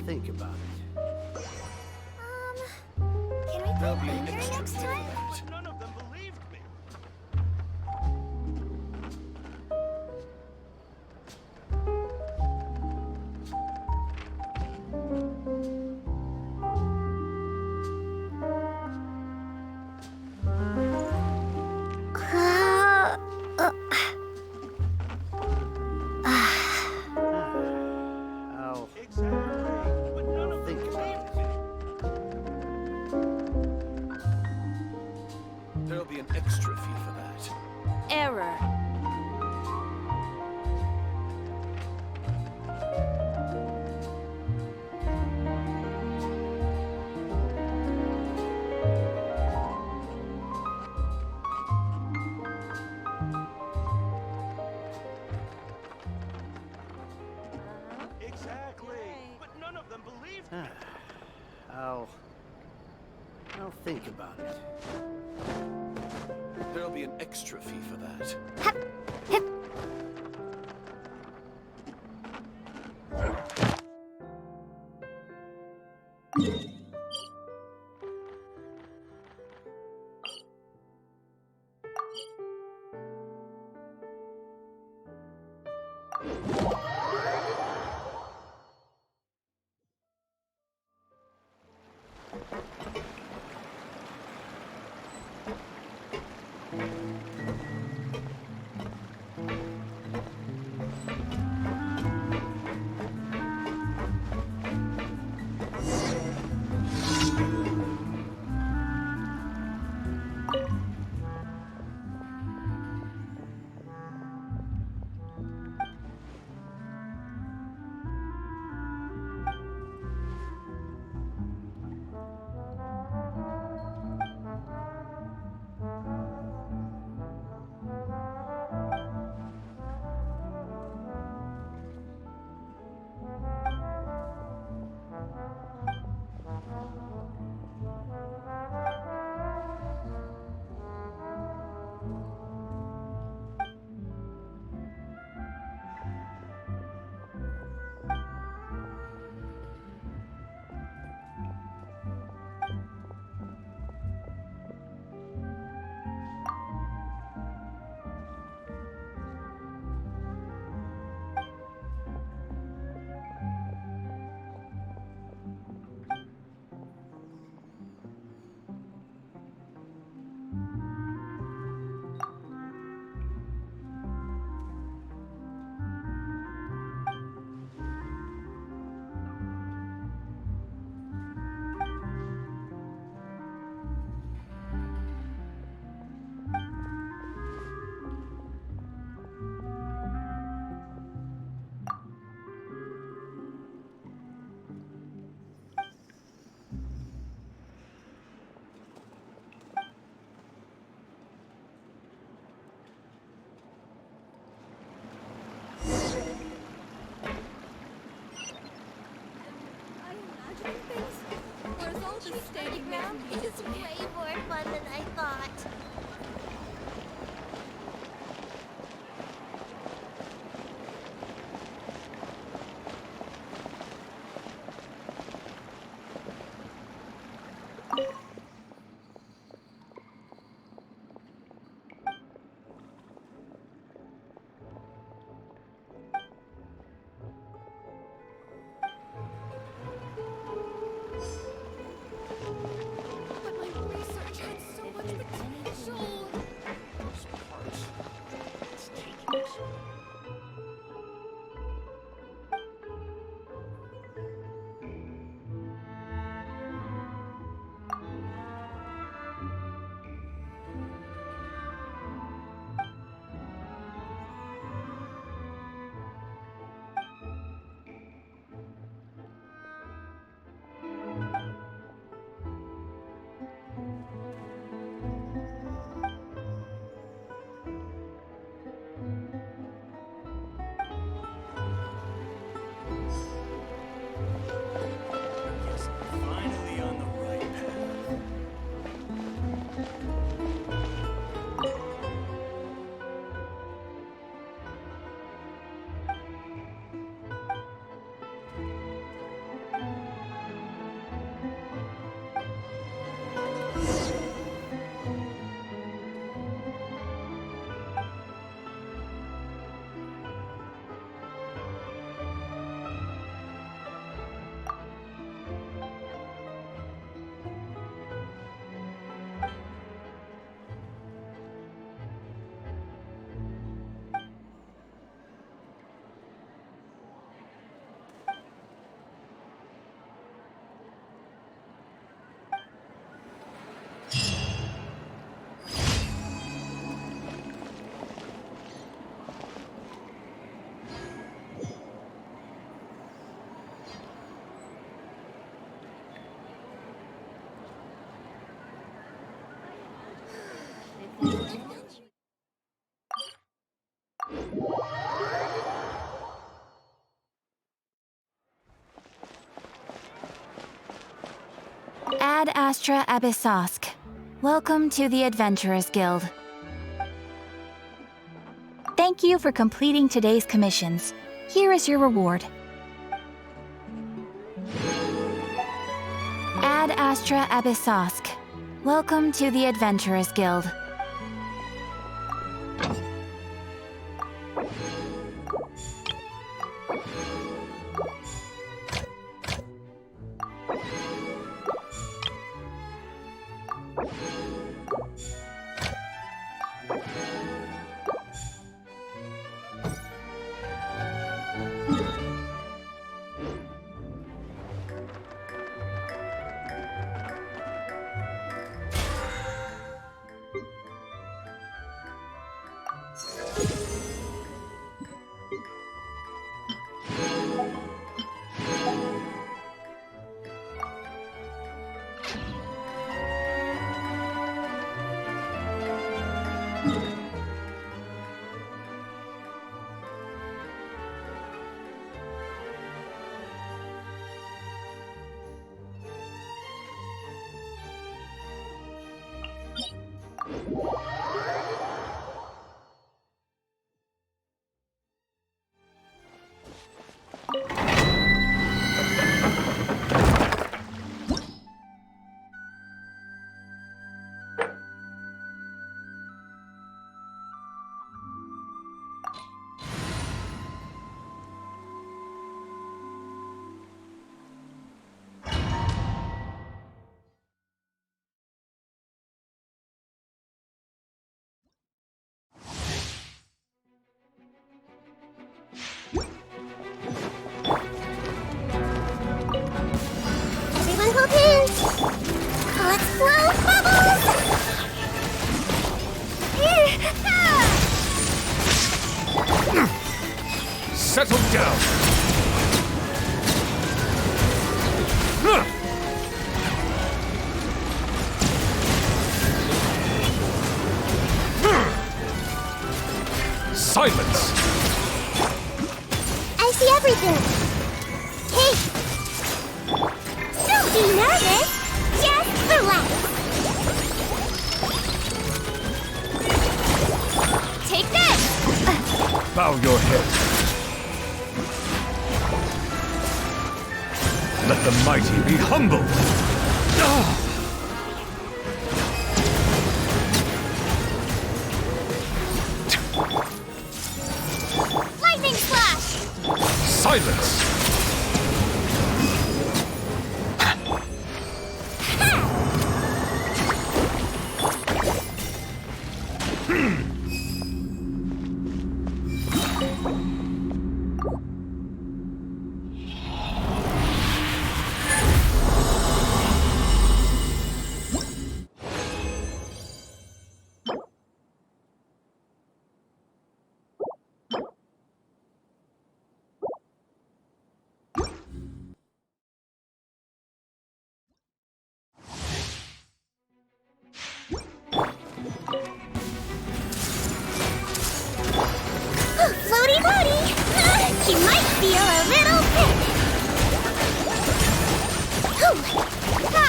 think about it. Can we play Lander next time? But none of them believed me. I'll Exactly. But none of them think about believed it. me. There'll be an extra fee for that. Error. Exactly. But none of them believed me. I'll think about it. There'll be an extra fee for that. It's way more fun than I thought. But my research had so much potential. Ad Astra Abyssosk. Welcome to the Adventurers Guild. Thank you for completing today's commissions. Here is your reward. Ad Astra Abyssosk. Welcome to the Adventurers Guild. Everyone hold hands! Let's blow bubbles! Settle down! Silence! I see everything! Hey! Don't be nervous! Just relax! Take this! Bow your head. Let the mighty be humble. Lightning flash! Silence! Floaty body! You might feel a little bit! Ha!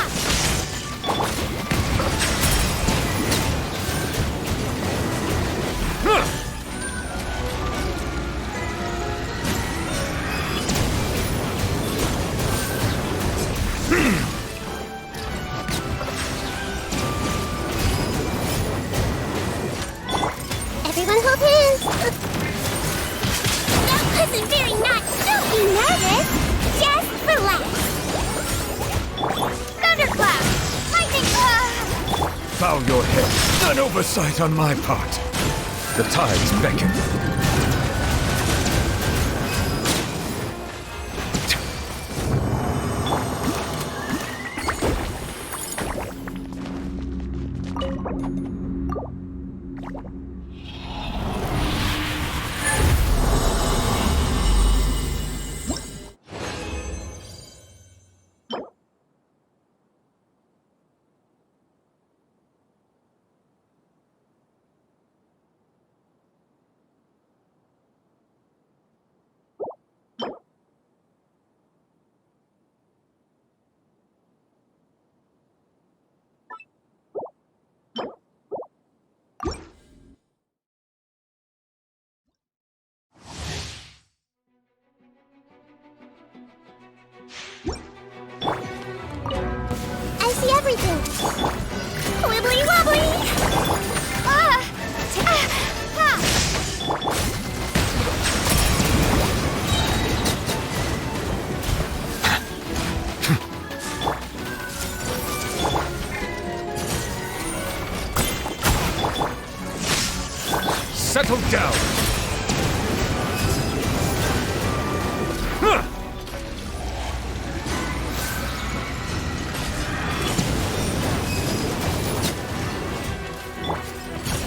Everyone hold hands! That wasn't very nice! Don't be nervous! Just relax! Thunderclap! Lightning! Bow your head. An oversight on my part. The tides beckon. down! Huh.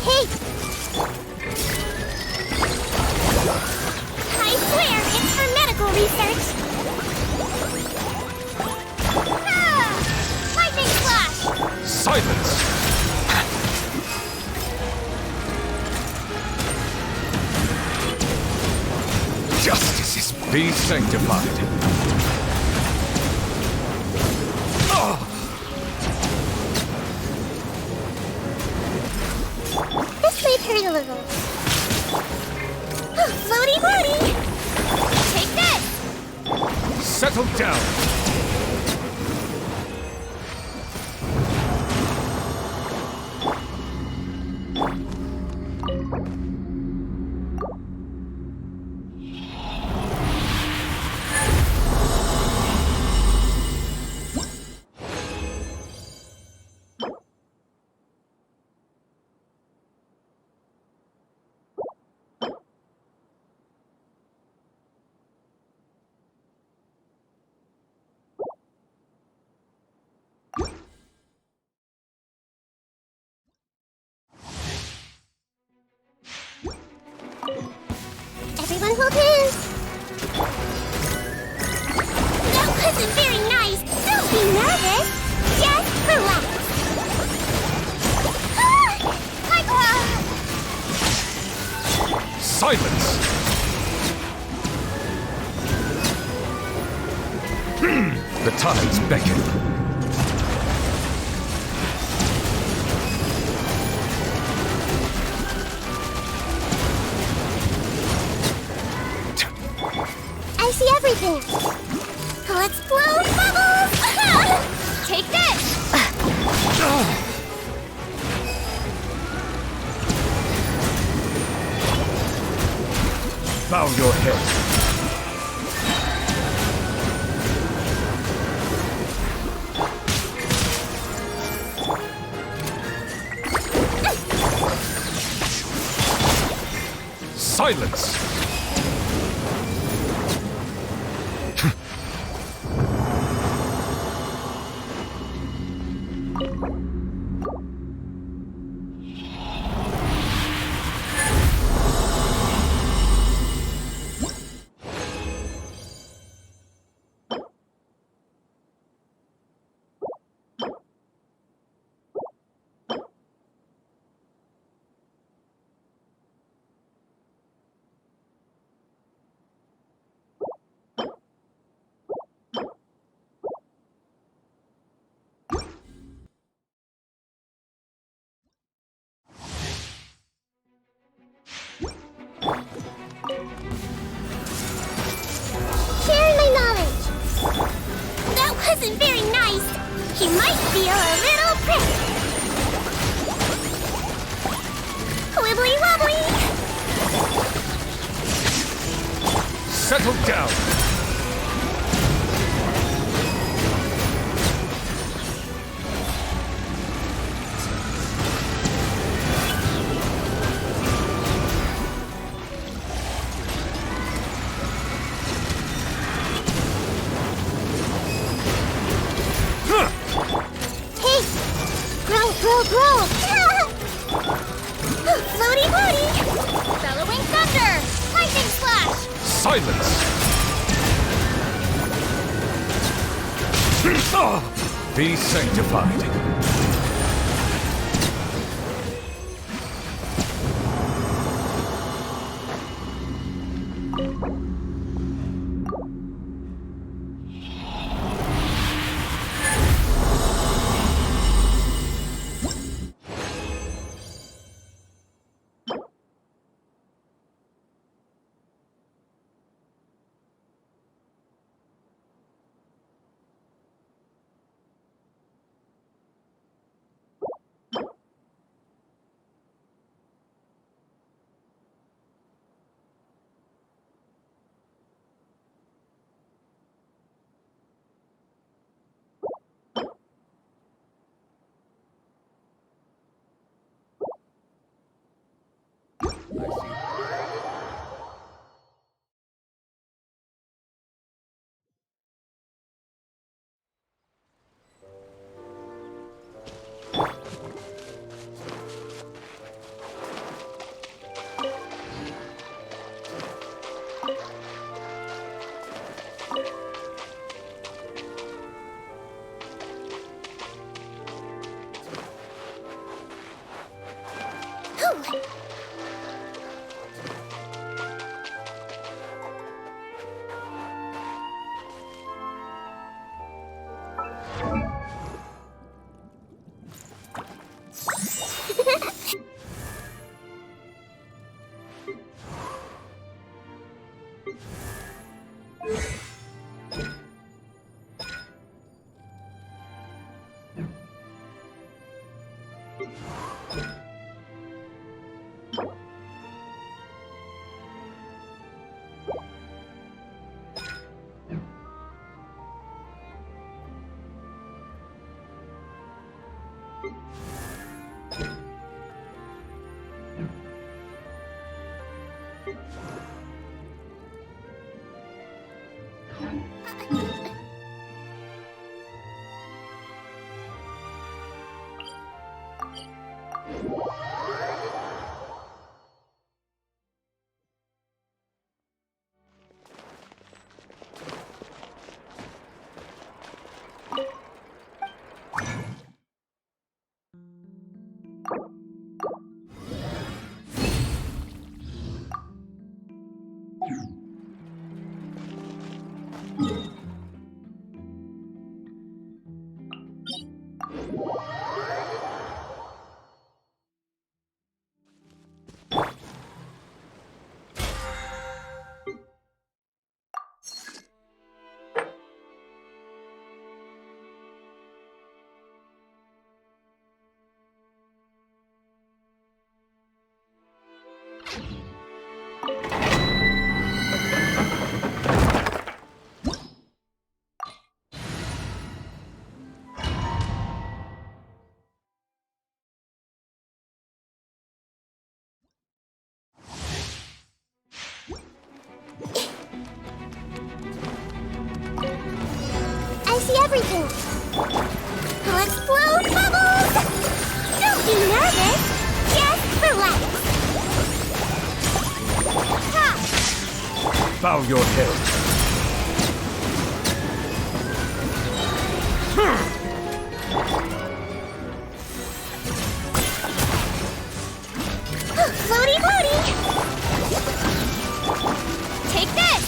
Hey! I swear it's for medical research! Ah! Lightning flash! Silence! Justice is be sanctified. This might hurt a little. Floaty floaty! Take this! Settle down! Everyone hold hands! That wasn't very nice! Don't be nervous! Just relax! Silence! The tides beckon. I see everything! Let's blow bubbles! Take this! Bow your head. Silence! Share my knowledge! That wasn't very nice! He might feel a little prick! Wibbly wobbly! Settle down! Hey! Grow, grow, grow! Floaty, floaty! Bellowing thunder! Lightning flash! Silence! Be sanctified. Everything. Let's blow bubbles! Don't be nervous. Just relax. Ha! Bow your head. Floaty, floaty! Take this!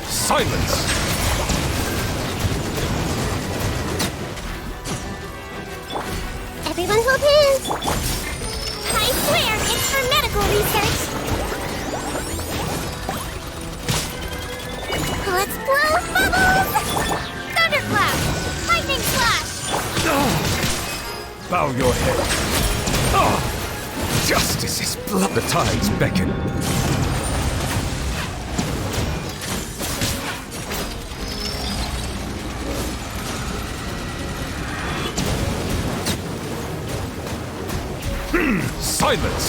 Silence! Everyone hold hands! I swear it's for medical research! Let's blow bubbles! Thunderclap! Lightning flash! Bow your head. Oh, justice is blood. The tides beckon. Silence!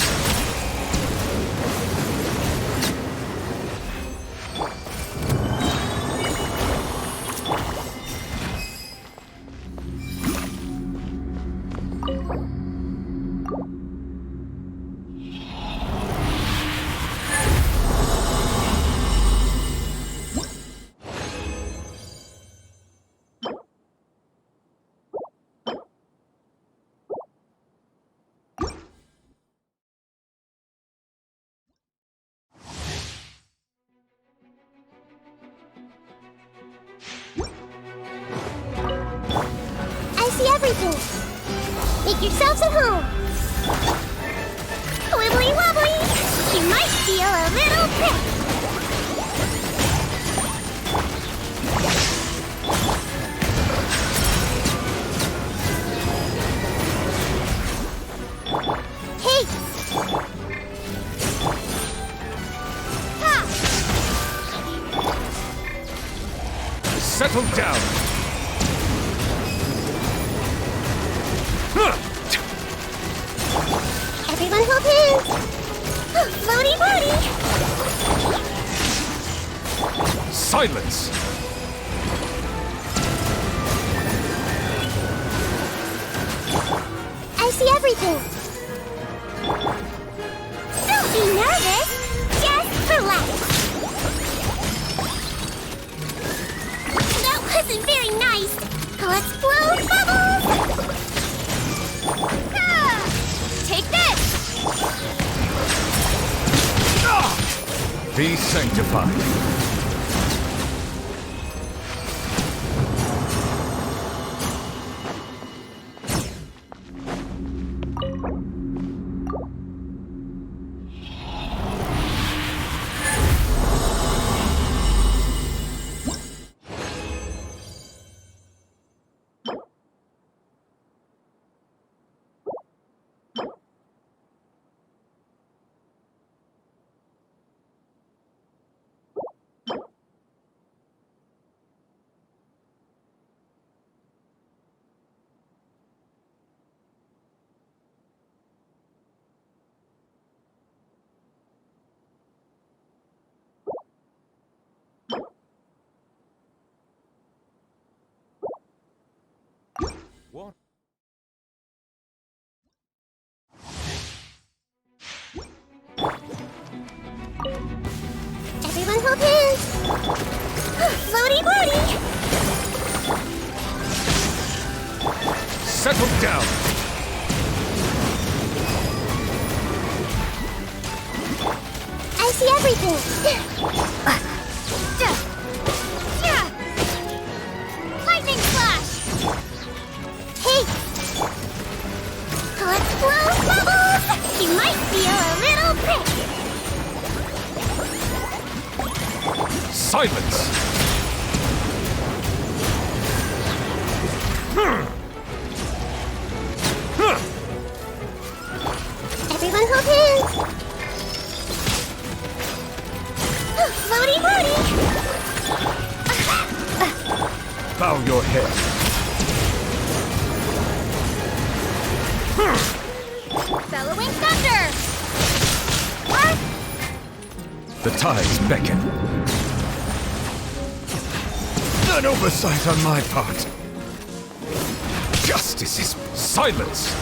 Everything. Make yourselves at home. Wibbly wobbly. You might feel a little prick. Hey. Ha. Settle down. Everyone hold hands! Floaty floaty! Silence! I see everything! Don't be nervous! Just relax! That wasn't very nice! Let's blow bubbles! Take this! Be sanctified. What? Everyone hold hands! Floaty boaty! Settle down! I see everything! Lightning flash! Hey! Let's blow bubbles! You might feel a little prick! Silence! Everyone hold hands! Floaty boaty! Bow your head. Bellowing thunder! The tides beckon. An oversight on my part. Justice is silence.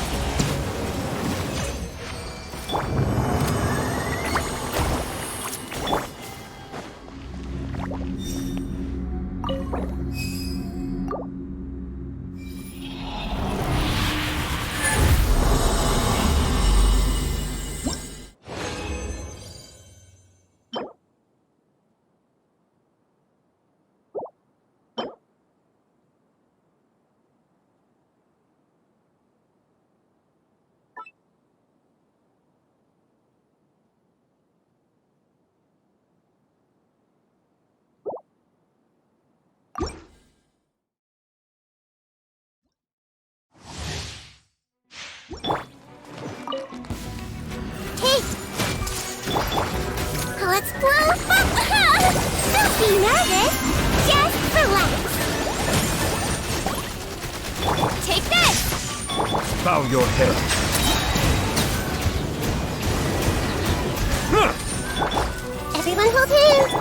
Let's blow! Don't be nervous! Just relax! Take this! Bow your head. Everyone hold hands!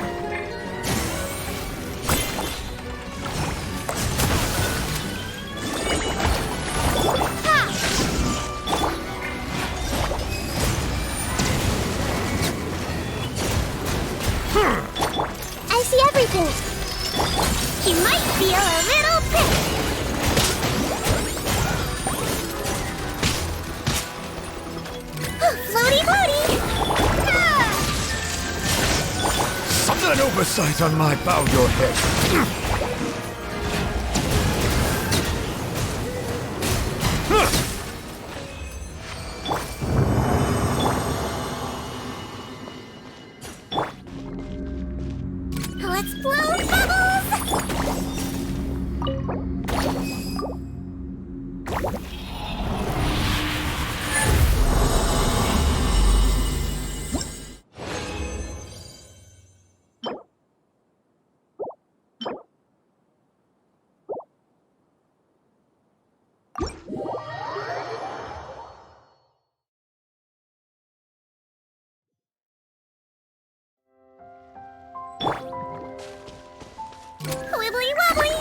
I see everything. You might feel a little prick. Floaty boaty! An oversight on my bow your head. Let's blow bubbles! Wibbly wobbly!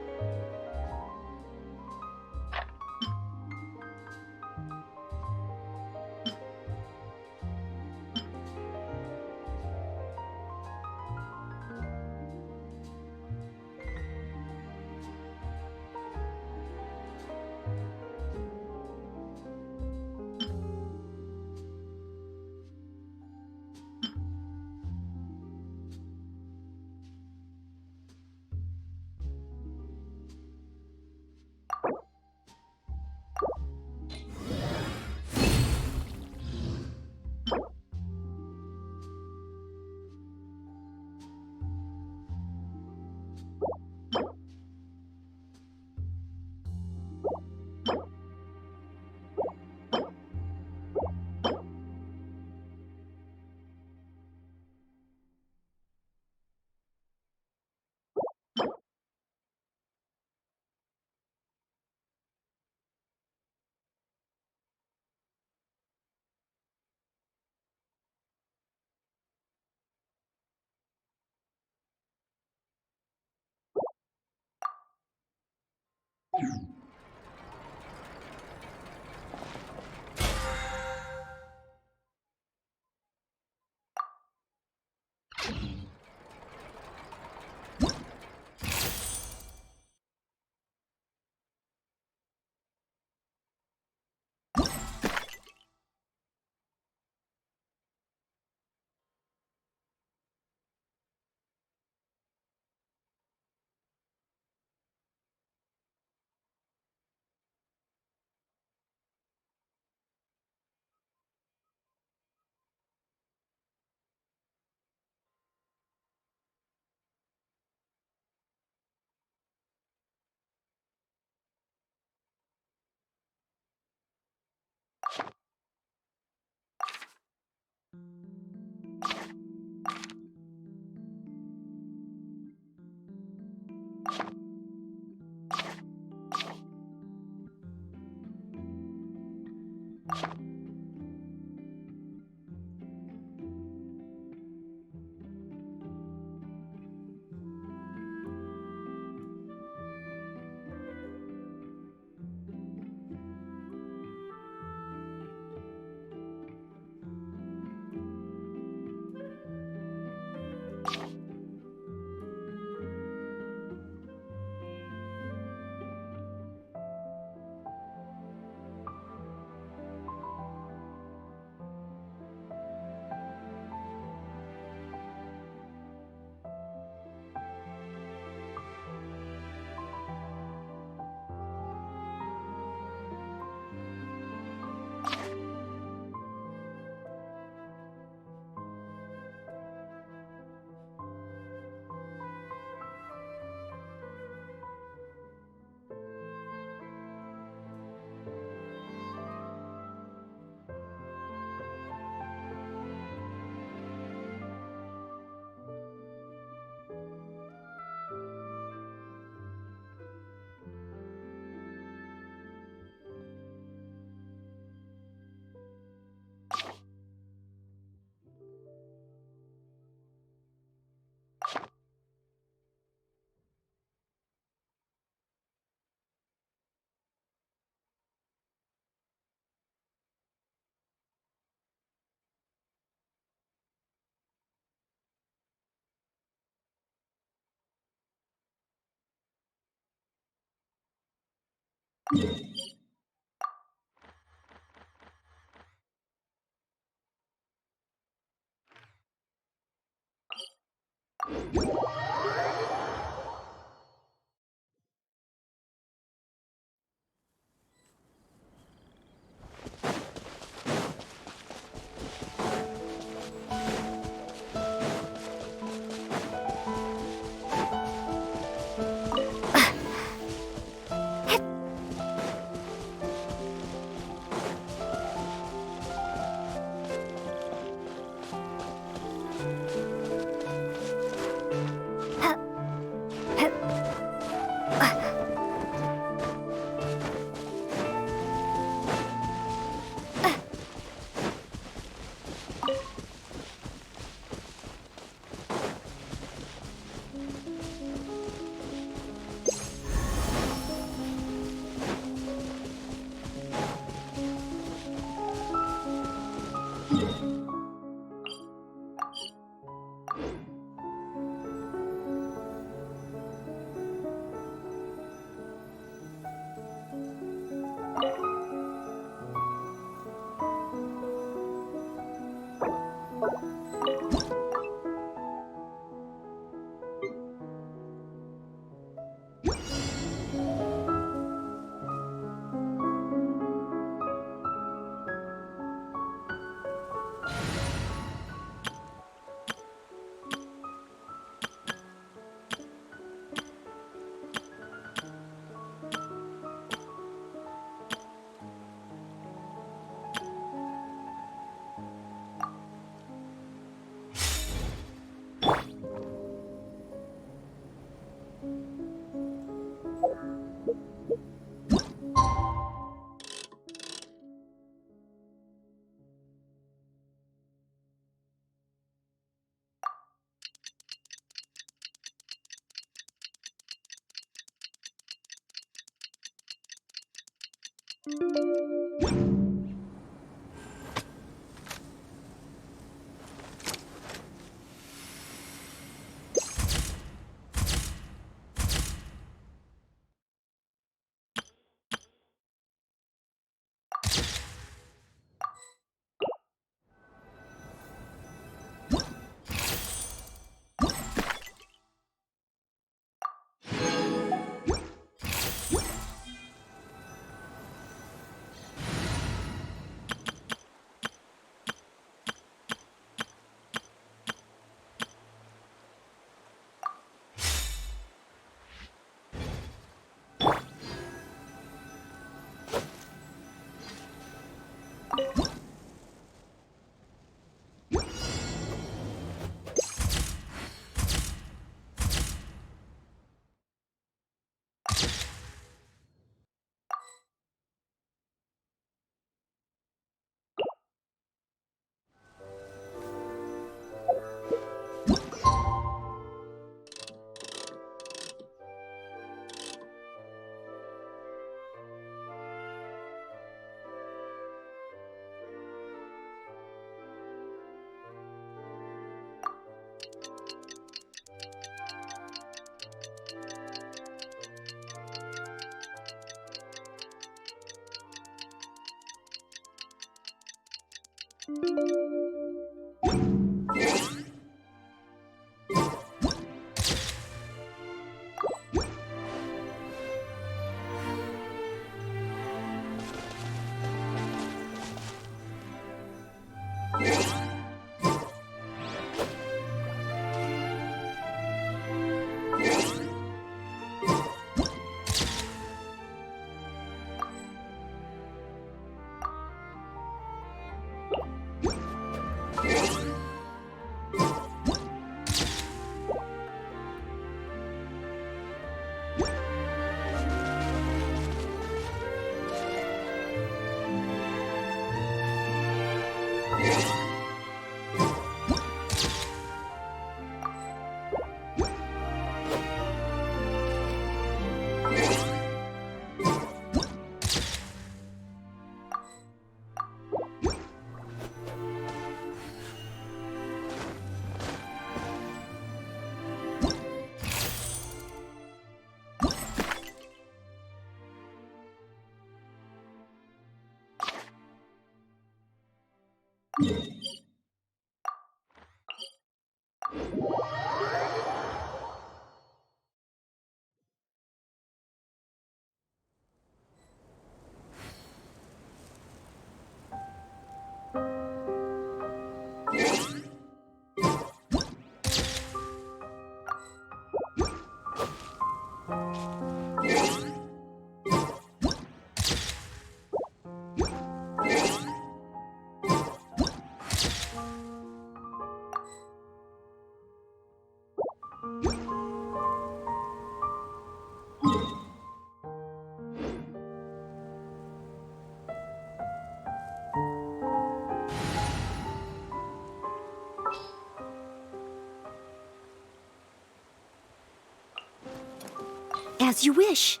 As you wish.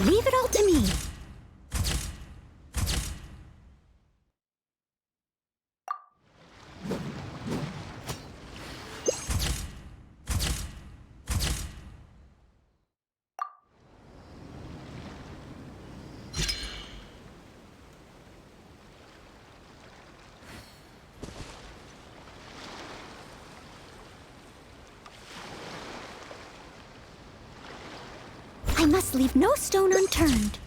Leave it all to me. I must leave no stone unturned.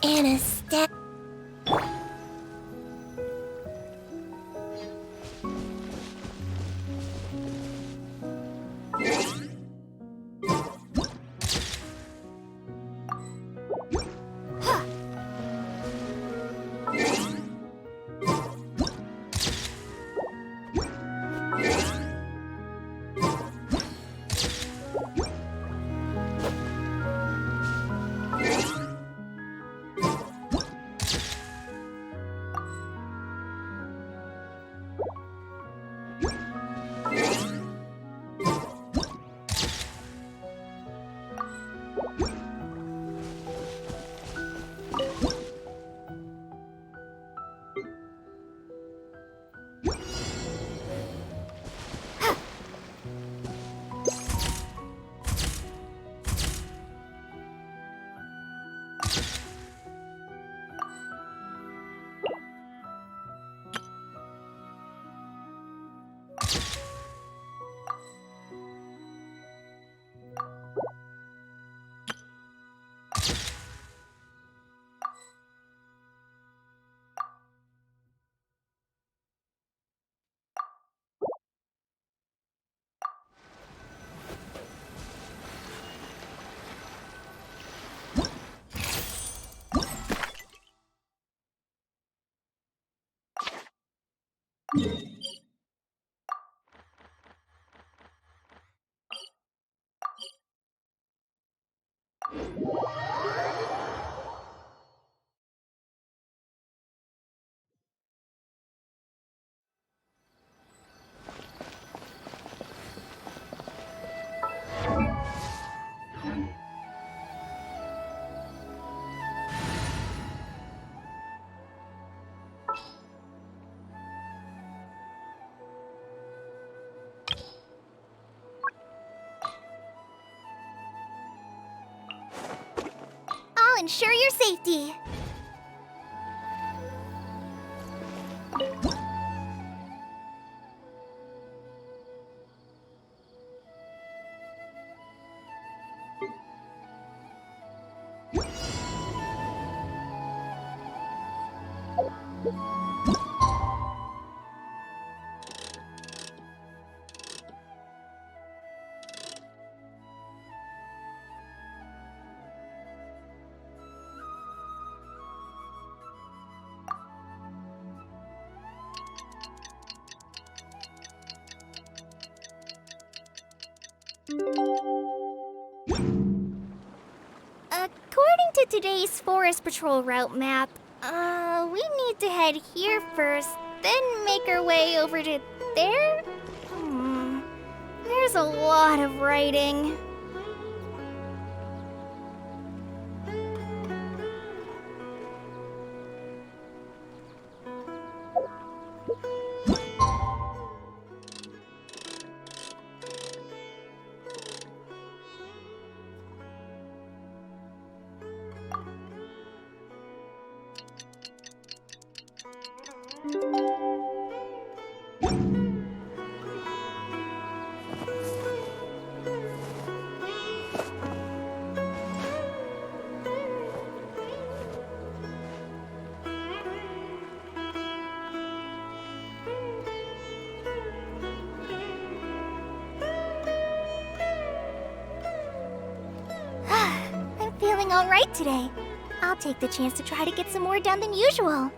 Anastasia. I'll ensure your safety. According to today's Forest Patrol route map, we need to head here first, then make our way over to there? There's a lot of writing. I'm feeling all right today. I'll take the chance to try to get some more done than usual.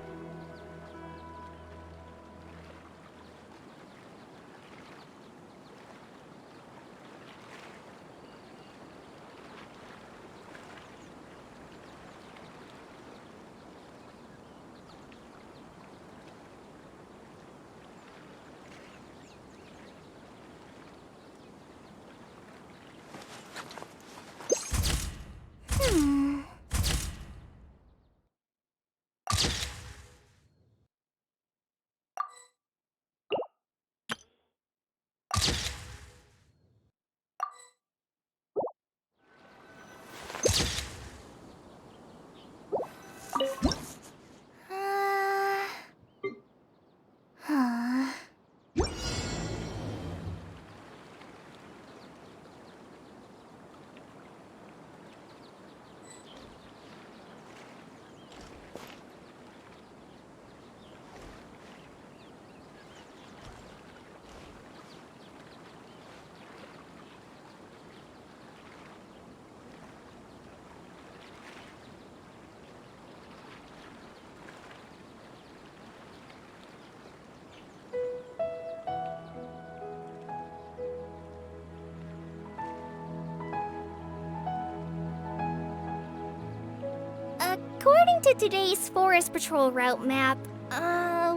According to today's Forest Patrol route map,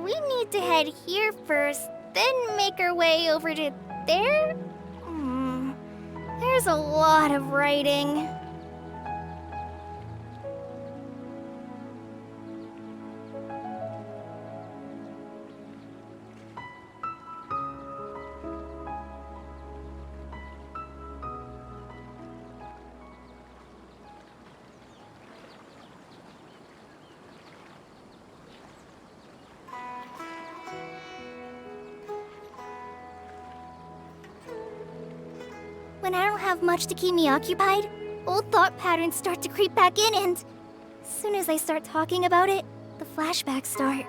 we need to head here first, then make our way over to there? There's a lot of writing. When I don't have much to keep me occupied, old thought patterns start to creep back in, and as soon as I start talking about it, the flashbacks start.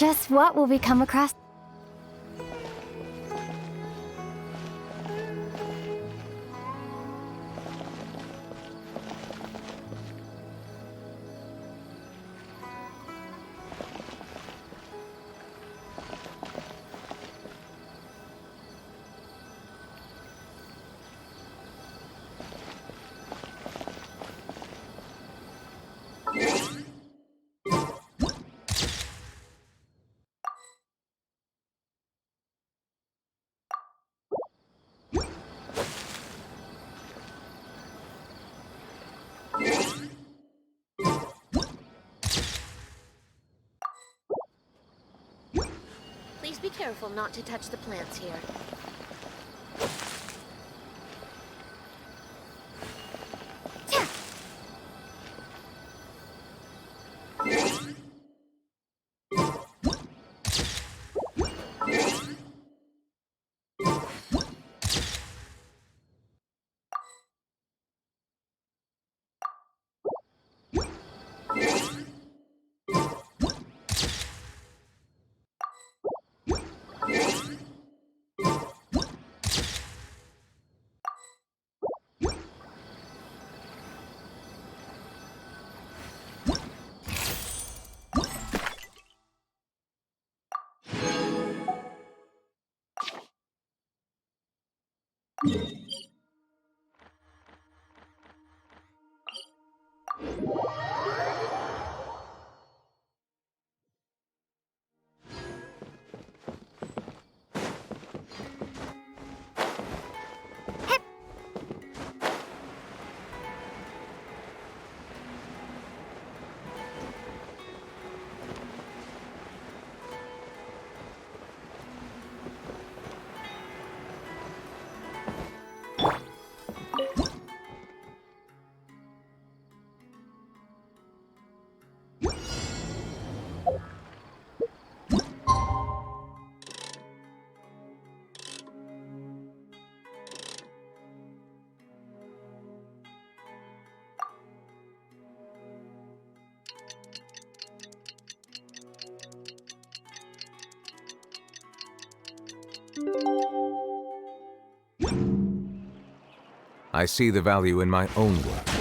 Just what will we come across? Please be careful not to touch the plants here. I see the value in my own work.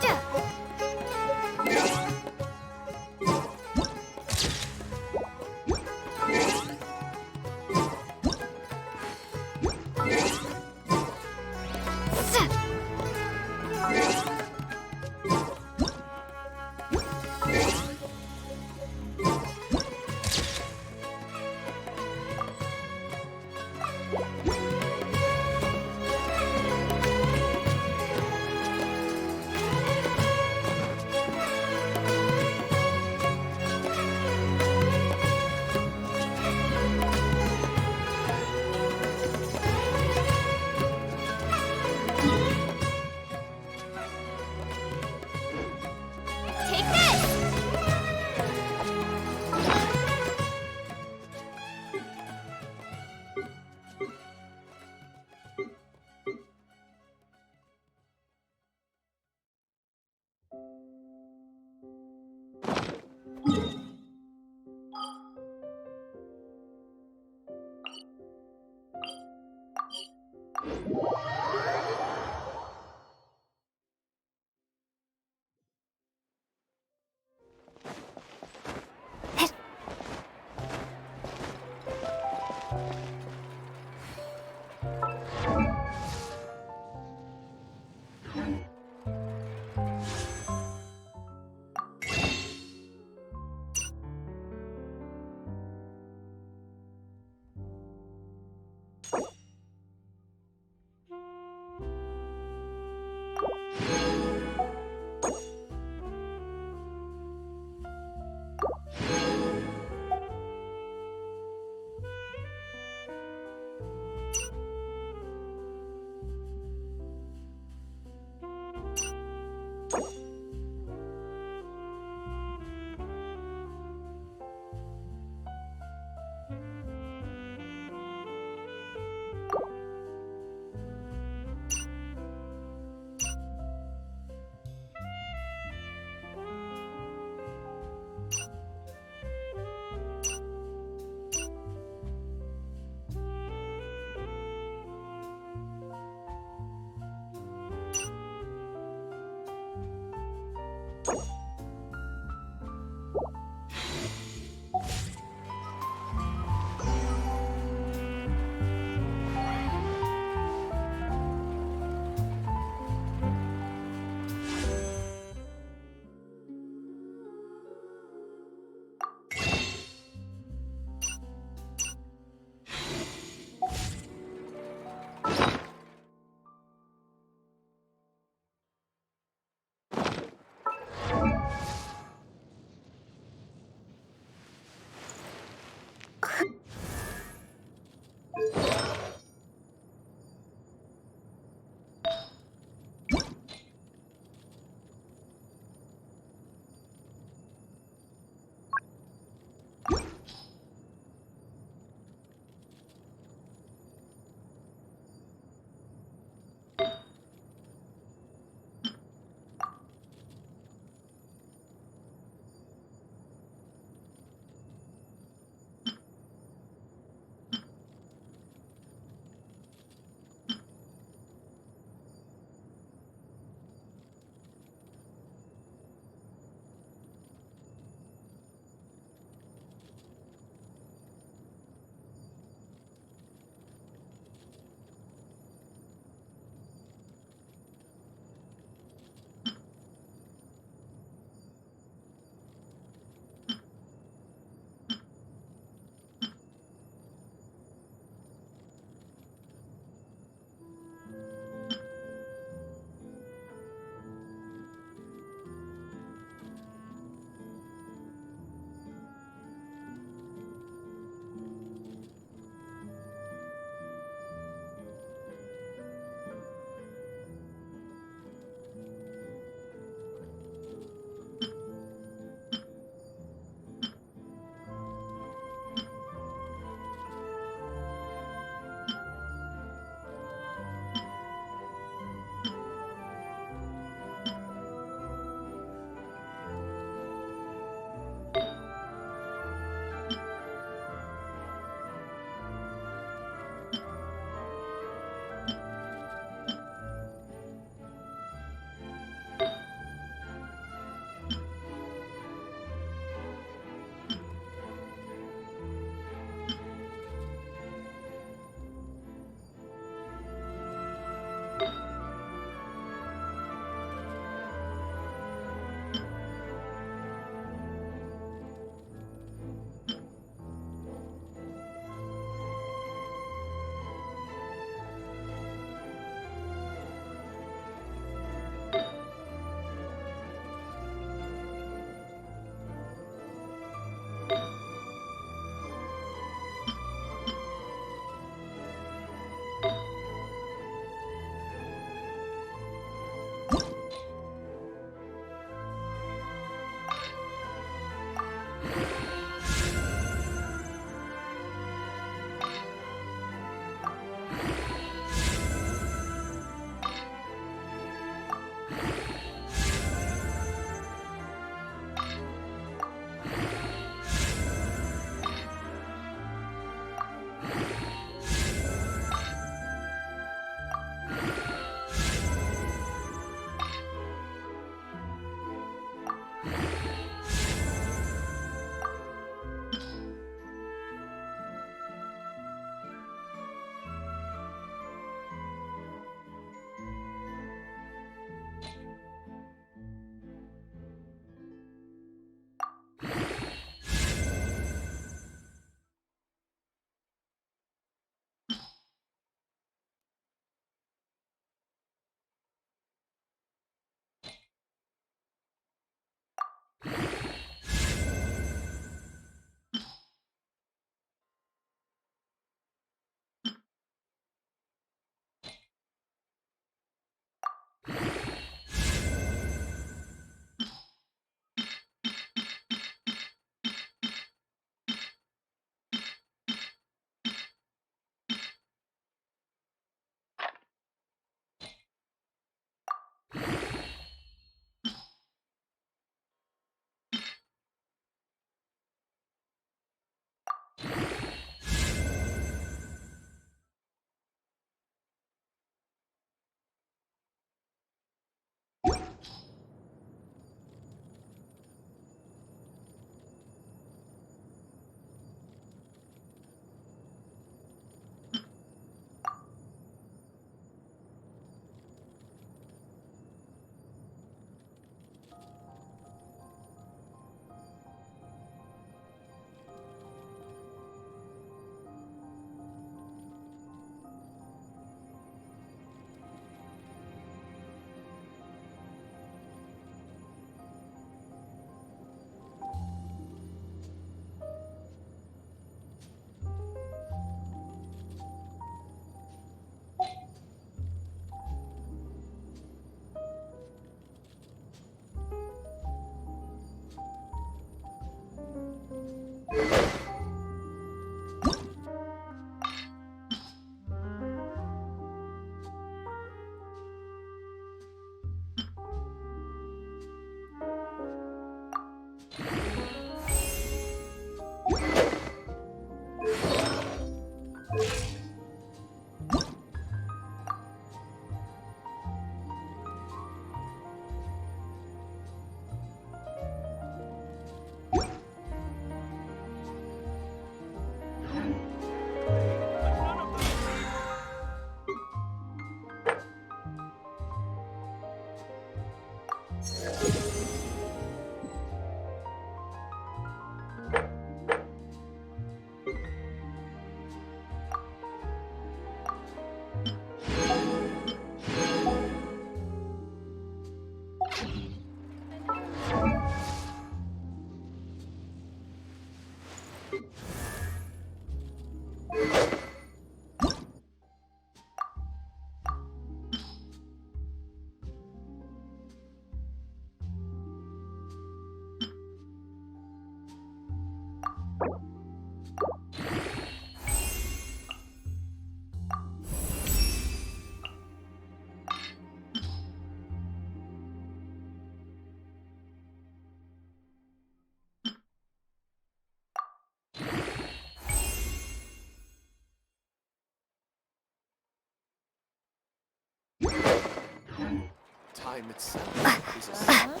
Time itself is a secret.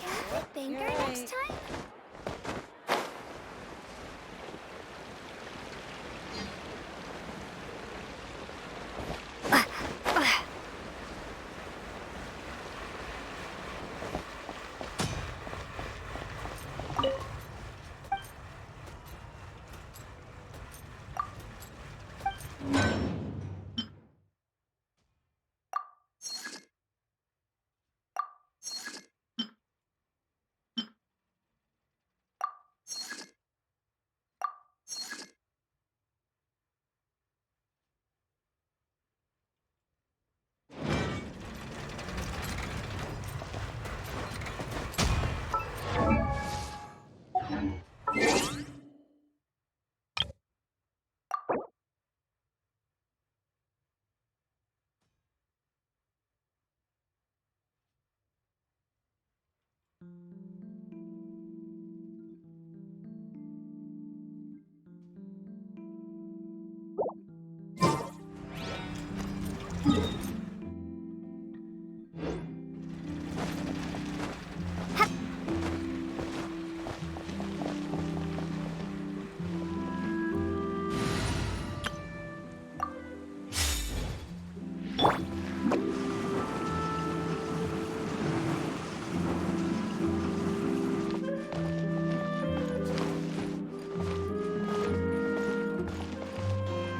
Banger next time?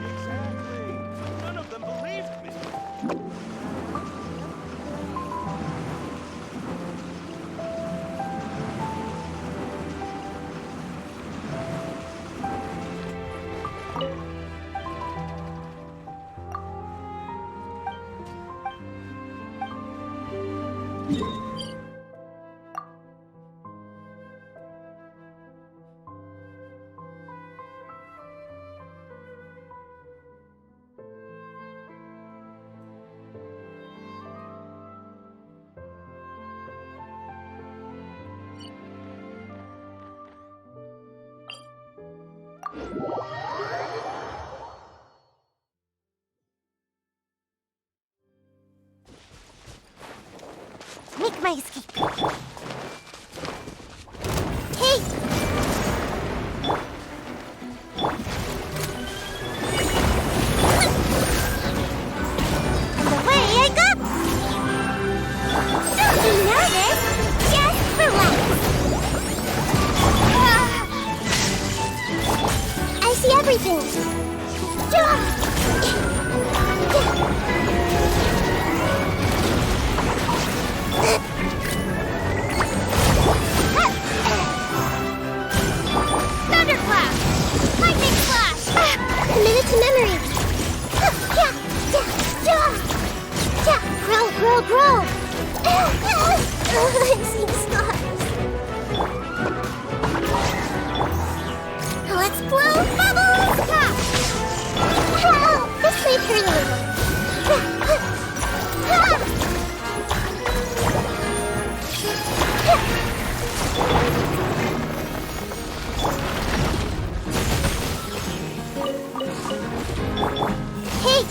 Exactly. But none of them believed me. Make my escape. Hey! And away I go! Don't be nervous. Just relax. I see everything. Thunderclap! Lightning flash! Committed to memory. Grow! I'm seeing stars. Let's blow bubbles! This may hurt a little. Hey!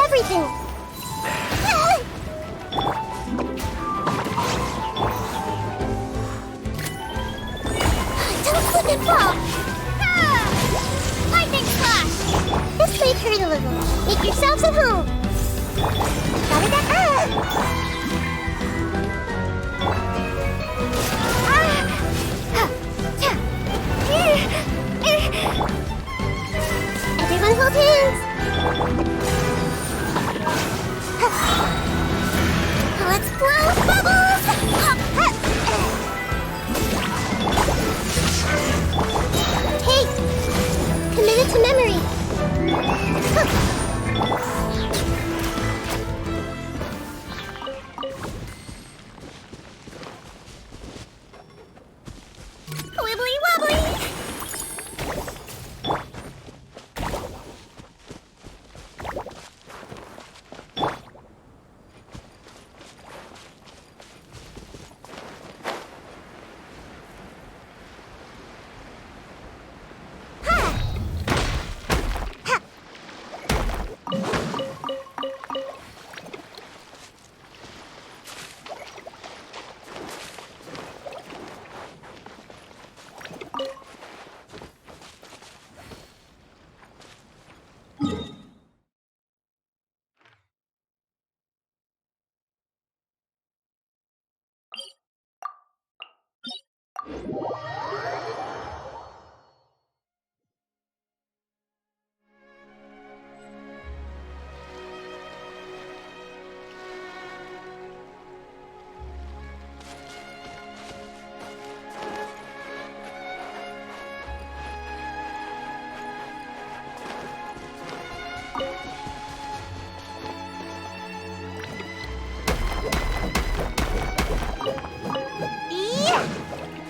everything! Don't slip and fall! Lightning Slash! This might hurt a little. Make yourselves at home! Everyone hold hands! Let's blow bubbles! Hey! Committed to memory! Wibbly wobbly!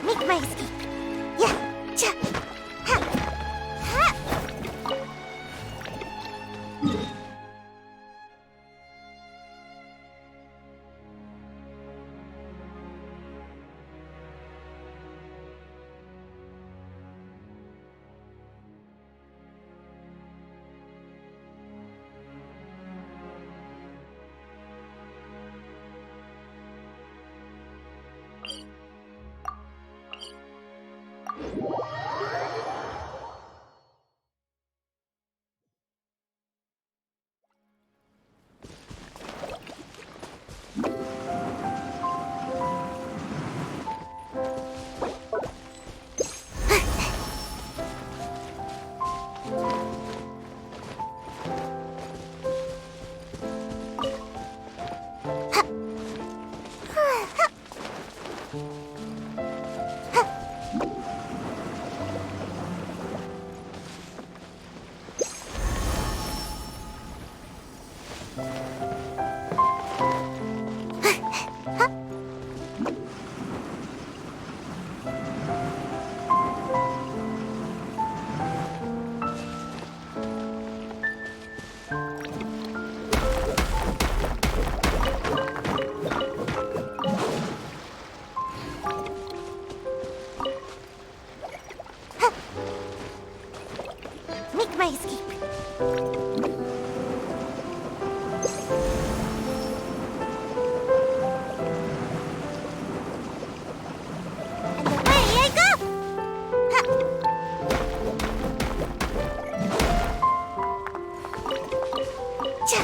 Make my escape. Yeah. Cha. Ha. Ha. Make my escape. And away I go! Ha. Cha.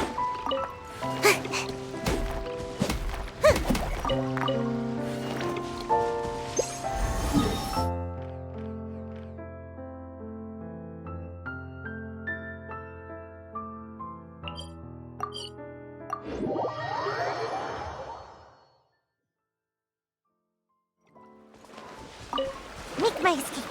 Make my escape.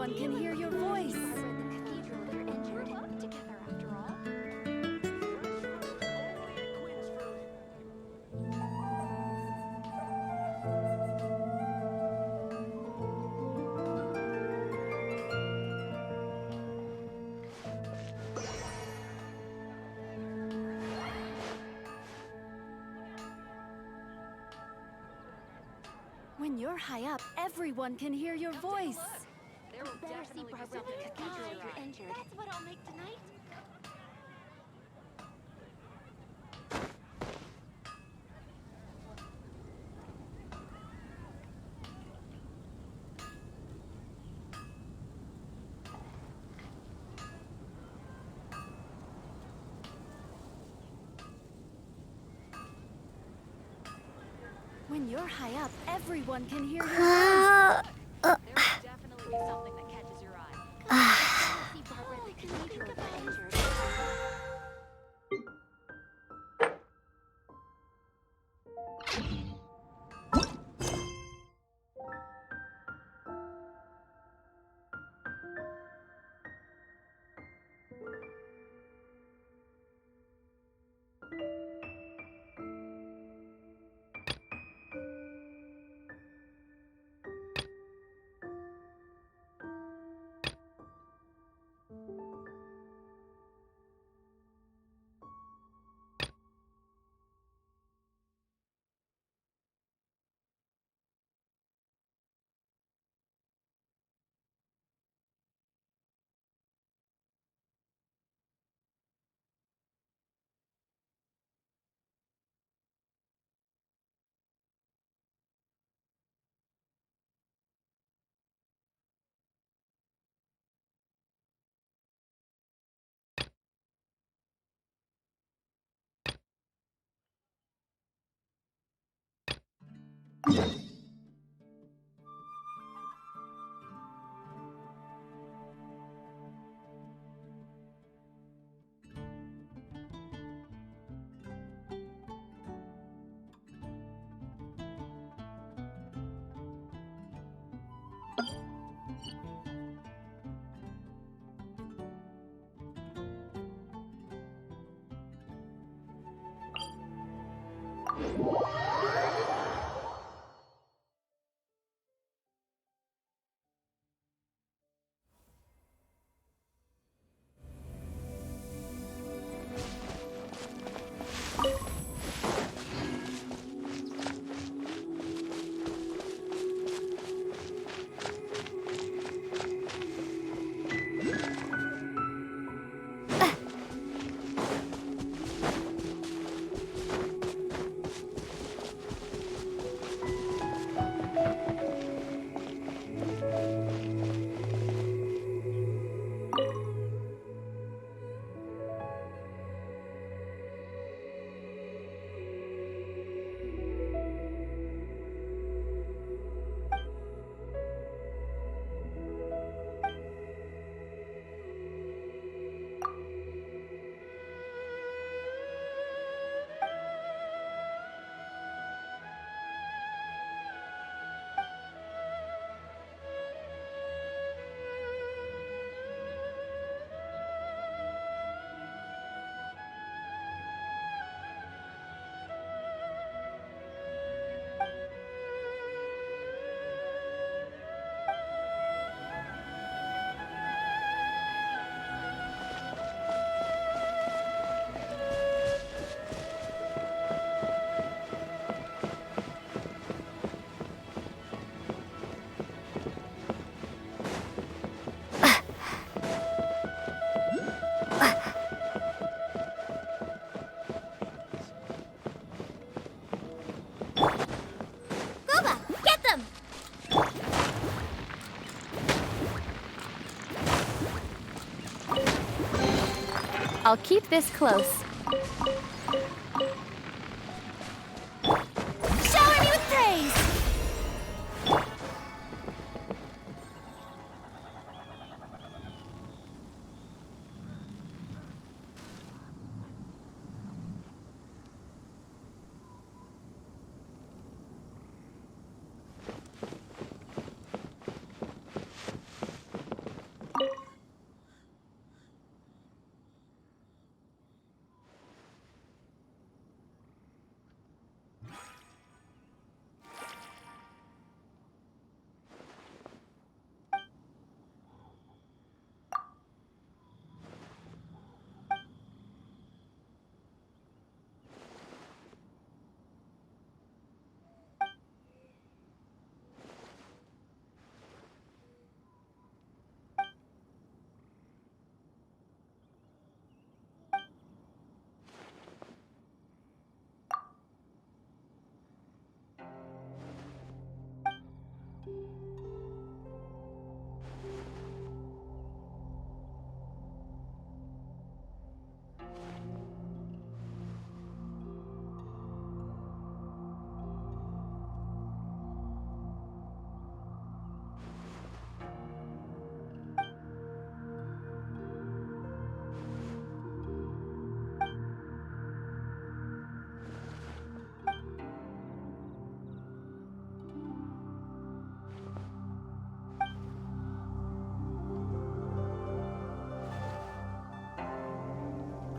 everyone can hear your voice. When you're high up, everyone can hear your voice. There will definitely be something that catches your eye. That's what I'll make tonight. When you're high up, everyone can hear your voice. There will definitely be something that catches your eye. See Barbara at the cathedral with her injured. I'll keep this close. Shower me with praise!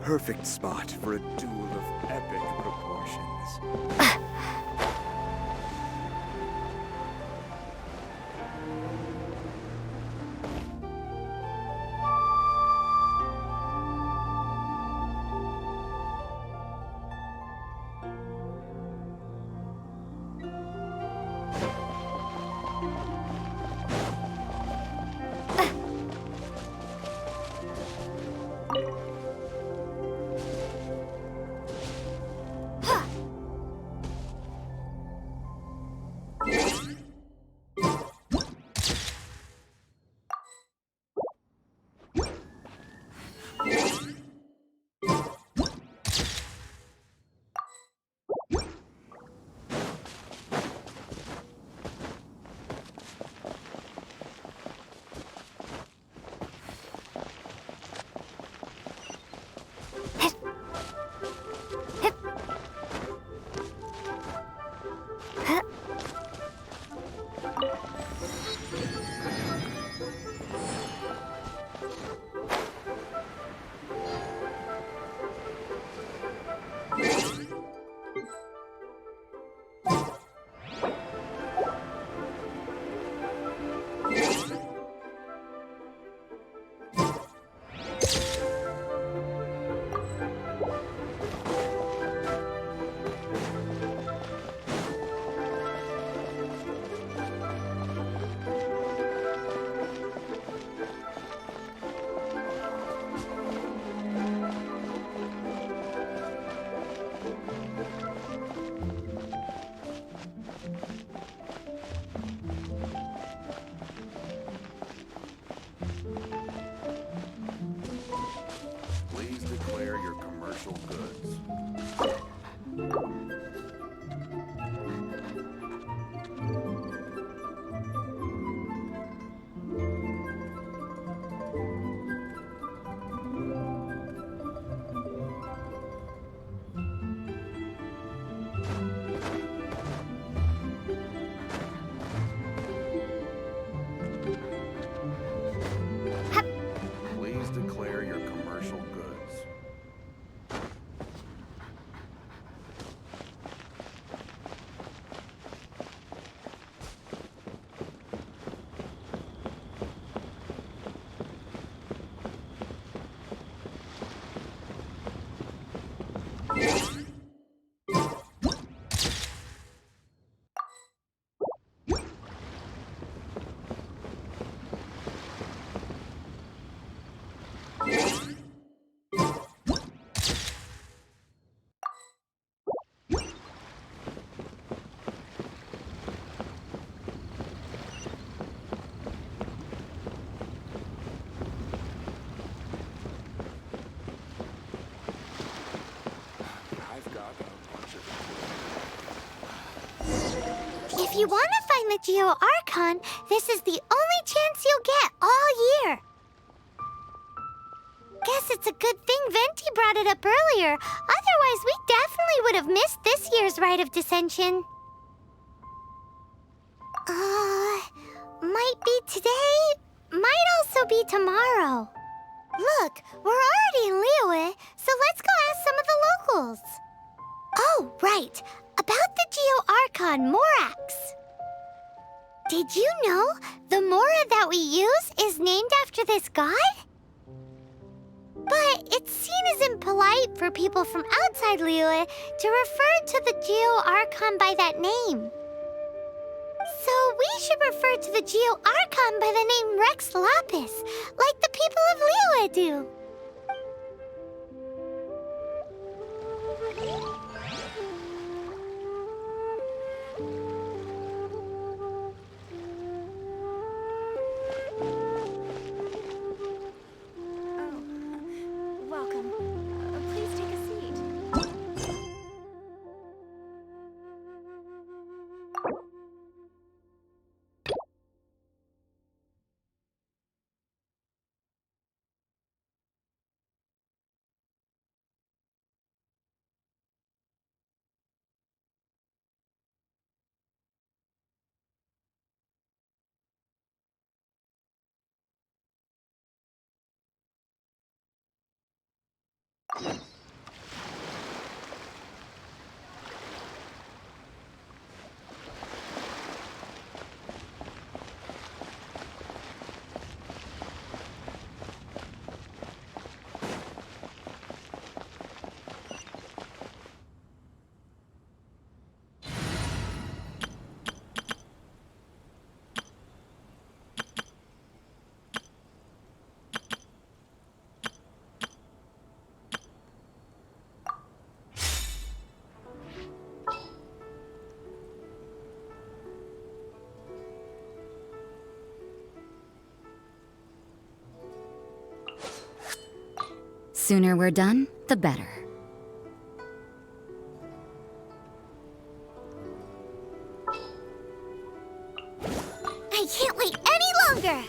perfect spot for a duel of epic proportions. Please declare your commercial goods. Please declare your commercial goods. If you want to find the Geo Archon, this is the only chance you'll get all year. Guess it's a good thing Venti brought it up earlier. Otherwise, we definitely would have missed this year's Rite of Descension. Might be today, might also be tomorrow. Look, we're already in Liyue, so let's go ask some of the locals. Oh, right. About the Geo Archon Morax. Did you know the Mora that we use is named after this god? But it's seen as impolite for people from outside Liyue to refer to the Geo Archon by that name. So we should refer to the Geo Archon by the name Rex Lapis, like the people of Liyue do. Welcome. Please take a seat. sooner we're done, the better. I can't wait any longer!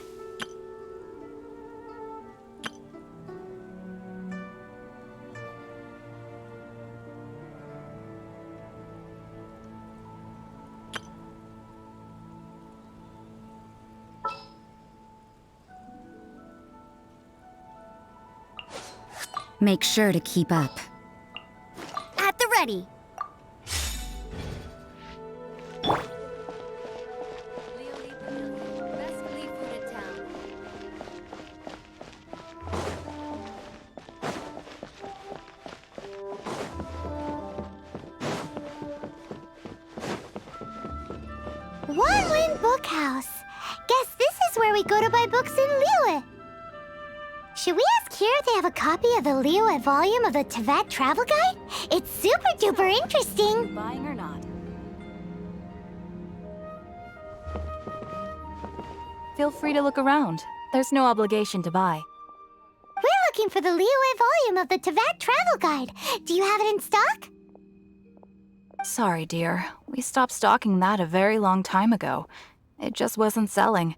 Make sure to keep up. At the ready. Best flea food in town. One Win Bookhouse. Guess this is where we go to buy books in Liyue. Should we ask here if they have a copy of the Liyue volume of the Teyvat Travel Guide? It's super duper interesting. Buying or not? Feel free to look around. There's no obligation to buy. We're looking for the Liyue volume of the Teyvat Travel Guide. Do you have it in stock? Sorry, dear. We stopped stocking that a very long time ago. It just wasn't selling.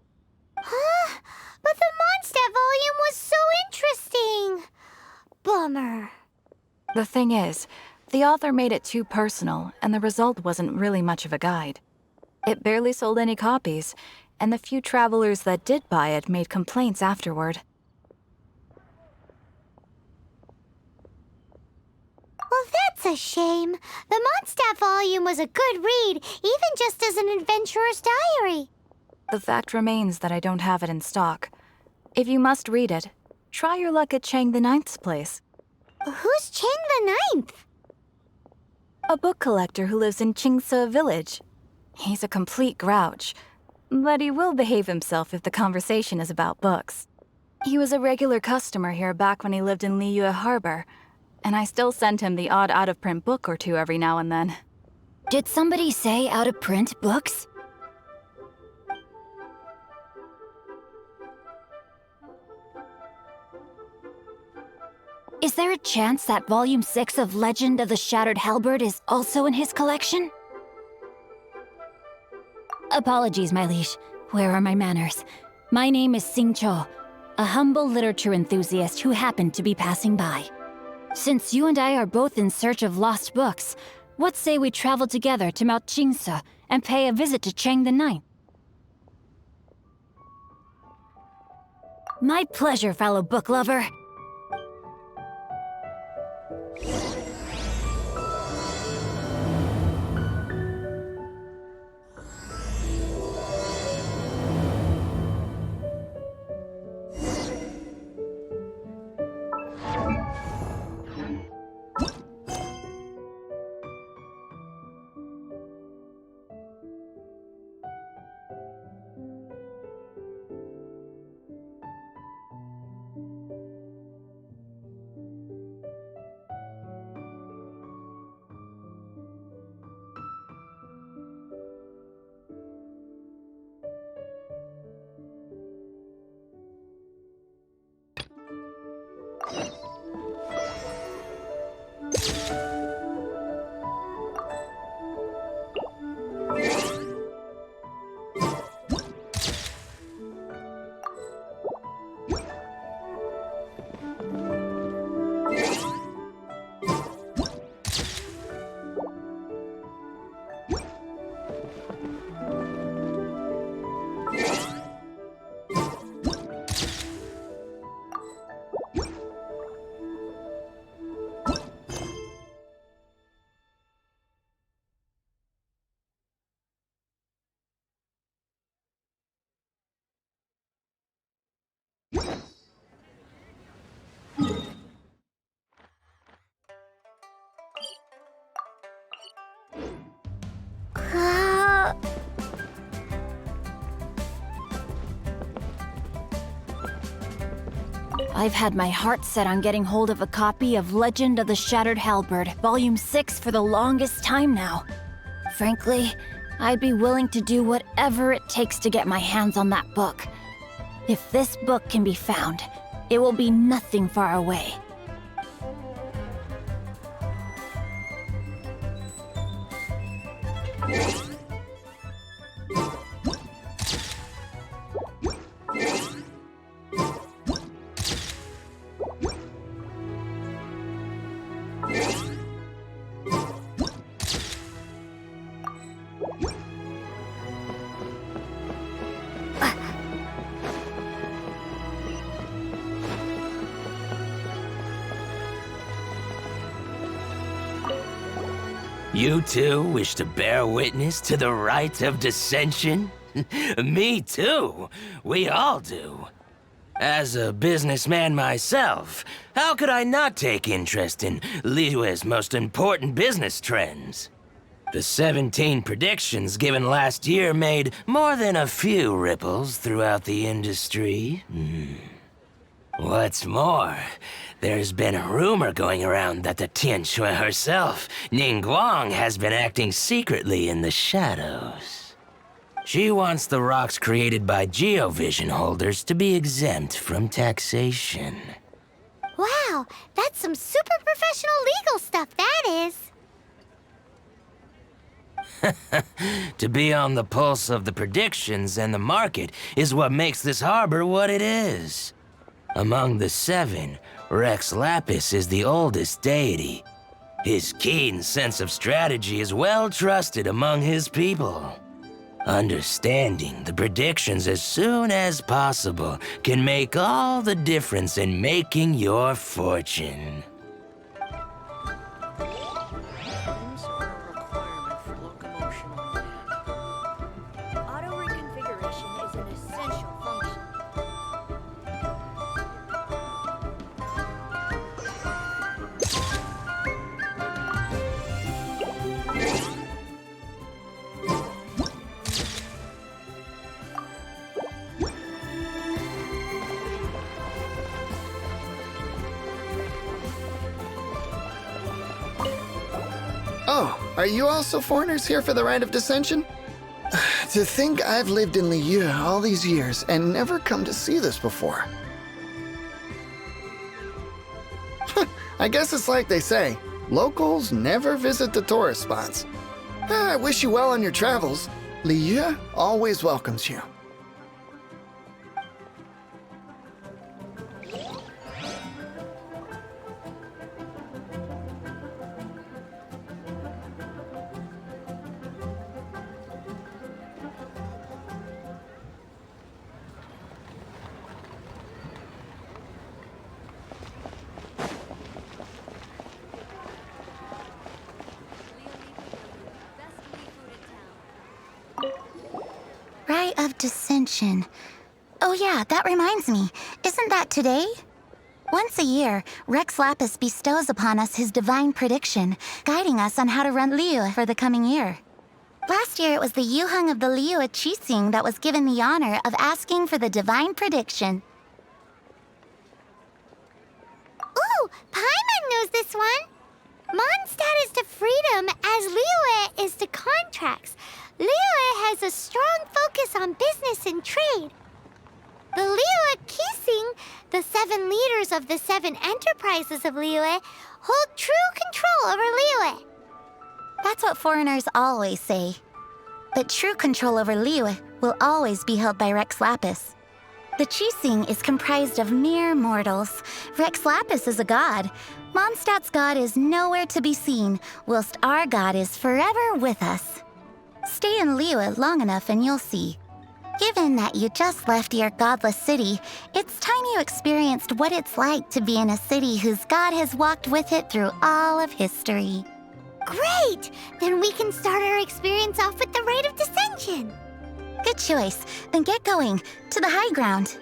Huh? But the Mondstadt volume was so interesting. Bummer. The thing is, the author made it too personal, and the result wasn't really much of a guide. It barely sold any copies, and the few travelers that did buy it made complaints afterward. Well, that's a shame. The Mondstadt volume was a good read, even just as an adventurer's diary. The fact remains that I don't have it in stock. If you must read it, try your luck at Chang the Ninth's place. Who's Chang the Ninth? A book collector who lives in Qingse village. He's a complete grouch, but he will behave himself if the conversation is about books. He was a regular customer here back when he lived in Liyue Harbor, and I still send him the odd out-of-print book or two every now and then. Did somebody say out-of-print books? Is there a chance that Volume 6 of Legend of the Shattered Halberd is also in his collection? Apologies, my liege. Where are my manners? My name is Xingqiu, a humble literature enthusiast who happened to be passing by. Since you and I are both in search of lost books, what say we travel together to Mount Qingse and pay a visit to Chang the Ninth? My pleasure, fellow book lover. I've had my heart set on getting hold of a copy of Legend of the Shattered Halberd, Volume 6 for the longest time now. Frankly, I'd be willing to do whatever it takes to get my hands on that book. If this book can be found, it will be nothing far away. You too wish to bear witness to the Rite of Descension? Me too. We all do. As a businessman myself, how could I not take interest in Liyue's most important business trends? The 17 predictions given last year made more than a few ripples throughout the industry. What's more, there's been a rumor going around that the Tianshui herself, Ningguang, has been acting secretly in the shadows. She wants the rocks created by geovision holders to be exempt from taxation. Wow, that's some super professional legal stuff, that is. To be on the pulse of the predictions and the market is what makes this harbor what it is. Among the 7, Rex Lapis is the oldest deity. His keen sense of strategy is well trusted among his people. Understanding the predictions as soon as possible can make all the difference in making your fortune. Items are a requirement for locomotion on land. Auto reconfiguration is an essential function. Oh, are you also foreigners here for the Rite of Descension? To think I've lived in Liyue all these years and never come to see this before. I guess it's like they say, locals never visit the tourist spots. I wish you well on your travels. Liyue always welcomes you. Rite of Descension. Oh yeah, that reminds me. Isn't that today? Once a year, Rex Lapis bestows upon us his divine prediction, guiding us on how to run Liyue for the coming year. Last year, it was the Yuheng of the Liyue Qixing that was given the honor of asking for the divine prediction. Ooh, Paimon knows this one! Mondstadt is to freedom as Liyue is to contracts. Liyue has a strong focus on business and trade. The Liyue Qixing, the 7 leaders of the 7 enterprises of Liyue, hold true control over Liyue. That's what foreigners always say. But true control over Liyue will always be held by Rex Lapis. The Qixing is comprised of mere mortals. Rex Lapis is a god. Mondstadt's god is nowhere to be seen, whilst our god is forever with us. Stay in Liyue long enough and you'll see. Given that you just left your godless city, it's time you experienced what it's like to be in a city whose god has walked with it through all of history. Great! Then we can start our experience off with the Rite of Descension. Good choice. Then get going. To the high ground.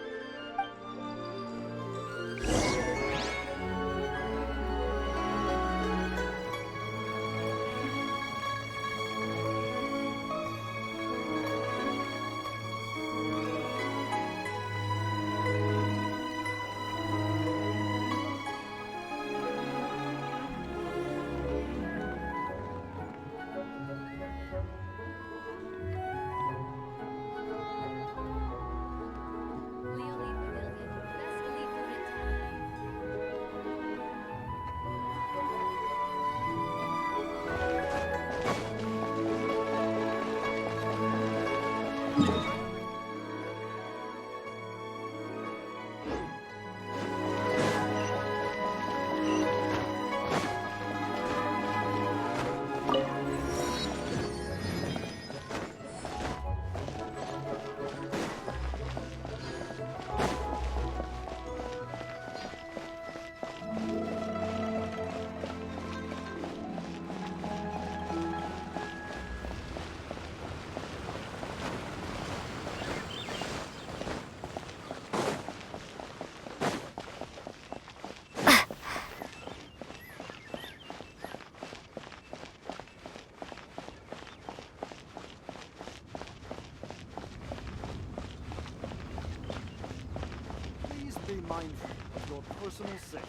mindful of your personal safety.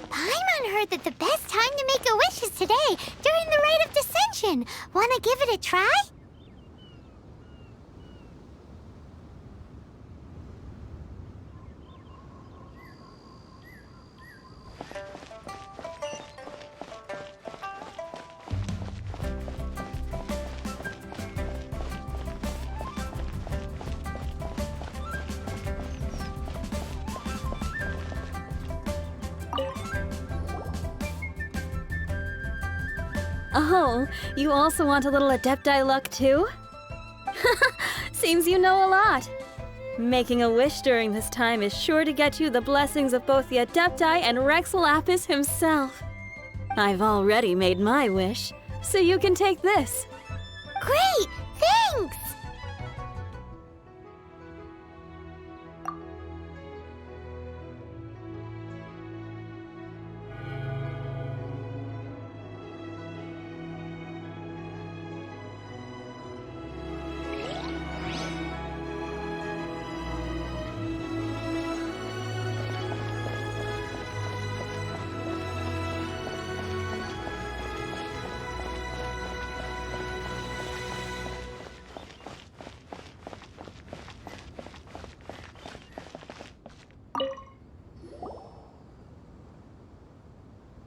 Paimon heard that the best time to make a wish is today, during the Rite of Descension. Wanna give it a try? Oh, you also want a little Adepti luck too? Seems you know a lot. Making a wish during this time is sure to get you the blessings of both the Adepti and Rex Lapis himself. I've already made my wish, so you can take this. Great! Thanks!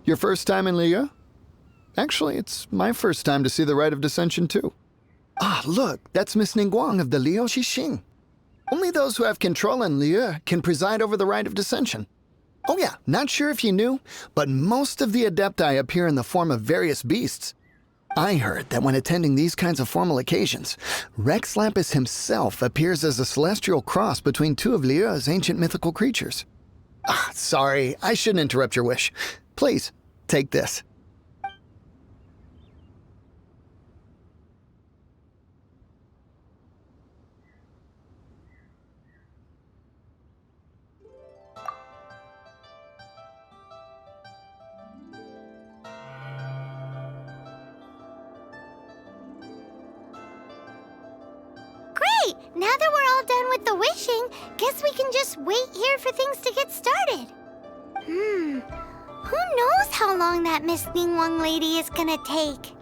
Your first time in Liyue? Actually, it's my first time to see the Rite of Descension, too. Ah, look, that's Miss Ningguang of the Liu Xixing. Only those who have control in Liyue can preside over the Rite of Descension. Oh yeah, not sure if you knew, but most of the Adepti appear in the form of various beasts. I heard that when attending these kinds of formal occasions, Rex Lapis himself appears as a celestial cross between two of Liyue's ancient mythical creatures. Ah, sorry, I shouldn't interrupt your wish. Please, take this. Great! Now that we're all done with the wishing, guess we can just wait here for things to get started. Who knows how long that Miss Ningguang lady is gonna take?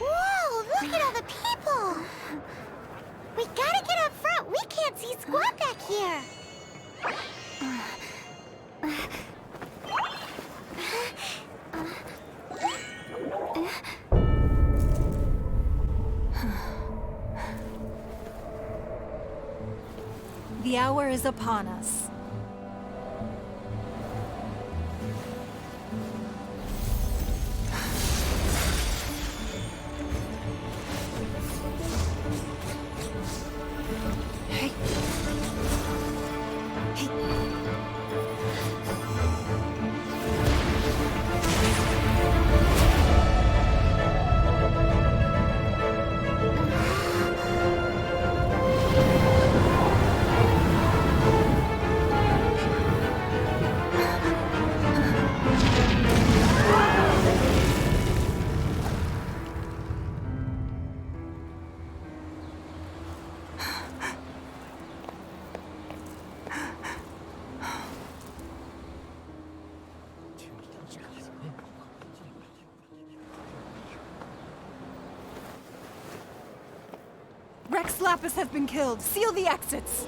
Whoa, look at all the people! We gotta get up front. We can't see squat back here. The hour is upon us. Rex Lapis has been killed. Seal the exits.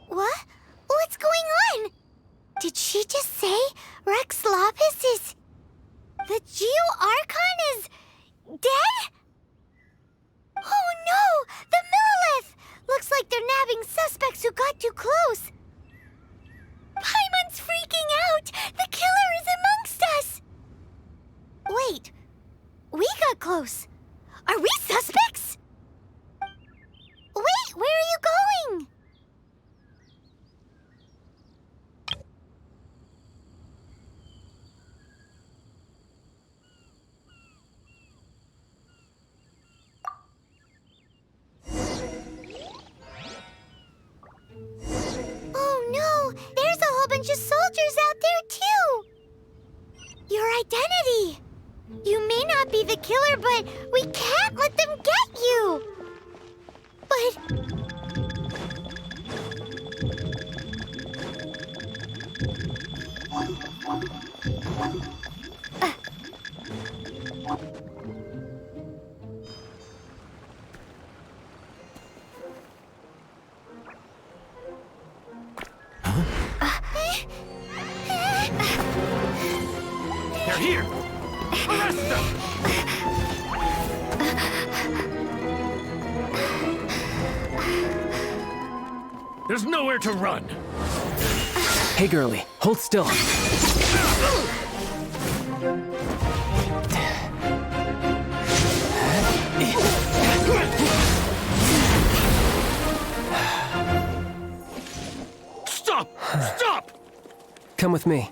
What? What's going on? Did she just say Rex Lapis is... The Geo Archon is... dead? Oh no! The Monolith! Looks like they're nabbing suspects who got too close. Paimon's freaking out! The killer is amongst us! close. Are we suspects? Wait, where are you going? Oh no, there's a whole bunch of soldiers out there too. Your identity. You may not be the killer, but we can't let them get you. But... They're here! Arrest them! There's nowhere to run! Hey, girlie, hold still. Stop! Stop! Come with me.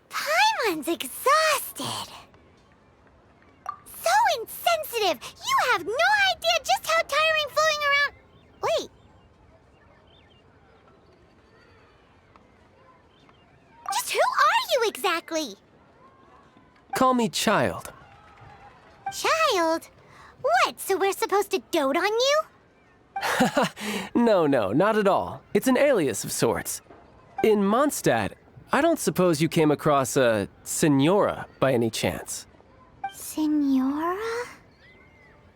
Paimon's exhausted. So insensitive. You have no idea just how tiring floating around. Wait. Just who are you exactly? Call me Childe. Child? What, so we're supposed to dote on you? No, not at all. It's an alias of sorts. In Mondstadt, I don't suppose you came across a Senora by any chance. Senora?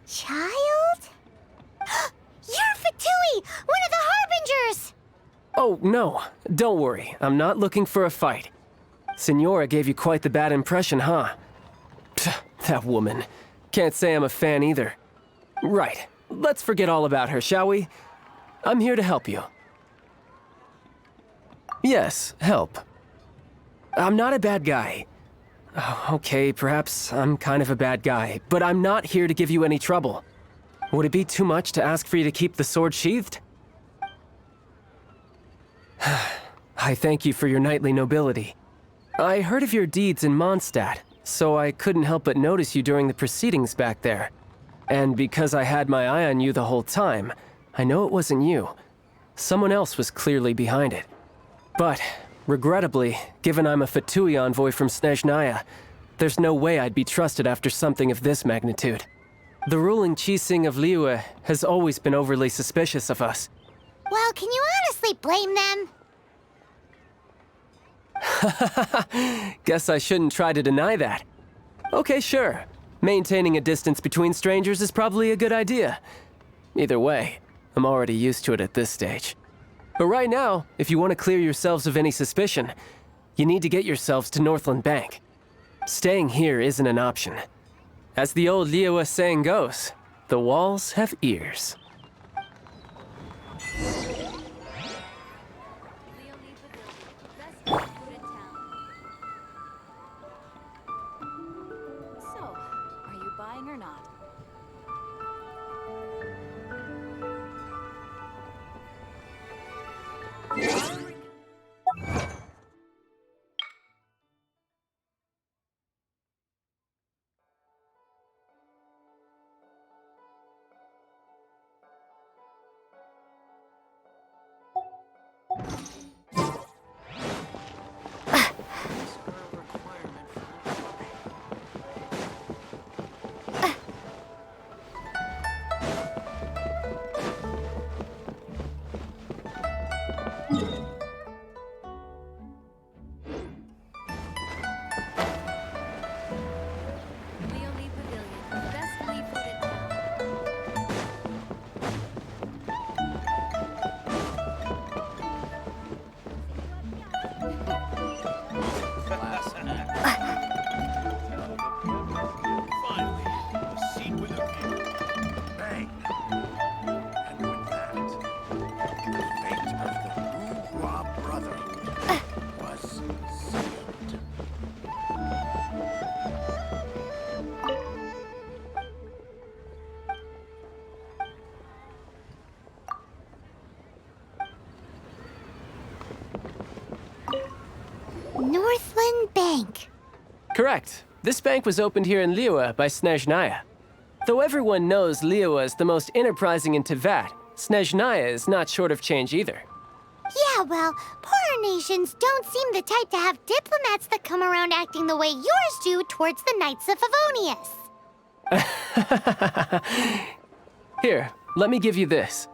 Child? You're Fatui, one of the Harbingers! Oh, no. Don't worry. I'm not looking for a fight. Senora gave you quite the bad impression, huh? Pfft, that woman. Can't say I'm a fan either. Right. Let's forget all about her, shall we? I'm here to help you. Yes, help. I'm not a bad guy. Oh, okay, perhaps I'm kind of a bad guy, but I'm not here to give you any trouble. Would it be too much to ask for you to keep the sword sheathed? I thank you for your knightly nobility. I heard of your deeds in Mondstadt, so I couldn't help but notice you during the proceedings back there. And because I had my eye on you the whole time, I know it wasn't you. Someone else was clearly behind it. But, regrettably, given I'm a Fatui envoy from Snezhnaya, there's no way I'd be trusted after something of this magnitude. The ruling Qixing of Liyue has always been overly suspicious of us. Well, can you honestly blame them? Guess I shouldn't try to deny that. Okay, sure. Maintaining a distance between strangers is probably a good idea. Either way, I'm already used to it at this stage. But right now, if you want to clear yourselves of any suspicion, you need to get yourselves to Northland Bank. Staying here isn't an option. As the old Liyue saying goes, the walls have ears. So, are you buying or not? Northland Bank. Correct. This bank was opened here in Liyue by Snezhnaya. Though everyone knows Liyue is the most enterprising in Teyvat, Snezhnaya is not short of change either. Yeah, well, poorer nations don't seem the type to have diplomats that come around acting the way yours do towards the Knights of Favonius. Here, let me give you this.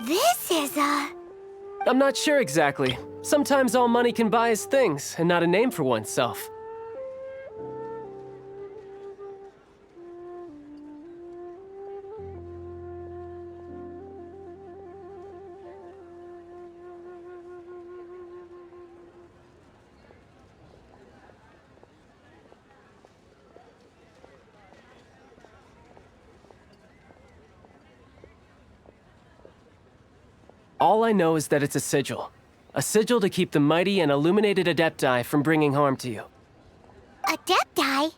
This is a... I'm not sure exactly. Sometimes all money can buy is things, and not a name for oneself. All I know is that it's a sigil. A sigil to keep the mighty and illuminated Adepti from bringing harm to you. Adepti?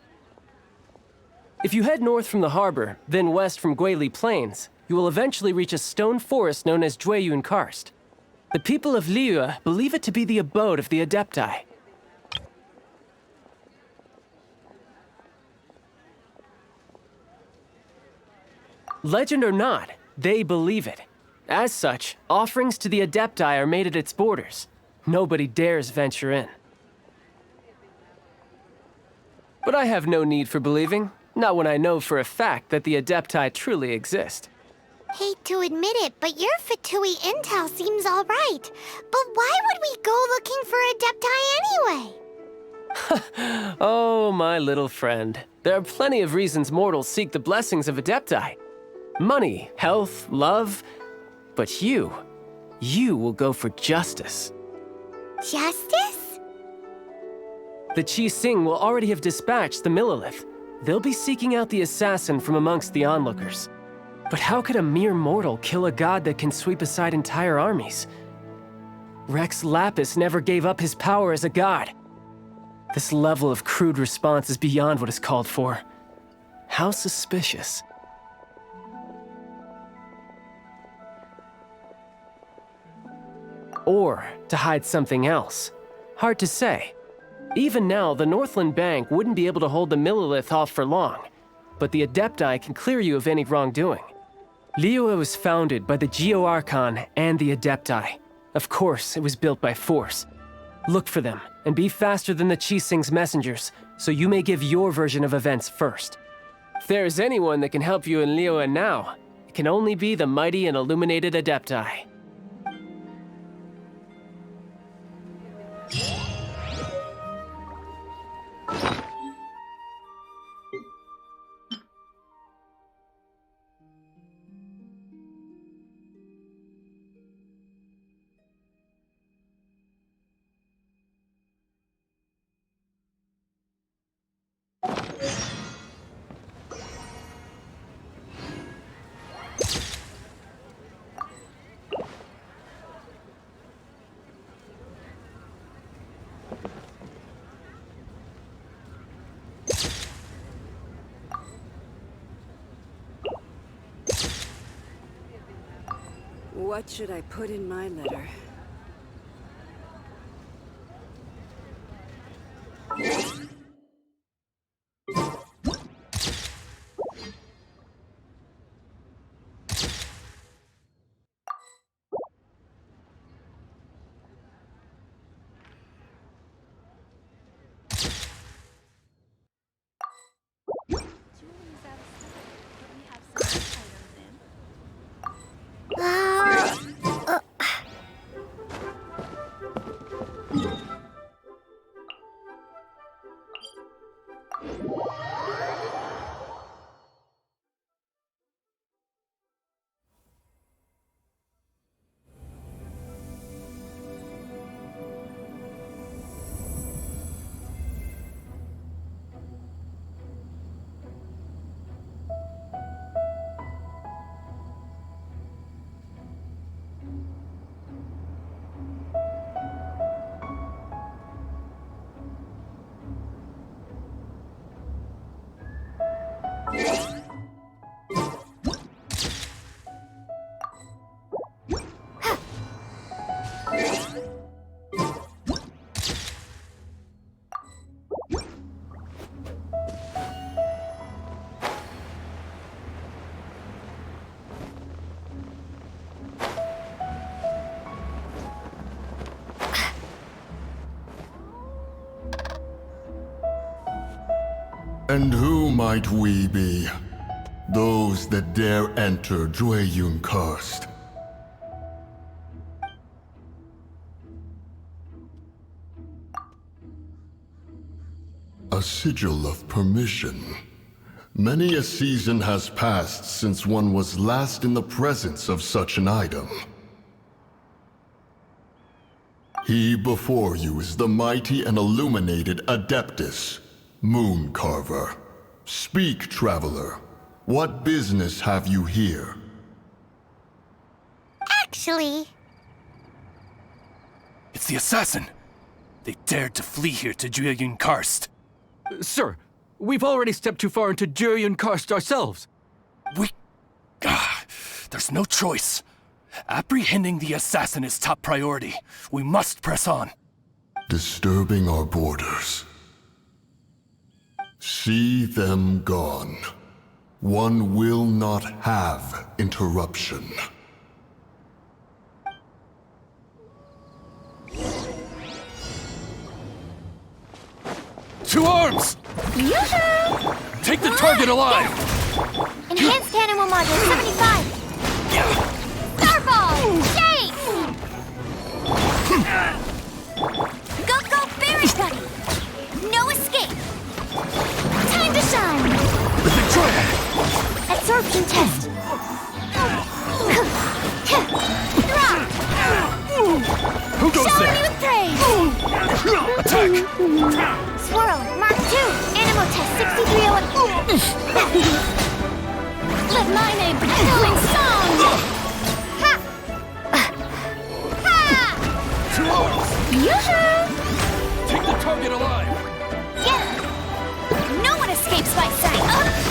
If you head north from the harbor, then west from Guili Plains, you will eventually reach a stone forest known as Jueyun Karst. The people of Liyue believe it to be the abode of the Adepti. Legend or not, they believe it. As such, offerings to the Adepti are made at its borders. Nobody dares venture in. But I have no need for believing, not when I know for a fact that the Adepti truly exist. Hate to admit it, but your Fatui intel seems all right. But why would we go looking for Adepti anyway? Oh, my little friend. There are plenty of reasons mortals seek the blessings of Adepti. Money, health, love... But you will go for justice. Justice? The Qi Xing will already have dispatched the Monolith. They'll be seeking out the assassin from amongst the onlookers. But how could a mere mortal kill a god that can sweep aside entire armies? Rex Lapis never gave up his power as a god. This level of crude response is beyond what is called for. How suspicious. Or to hide something else. Hard to say. Even now, the Northland Bank wouldn't be able to hold the Monolith off for long, but the Adepti can clear you of any wrongdoing. Liyue was founded by the Geo Archon and the Adepti. Of course, it was built by force. Look for them, and be faster than the Qi Xing's messengers, so you may give your version of events first. If there is anyone that can help you in Liyue now, it can only be the mighty and illuminated Adepti. What should I put in my letter? And who might we be? Those that dare enter Jueyun Karst. A sigil of permission. Many a season has passed since one was last in the presence of such an item. He before you is the mighty and illuminated Adeptus, Moon Carver. Speak, traveler. What business have you here? Actually... It's the assassin! They dared to flee here to Jueyun Karst. Sir, we've already stepped too far into Jueyun Karst ourselves. There's no choice. Apprehending the assassin is top priority. We must press on. Disturbing our borders. See them gone. One will not have interruption. To arms! Yoo-hoo! Take the target alive! Enhanced Animal Module 75! Starball! Shake! Go, Berry Buddy! No escape! Time to shine! Absorption test! Drop! Who goes Shower there? me with praise! Attack! Swirl, Mark 2, Animal Test 6301. Let my name echo in song! Ha! Ha! To arms! Yoo-hoo! Take the target alive! Yeah! No one escapes my sight!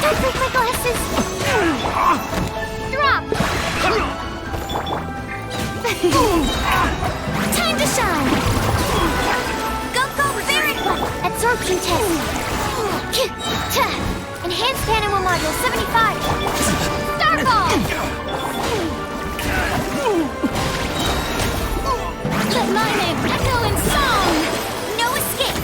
Don't break my glasses! Drop! Time to shine! Go, Berry Buddy! Absorption test! Enhanced Animal Module 75! Starball! Let my name echo in song! No escape!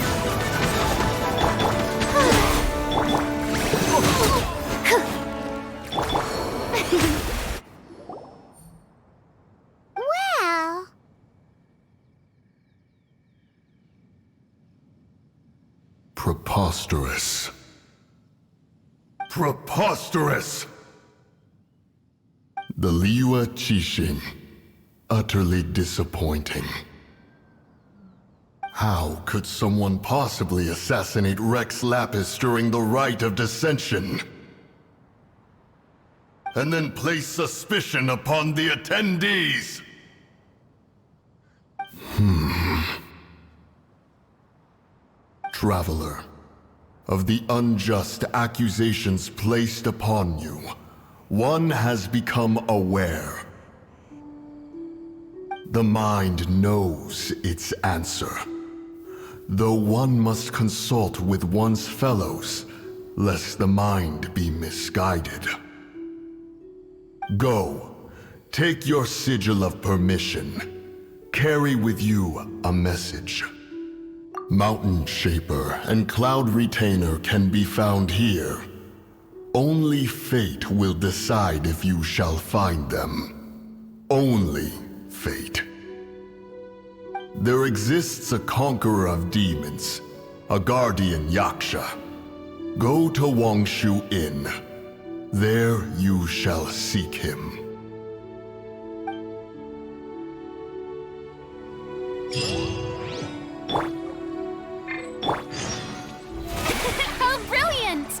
Well... Preposterous. Preposterous! The Liyue Qixing. Utterly disappointing. How could someone possibly assassinate Rex Lapis during the Rite of Descension? And then place suspicion upon the attendees? Traveler, of the unjust accusations placed upon you, one has become aware. The mind knows its answer, though one must consult with one's fellows, lest the mind be misguided. Go, take your sigil of permission. Carry with you a message. Mountain Shaper and Cloud Retainer can be found here. Only fate will decide if you shall find them. Only fate. There exists a conqueror of demons, a guardian Yaksha. Go to Wangshu Inn. There you shall seek him. How brilliant!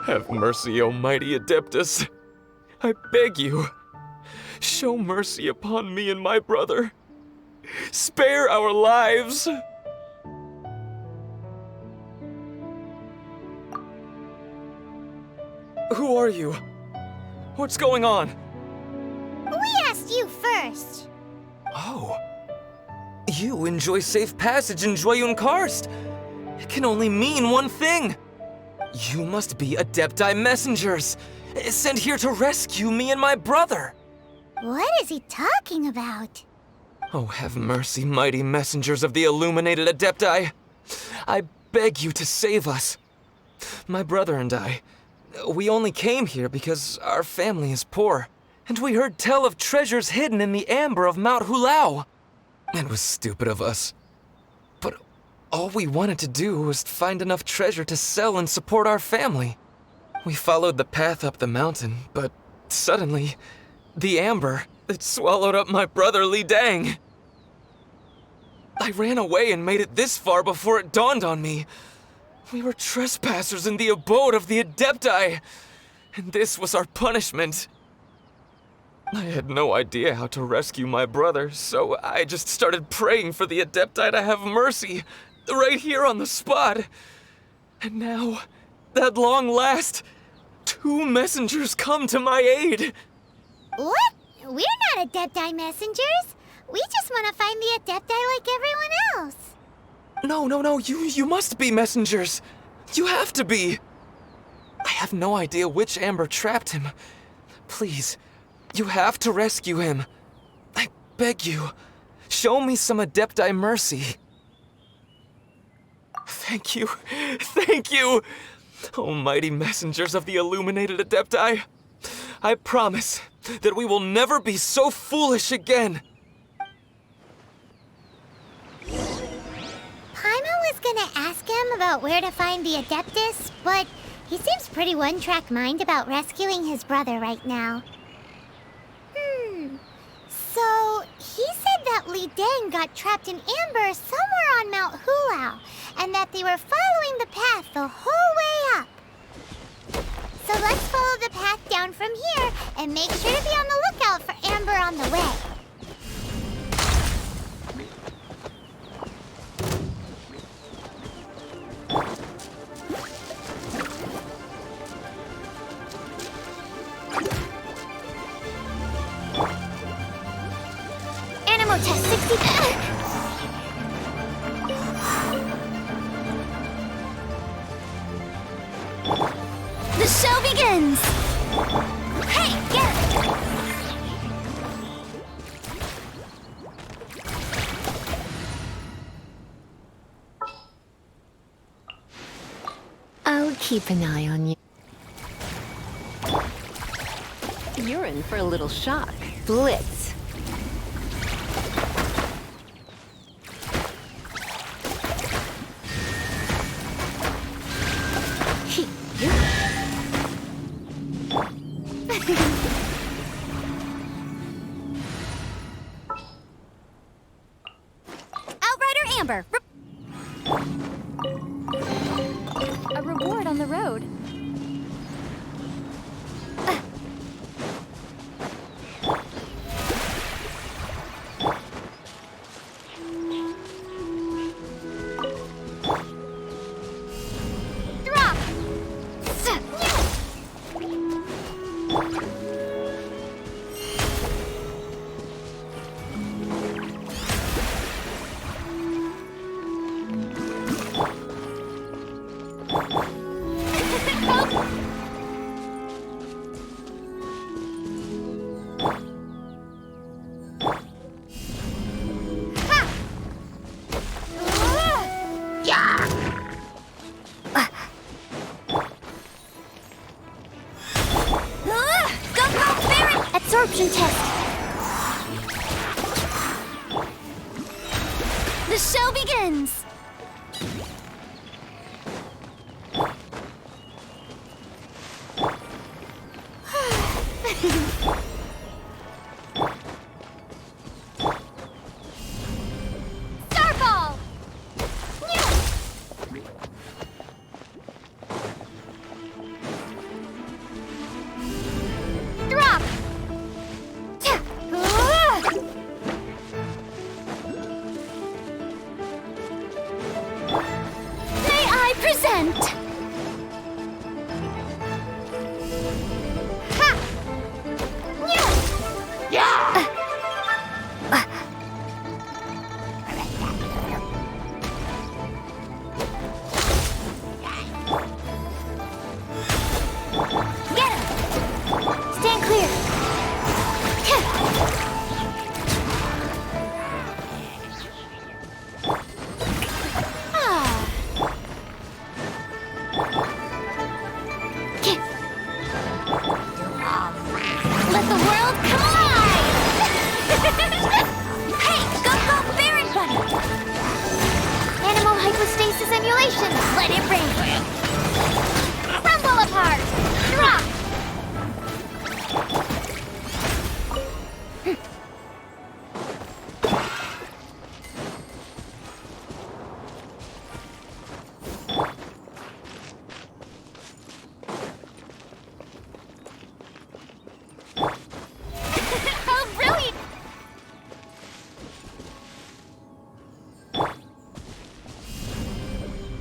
Have mercy, O mighty Adeptus. I beg you, show mercy upon me and my brother. Spare our lives. Who are you? What's going on? We asked you first. Oh. You enjoy safe passage in Jueyun Karst. It can only mean one thing. You must be Adepti messengers, sent here to rescue me and my brother. What is he talking about? Oh, have mercy, mighty messengers of the illuminated Adepti. I beg you to save us. My brother and I, we only came here because our family is poor, and we heard tell of treasures hidden in the amber of Mount Hulao. It was stupid of us. But all we wanted to do was find enough treasure to sell and support our family. We followed the path up the mountain, but suddenly, the amber, it swallowed up my brother Li Dang. I ran away and made it this far before it dawned on me. We were trespassers in the abode of the Adepti, and this was our punishment. I had no idea how to rescue my brother, so I just started praying for the Adepti to have mercy, right here on the spot. And now, at long last, 2 messengers come to my aid. What? We're not Adepti messengers. We just want to find the Adepti like everyone else. No, you must be messengers. You have to be. I have no idea which amber trapped him. Please, you have to rescue him. I beg you, show me some Adepti mercy. Thank you. Almighty messengers of the illuminated Adepti. I promise that we will never be so foolish again. Paimon was gonna ask him about where to find the Adeptus, but he seems pretty one-track mind about rescuing his brother right now. So, he said that Li Dang got trapped in amber somewhere on Mount Hulao, and that they were following the path the whole way up. So let's follow the path down from here, and make sure to be on the lookout for amber on the way. Animal test 60. The show begins! Hey, get it! I'll keep an eye on you. You're in for a little shock. Blitz. Outrider Amber! A reward on the road. Drop! The show begins! Starball! Drop! May I present? Ha! Yeah! Get him! Stand clear! Ah. Let the world collide! Hey, go Baron Bunny! Animal hypostasis emulation! Let it rain! Rumble apart! Drop! Oh, brilliant!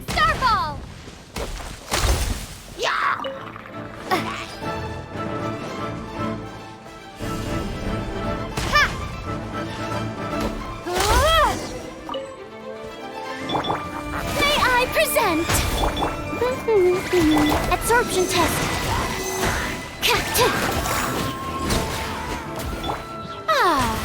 Starball! Yeah! Ha! May I present? Absorption test. Ah.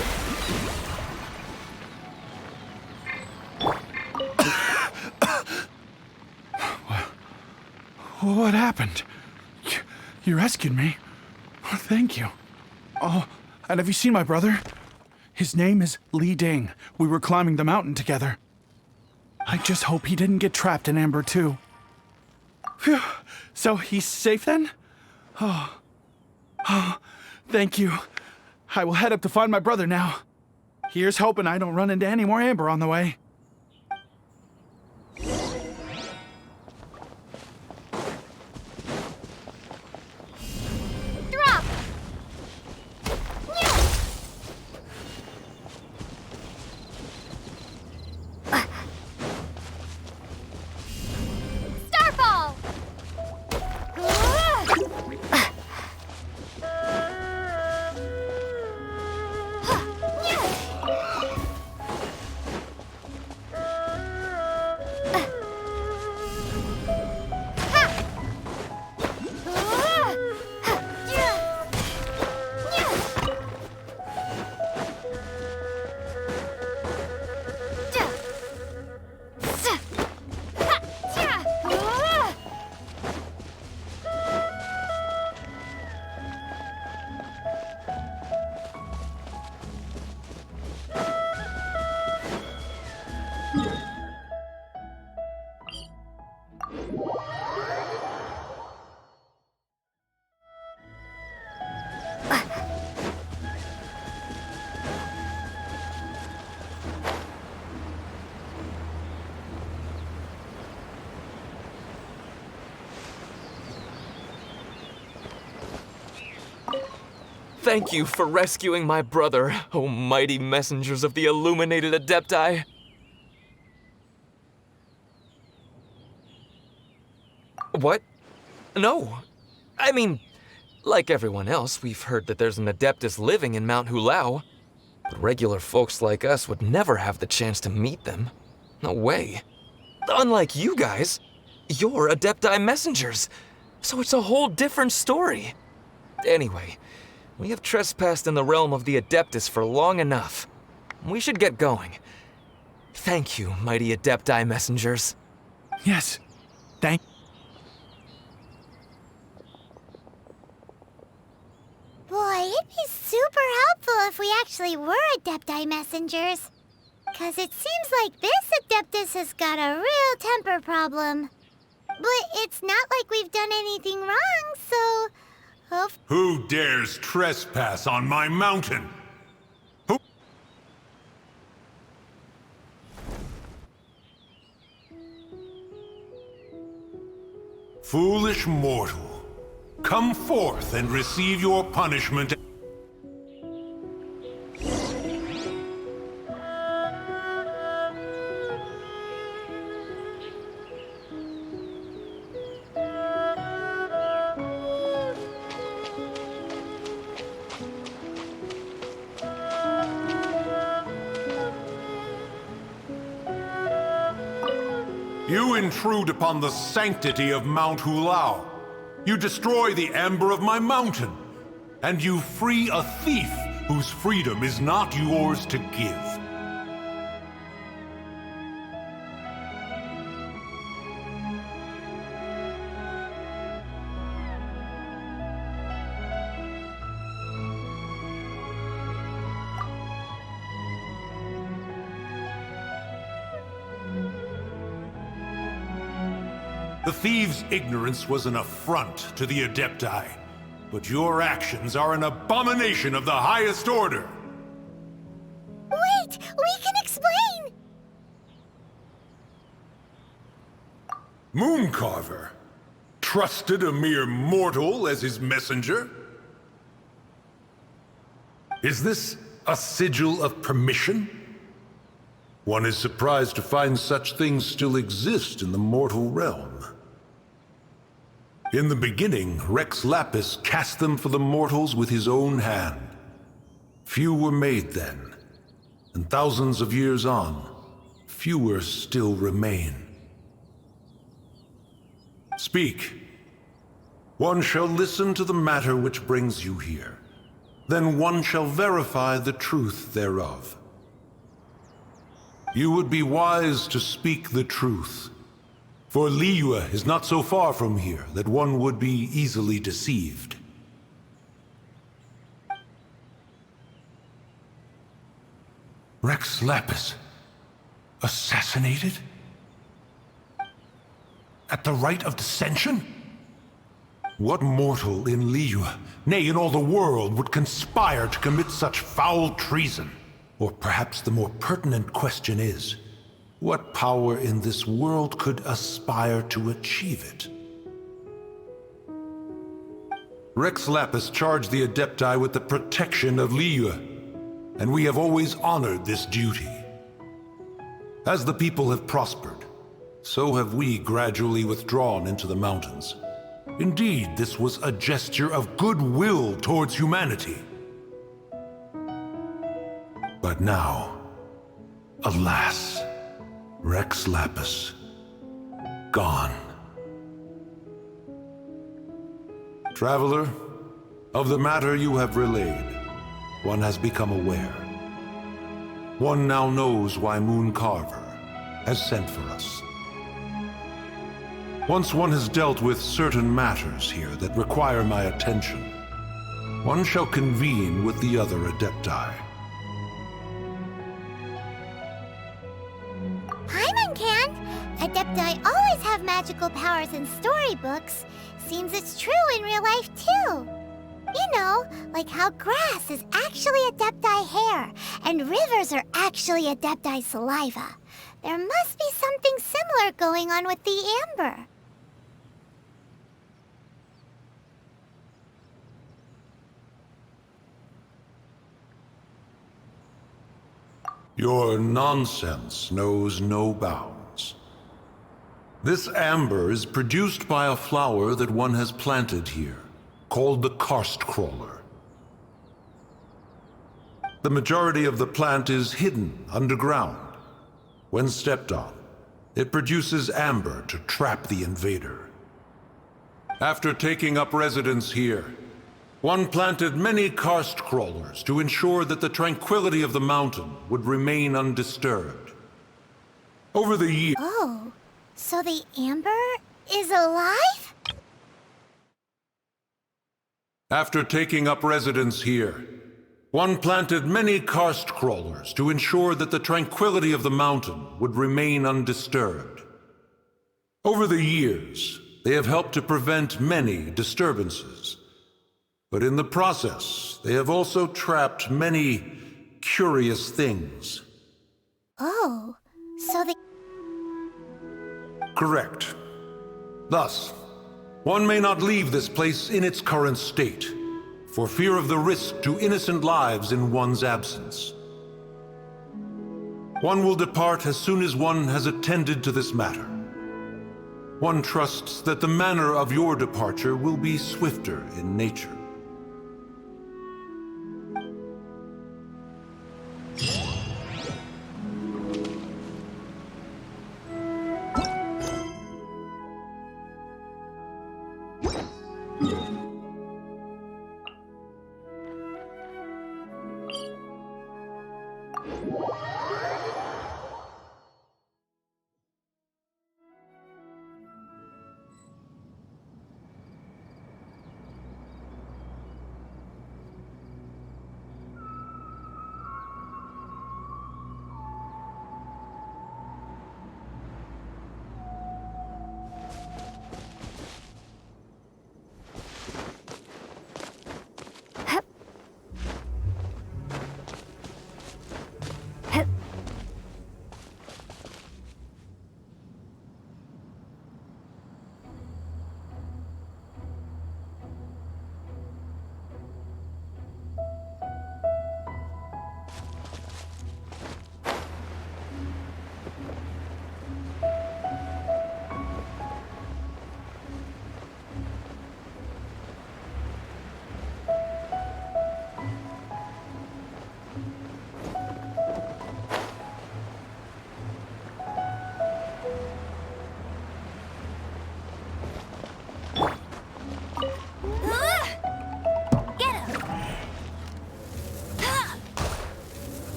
What happened? You rescued me. Thank you. Oh, and have you seen my brother? His name is Li Ding. We were climbing the mountain together. I just hope he didn't get trapped in Amber too. Phew. So he's safe then? Oh, thank you. I will head up to find my brother now. Here's hoping I don't run into any more Amber on the way. Drop! Starball! Thank you for rescuing my brother, O mighty messengers of the illuminated Adepti. What? No. I mean, like everyone else, we've heard that there's an Adeptus living in Mount Hulao. But regular folks like us would never have the chance to meet them. No way. Unlike you guys, you're Adepti messengers, so it's a whole different story. Anyway, we have trespassed in the realm of the Adeptus for long enough. We should get going. Thank you, mighty Adepti messengers. Yes, thank Boy, it'd be super helpful if we actually were Adepti messengers. 'Cause it seems like this Adeptus has got a real temper problem. But it's not like we've done anything wrong, so... Who dares trespass on my mountain? Who? Foolish mortal, come forth and receive your punishment. You intrude upon the sanctity of Mount Hulao. You destroy the amber of my mountain. And you free a thief whose freedom is not yours to give. The thieves' ignorance was an affront to the Adepti, but your actions are an abomination of the highest order. Wait! We can explain! Mooncarver trusted a mere mortal as his messenger? Is this a sigil of permission? One is surprised to find such things still exist in the mortal realm. In the beginning, Rex Lapis cast them for the mortals with his own hand. Few were made then, and thousands of years on, fewer still remain. Speak. One shall listen to the matter which brings you here. Then one shall verify the truth thereof. You would be wise to speak the truth. For Liyue is not so far from here that one would be easily deceived. Rex Lapis, assassinated? At the Rite of Descension? What mortal in Liyue, nay in all the world, would conspire to commit such foul treason? Or perhaps the more pertinent question is, what power in this world could aspire to achieve it? Rex Lapis charged the Adepti with the protection of Liyue, and we have always honored this duty. As the people have prospered, so have we gradually withdrawn into the mountains. Indeed, this was a gesture of goodwill towards humanity. But now, alas, Rex Lapis, gone. Traveler, of the matter you have relayed, one has become aware. One now knows why Mooncarver has sent for us. Once one has dealt with certain matters here that require my attention, one shall convene with the other Adepti. Paimon can! Adepti always have magical powers in storybooks. Seems it's true in real life, too. You know, like how grass is actually Adepti hair, and rivers are actually Adepti saliva. There must be something similar going on with the amber. Your nonsense knows no bounds. This amber is produced by a flower that one has planted here, called the Karst crawler. The majority of the plant is hidden underground. When stepped on, it produces amber to trap the invader. After taking up residence here, one planted many karst crawlers to ensure that the tranquility of the mountain would remain undisturbed. Over the years... Oh, so the amber is alive? After taking up residence here, One planted many karst crawlers to ensure that the tranquility of the mountain would remain undisturbed. Over the years, they have helped to prevent many disturbances. But in the process, they have also trapped many curious things. Oh, so they... Correct. Thus, one may not leave this place in its current state, for fear of the risk to innocent lives in one's absence. One will depart as soon as one has attended to this matter. One trusts that the manner of your departure will be swifter in nature.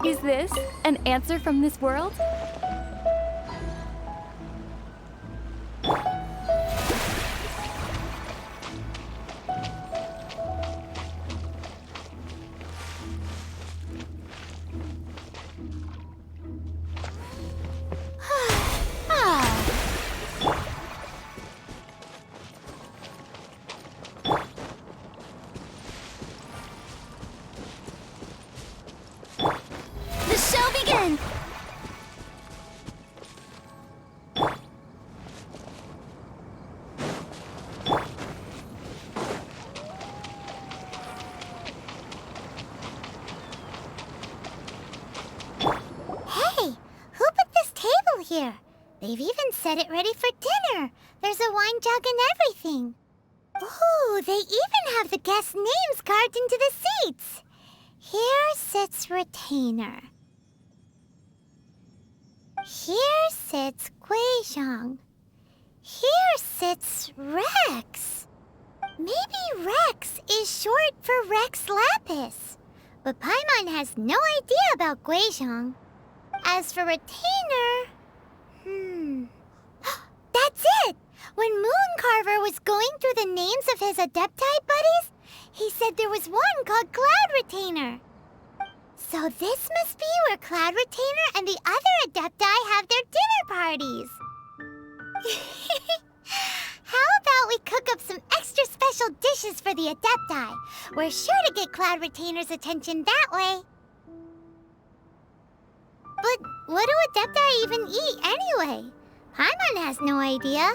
Is this an answer from this world? Here. They've even set it ready for dinner. There's a wine jug and everything. Ooh, they even have the guests' names carved into the seats. Here sits Retainer. Here sits Guizhong. Here sits Rex. Maybe Rex is short for Rex Lapis. But Paimon has no idea about Guizhong. As for Retainer... That's it! When Mooncarver was going through the names of his Adepti buddies, he said there was one called Cloud Retainer. So this must be where Cloud Retainer and the other Adepti have their dinner parties. How about we cook up some extra special dishes for the Adepti? We're sure to get Cloud Retainer's attention that way. But what do Adepti even eat anyway? Paimon has no idea.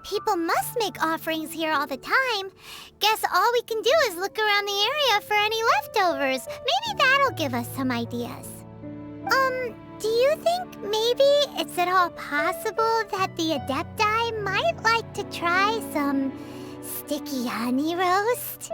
People must make offerings here all the time. Guess all we can do is look around the area for any leftovers. Maybe that'll give us some ideas. Do you think maybe it's at all possible that the Adepti might like to try some sticky honey roast?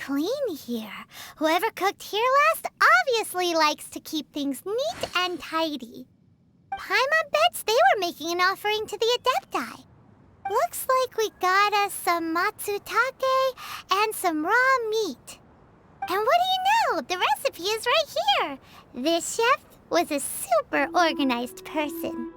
clean here. Whoever cooked here last obviously likes to keep things neat and tidy. Paimon bets they were making an offering to the Adepti. Looks like we got us some Matsutake and some raw meat. And what do you know? The recipe is right here. This chef was a super organized person.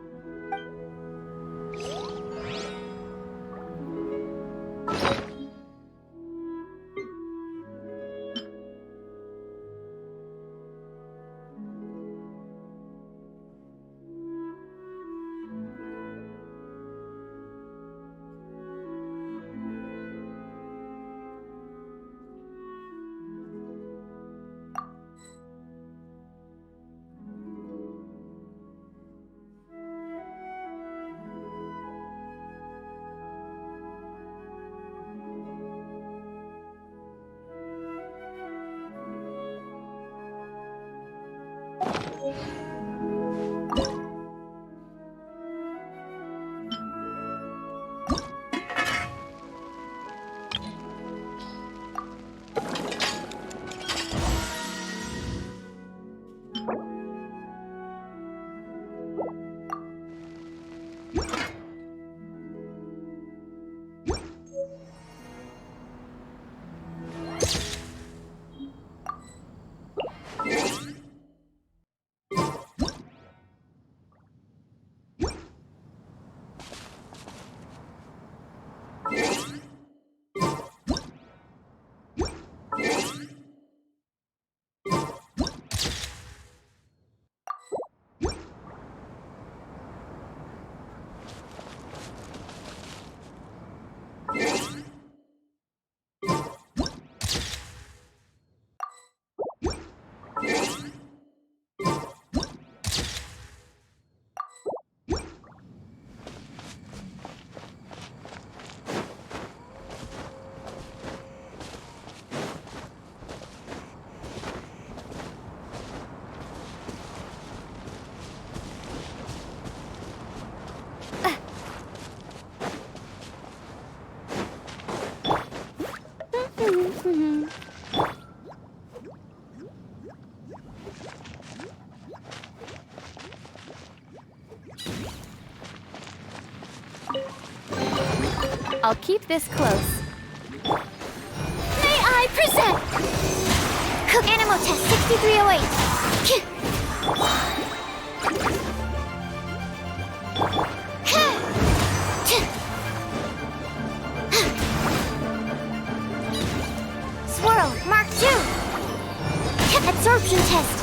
I'll keep this close. May I present Cook Animal Test 6308. Swirl Mark 2. Absorption Test.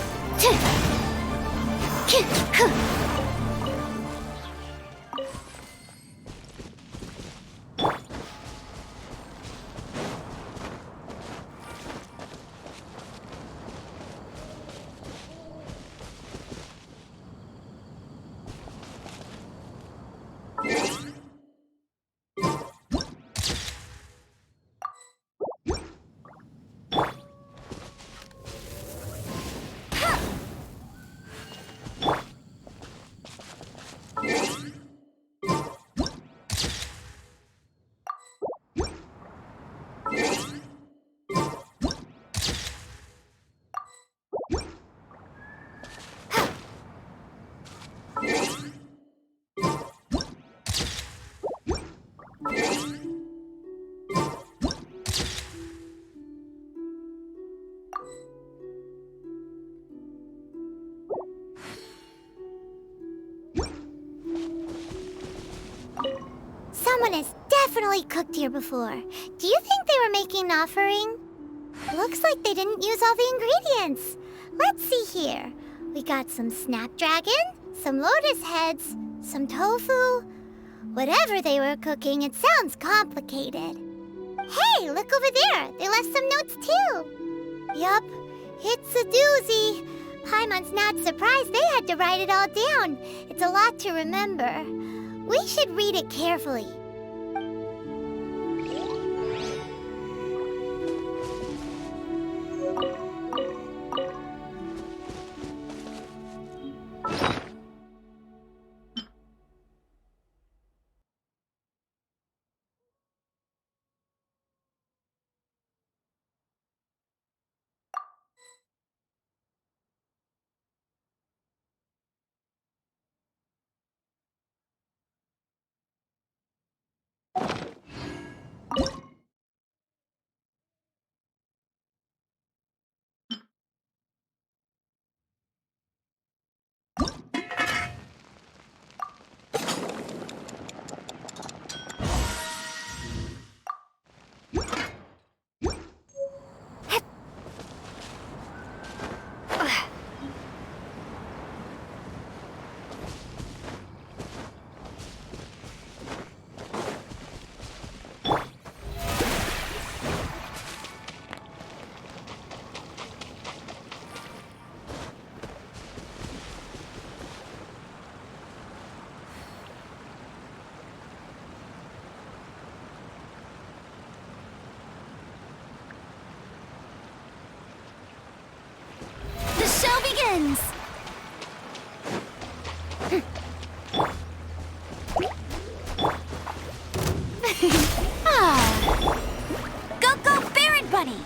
Someone has definitely cooked here before. Do you think they were making an offering? Looks like they didn't use all the ingredients. Let's see here. We got some snapdragon, some lotus heads, some tofu. Whatever they were cooking, it sounds complicated. Hey, look over there. They left some notes too. Yup, it's a doozy. Paimon's not surprised they had to write it all down. It's a lot to remember. We should read it carefully. begins! Go, go, Baron Bunny!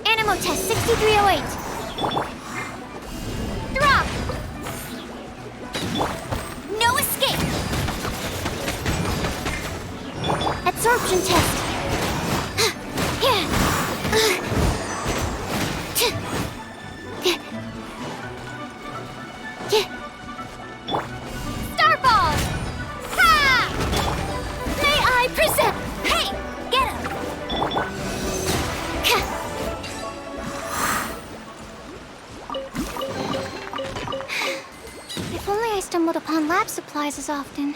Animo test 6308. Drop! No escape! Absorption test. Starball! Ha! May I present? Hey, get him! If only I stumbled upon lab supplies as often.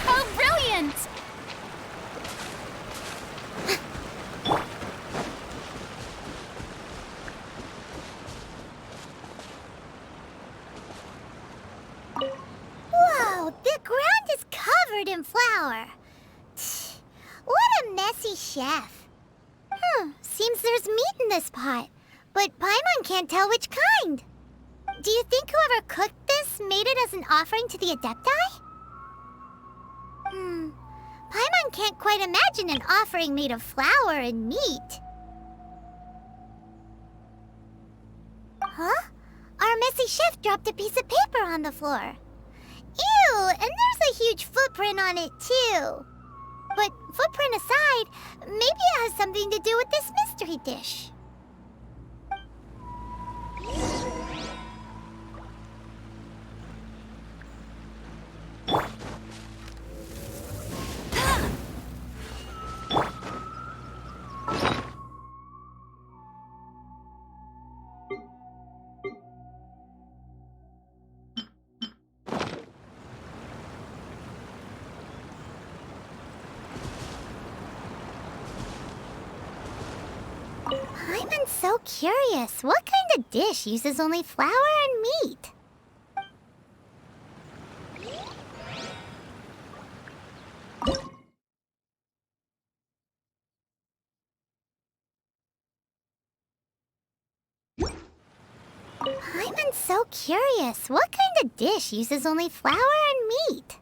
Oh, brilliant! Whoa, the ground is covered in flour. What a messy chef. Seems there's meat in this pot, but Paimon can't tell which kind. Do you think whoever cooked this made it as an offering to the Adepti? Paimon can't quite imagine an offering made of flour and meat. Huh? Our messy chef dropped a piece of paper on the floor. Ew, and there's a huge footprint on it, too. But footprint aside, maybe it has something to do with this mystery dish. I'm so curious. What kind of dish uses only flour and meat? I'm so curious. What kind of dish uses only flour and meat?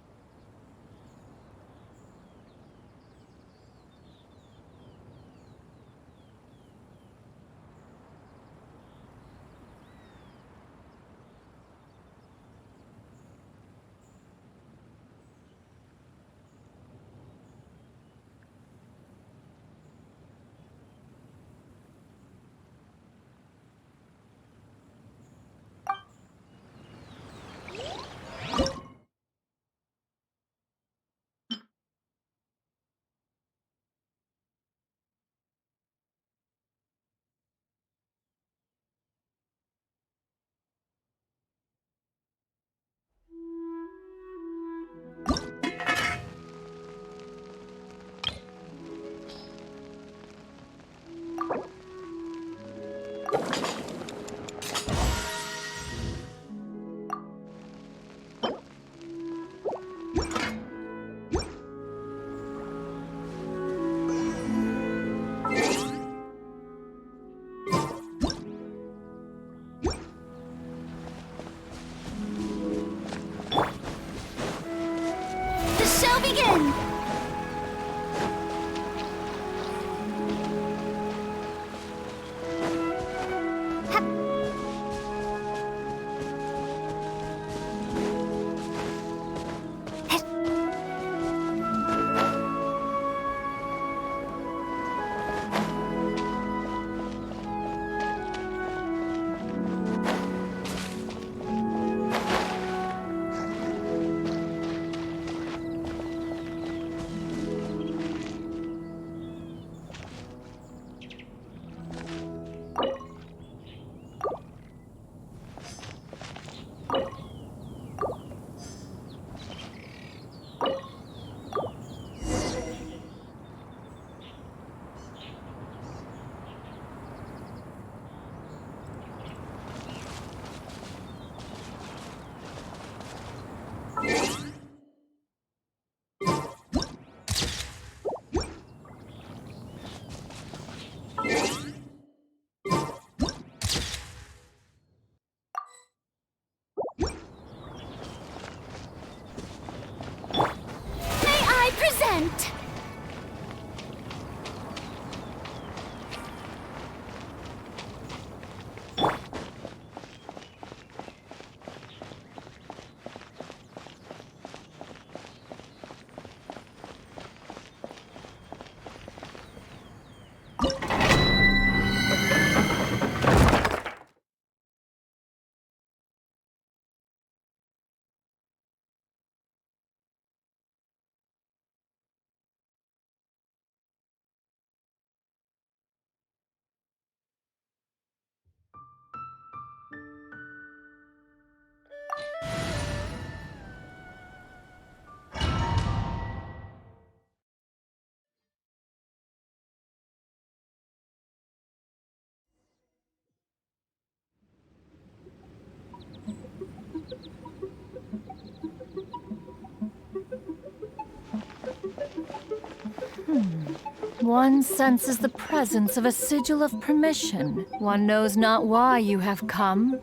One senses the presence of a sigil of permission. One knows not why you have come,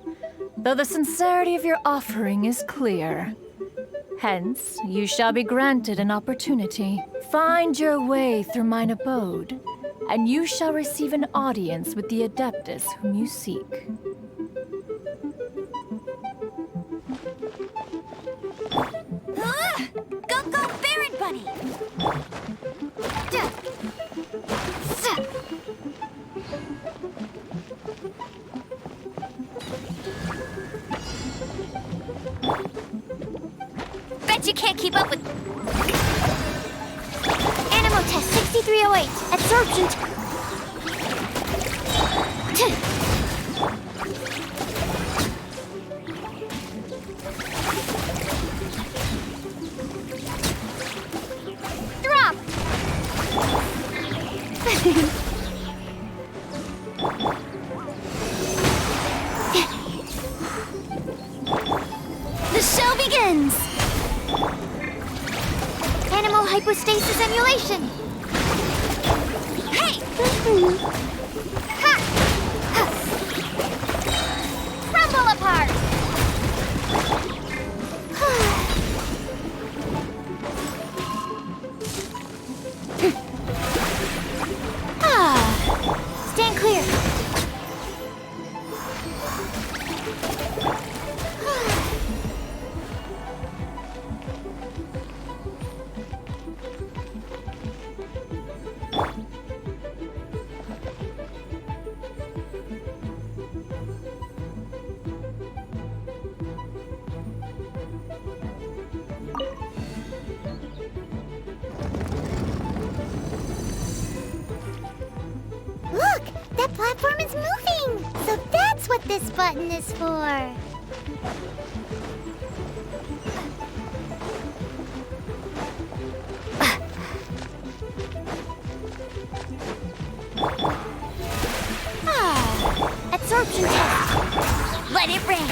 though the sincerity of your offering is clear. Hence, you shall be granted an opportunity. Find your way through mine abode, and you shall receive an audience with the Adeptus whom you seek. Go, Baron Bunny! Bet you can't keep up with... Animo test 6308, absorption... Drop! The show begins! Animo hypostasis emulation! Hey! Ha! Ha! Crumble apart! Stand clear! Look! That platform is moving! So that's what this button is for! Absorption test! Let it rain!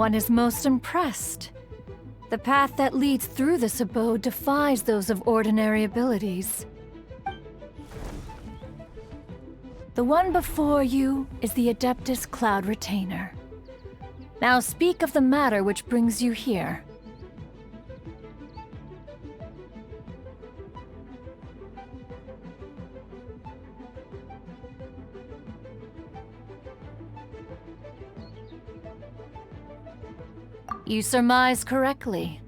One is most impressed. The path that leads through this abode defies those of ordinary abilities. The one before you is the Adeptus Cloud Retainer. Now speak of the matter which brings you here. You surmise correctly.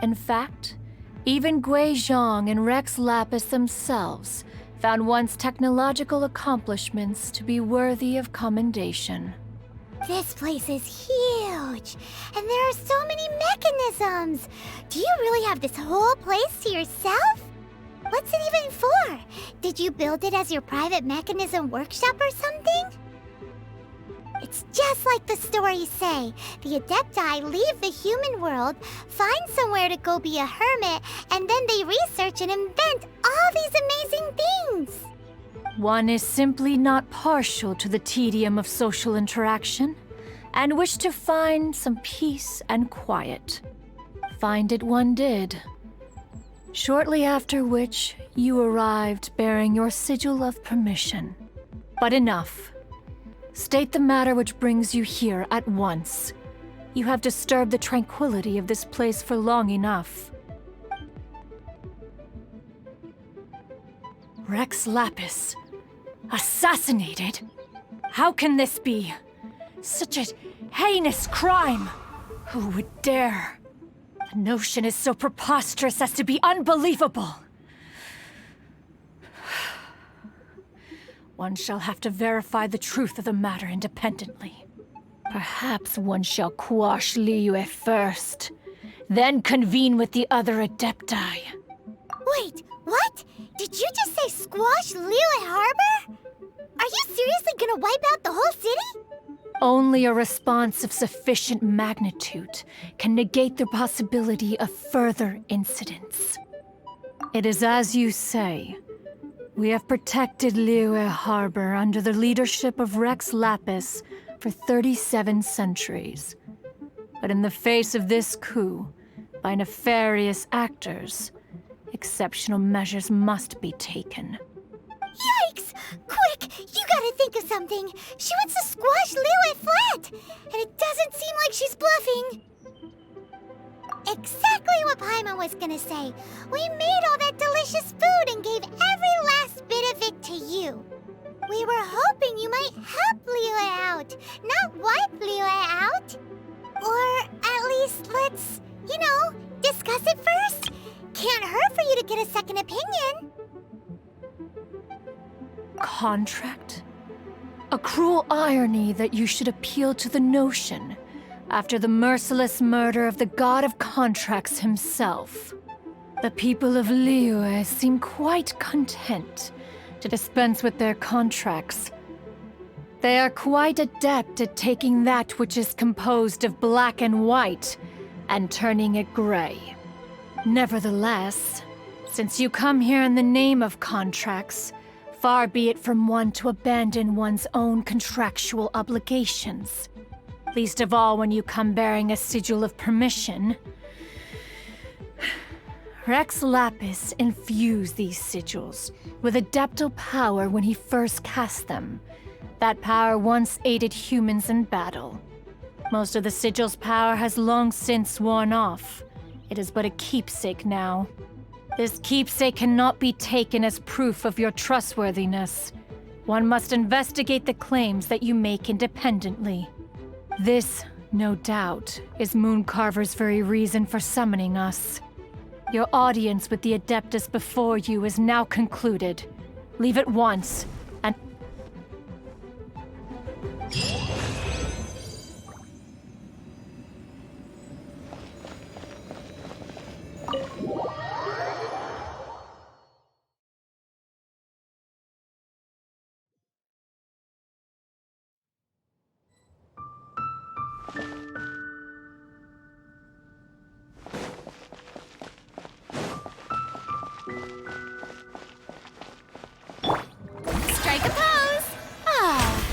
In fact, even Guizhong and Rex Lapis themselves found one's technological accomplishments to be worthy of commendation. This place is huge, and there are so many mechanisms. Do you really have this whole place to yourself? What's it even for? Did you build it as your private mechanism workshop or something? It's just like the stories say. The Adepti leave the human world, find somewhere to go be a hermit, and then they research and invent all these amazing things. One is simply not partial to the tedium of social interaction, and wished to find some peace and quiet. Find it one did. Shortly after which, you arrived bearing your sigil of permission. But enough. State the matter which brings you here at once. You have disturbed the tranquility of this place for long enough. Rex Lapis. Assassinated? How can this be? Such a heinous crime! Who would dare? The notion is so preposterous as to be unbelievable. One shall have to verify the truth of the matter independently. Perhaps one shall quash Liyue first, then convene with the other Adepti. Wait, what? Did you just say squash Liyue Harbor? Are you seriously gonna wipe out the whole city? Only a response of sufficient magnitude can negate the possibility of further incidents. It is as you say. We have protected Liyue Harbor under the leadership of Rex Lapis for 37 centuries. But in the face of this coup, by nefarious actors, exceptional measures must be taken. Yikes! Quick! You gotta think of something! She wants to squash Liyue flat! And it doesn't seem like she's bluffing! Exactly what Paimon was gonna say. We made all that delicious food and gave every last bit of it to you. We were hoping you might help Liyue out, not wipe Liyue out. Or at least let's, discuss it first. Can't hurt for you to get a second opinion. Contract? A cruel irony that you should appeal to the notion, after the merciless murder of the god of contracts himself. The people of Liyue seem quite content to dispense with their contracts. They are quite adept at taking that which is composed of black and white and turning it gray. Nevertheless, since you come here in the name of contracts, far be it from one to abandon one's own contractual obligations. Least of all when you come bearing a sigil of permission. Rex Lapis infused these sigils with adeptal power when he first cast them. That power once aided humans in battle. Most of the sigil's power has long since worn off. It is but a keepsake now. This keepsake cannot be taken as proof of your trustworthiness. One must investigate the claims that you make independently. This, no doubt, is Mooncarver's very reason for summoning us. Your audience with the Adeptus before you is now concluded. Leave at once, and... Strike a pose! Ah.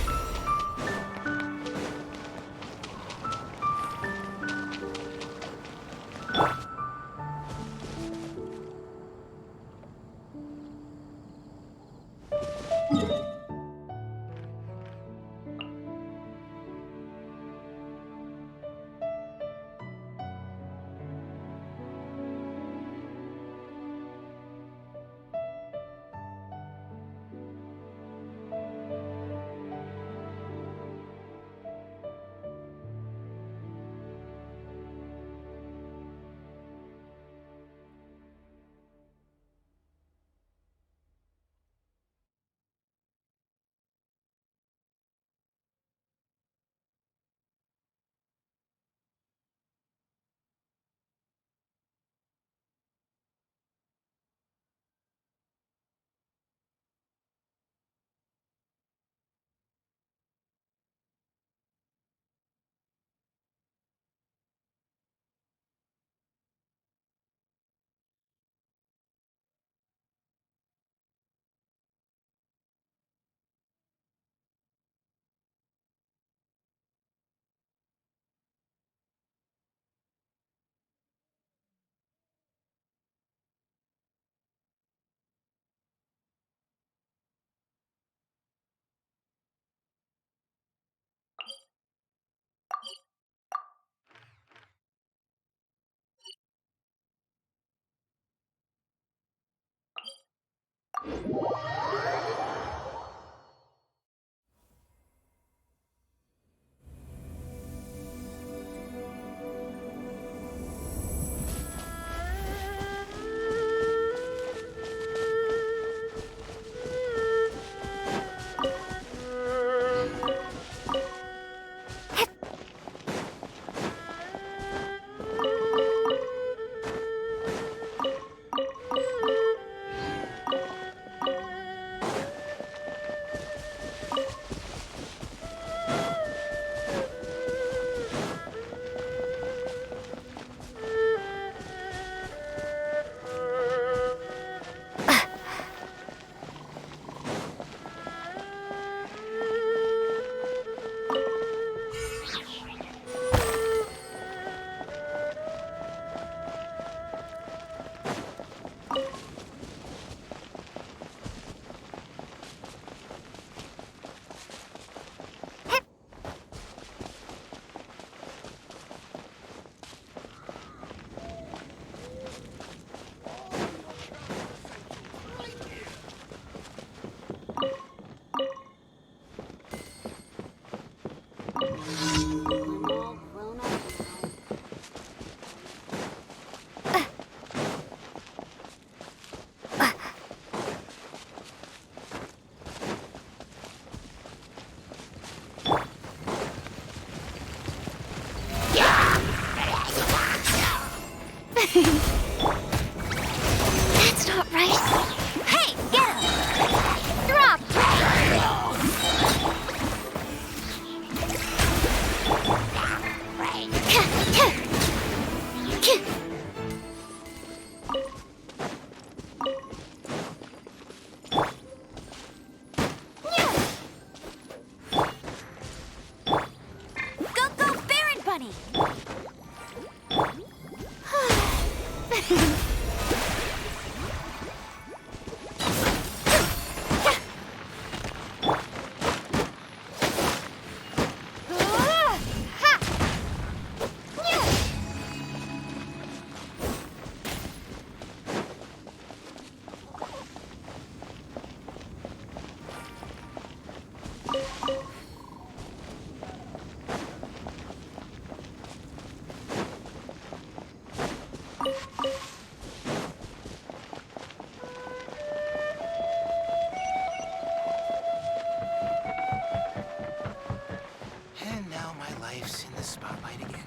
That's not right. Hey, get him! Drop! Go, Baron Bunny! And now my life's in the spotlight again.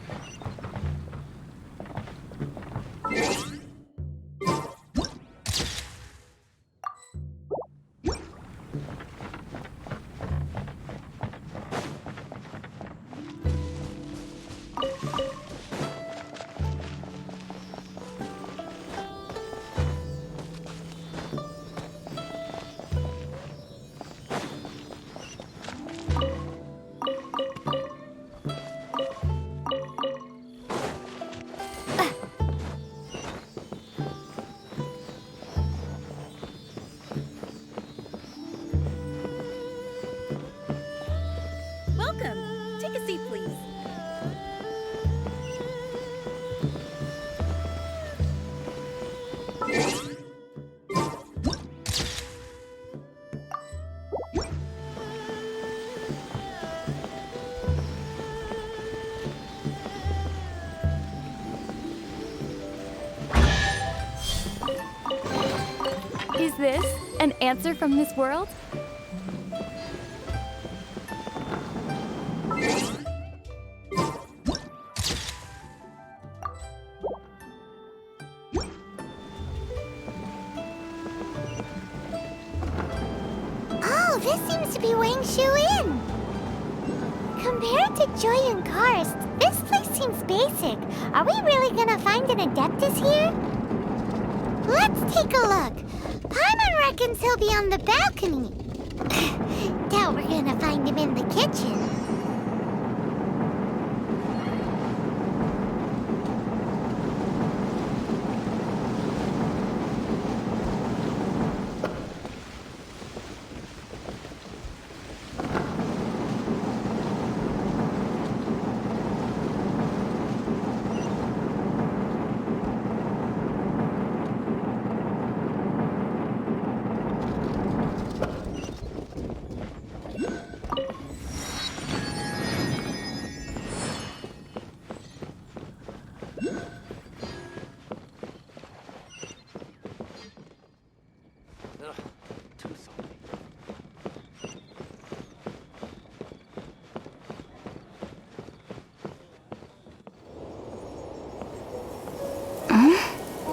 Welcome. Take a seat, please. Is this an answer from this world? Oh, this seems to be Wangshu Inn. Compared to Jueyun Karst, this place seems basic. Are we really gonna find an Adeptus here? Let's take a look. Paimon reckons he'll be on the balcony. Doubt we're gonna find him in the kitchen.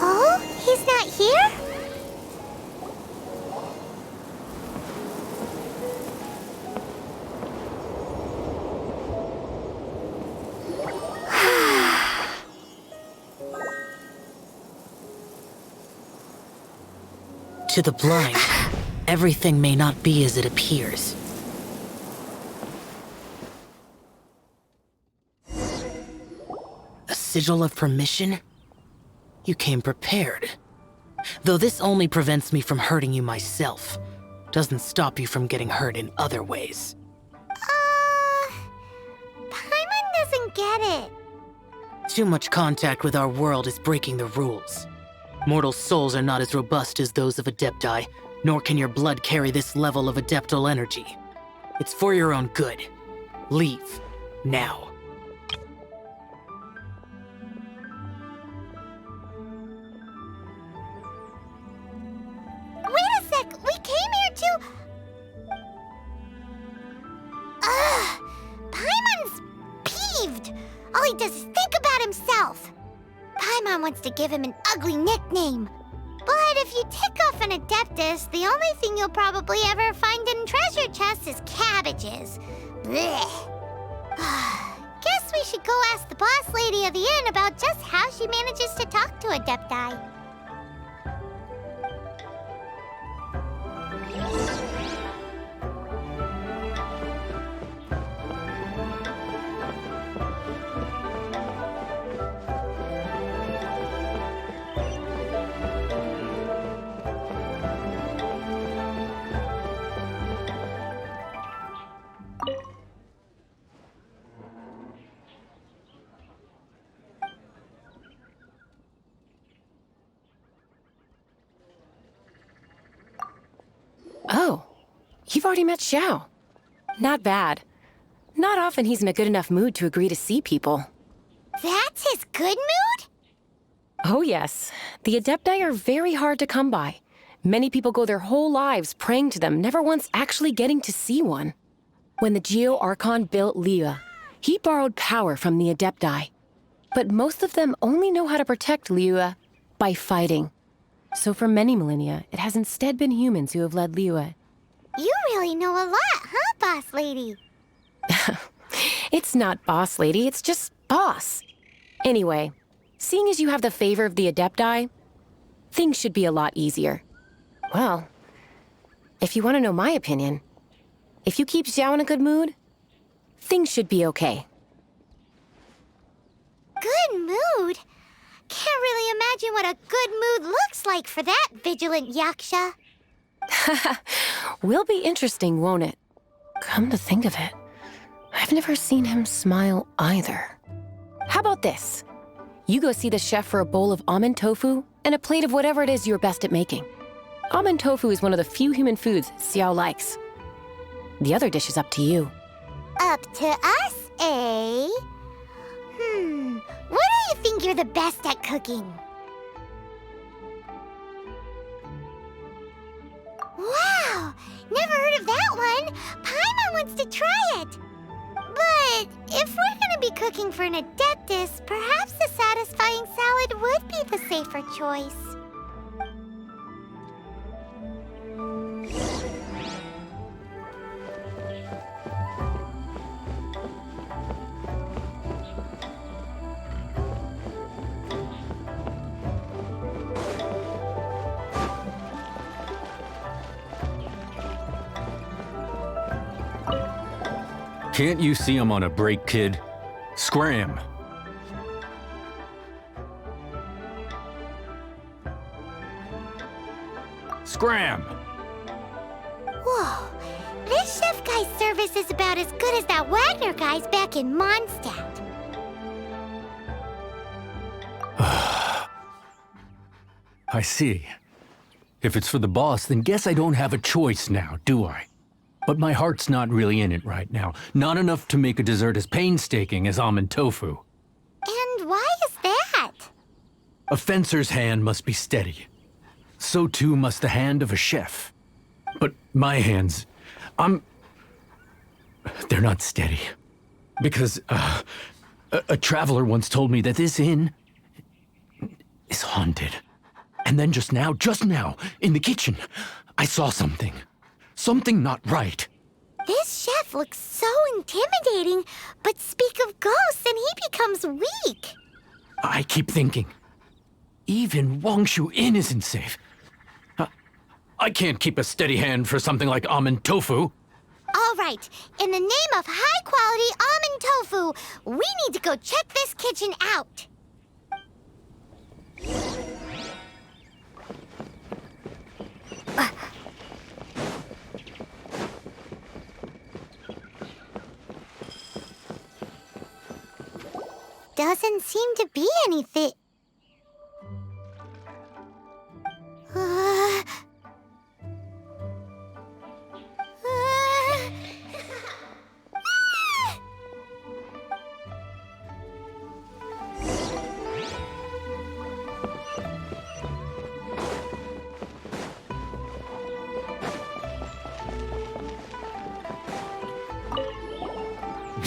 Oh, he's not here? To the blind, everything may not be as it appears. A sigil of permission? You came prepared. Though this only prevents me from hurting you myself, doesn't stop you from getting hurt in other ways. Paimon doesn't get it. Too much contact with our world is breaking the rules. Mortal souls are not as robust as those of Adepti, nor can your blood carry this level of adeptal energy. It's for your own good. Leave. Now. Wait a sec, we came here to... Paimon's peeved. All he does is think about himself. Paimon Paimon wants to give him an ugly nickname. But if you tick off an Adeptus, the only thing you'll probably ever find in treasure chests is cabbages. Blech. Guess we should go ask the boss lady of the inn about just how she manages to talk to Adepti. Oh, you've already met Xiao. Not bad. Not often he's in a good enough mood to agree to see people. That's his good mood? Oh yes. The Adepti are very hard to come by. Many people go their whole lives praying to them, never once actually getting to see one. When the Geo Archon built Liyue, he borrowed power from the Adepti. But most of them only know how to protect Liyue by fighting. So for many millennia, it has instead been humans who have led Liyue. You really know a lot, huh, boss lady? It's not boss lady, it's just boss. Anyway, seeing as you have the favor of the Adepti, things should be a lot easier. Well, if you want to know my opinion, if you keep Xiao in a good mood, things should be okay. Good mood? Can't really imagine what a good mood looks like for that vigilant yaksha. Will be interesting, won't it? Come to think of it, I've never seen him smile either. How about this? You go see the chef for a bowl of almond tofu and a plate of whatever it is you're best at making. Almond tofu is one of the few human foods Xiao likes. The other dish is up to you. Up to us, eh? What do you think you're the best at cooking? Wow! Never heard of that one! Paimon wants to try it! But if we're gonna be cooking for an Adeptus, perhaps a satisfying salad would be the safer choice. Can't you see I'm on a break, kid? Scram! Scram! Whoa, this chef guy's service is about as good as that Wagner guy's back in Mondstadt. I see. If it's for the boss, then guess I don't have a choice now, do I? But my heart's not really in it right now. Not enough to make a dessert as painstaking as almond tofu. And why is that? A fencer's hand must be steady. So too must the hand of a chef. But my hands, they're not steady. Because, a traveler once told me that this inn is haunted. And then just now, in the kitchen, I saw something. Something not right. This chef looks so intimidating, but speak of ghosts and he becomes weak. I keep thinking, even Wangshu Inn isn't safe. I can't keep a steady hand for something like almond tofu. All right, in the name of high-quality almond tofu, we need to go check this kitchen out. Doesn't seem to be anything.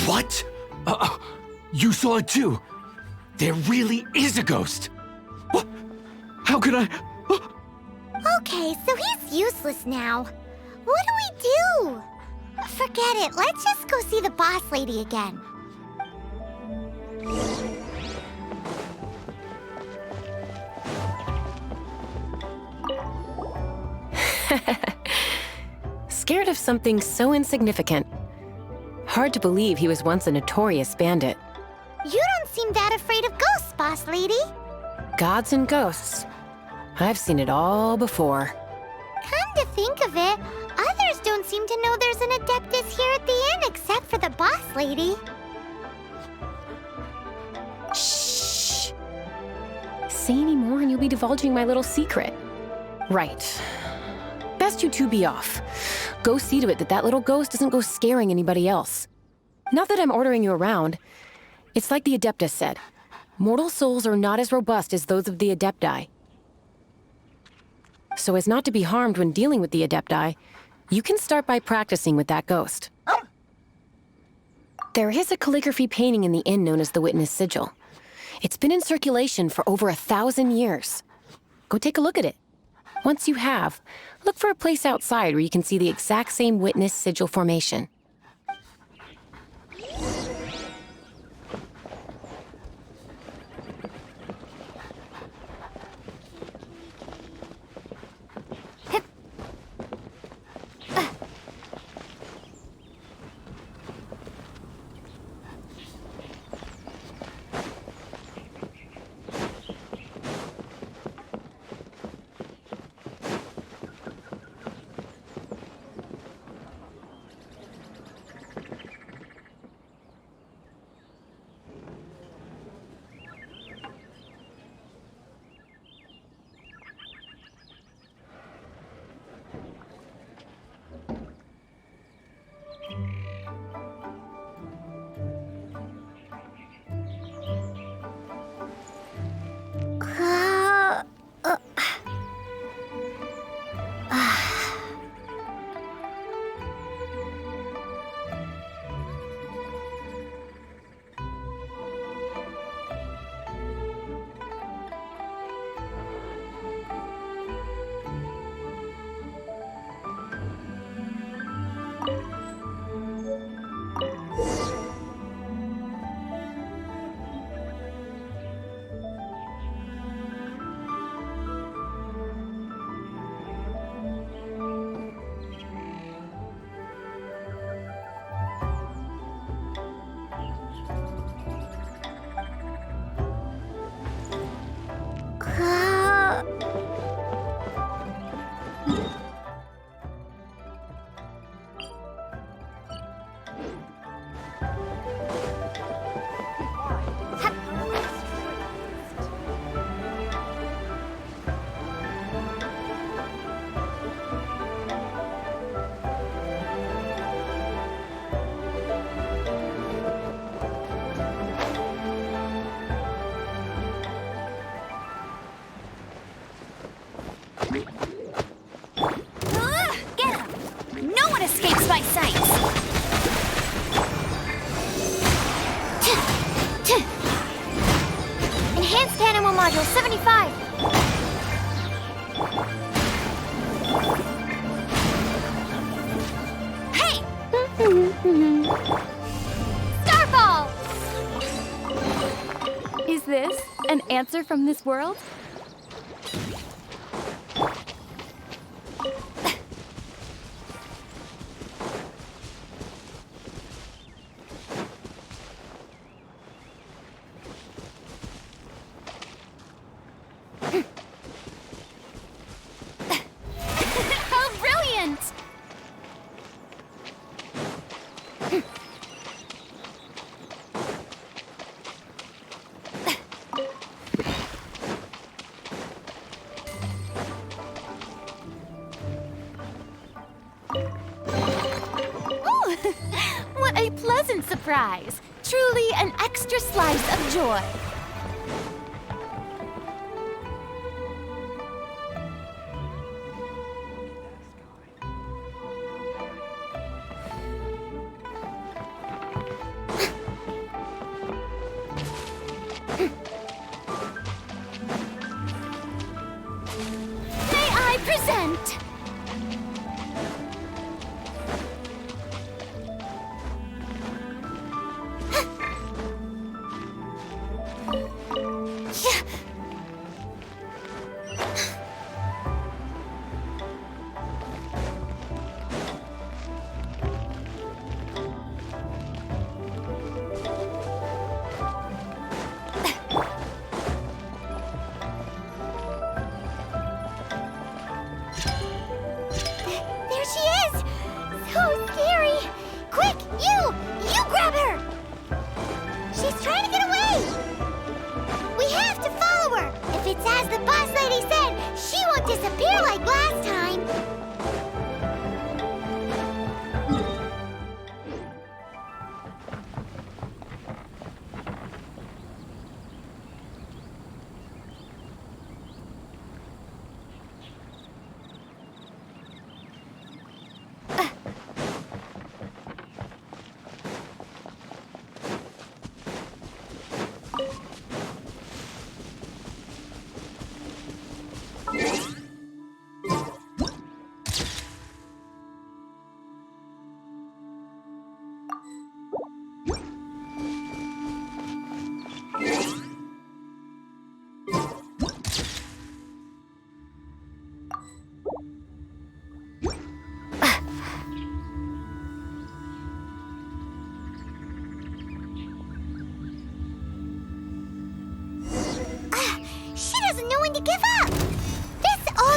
What? You saw it too? There really is a ghost! How could I? Okay, so he's useless now. What do we do? Forget it. Let's just go see the boss lady again. Scared of something so insignificant. Hard to believe he was once a notorious bandit. You don't seem that afraid of ghosts, boss lady. Gods and ghosts. I've seen it all before. Come to think of it, others don't seem to know there's an Adeptus here at the inn except for the boss lady. Shh. Say any more and you'll be divulging my little secret. Right. Best you two be off. Go see to it that that little ghost doesn't go scaring anybody else. Not that I'm ordering you around. It's like the Adeptus said. Mortal souls are not as robust as those of the Adepti. So as not to be harmed when dealing with the Adepti, you can start by practicing with that ghost. There is a calligraphy painting in the inn known as the Witness Sigil. It's been in circulation for over 1,000 years. Go take a look at it. Once you have, look for a place outside where you can see the exact same Witness Sigil formation. Get him! No one escapes my sight! Enhanced Animal Module 75! Hey! Starball! Is this an answer from this world? How brilliant! What a pleasant surprise! Truly an extra slice of joy. present!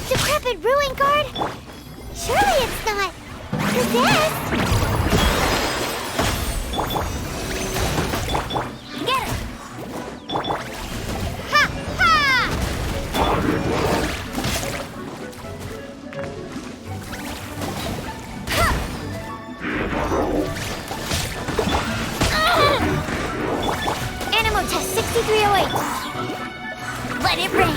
Decrepit ruin guard? Surely it's not possessed. Get it! Ha ha! Ha! Animal test 6308. Let it rain.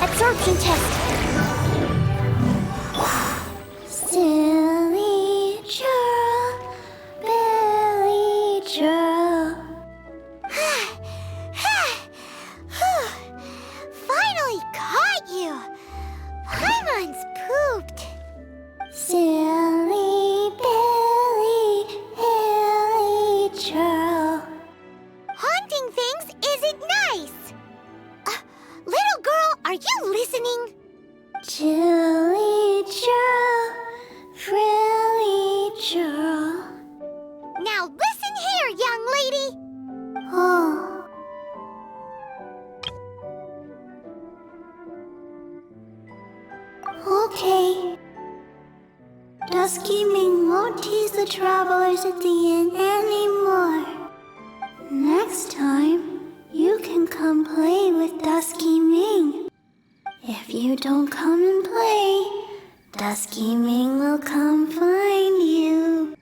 Absorption test. Silly churl, Billy churl. Finally caught you. Paimon's pooped. Silly Billy, Hilly churl. Haunting things isn't nice. Little girl, are you listening? Chilly churl, frilly churl. Now listen here, young lady. Oh. Okay. Dusky Ming won't tease the travelers at the inn anymore. Next time, you can come play with Dusky Ming. If you don't come and play, Dusky Ming will come find you.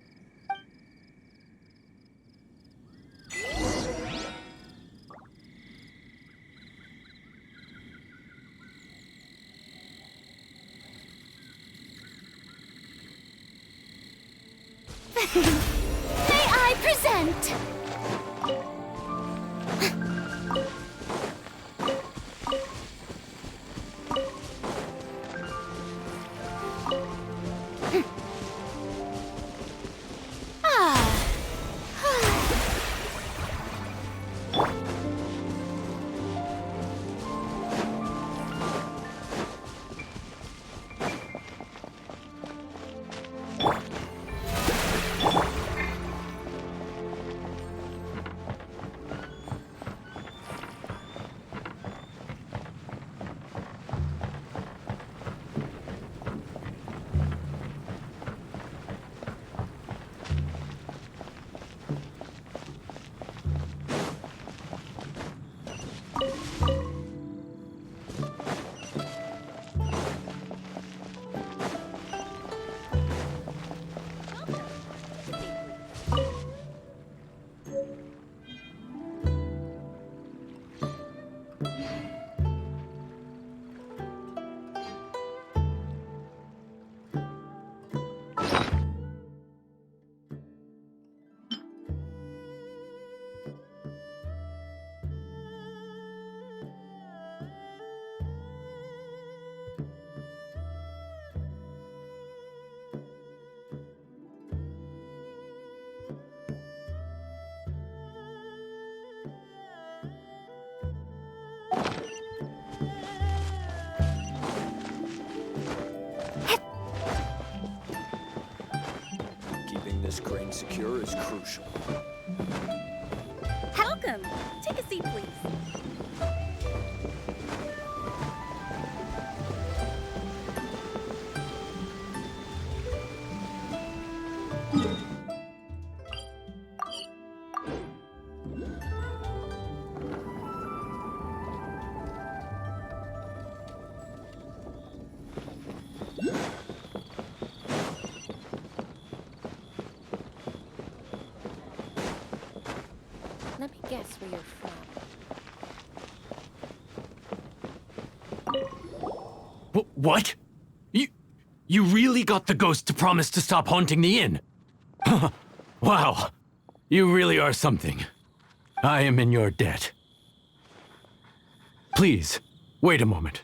May I present? this crane secure is crucial. Welcome. Take a seat, please. Let me guess where you're from. What? You really got the ghost to promise to stop haunting the inn? Wow. You really are something. I am in your debt. Please, wait a moment.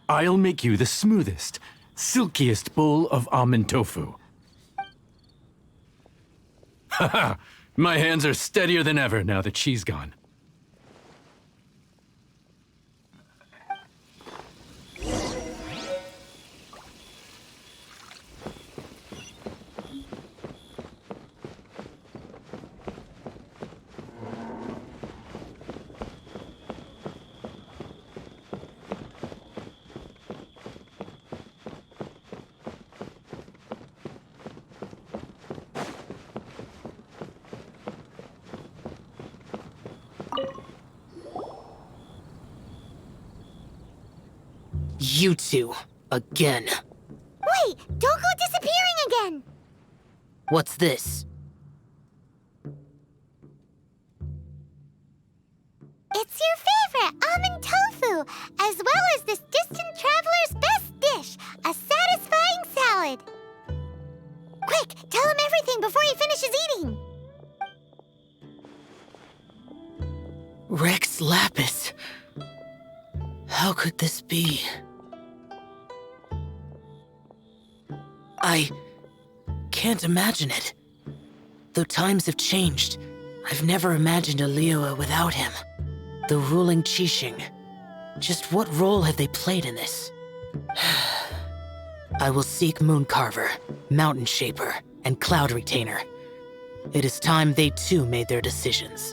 I'll make you the smoothest, silkiest bowl of almond tofu. Haha, my hands are steadier than ever now that she's gone. You two, again. Wait, don't go disappearing again! What's this? It's your favorite, almond tofu, as well as this distant traveler's best dish, a satisfying salad. Quick, tell him everything before he finishes eating. Rex Lapis. How could this be? I can't imagine it. Though times have changed, I've never imagined a Liyue without him. The ruling Qixing. Just what role have they played in this? I will seek Mooncarver, Mountain Shaper, and Cloud Retainer. It is time they too made their decisions.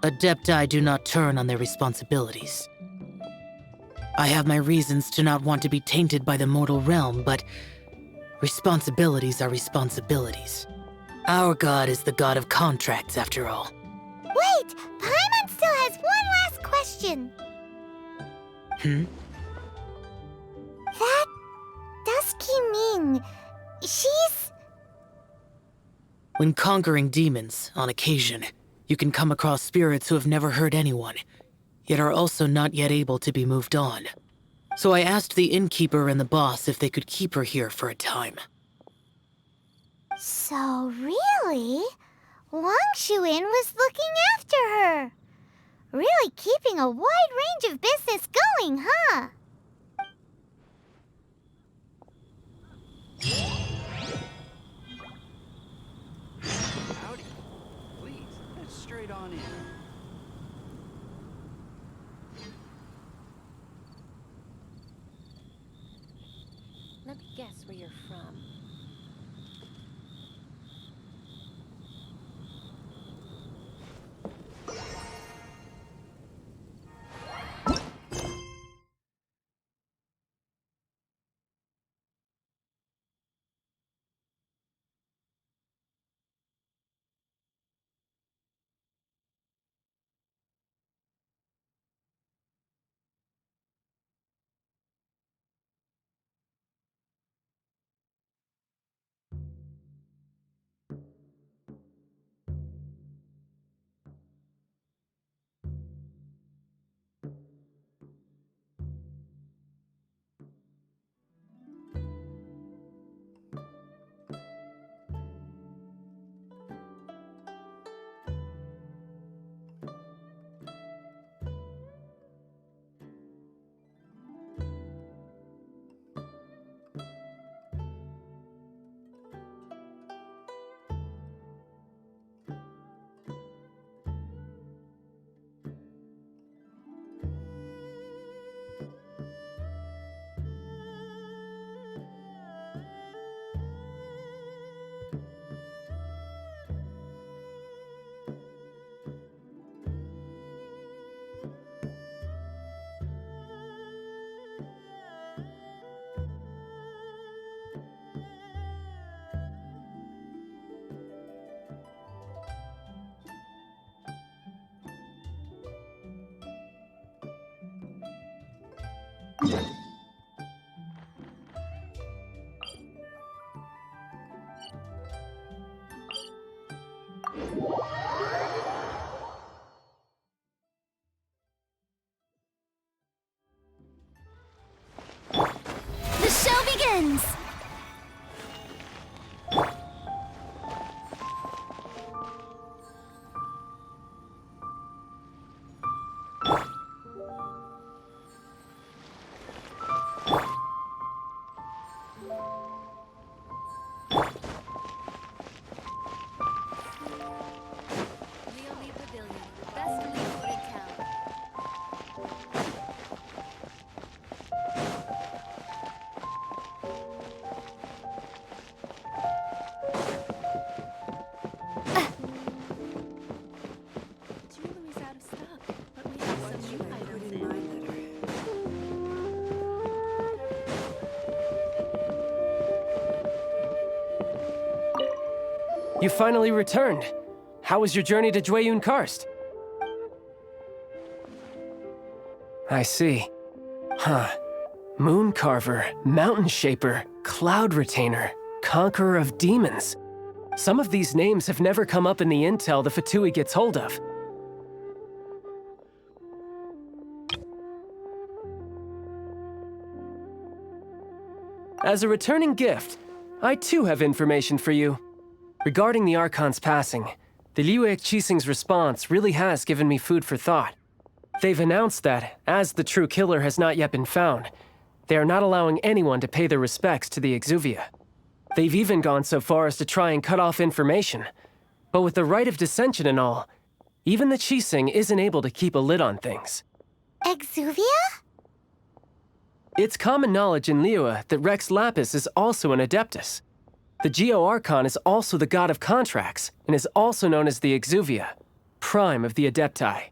Adepti do not turn on their responsibilities. I have my reasons to not want to be tainted by the mortal realm, but responsibilities are responsibilities. Our god is the god of contracts, after all. Wait, Paimon still has one last question. That Dusky Ming, she's... When conquering demons, on occasion, you can come across spirits who have never hurt anyone, yet are also not yet able to be moved on. So I asked the innkeeper and the boss if they could keep her here for a time. So really, Wangshu Inn was looking after her. Really keeping a wide range of business going, huh? Howdy. Please, head straight on in. Let me guess where you're from. The show begins! You finally returned. How was your journey to Jueyun Karst? I see. Huh. Moon Carver, Mountain Shaper, Cloud Retainer, Conqueror of Demons. Some of these names have never come up in the intel the Fatui gets hold of. As a returning gift, I too have information for you. Regarding the Archon's passing, the Liyue Qixing's response really has given me food for thought. They've announced that, as the true killer has not yet been found, they are not allowing anyone to pay their respects to the Exuvia. They've even gone so far as to try and cut off information. But with the Rite of Descension and all, even the Qixing isn't able to keep a lid on things. Exuvia? It's common knowledge in Liyue that Rex Lapis is also an Adeptus. The Geo-Archon is also the god of contracts, and is also known as the Exuvia, prime of the Adepti.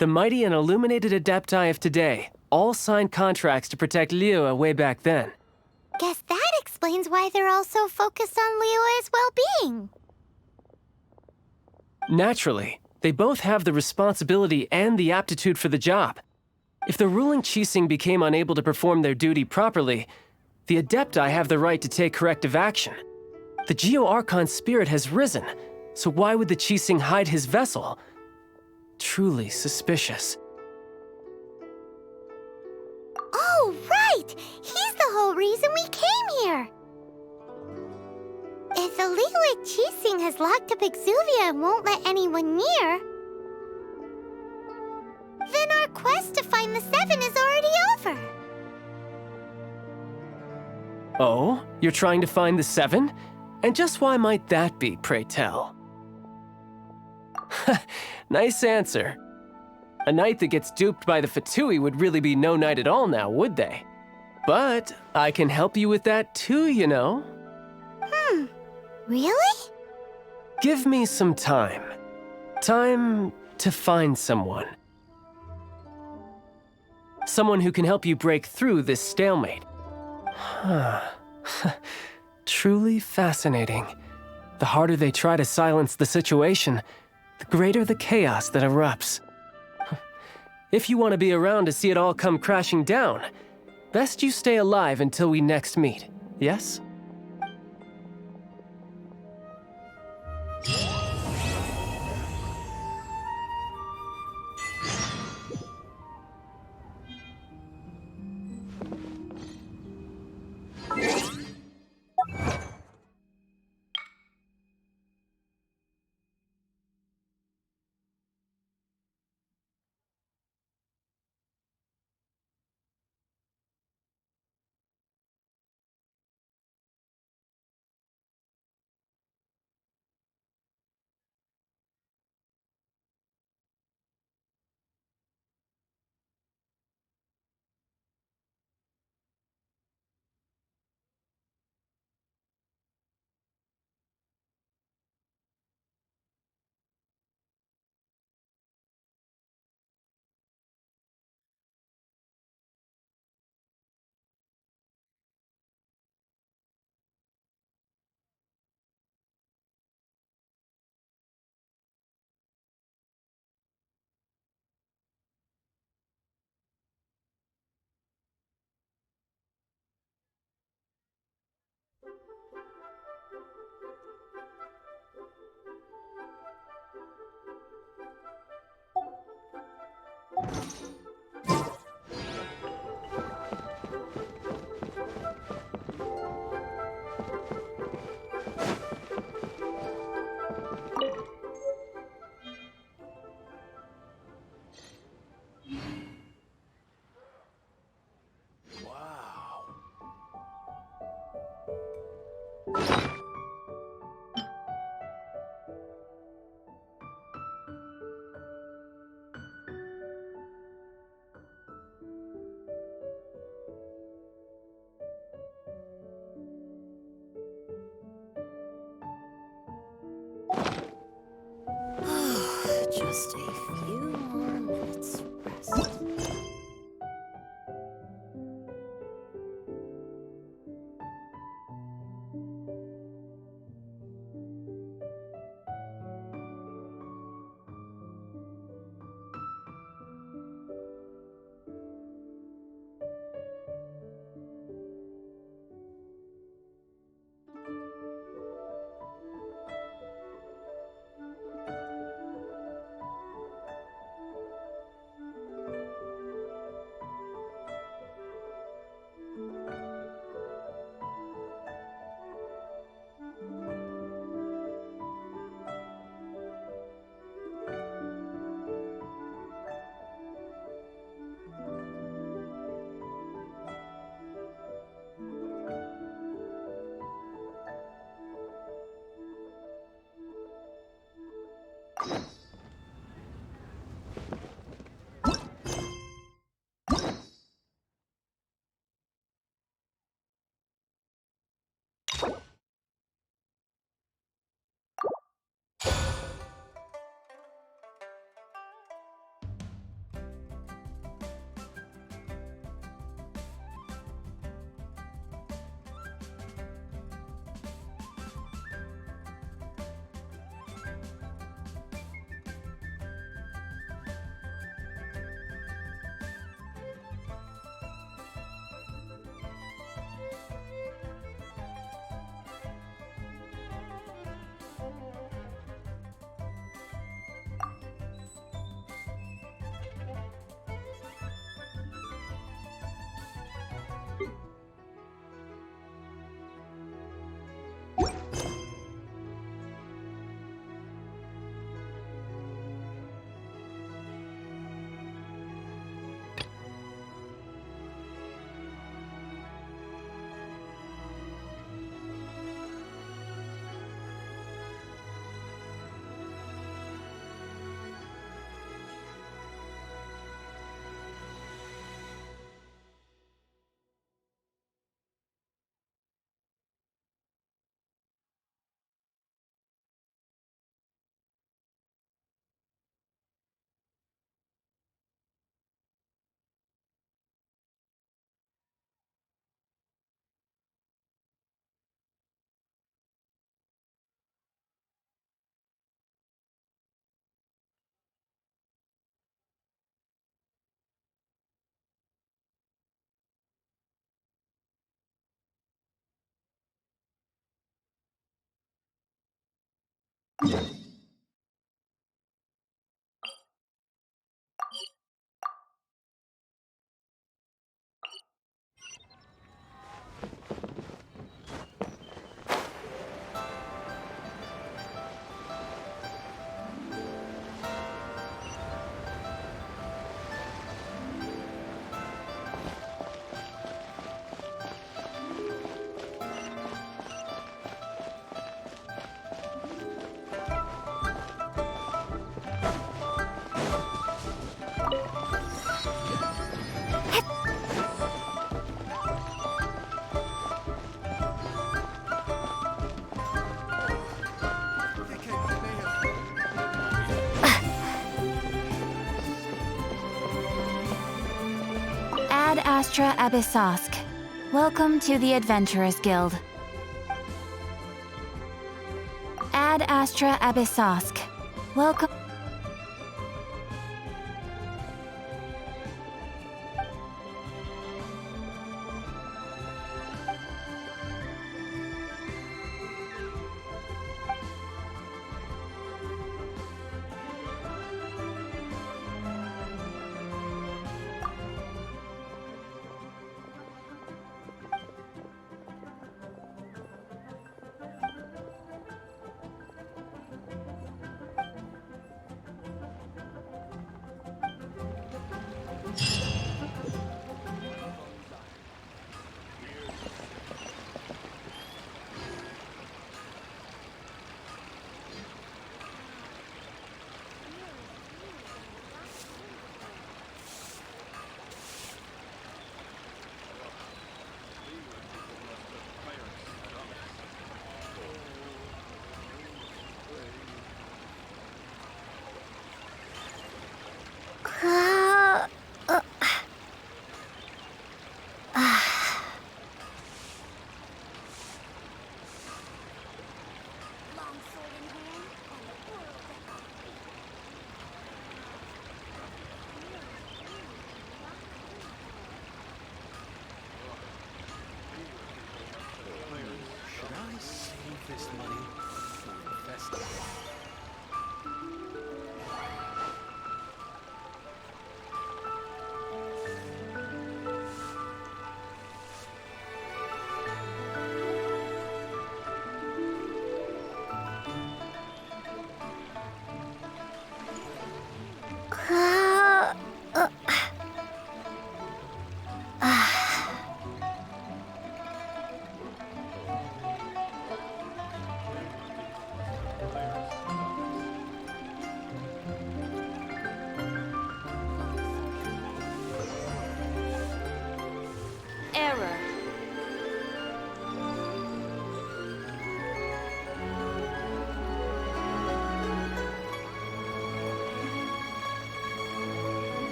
The mighty and illuminated Adepti of today all signed contracts to protect Liyue way back then. Guess that explains why they're all so focused on Liyue's well-being. Naturally, they both have the responsibility and the aptitude for the job. If the ruling Qixing became unable to perform their duty properly, the Adepti have the right to take corrective action. The Geo-Archon's spirit has risen, so why would the Qixing hide his vessel? Truly suspicious. Oh, right! He's the whole reason we came here! If the Liyue Qixing has locked up Exuvia and won't let anyone near, then our quest to find the Seven is already over. Oh? You're trying to find the Seven? And just why might that be, pray tell? Nice answer. A knight that gets duped by the Fatui would really be no knight at all now, would they? But I can help you with that too, you know. Really? Give me some time. Time to find someone. Someone who can help you break through this stalemate. Huh. Truly fascinating. The harder they try to silence the situation, the greater the chaos that erupts. If you want to be around to see it all come crashing down, best you stay alive until we next meet, yes? Just a few more minutes rest. Ad Astra Abyssosk. Welcome to the Adventurers Guild. Ad Astra Abyssosk. Welcome.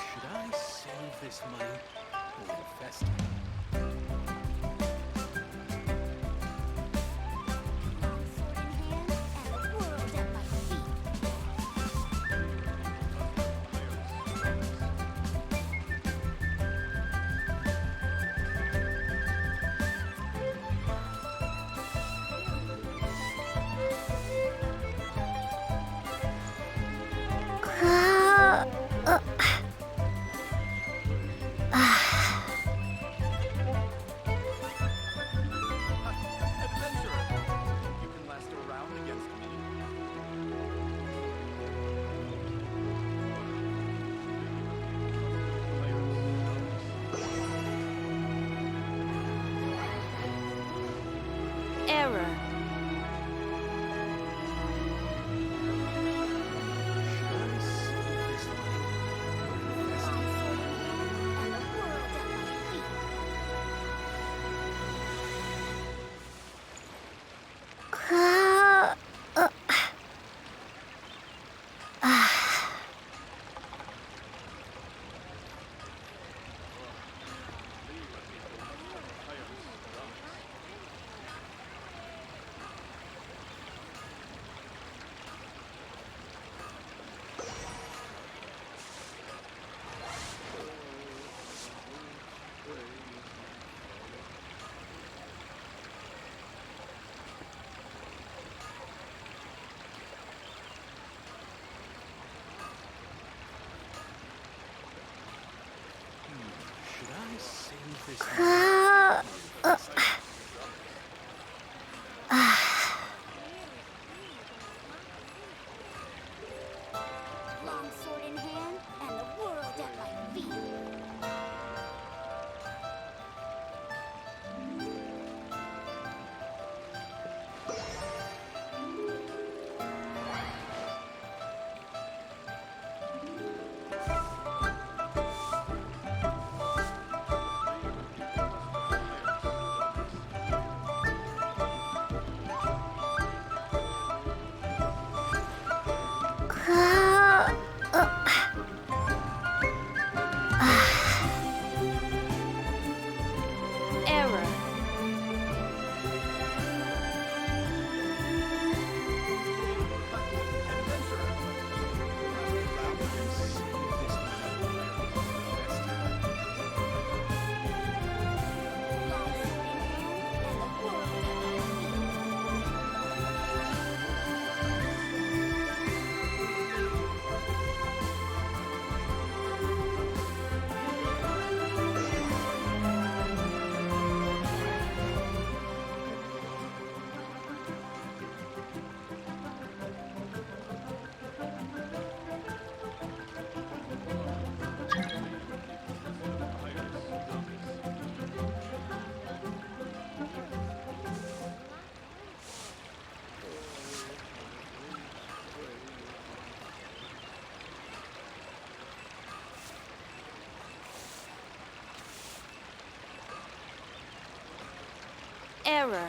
Should I save this money or invest it? Longsword in hand, and the world at my feet. Error.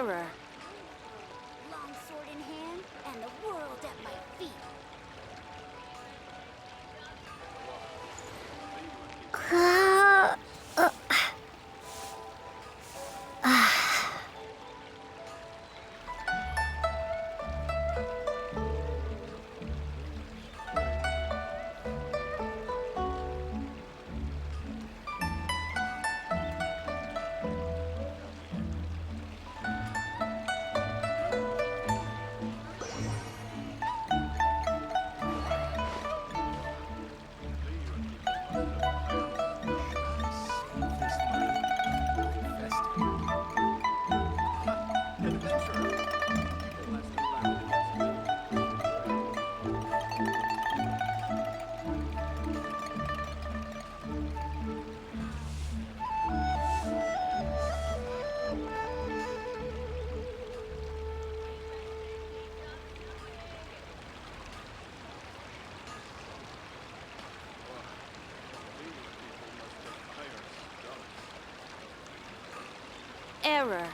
Error. Long sword in hand and the world at my feet. Error.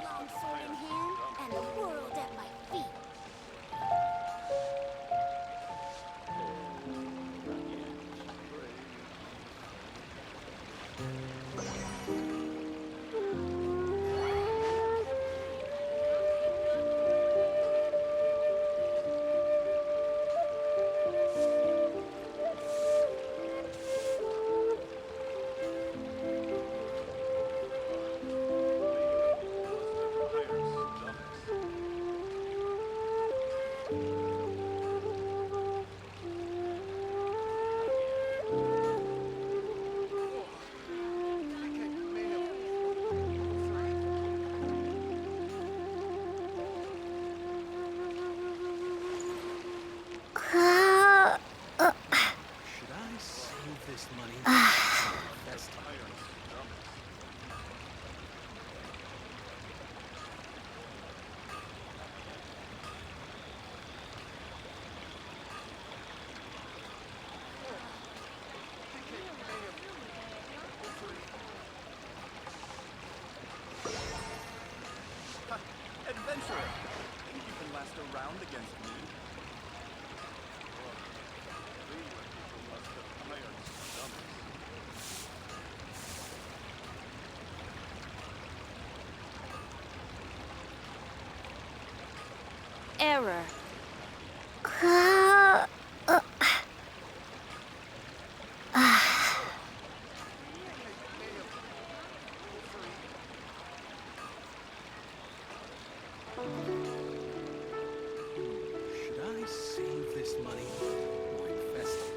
Long sword in hand and the world at my feet. Should I save this money or invest it? Adventurer, think you can last a round against me? Error. Should I save this money or invest it?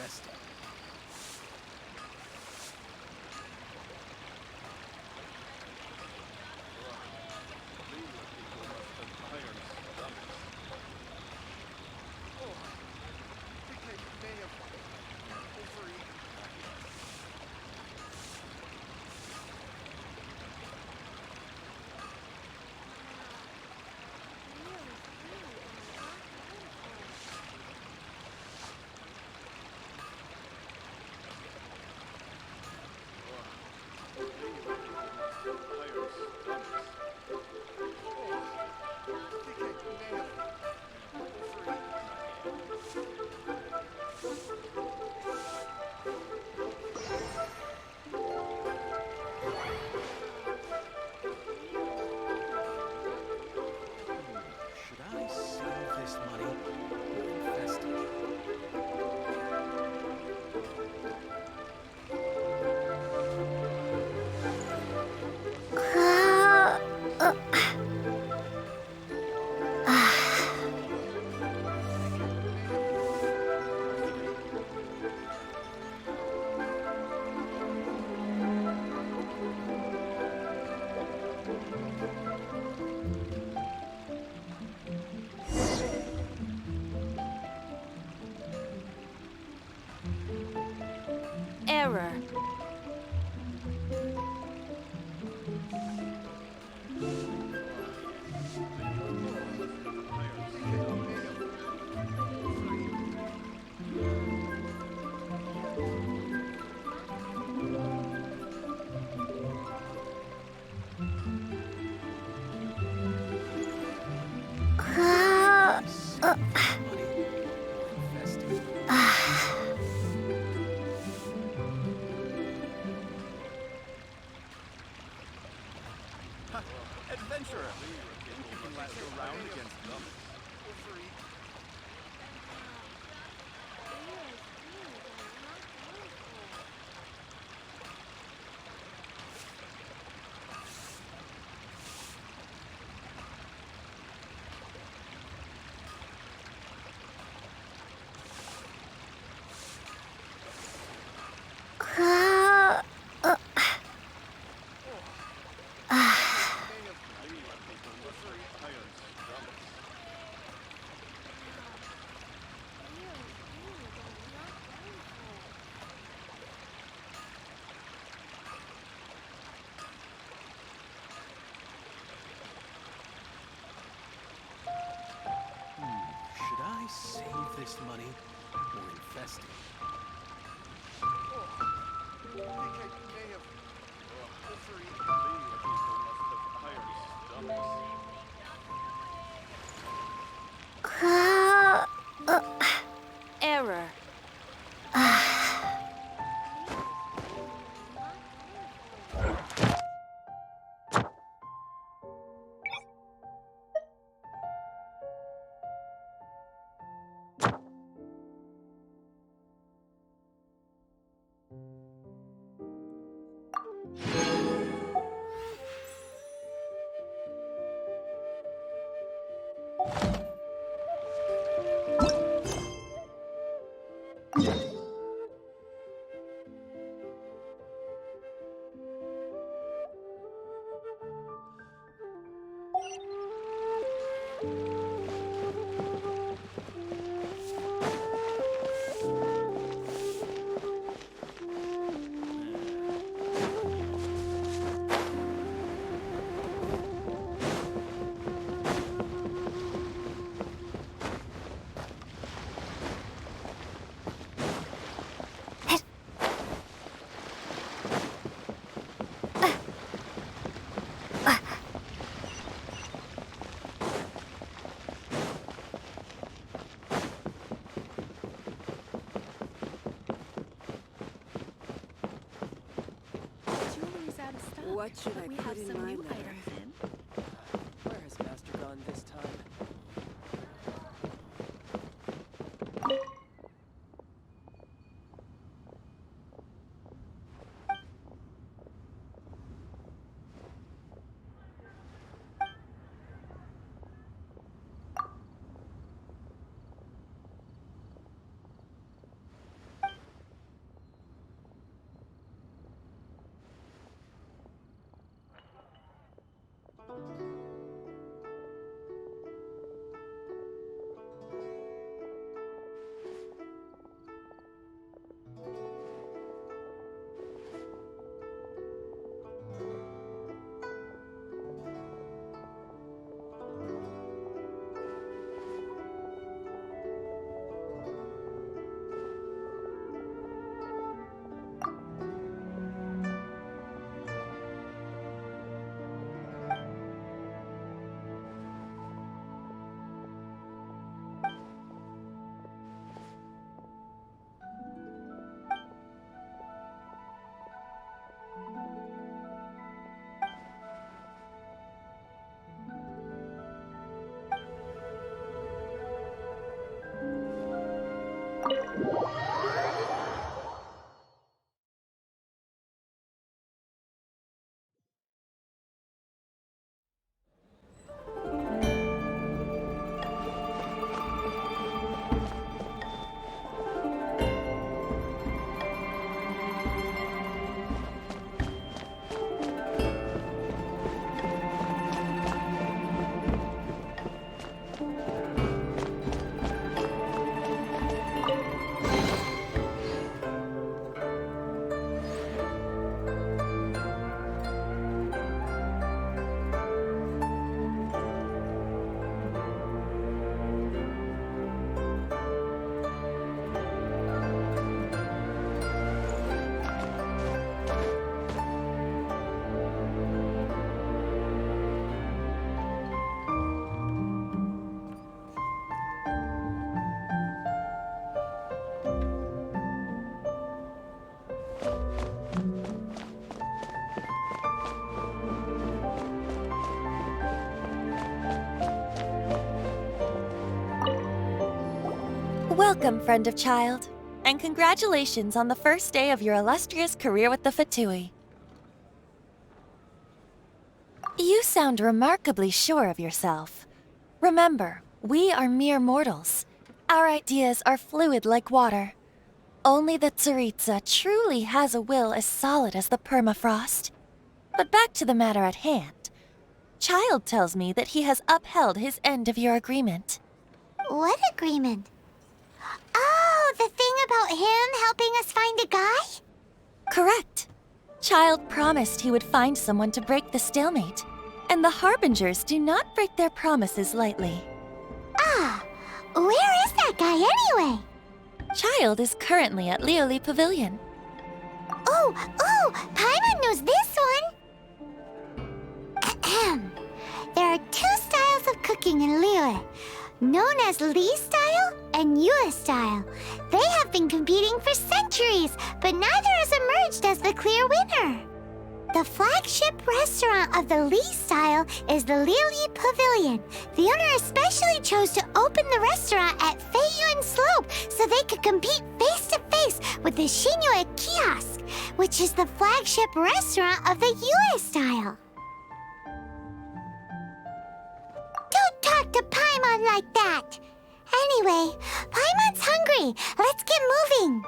infested. Should I save this money or invest it? Error. Adventurer! Think you can last a round against them? Should I save this money or invest it? Error. What should I put in my letter? Where has Master gone this time? Welcome, friend of Childe, and congratulations on the first day of your illustrious career with the Fatui. You sound remarkably sure of yourself. Remember, we are mere mortals. Our ideas are fluid like water. Only the Tsaritsa truly has a will as solid as the permafrost. But back to the matter at hand. Childe tells me that he has upheld his end of your agreement. What agreement? Oh, the thing about him helping us find a guy? Correct. Childe promised he would find someone to break the stalemate, and the Harbingers do not break their promises lightly. Ah, where is that guy anyway? Childe is currently at Liyue Pavilion. Oh, Paimon knows this one! There are two styles of cooking in Liyue, known as Li style and Yue style. They have been competing for centuries, but neither has emerged as the clear winner. The flagship restaurant of the Li style is the Liyue Pavilion. The owner especially chose to open the restaurant at Feiyuan Slope so they could compete face-to-face with the Xinyue Kiosk, which is the flagship restaurant of the Yue style. Don't talk to Paimon like that! Anyway, Paimon's hungry. Let's get moving.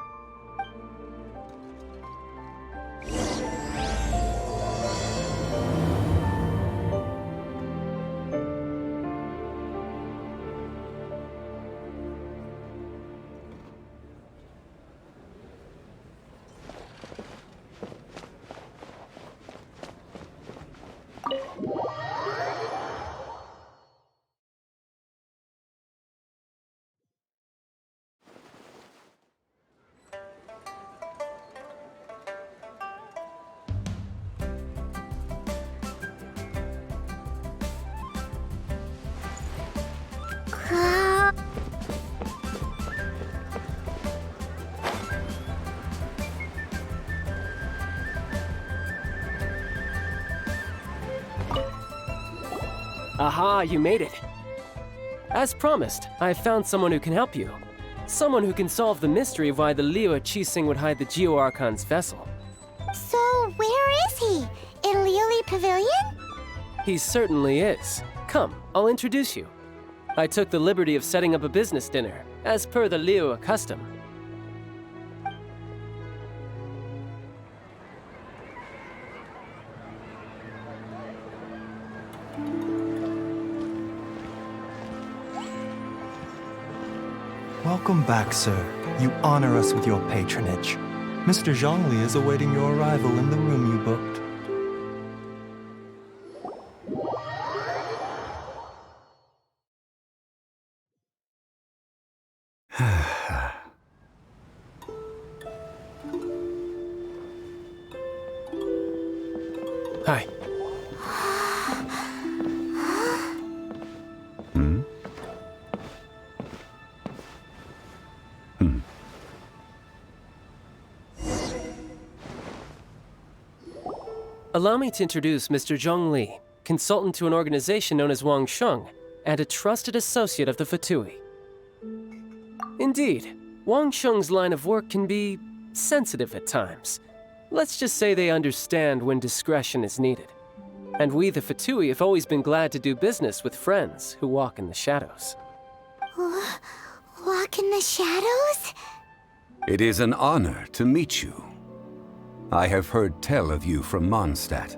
Aha, you made it. As promised, I found someone who can help you. Someone who can solve the mystery of why the Liyue Qixing would hide the Geo Archon's vessel. So, where is he? In Liyue Pavilion? He certainly is. Come, I'll introduce you. I took the liberty of setting up a business dinner, as per the Liyue custom. Welcome back, sir. You honor us with your patronage. Mr. Zhongli is awaiting your arrival in the room you booked. Hi. Allow me to introduce Mr. Zhongli, consultant to an organization known as Wangshu, and a trusted associate of the Fatui. Indeed, Wangshu's line of work can be sensitive at times. Let's just say they understand when discretion is needed. And we, the Fatui, have always been glad to do business with friends who walk in the shadows. Walk in the shadows? It is an honor to meet you. I have heard tell of you from Mondstadt.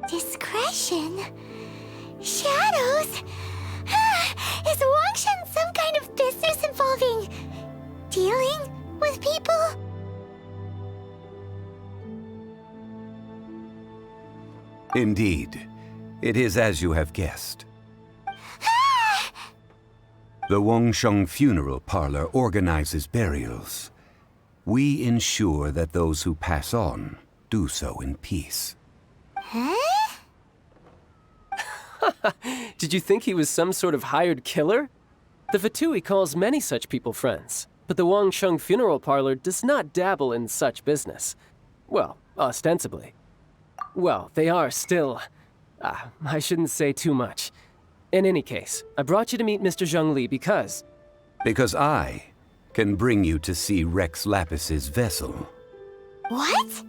Discretion? Shadows? Is Wangshu some kind of business involving dealing with people? Indeed, it is as you have guessed. The Wangshu Funeral Parlor organizes burials. We ensure that those who pass on do so in peace. Huh? Did you think he was some sort of hired killer? The Fatui calls many such people friends, but the Wangshu Funeral Parlor does not dabble in such business. Well, ostensibly. Well, they are still... I shouldn't say too much. In any case, I brought you to meet Mr. Zhongli because... Because I can bring you to see Rex Lapis's vessel. What?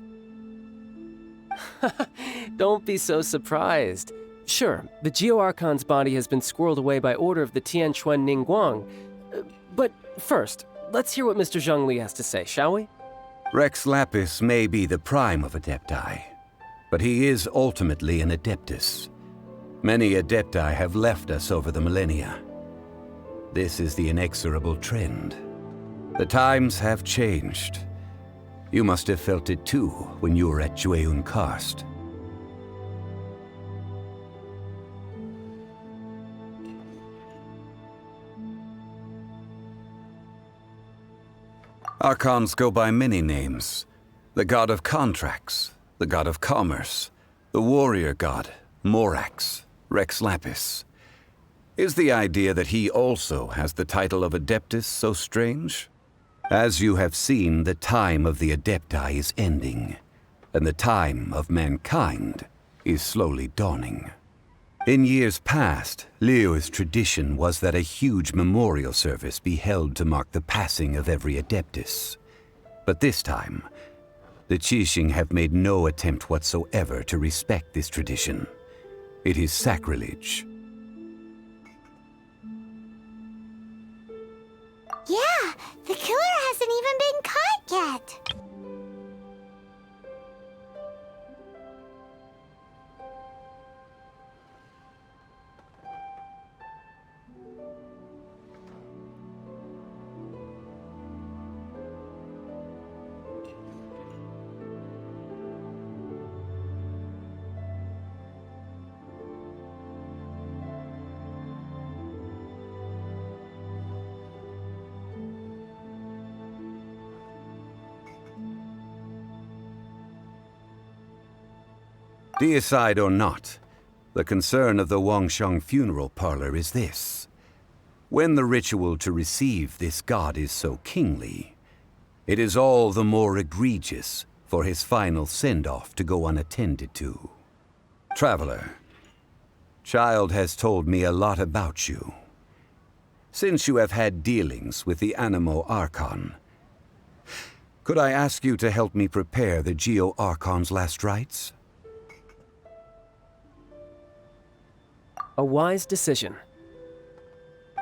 Don't be so surprised. Sure, the Geo-Archon's body has been squirreled away by order of the Tianquan Ningguang. But first, let's hear what Mr. Zhongli has to say, shall we? Rex Lapis may be the prime of Adepti, but he is ultimately an Adeptus. Many Adepti have left us over the millennia. This is the inexorable trend. The times have changed. You must have felt it too when you were at Jueyun Karst. Archons go by many names. The god of contracts, the god of commerce, the warrior god, Morax, Rex Lapis. Is the idea that he also has the title of Adeptus so strange? As you have seen, the time of the Adepti is ending, and the time of mankind is slowly dawning. In years past, Liyue's tradition was that a huge memorial service be held to mark the passing of every Adeptus. But this time, the Qixing have made no attempt whatsoever to respect this tradition. It is sacrilege. Yeah, the killer hasn't even been caught yet. Deicide or not, the concern of the Wangshu funeral parlor is this. When the ritual to receive this god is so kingly, it is all the more egregious for his final send-off to go unattended to. Traveler, Childe has told me a lot about you. Since you have had dealings with the Animo Archon, could I ask you to help me prepare the Geo-Archon's last rites? A wise decision.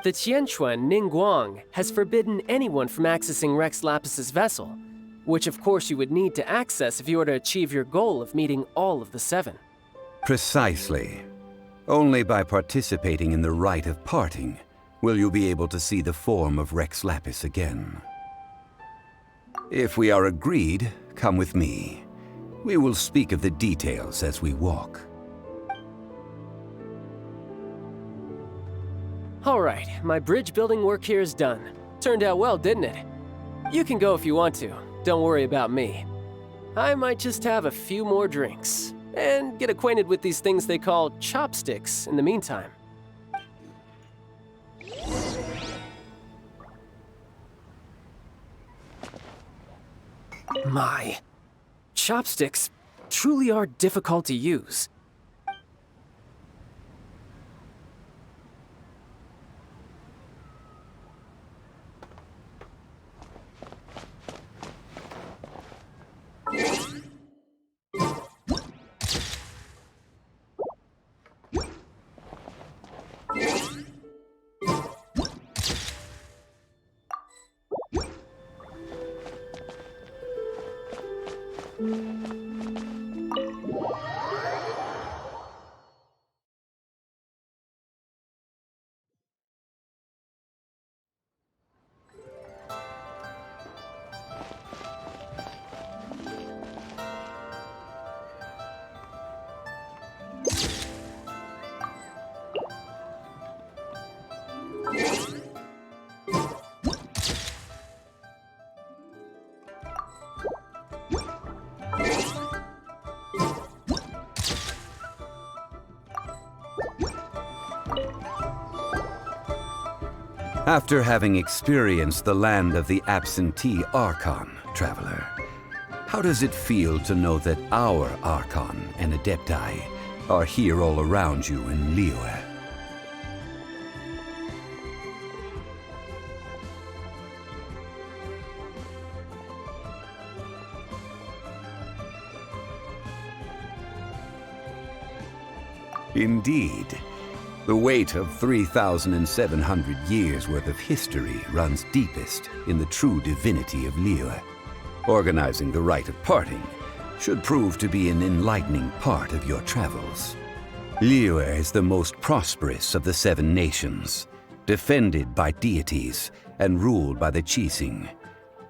The Tianquan Ningguang has forbidden anyone from accessing Rex Lapis's vessel, which of course you would need to access if you were to achieve your goal of meeting all of the 7. Precisely. Only by participating in the Rite of Parting will you be able to see the form of Rex Lapis again. If we are agreed, come with me. We will speak of the details as we walk. All right, my bridge building work here is done. Turned out well, didn't it? You can go if you want to. Don't worry about me. I might just have a few more drinks and get acquainted with these things they call chopsticks in the meantime. My, chopsticks truly are difficult to use. After having experienced the land of the absentee Archon, Traveler, how does it feel to know that our Archon and Adepti are here all around you in Liyue? Indeed. The weight of 3,700 years' worth of history runs deepest in the true divinity of Liyue. Organizing the Rite of Parting should prove to be an enlightening part of your travels. Liyue is the most prosperous of the 7 nations, defended by deities and ruled by the Qixing.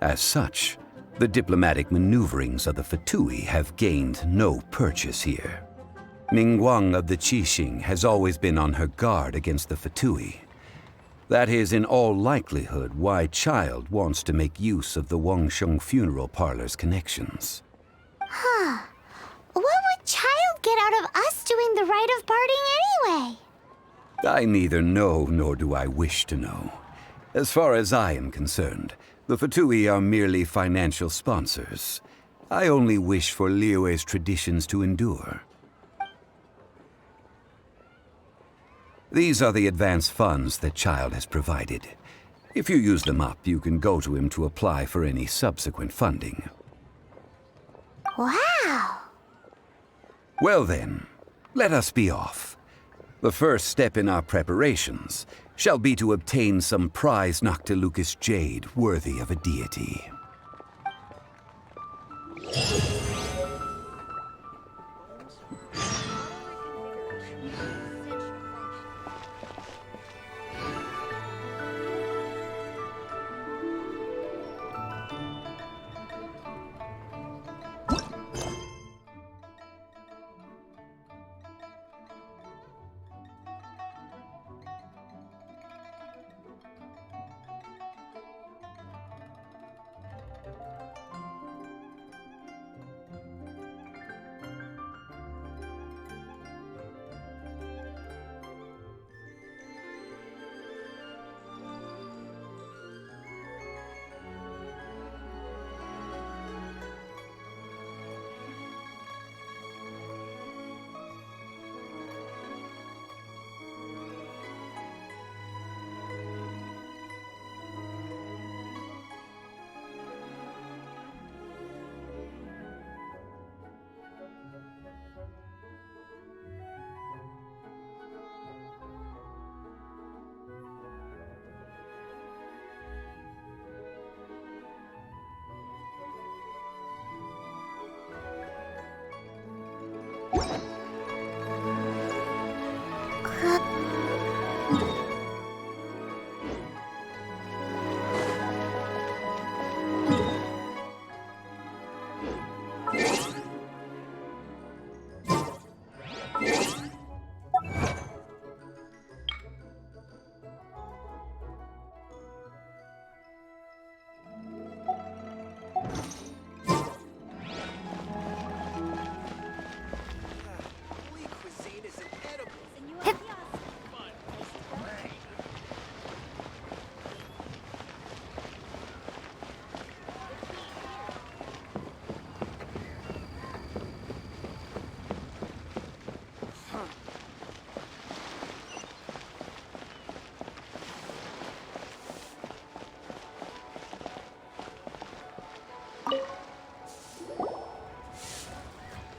As such, the diplomatic maneuverings of the Fatui have gained no purchase here. Ningguang of the Qixing has always been on her guard against the Fatui. That is in all likelihood why Childe wants to make use of the Wangshu funeral parlor's connections. Huh. What would Childe get out of us doing the Rite of Parting anyway? I neither know nor do I wish to know. As far as I am concerned, the Fatui are merely financial sponsors. I only wish for Liyue's traditions to endure. These are the advance funds that Childe has provided. If you use them up, you can go to him to apply for any subsequent funding. Wow! Well then, let us be off. The first step in our preparations shall be to obtain some prized Noctilucous Jade worthy of a deity.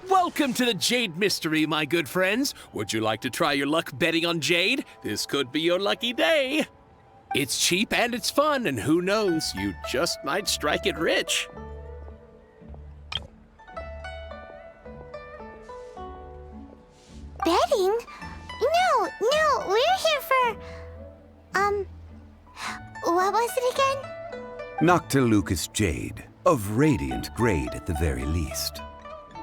Welcome to the Jade Mystery, my good friends. Would you like to try your luck betting on Jade? This could be your lucky day. It's cheap and it's fun, and who knows, you just might strike it rich. Betting? No, we're here for... what was it again? Noctilucous Jade, of radiant grade at the very least.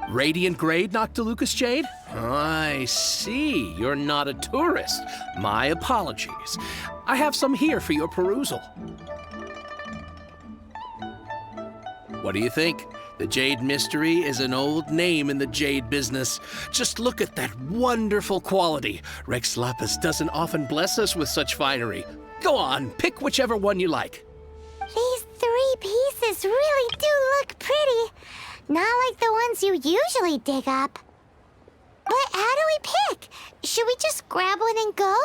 Radiant grade Noctilucous Jade? I see. You're not a tourist. My apologies. I have some here for your perusal. What do you think? The Jade Mystery is an old name in the jade business. Just look at that wonderful quality. Rex Lapis doesn't often bless us with such finery. Go on, pick whichever one you like. These 3 pieces really do look pretty. Not like the ones you usually dig up. But how do we pick? Should we just grab one and go?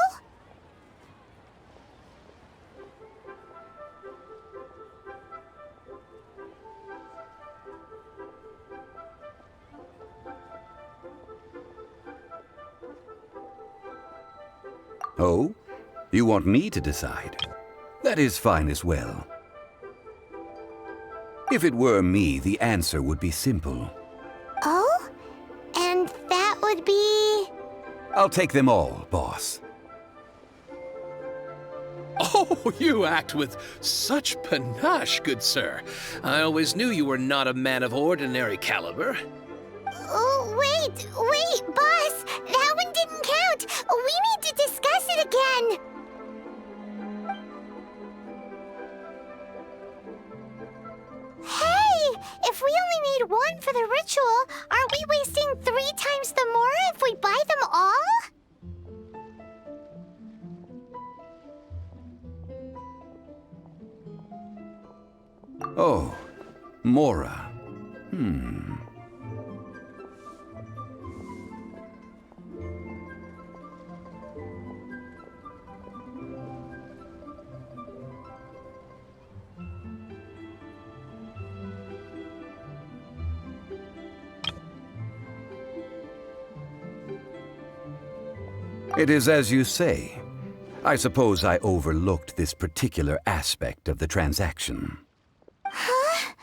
Oh? You want me to decide? That is fine as well. If it were me, the answer would be simple. Oh? And that would be... I'll take them all, boss. Oh, you act with such panache, good sir. I always knew you were not a man of ordinary caliber. Oh, wait, boss! That one didn't count! We need to discuss it again! Hey! If we only need one for the ritual, aren't we wasting 3 times the Mora if we buy them all? Oh, Mora. It is as you say. I suppose I overlooked this particular aspect of the transaction. Huh?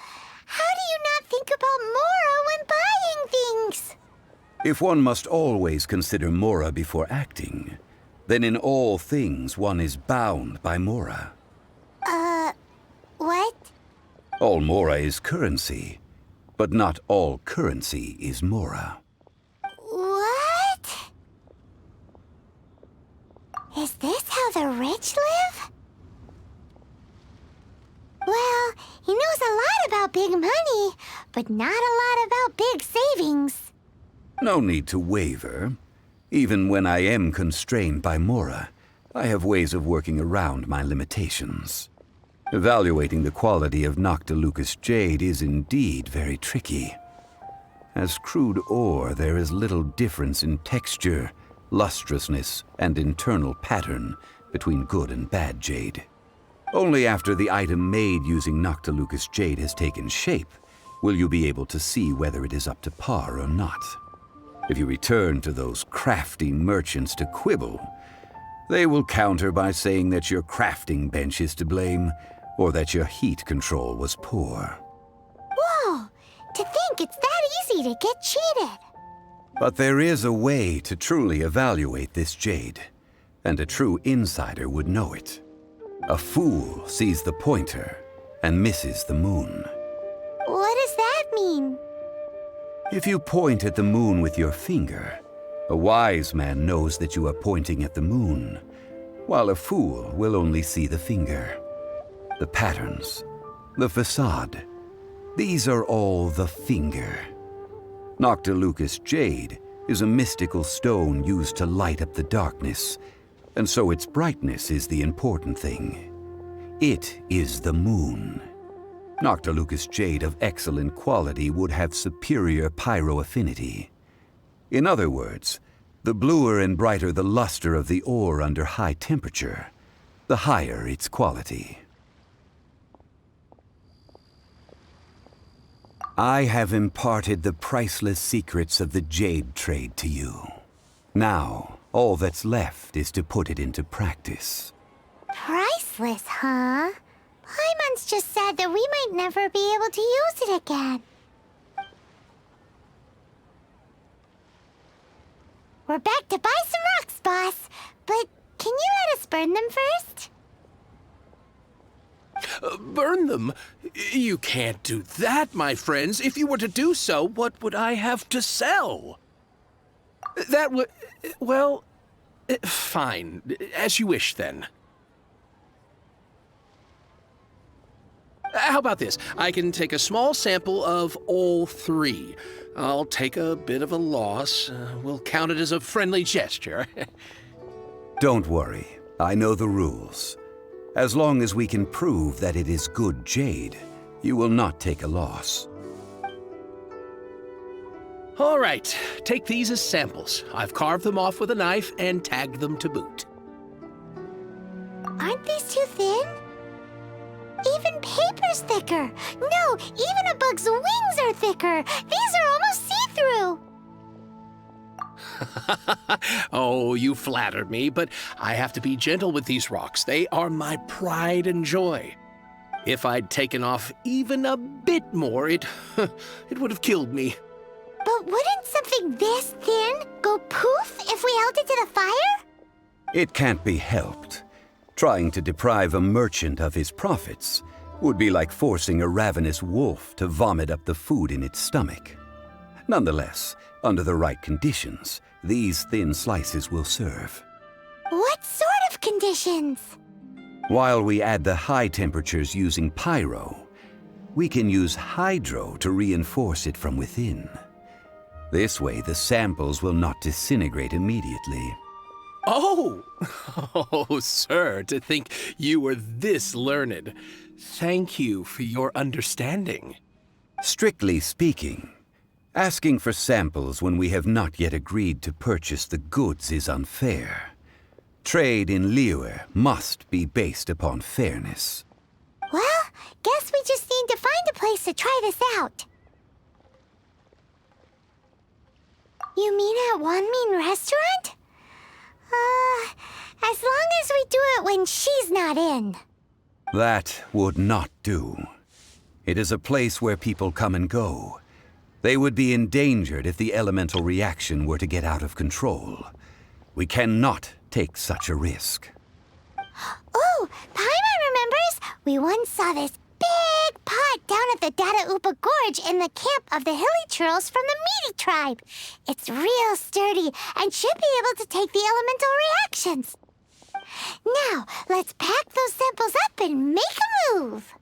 How do you not think about Mora when buying things? If one must always consider Mora before acting, then in all things one is bound by Mora. What? All Mora is currency, but not all currency is Mora. What? Is this how the rich live? Well, he knows a lot about big money, but not a lot about big savings. No need to waver. Even when I am constrained by Mora, I have ways of working around my limitations. Evaluating the quality of Noctilucous Jade is indeed very tricky. As crude ore, there is little difference in texture, lustrousness, and internal pattern between good and bad jade. Only after the item made using Noctilucous Jade has taken shape will you be able to see whether it is up to par or not. If you return to those crafty merchants to quibble, they will counter by saying that your crafting bench is to blame, or that your heat control was poor. Whoa! To think it's that easy to get cheated! But there is a way to truly evaluate this jade, and a true insider would know it. A fool sees the pointer and misses the moon. What does that mean? If you point at the moon with your finger, a wise man knows that you are pointing at the moon, while a fool will only see the finger. The patterns, the facade, these are all the finger. Noctilucous Jade is a mystical stone used to light up the darkness, and so its brightness is the important thing. It is the moon. Noctilucous Jade of excellent quality would have superior pyroaffinity. In other words, the bluer and brighter the luster of the ore under high temperature, the higher its quality. I have imparted the priceless secrets of the jade trade to you. Now, all that's left is to put it into practice. Priceless, huh? Paimon's just said that we might never be able to use it again. We're back to buy some rocks, boss. But can you let us burn them first? Burn them? You can't do that, my friends. If you were to do so, what would I have to sell? That would... well... fine. As you wish, then. How about this? I can take a small sample of all 3. I'll take a bit of a loss. We'll count it as a friendly gesture. Don't worry. I know the rules. As long as we can prove that it is good jade, you will not take a loss. All right. Take these as samples. I've carved them off with a knife and tagged them to boot. Aren't these too thin? Even paper's thicker. No, even a bug's wings are thicker. These are almost see-through. Oh, you flatter me, but I have to be gentle with these rocks. They are my pride and joy. If I'd taken off even a bit more, it would have killed me. But wouldn't something this thin go poof if we held it to the fire? It can't be helped. Trying to deprive a merchant of his profits would be like forcing a ravenous wolf to vomit up the food in its stomach. Nonetheless, under the right conditions, these thin slices will serve. What sort of conditions? While we add the high temperatures using pyro, we can use hydro to reinforce it from within. This way, the samples will not disintegrate immediately. Oh! Oh, sir, to think you were this learned. Thank you for your understanding. Strictly speaking, asking for samples when we have not yet agreed to purchase the goods is unfair. Trade in Liyue must be based upon fairness. Well, guess we just need to find a place to try this out. You mean at Wanmin Restaurant? As long as we do it when she's not in. That would not do. It is a place where people come and go. They would be endangered if the elemental reaction were to get out of control. We cannot take such a risk. Oh, Paimon remembers we once saw this big pot down at the Dada Upa Gorge in the camp of the hilly churls from the Meaty tribe. It's real sturdy and should be able to take the elemental reactions. Now, let's pack those samples up and make a move.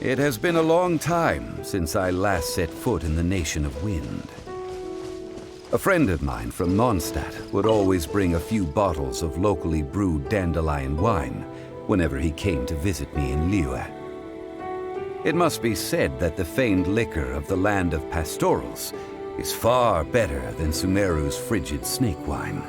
It has been a long time since I last set foot in the Nation of Wind. A friend of mine from Mondstadt would always bring a few bottles of locally brewed dandelion wine whenever he came to visit me in Liyue. It must be said that the famed liquor of the land of pastorals is far better than Sumeru's frigid snake wine.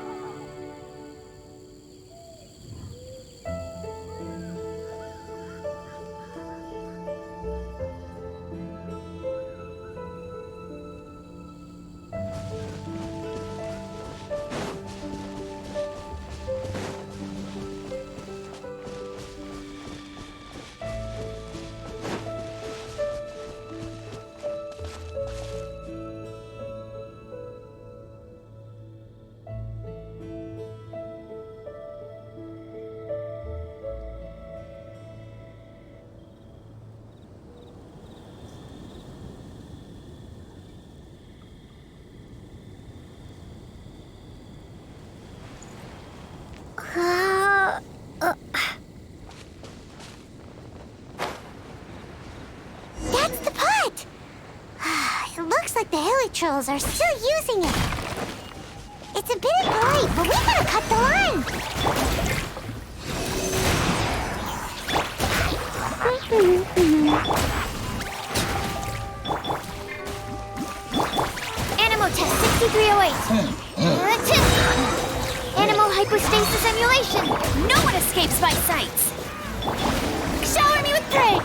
That's the pot! It looks like the hilly trolls are still using it. It's a bit bright, but we gotta cut the line. Animo test 6308. Animo hypostasis emulation. No one escapes my sights. Shower me with prey.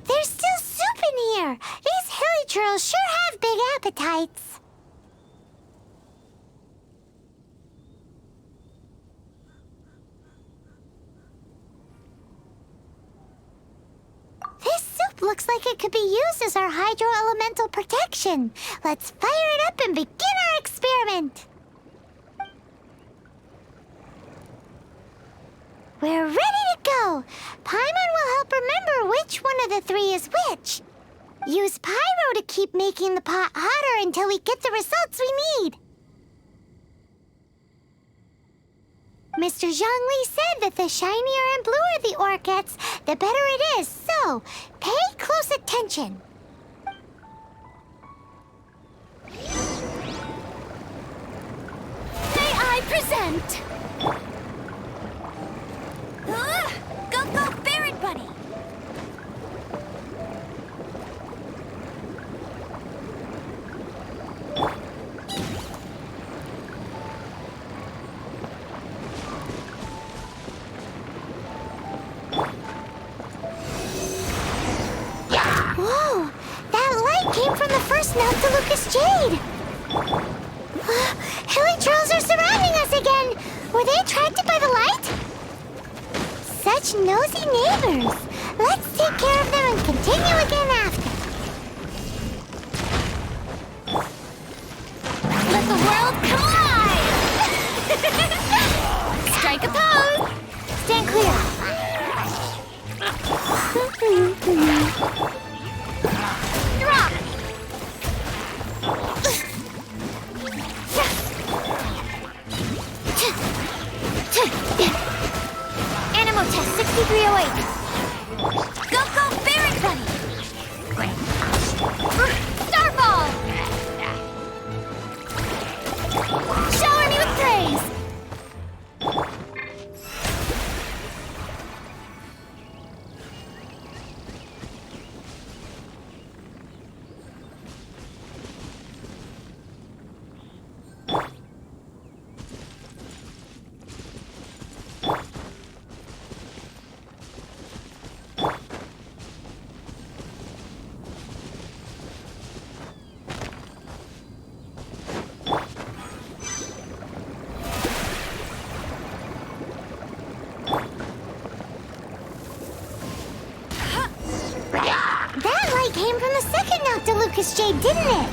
There's still soup in here. These hilly churls sure have big appetites. Looks like it could be used as our hydro-elemental protection. Let's fire it up and begin our experiment. We're ready to go. Paimon will help remember which one of the three is which. Use pyro to keep making the pot hotter until we get the results we need. Mr. Zhongli said that the shinier and bluer the ore gets, the better it is, so pay close attention. May I present? Go, Ferret Bunny! Whoa! That light came from the first Noctilucous Jade! Hilly trolls are surrounding us again! Were they attracted by the light? Such nosy neighbors! Let's take care of them and continue again after. Let the world come alive! Strike a pose! Stand clear! Drop! Animal test 6308. Go, Ferret Bunny! Starball! Shower me with praise! Came from the second Noctilucous Jade, didn't it?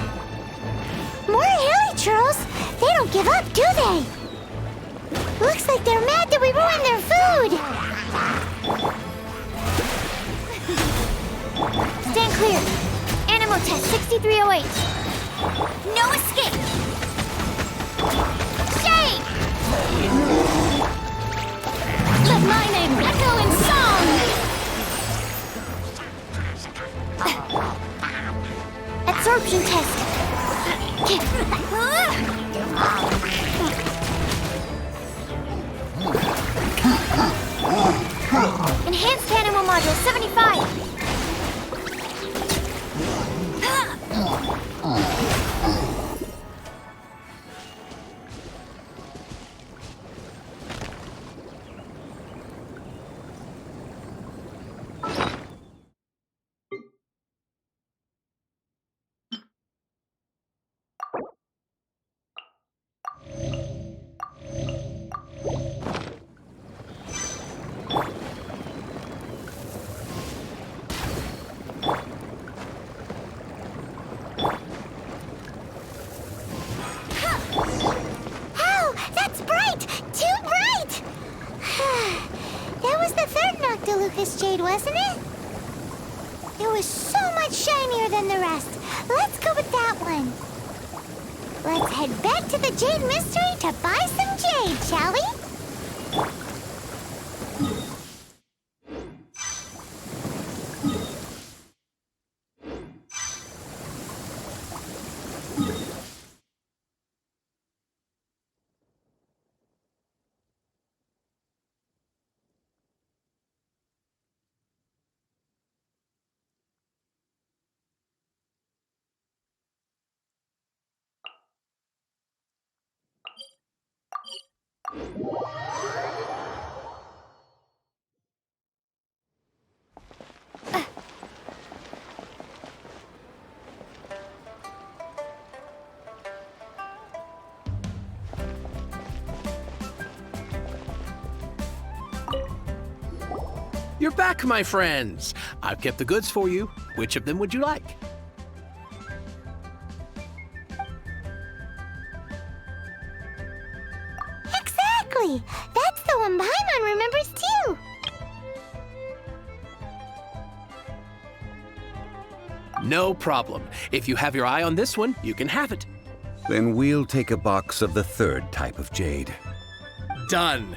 More hilly churls. They don't give up, do they? Looks like they're mad that we ruined their food. Stand clear. Animal test 6308. No escape. Shake! Let my name echo in song! Absorption test. Enhanced animal module 75. Noctilucous Jade, wasn't it? It was so much shinier than the rest. Let's go with that one. Let's head back to the Jade Mystery to buy some jade, shall we? You're back, my friends. I've kept the goods for you. Which of them would you like? Exactly! That's the one Paimon remembers too! No problem. If you have your eye on this one, you can have it. Then we'll take a box of the third type of jade. Done.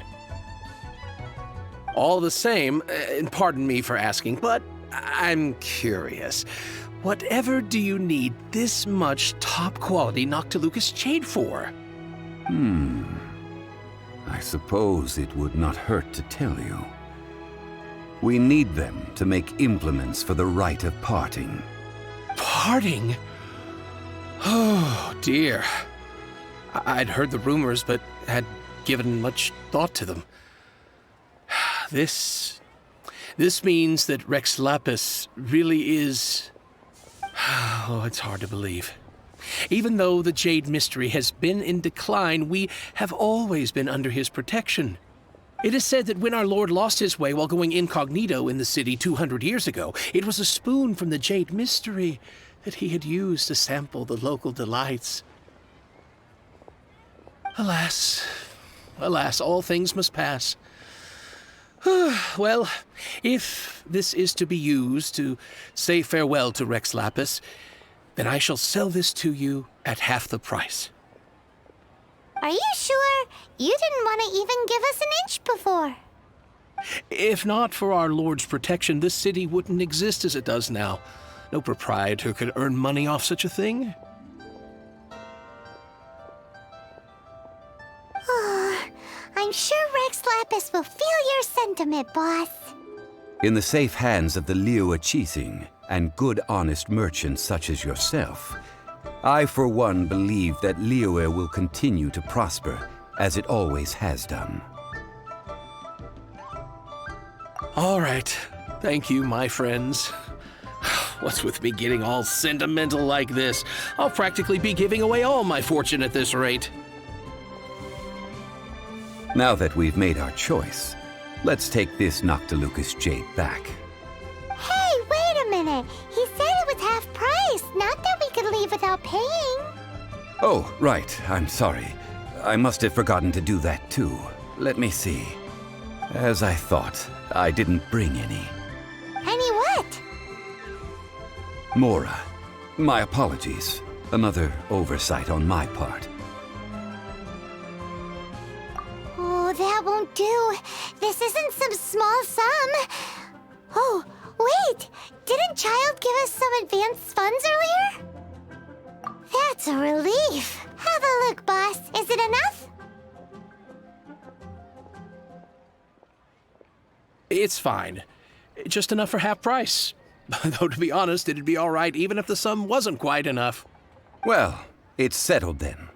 All the same, and pardon me for asking, but I'm curious. Whatever do you need this much top-quality Noctilucous Jade for? I suppose it would not hurt to tell you. We need them to make implements for the Rite of Parting. Parting? Oh, dear. I'd heard the rumors, but had given much thought to them. This means that Rex Lapis really is... Oh, it's hard to believe. Even though the Jade Mystery has been in decline, we have always been under his protection. It is said that when our Lord lost his way while going incognito in the city 200 years ago, it was a spoon from the Jade Mystery that he had used to sample the local delights. Alas, all things must pass. Well, if this is to be used to say farewell to Rex Lapis, then I shall sell this to you at half the price. Are you sure? You didn't want to even give us an inch before. If not for our Lord's protection, this city wouldn't exist as it does now. No proprietor could earn money off such a thing. I'm sure Rex Lapis will feel your sentiment, boss. In the safe hands of the Liyue Harbor and good honest merchants such as yourself, I for one believe that Liyue will continue to prosper as it always has done. All right. Thank you, my friends. What's with me getting all sentimental like this? I'll practically be giving away all my fortune at this rate. Now that we've made our choice, let's take this Noctilucous Jade back. Hey, wait a minute. He said it was half price, not that we could leave without paying. Oh, right. I'm sorry. I must have forgotten to do that too. Let me see. As I thought, I didn't bring any. Any what? Mora. My apologies. Another oversight on my part. Oh, that won't do. This isn't some small sum. Oh, wait! Didn't Childe give us some advanced funds earlier? That's a relief. Have a look, boss. Is it enough? It's fine. Just enough for half price. Though, to be honest, it'd be all right even if the sum wasn't quite enough. Well, it's settled then.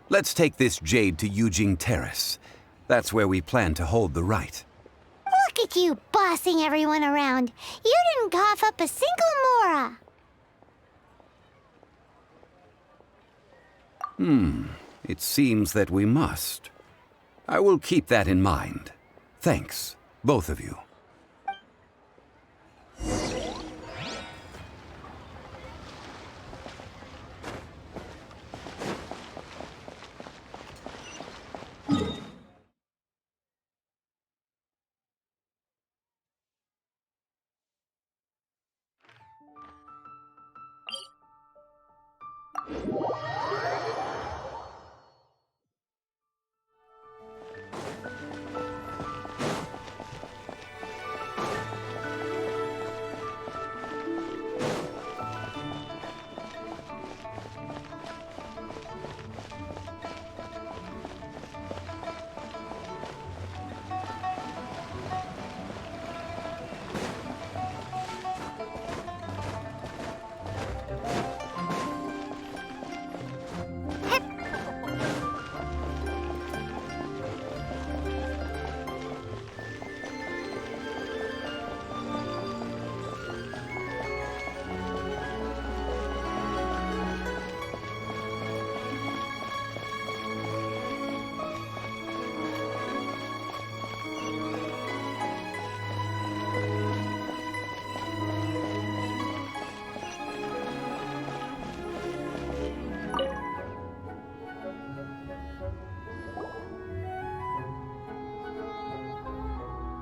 Let's take this jade to Yujing Terrace. That's where we plan to hold the rite. Look at you bossing everyone around. You didn't cough up a single Mora. It seems that we must. I will keep that in mind. Thanks, both of you.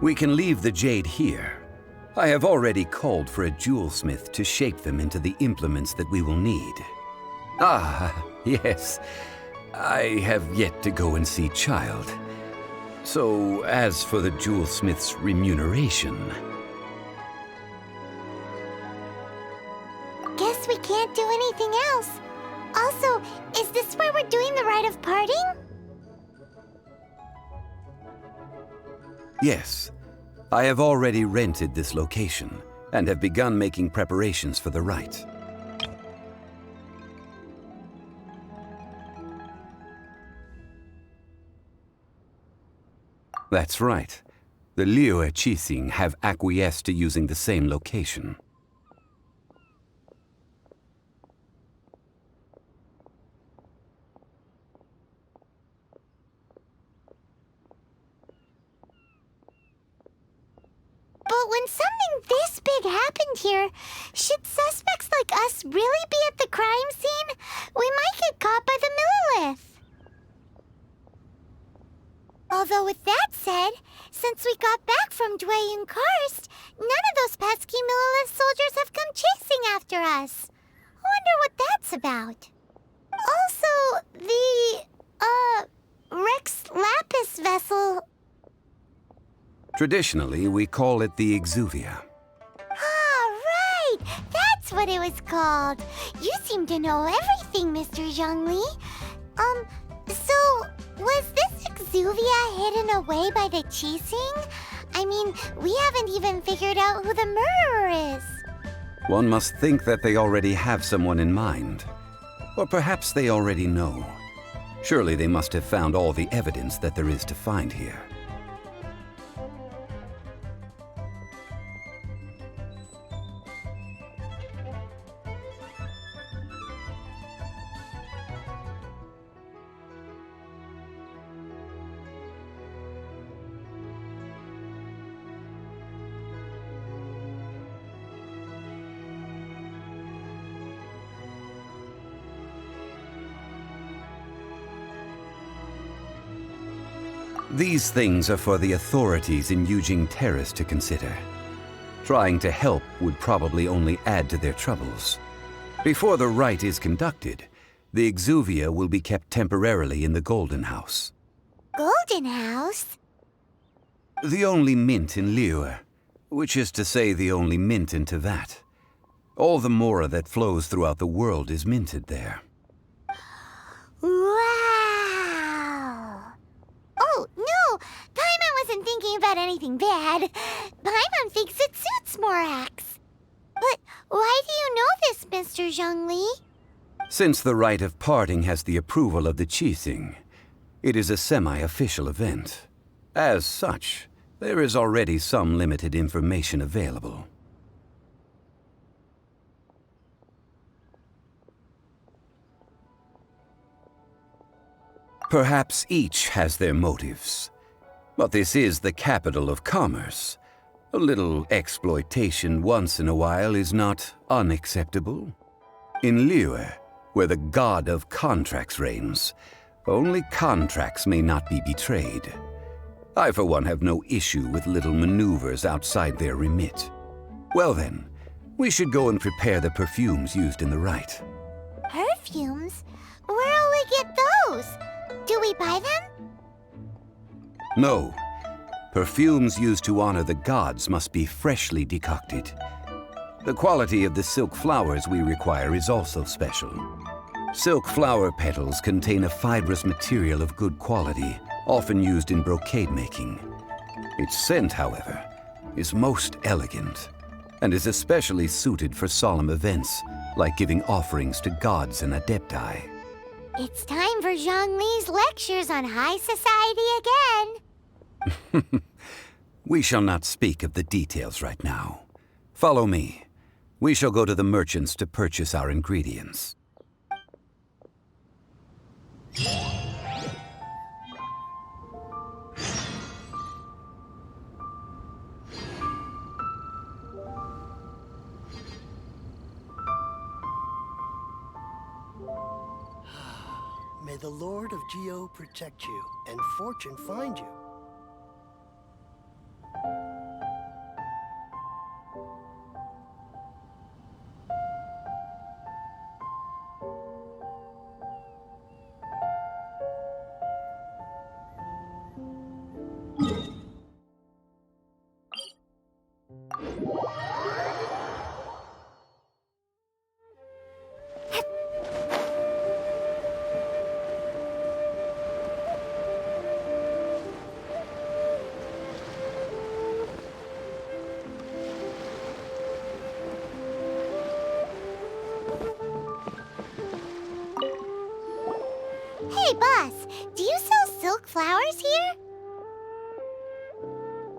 We can leave the jade here. I have already called for a jewelsmith to shape them into the implements that we will need. Ah, yes. I have yet to go and see Childe. So, as for the jewelsmith's remuneration... Guess we can't do anything else. Also, is this where we're doing the Rite of Parting? Yes. I have already rented this location, and have begun making preparations for the rite. That's right. The Liyue Qixing have acquiesced to using the same location. But when something this big happened here, should suspects like us really be at the crime scene? We might get caught by the Monoliths. Although with that said, since we got back from Jueyun Karst, none of those pesky Monolith soldiers have come chasing after us. I wonder what that's about. Also, the, Rex Lapis vessel... Traditionally, we call it the Exuvia. Ah, right! That's what it was called. You seem to know everything, Mr. Zhongli. So, was this Exuvia hidden away by the Qixing? I mean, we haven't even figured out who the murderer is. One must think that they already have someone in mind. Or perhaps they already know. Surely they must have found all the evidence that there is to find here. These things are for the authorities in Yujing Terrace to consider. Trying to help would probably only add to their troubles. Before the rite is conducted, the Exuvia will be kept temporarily in the Golden House. Golden House? The only mint in Liyue, which is to say the only mint in Teyvat. All the Mora that flows throughout the world is minted there. Wow! Oh, no! Paimon wasn't thinking about anything bad. Paimon thinks it suits Morax. But why do you know this, Mr. Zhongli? Since the Rite of Parting has the approval of the Qixing, it is a semi-official event. As such, there is already some limited information available. Perhaps each has their motives. But this is the capital of commerce. A little exploitation once in a while is not unacceptable. In Liyue, where the god of contracts reigns, only contracts may not be betrayed. I, for one, have no issue with little maneuvers outside their remit. Well then, we should go and prepare the perfumes used in the rite. Perfumes? Where'll we get those? Do we buy them? No. Perfumes used to honor the gods must be freshly decocted. The quality of the silk flowers we require is also special. Silk flower petals contain a fibrous material of good quality, often used in brocade making. Its scent, however, is most elegant, and is especially suited for solemn events, like giving offerings to gods and Adepti. It's time for Zhongli's lectures on high society again. We shall not speak of the details right now. Follow me. We shall go to the merchants to purchase our ingredients. May the Lord of Geo protect you, and fortune find you. Hey, boss, do you sell silk flowers here?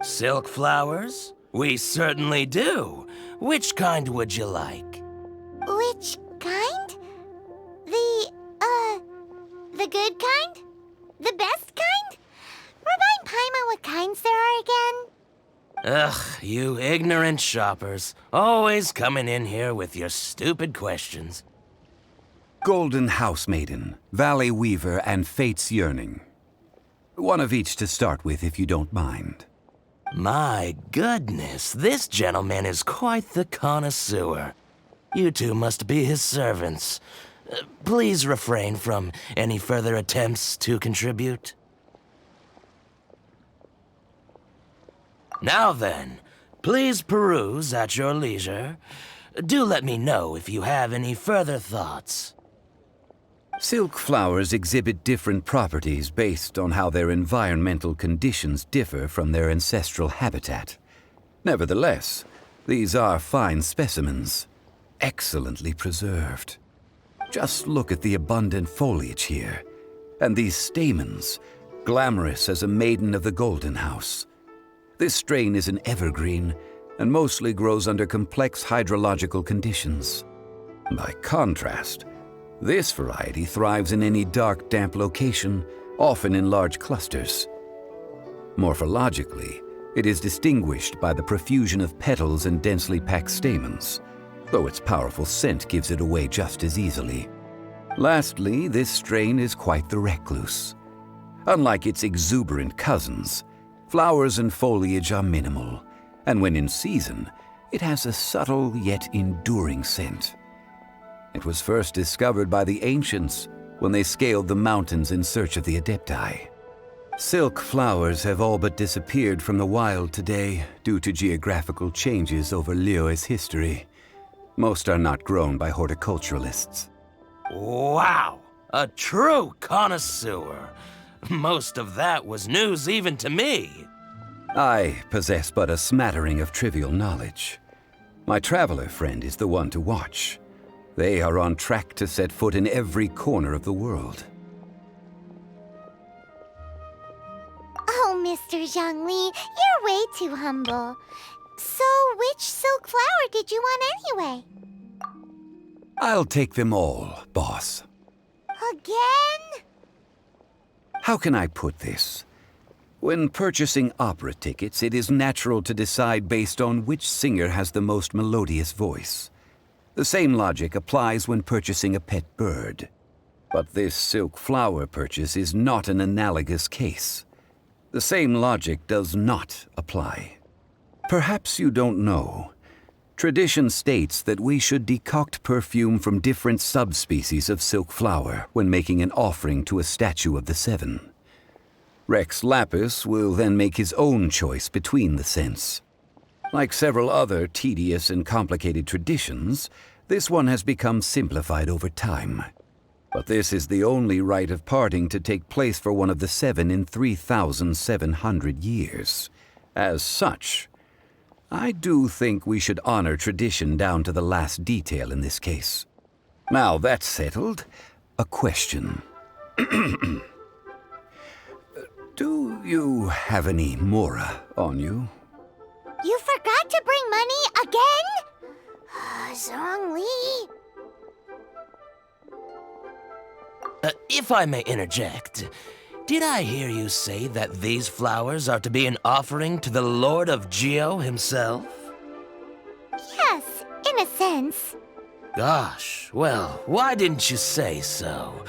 Silk flowers? We certainly do. Which kind would you like? Which kind? The good kind? The best kind? Remind Paimon what kinds there are again. Ugh, you ignorant shoppers. Always coming in here with your stupid questions. Golden Housemaiden, Valley Weaver, and Fate's Yearning. One of each to start with, if you don't mind. My goodness, this gentleman is quite the connoisseur. You two must be his servants. Please refrain from any further attempts to contribute. Now then, please peruse at your leisure. Do let me know if you have any further thoughts. Silk flowers exhibit different properties based on how their environmental conditions differ from their ancestral habitat. Nevertheless, these are fine specimens, excellently preserved. Just look at the abundant foliage here, and these stamens, glamorous as a maiden of the Golden House. This strain is an evergreen, and mostly grows under complex hydrological conditions. By contrast, this variety thrives in any dark, damp location, often in large clusters. Morphologically, it is distinguished by the profusion of petals and densely packed stamens, though its powerful scent gives it away just as easily. Lastly, this strain is quite the recluse. Unlike its exuberant cousins, flowers and foliage are minimal, and when in season, it has a subtle yet enduring scent. It was first discovered by the ancients when they scaled the mountains in search of the Adepti. Silk flowers have all but disappeared from the wild today due to geographical changes over Liyue's history. Most are not grown by horticulturalists. Wow! A true connoisseur. Most of that was news even to me. I possess but a smattering of trivial knowledge. My traveler friend is the one to watch. They are on track to set foot in every corner of the world. Oh, Mr. Zhongli, you're way too humble. So, which silk flower did you want anyway? I'll take them all, boss. Again? How can I put this? When purchasing opera tickets, it is natural to decide based on which singer has the most melodious voice. The same logic applies when purchasing a pet bird. But this silk flower purchase is not an analogous case. The same logic does not apply. Perhaps you don't know. Tradition states that we should decoct perfume from different subspecies of silk flower when making an offering to a statue of the Seven. Rex Lapis will then make his own choice between the scents. Like several other tedious and complicated traditions, this one has become simplified over time. But this is the only rite of parting to take place for one of the Seven in 3,700 years. As such, I do think we should honor tradition down to the last detail in this case. Now that's settled, a question. Do you have any Mora on you? You forgot to bring money again? Zhongli. If I may interject, did I hear you say that these flowers are to be an offering to the Lord of Xiao himself? Yes, in a sense. Gosh, well, why didn't you say so?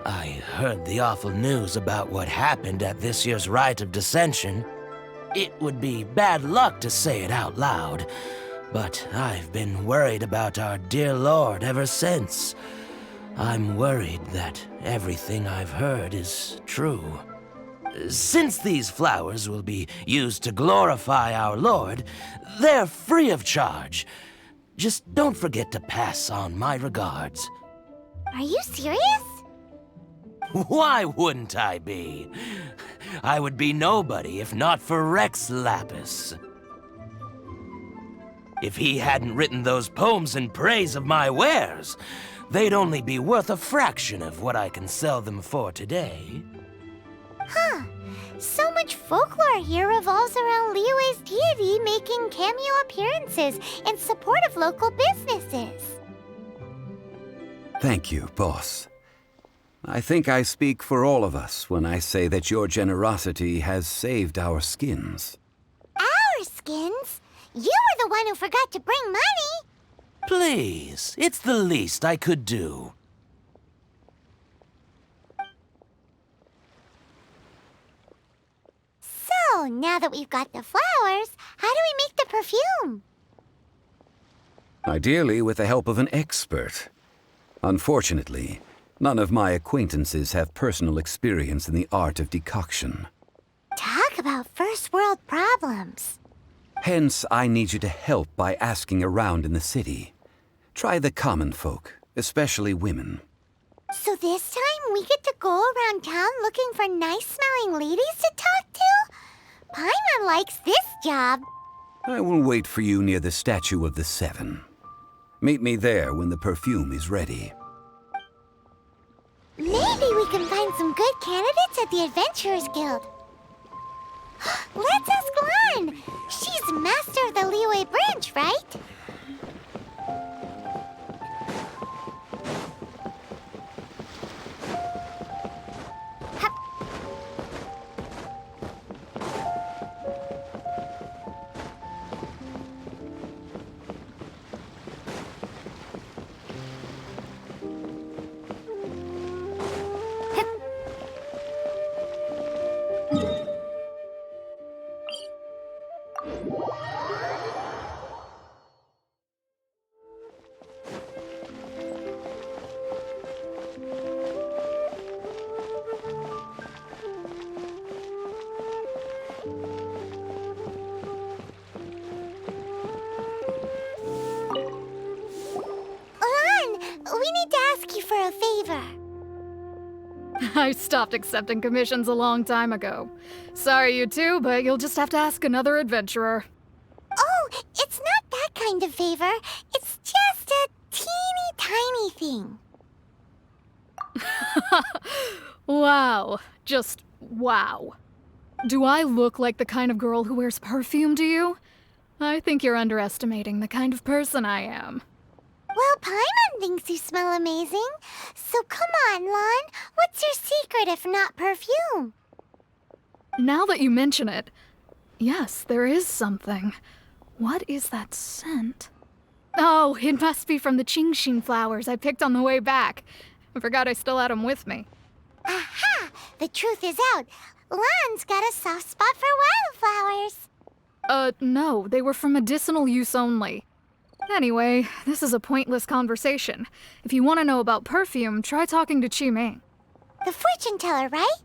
I heard the awful news about what happened at this year's Rite of Descension. It would be bad luck to say it out loud, but I've been worried about our dear Lord ever since. I'm worried that everything I've heard is true. Since these flowers will be used to glorify our Lord, they're free of charge. Just don't forget to pass on my regards. Are you serious? Why wouldn't I be? I would be nobody if not for Rex Lapis. If he hadn't written those poems in praise of my wares, they'd only be worth a fraction of what I can sell them for today. Huh. So much folklore here revolves around Liyue's deity making cameo appearances in support of local businesses. Thank you, boss. I think I speak for all of us when I say that your generosity has saved our skins. Our skins? You were the one who forgot to bring money! Please, it's the least I could do. So, now that we've got the flowers, how do we make the perfume? Ideally with the help of an expert. Unfortunately, none of my acquaintances have personal experience in the art of decoction. Talk about first world problems. Hence, I need you to help by asking around in the city. Try the common folk, especially women. So this time we get to go around town looking for nice-smelling ladies to talk to? Paimon likes this job. I will wait for you near the Statue of the Seven. Meet me there when the perfume is ready. Maybe we can find some good candidates at the Adventurers Guild. Let's ask Lan. She's master of the Liyue branch, right? I stopped accepting commissions a long time ago. Sorry, you two, but you'll just have to ask another adventurer. Oh, it's not that kind of favor. It's just a teeny tiny thing. Wow. Just wow. Do I look like the kind of girl who wears perfume to you? I think you're underestimating the kind of person I am. Well, Paimon thinks you smell amazing. So come on, Lan. What's your secret if not perfume? Now that you mention it, yes, there is something. What is that scent? Oh, it must be from the Qingxin flowers I picked on the way back. I forgot I still had them with me. Aha! The truth is out. Lan's got a soft spot for wildflowers. No, they were for medicinal use only. Anyway, this is a pointless conversation. If you want to know about perfume, try talking to Qi Ming. The fortune teller, right?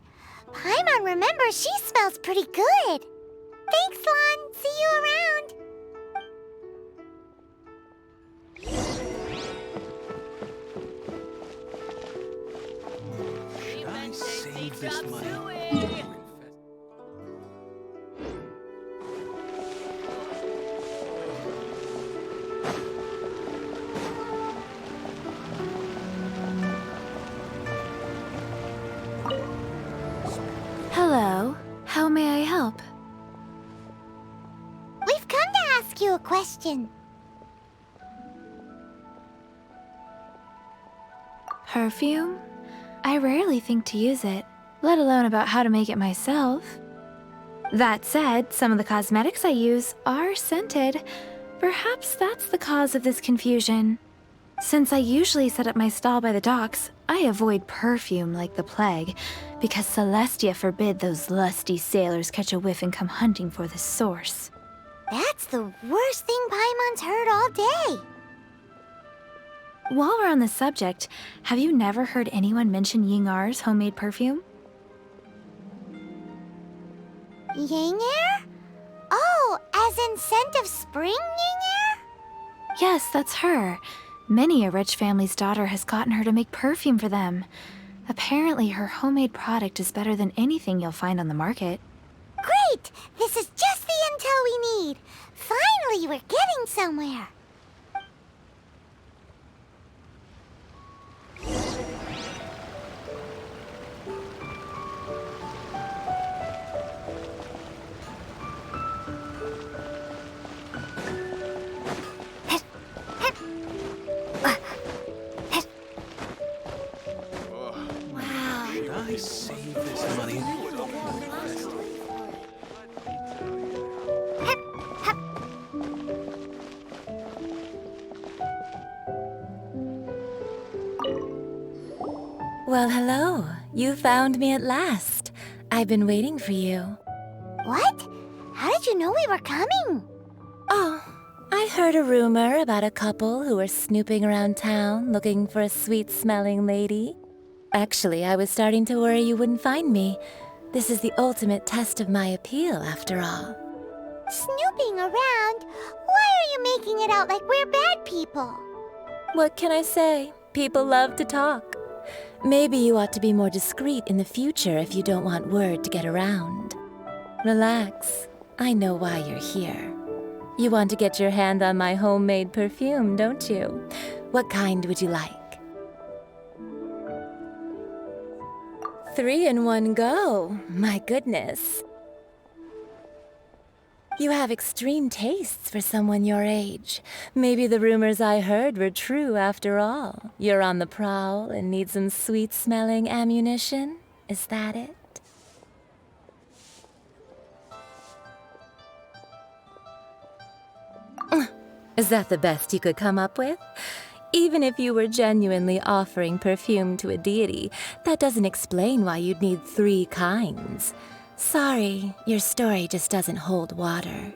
Paimon remembers she smells pretty good. Thanks, Lan. See you around. Should I save this money? Hello. How may I help? We've come to ask you a question. Perfume? I rarely think to use it, let alone about how to make it myself. That said, some of the cosmetics I use are scented. Perhaps that's the cause of this confusion. Since I usually set up my stall by the docks, I avoid perfume like the plague, because Celestia forbid those lusty sailors catch a whiff and come hunting for the source. That's the worst thing Paimon's heard all day. While we're on the subject, have you never heard anyone mention Ying R's homemade perfume? Yang air? Oh, as in scent of spring, Yang air? Yes, that's her. Many a rich family's daughter has gotten her to make perfume for them. Apparently, her homemade product is better than anything you'll find on the market. Great! This is just the intel we need. Finally, we're getting somewhere. Should I save this money? Well, hello. You found me at last. I've been waiting for you. What? How did you know we were coming? Oh, I heard a rumor about a couple who were snooping around town looking for a sweet-smelling lady. Actually, I was starting to worry you wouldn't find me. This is the ultimate test of my appeal, after all. Snooping around? Why are you making it out like we're bad people? What can I say? People love to talk. Maybe you ought to be more discreet in the future if you don't want word to get around. Relax. I know why you're here. You want to get your hand on my homemade perfume, don't you? What kind would you like? 3 in one go. My goodness. You have extreme tastes for someone your age. Maybe the rumors I heard were true after all. You're on the prowl and need some sweet-smelling ammunition? Is that it? Is that the best you could come up with? Even if you were genuinely offering perfume to a deity, that doesn't explain why you'd need 3 kinds. Sorry, your story just doesn't hold water.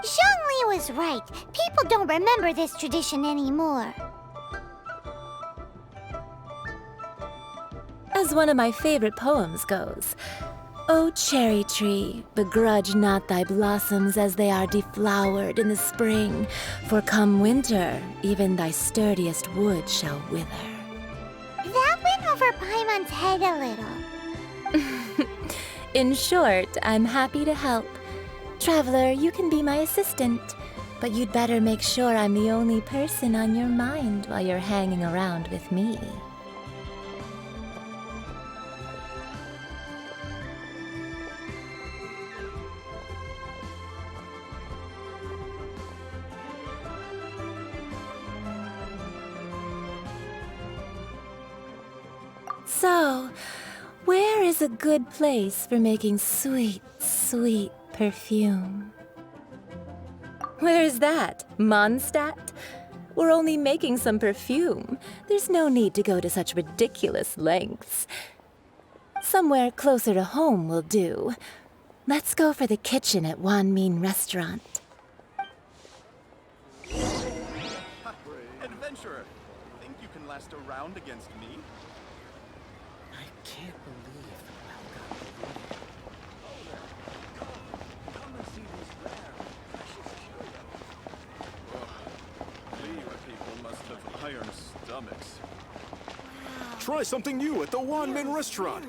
Zhongli was right. People don't remember this tradition anymore. As one of my favorite poems goes, O cherry tree, begrudge not thy blossoms as they are deflowered in the spring, for come winter, even thy sturdiest wood shall wither. That went over Paimon's head a little. In short, I'm happy to help. Traveler, you can be my assistant, but you'd better make sure I'm the only person on your mind while you're hanging around with me. So, where is a good place for making sweet, sweet perfume? Where is that? Mondstadt? We're only making some perfume. There's no need to go to such ridiculous lengths. Somewhere closer to home will do. Let's go for the kitchen at Wan Min Restaurant. Adventurer, think you can last a round against me? I can't believe the well got come and see these rare, precious curios. Liyue people must have iron stomachs. Try something new at the Wan Min Restaurant.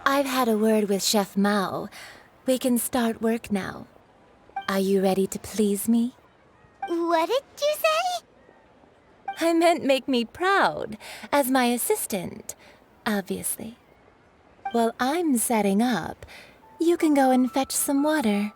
I've had a word with Chef Mao. We can start work now. Are you ready to please me? What did you say? I meant make me proud, as my assistant, obviously. While I'm setting up, you can go and fetch some water.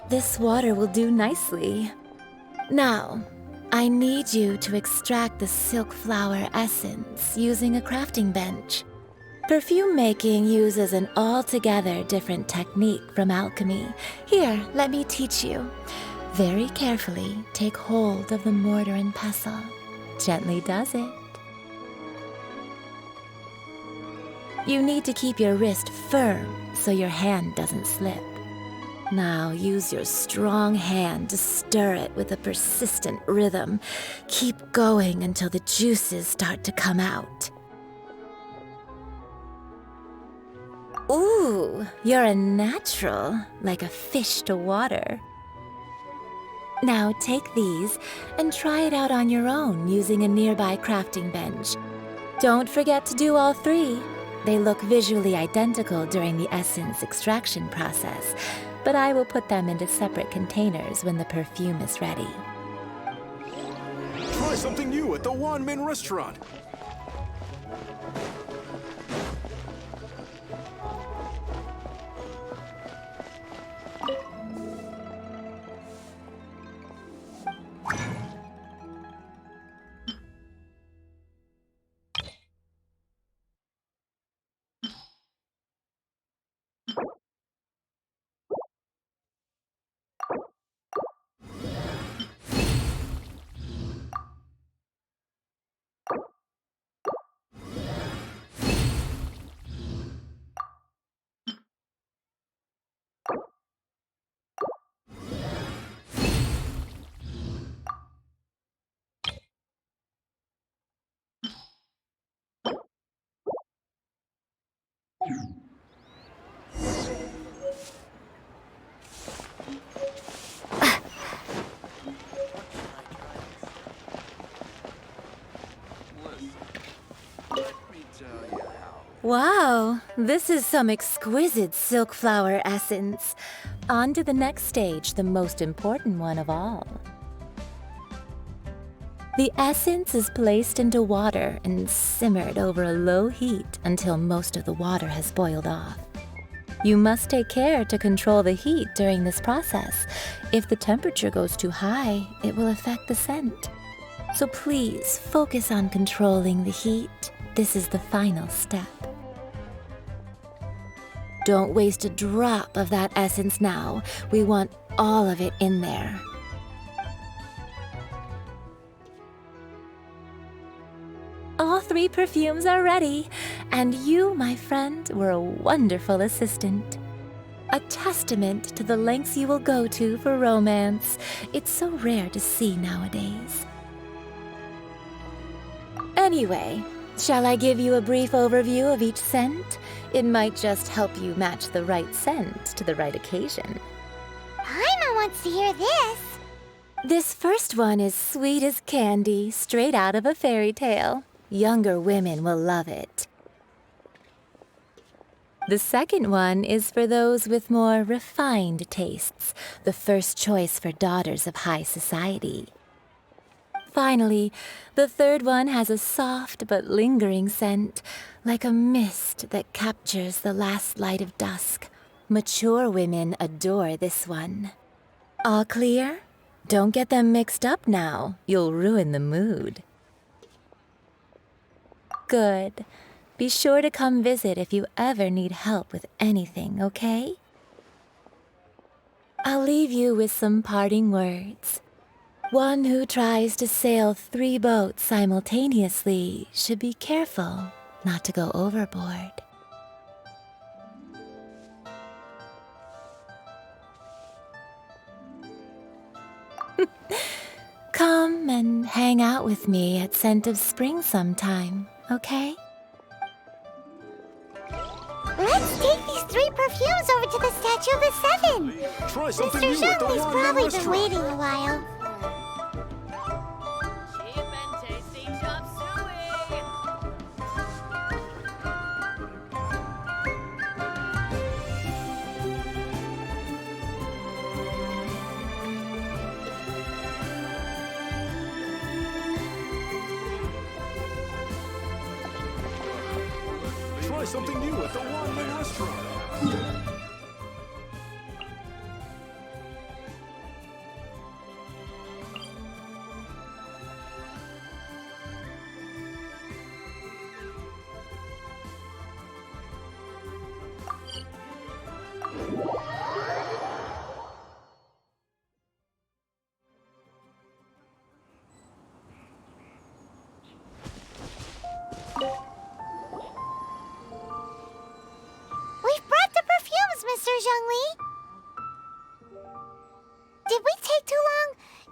This water will do nicely. Now, I need you to extract the silk flower essence using a crafting bench. Perfume making uses an altogether different technique from alchemy. Here, let me teach you. Very carefully, take hold of the mortar and pestle. Gently does it. You need to keep your wrist firm so your hand doesn't slip. Now use your strong hand to stir it with a persistent rhythm. Keep going until the juices start to come out. Ooh, you're a natural, like a fish to water. Now take these and try it out on your own using a nearby crafting bench. Don't forget to do all three. They look visually identical during the essence extraction process, but I will put them into separate containers when the perfume is ready. Try something new at the Wanmin restaurant. Wow, this is some exquisite silk flower essence. On to the next stage, the most important one of all. The essence is placed into water and simmered over a low heat until most of the water has boiled off. You must take care to control the heat during this process. If the temperature goes too high, it will affect the scent. So please focus on controlling the heat. This is the final step. Don't waste a drop of that essence now. We want all of it in there. All three perfumes are ready, and you, my friend, were a wonderful assistant. A testament to the lengths you will go to for romance. It's so rare to see nowadays. Anyway, shall I give you a brief overview of each scent? It might just help you match the right scent to the right occasion. Paimon wants to hear this. This first one is sweet as candy, straight out of a fairy tale. Younger women will love it. The second one is for those with more refined tastes, the first choice for daughters of high society. Finally, the third one has a soft but lingering scent, like a mist that captures the last light of dusk. Mature women adore this one. All clear? Don't get them mixed up now. You'll ruin the mood. Good. Be sure to come visit if you ever need help with anything, okay? I'll leave you with some parting words. One who tries to sail 3 boats simultaneously should be careful not to go overboard. Come and hang out with me at Scent of Spring sometime, okay? Let's take these 3 perfumes over to the Statue of the Seven. Try something Mr. new at the Zhang has Wanmin probably been restaurant. waiting a while. Try something new at the Wanmin restaurant.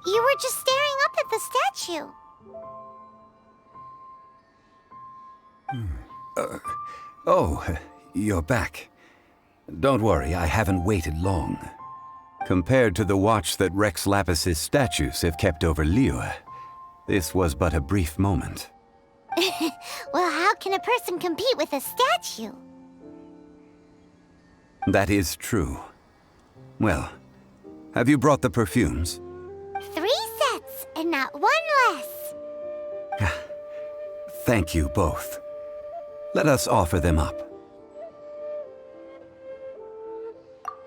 You were just staring up at the statue. Oh, you're back. Don't worry, I haven't waited long. Compared to the watch that Rex Lapis's statues have kept over Liyue, this was but a brief moment. Well, how can a person compete with a statue? That is true. Well, have you brought the perfumes? 3 sets, and not 1 less. Thank you both. Let us offer them up.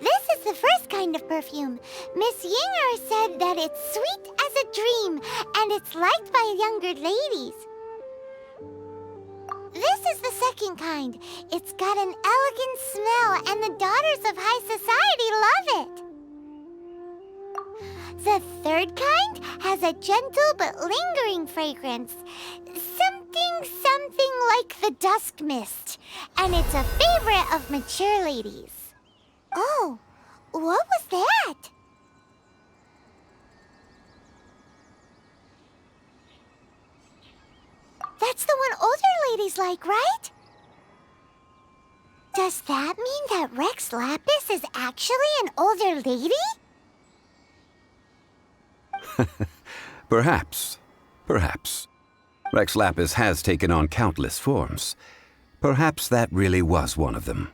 This is the first kind of perfume. Miss Yinger said that it's sweet as a dream, and it's liked by younger ladies. This is the second kind. It's got an elegant smell, and the daughters of high society love it. The third kind has a gentle but lingering fragrance. Something like the dusk mist. And it's a favorite of mature ladies. Oh, what was that? That's the one older ladies like, right? Does that mean that Rex Lapis is actually an older lady? Perhaps. Perhaps. Rex Lapis has taken on countless forms. Perhaps that really was one of them.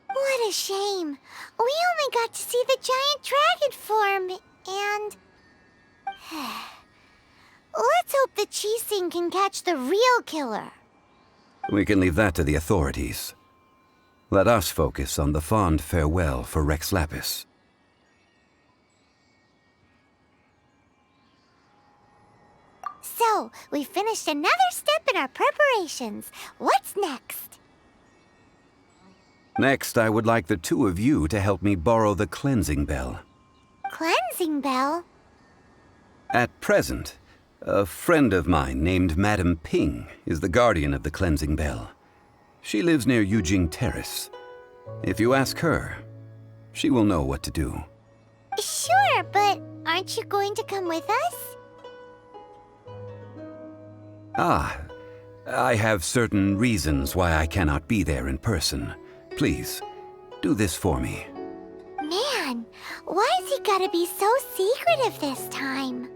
What a shame. We only got to see the giant dragon form, and... Let's hope the Qixing can catch the real killer. We can leave that to the authorities. Let us focus on the fond farewell for Rex Lapis. So, we finished another step in our preparations. What's next? Next, I would like the 2 of you to help me borrow the cleansing bell. Cleansing bell? At present, a friend of mine named Madame Ping is the guardian of the cleansing bell. She lives near Yujing Terrace. If you ask her, she will know what to do. Sure, but aren't you going to come with us? Ah, I have certain reasons why I cannot be there in person. Please, do this for me. Man, why's he gotta be so secretive this time?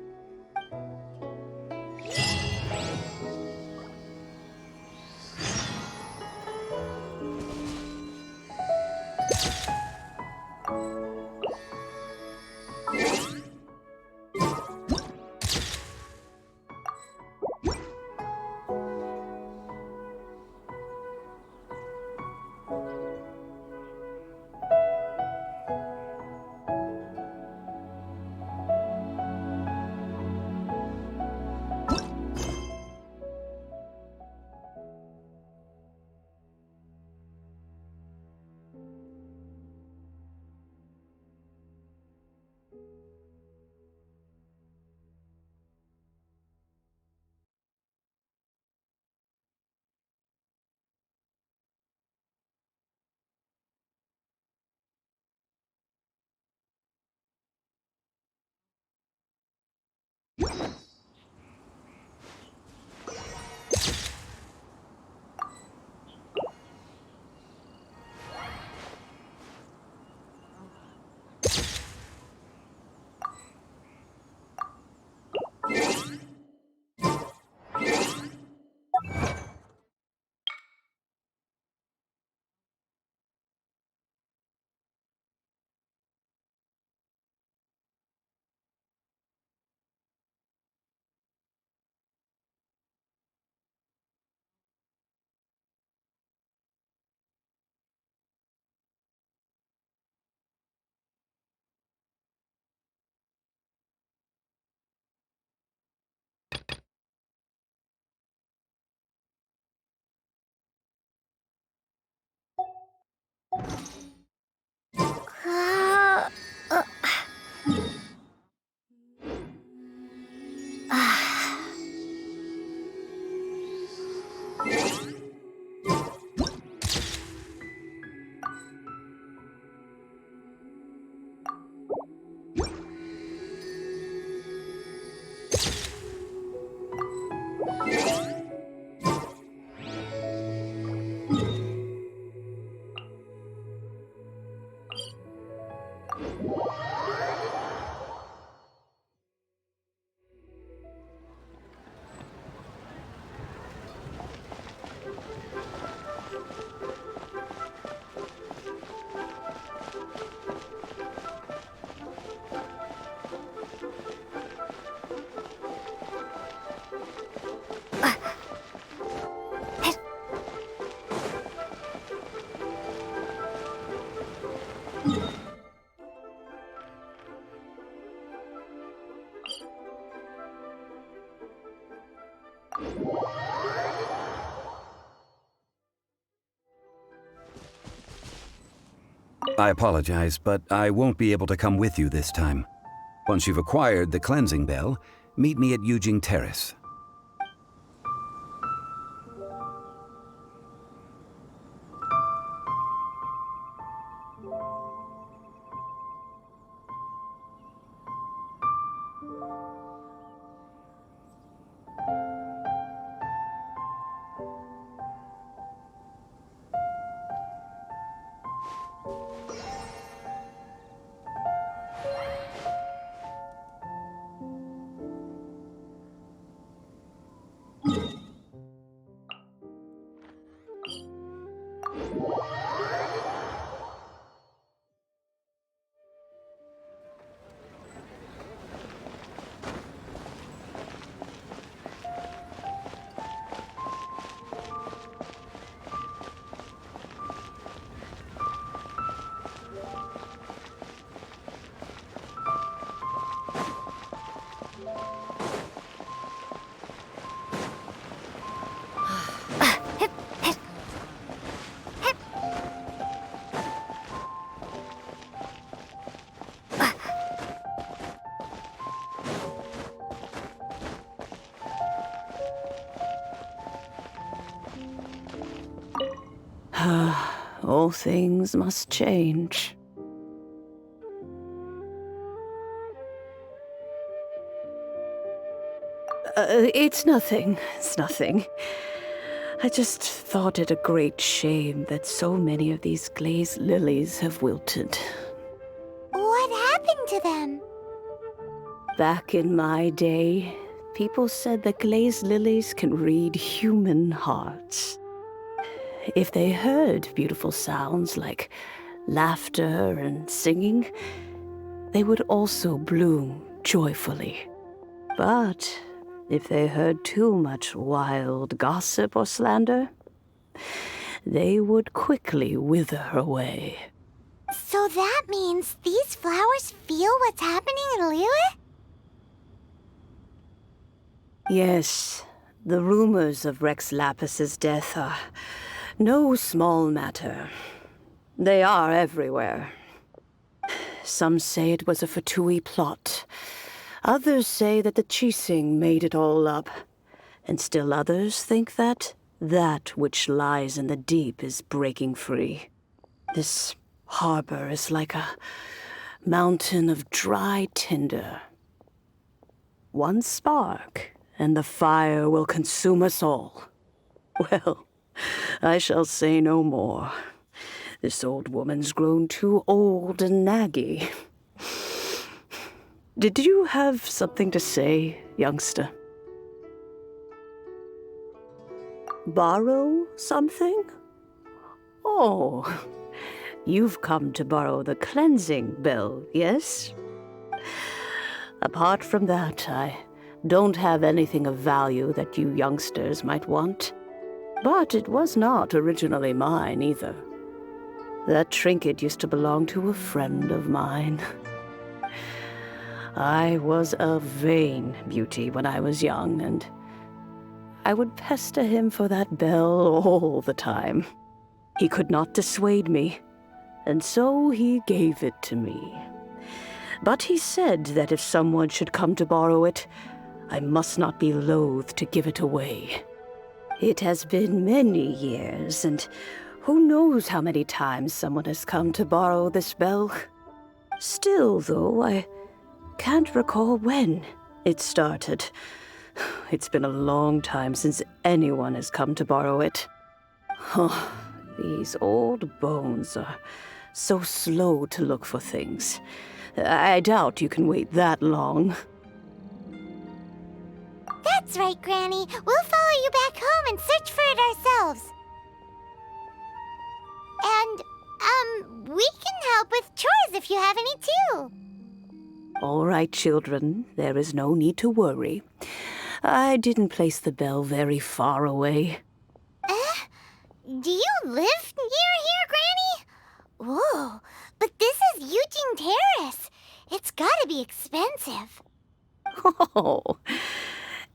I apologize, but I won't be able to come with you this time. Once you've acquired the cleansing bell, meet me at Yujing Terrace. All things must change. It's nothing. It's nothing. I just thought it a great shame that so many of these glazed lilies have wilted. What happened to them? Back in my day, people said that glazed lilies can read human hearts. If they heard beautiful sounds like laughter and singing, they would also bloom joyfully. But if they heard too much wild gossip or slander, they would quickly wither away. So that means these flowers feel what's happening in Liyue? Yes, the rumors of Rex Lapis's death are no small matter. They are everywhere. Some say it was a Fatui plot. Others say that the Qixing made it all up. And still others think that which lies in the deep is breaking free. This harbor is like a mountain of dry tinder. One spark, and the fire will consume us all. Well, I shall say no more. This old woman's grown too old and naggy. Did you have something to say, youngster? Borrow something? Oh, you've come to borrow the cleansing bell, yes? Apart from that, I don't have anything of value that you youngsters might want. But it was not originally mine, either. That trinket used to belong to a friend of mine. I was a vain beauty when I was young, and I would pester him for that bell all the time. He could not dissuade me, and so he gave it to me. But he said that if someone should come to borrow it, I must not be loath to give it away. It has been many years, and who knows how many times someone has come to borrow this bell. Still, though, I can't recall when. It started. It's been a long time since anyone has come to borrow it. Oh, these old bones are so slow to look for things. I doubt you can wait that long. That's right, Granny. We'll follow you back home and search for it ourselves. And, we can help with chores if you have any too. All right, children. There is no need to worry. I didn't place the bell very far away. Do you live near here, Granny? Whoa, but this is Yujing Terrace. It's gotta be expensive. Oh,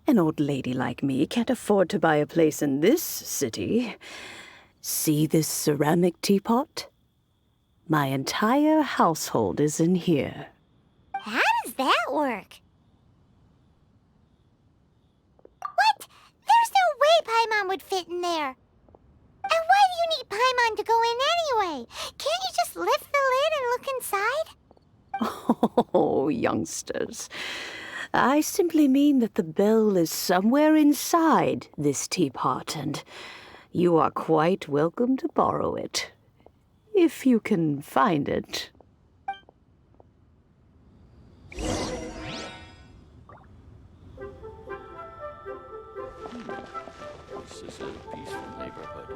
an old lady like me can't afford to buy a place in this city. See this ceramic teapot? My entire household is in here. How does that work? What? There's no way Paimon would fit in there. And why do you need Paimon to go in anyway? Can't you just lift the lid and look inside? Oh, youngsters. I simply mean that the bell is somewhere inside this teapot, and you are quite welcome to borrow it, if you can find it. This is a peaceful neighborhood.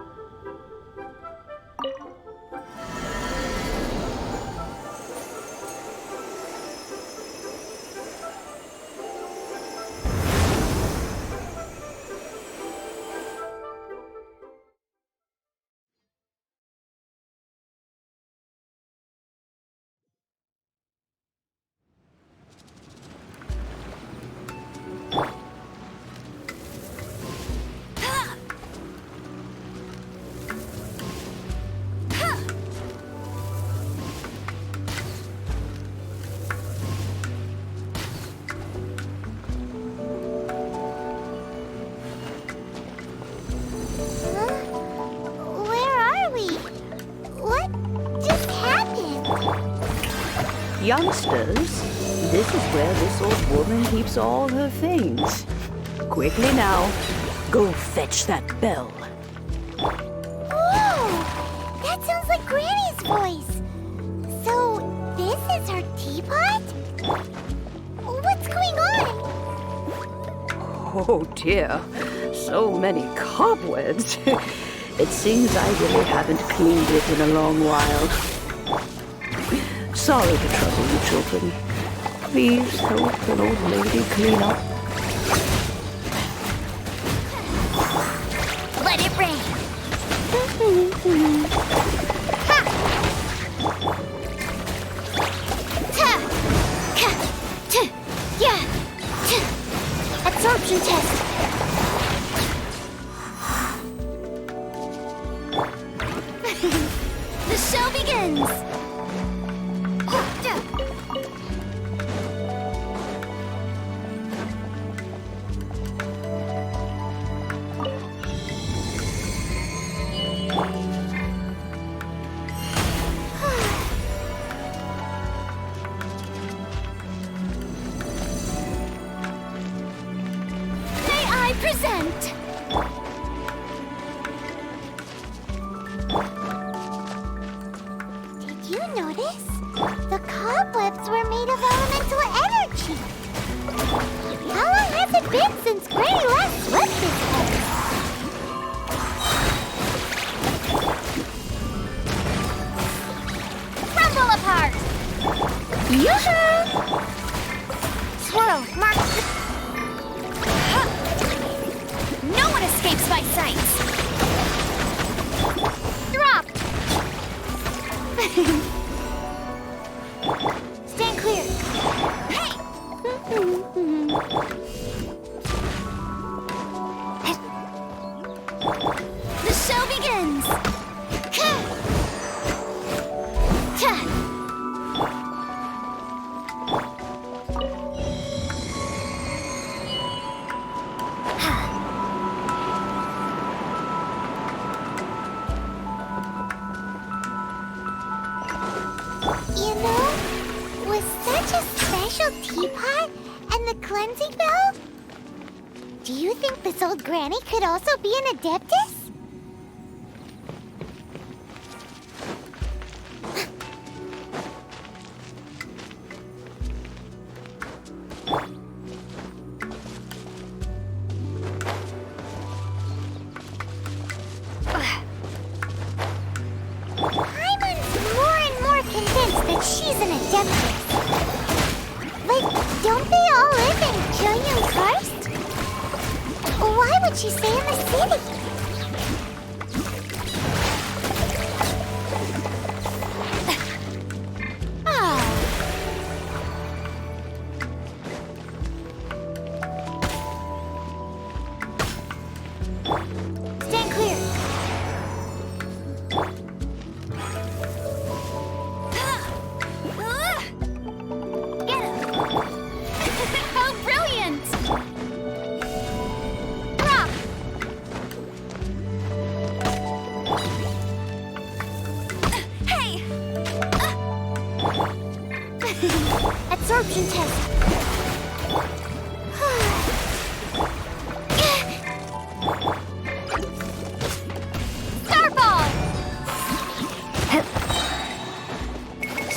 Youngsters, this is where this old woman keeps all her things. Quickly now, go fetch that bell. Whoa! That sounds like Granny's voice. So, this is her teapot? What's going on? Oh dear, so many cobwebs. It seems I really haven't cleaned it in a long while. Sorry to trouble you, children. Please help an old lady clean up. Let it rain. Absorption test. The show begins. cleansing bell? Do you think this old granny could also be an Adeptus? Paimon's more and more convinced that she's an Adeptus. But don't they all live in Jueyun Karst? Why would she stay in the city? Stand clear. Get him! How brilliant! Drop! Hey! Absorption test. Starball!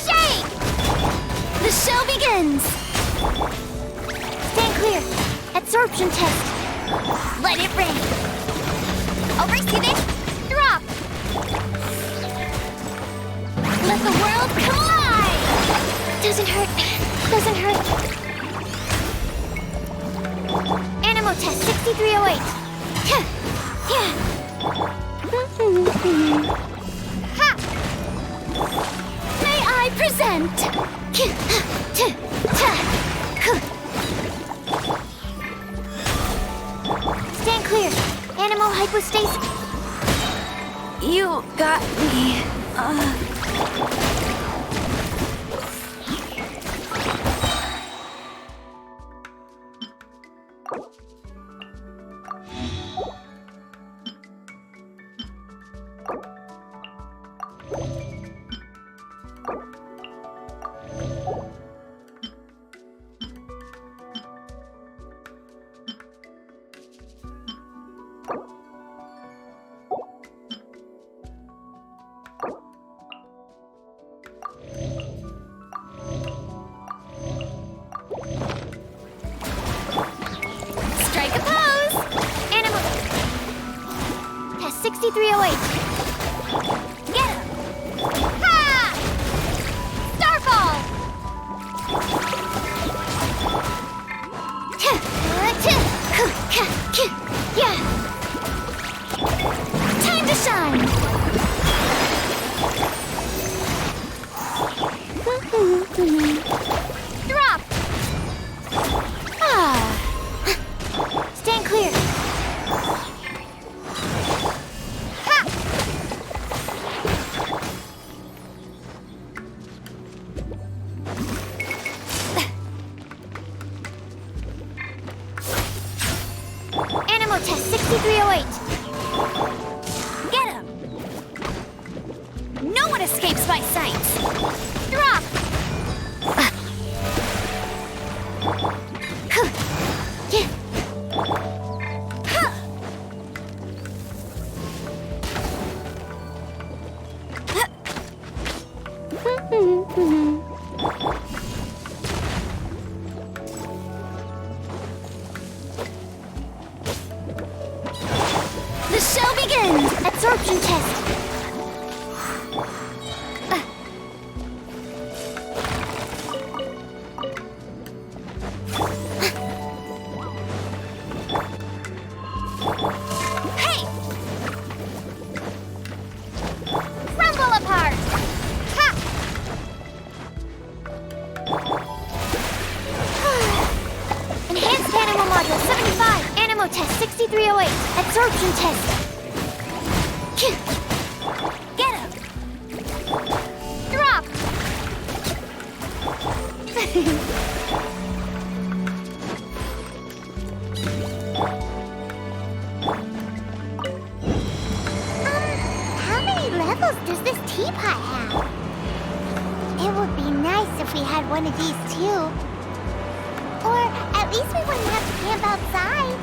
Shake! The show begins! Stand clear. Absorption test. Let it rain. I'll receive it. Drop! Let the world collide! Doesn't hurt. Doesn't hurt. Animal test 6308. Yeah. Ha! May I present? Stand clear. Animal hypostasis. You got me. Strike a pose! Animal... Test 6308. Get him! Ha! Starfall! Yeah! Time to shine! Drop! Stand clear. Ha! Animal test 6308. Get him! No one escapes my sight. Drop! The show begins! Absorption test. Hey! Crumble apart! Ha! Enhanced animal module 75. Animal test 6308. Absorption test. Get him! Drop! How many levels does this teapot have? It would be nice if we had one of these too. Or at least we wouldn't have to camp outside.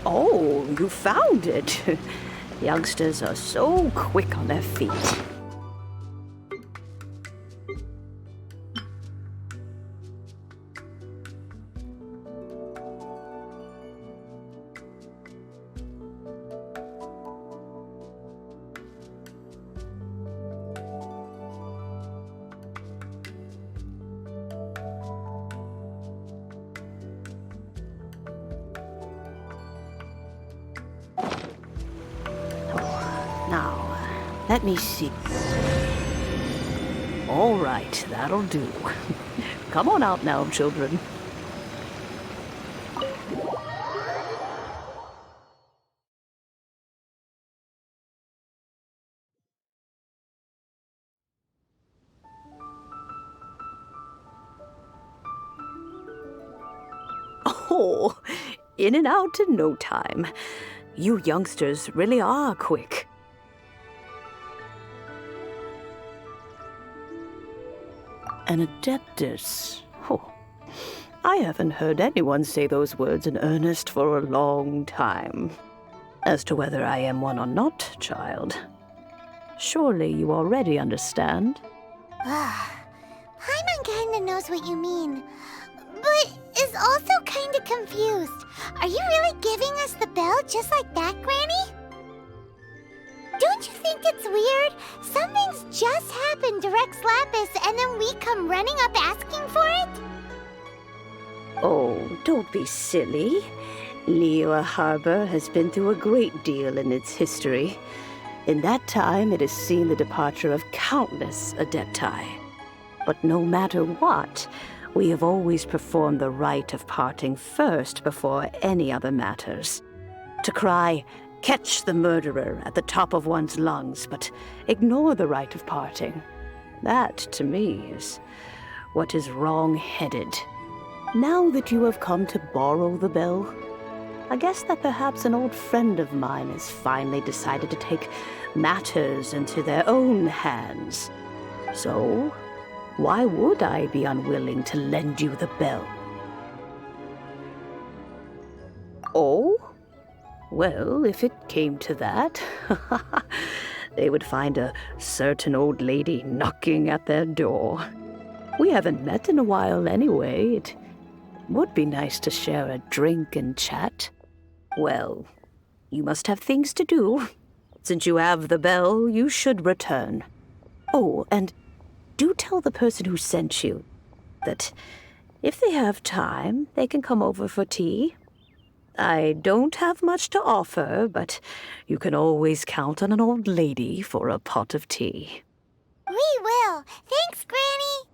Oh, you found it. Youngsters are so quick on their feet. Let me see. All right, that'll do. Come on out now, children. Oh, in and out in no time. You youngsters really are quick. An Adeptus. Oh, I haven't heard anyone say those words in earnest for a long time. As to whether I am one or not, child, surely you already understand. Paimon kinda knows what you mean, but is also kinda confused. Are you really giving us the bell just like that, Granny? Don't you think it's weird? Something's just happened to Rex Lapis and then we come running up asking for it? Oh, don't be silly. Liyue Harbor has been through a great deal in its history. In that time, it has seen the departure of countless Adepti. But no matter what, we have always performed the Rite of Parting first before any other matters. To cry, "Catch the murderer," at the top of one's lungs, but ignore the Rite of Parting. That, to me, is what is wrong-headed. Now that you have come to borrow the bell, I guess that perhaps an old friend of mine has finally decided to take matters into their own hands. So, why would I be unwilling to lend you the bell? Oh? Well, if it came to that, they would find a certain old lady knocking at their door. We haven't met in a while anyway. It would be nice to share a drink and chat. Well, you must have things to do. Since you have the bell, you should return. Oh, and do tell the person who sent you that if they have time, they can come over for tea. I don't have much to offer, but you can always count on an old lady for a pot of tea. We will. Thanks, Granny.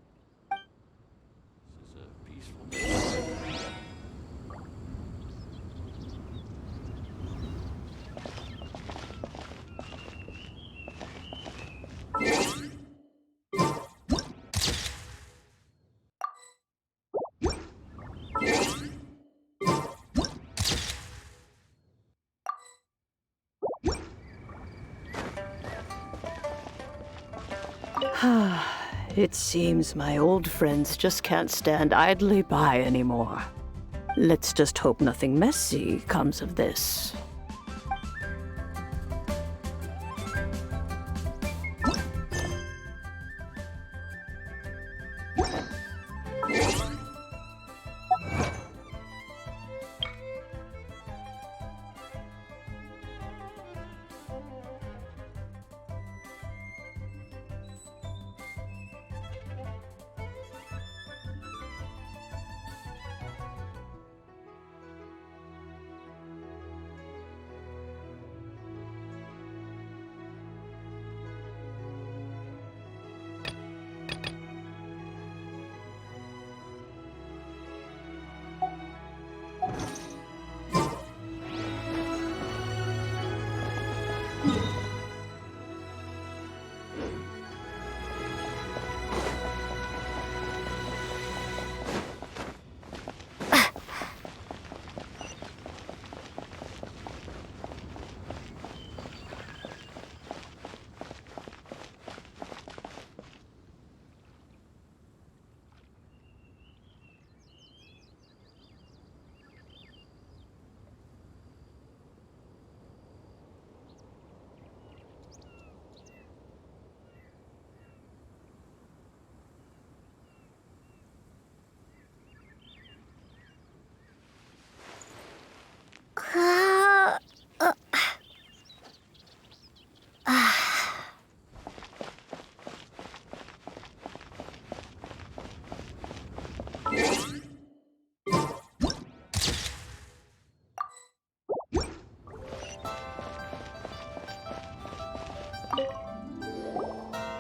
It seems my old friends just can't stand idly by anymore. Let's just hope nothing messy comes of this.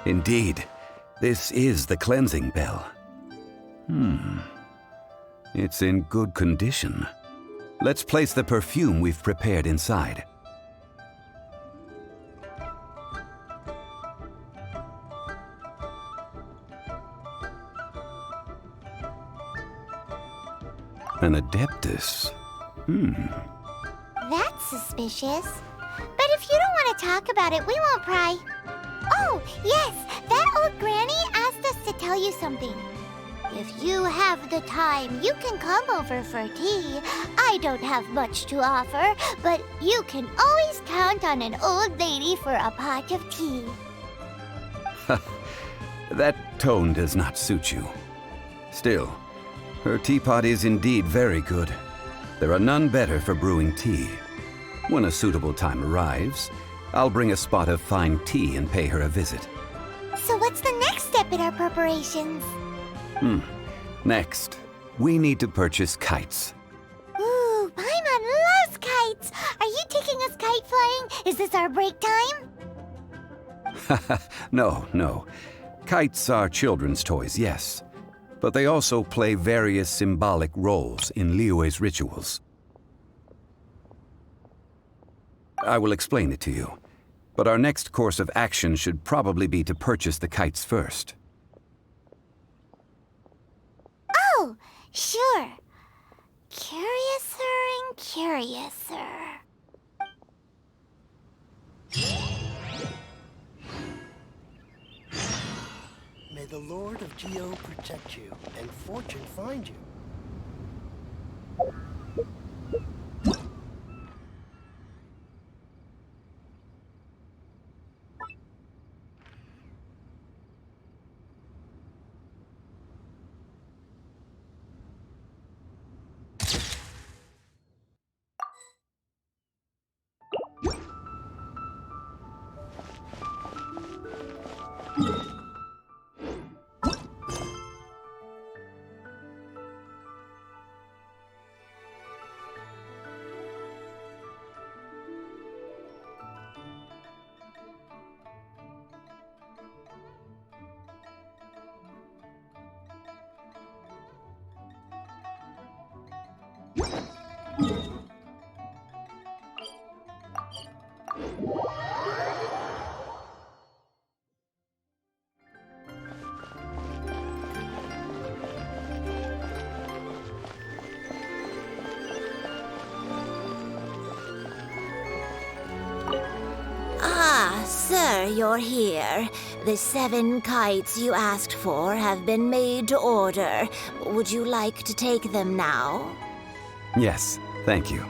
Indeed, this is the cleansing bell. It's in good condition. Let's place the perfume we've prepared inside. An Adeptus. That's suspicious. But if you don't want to talk about it, we won't pry. Oh, yes, that old granny asked us to tell you something. If you have the time, you can come over for tea. I don't have much to offer, but you can always count on an old lady for a pot of tea. That tone does not suit you. Still, her teapot is indeed very good. There are none better for brewing tea. When a suitable time arrives, I'll bring a spot of fine tea and pay her a visit. So what's the next step in our preparations? Next, we need to purchase kites. Ooh, Paimon loves kites! Are you taking us kite flying? Is this our break time? No. Kites are children's toys, yes. But they also play various symbolic roles in Liyue's rituals. I will explain it to you. But our next course of action should probably be to purchase the kites first. Oh, sure. Curiouser and curiouser. May the Lord of Geo protect you and fortune find you. sir, you're here. The 7 kites you asked for have been made to order. Would you like to take them now? Yes, thank you.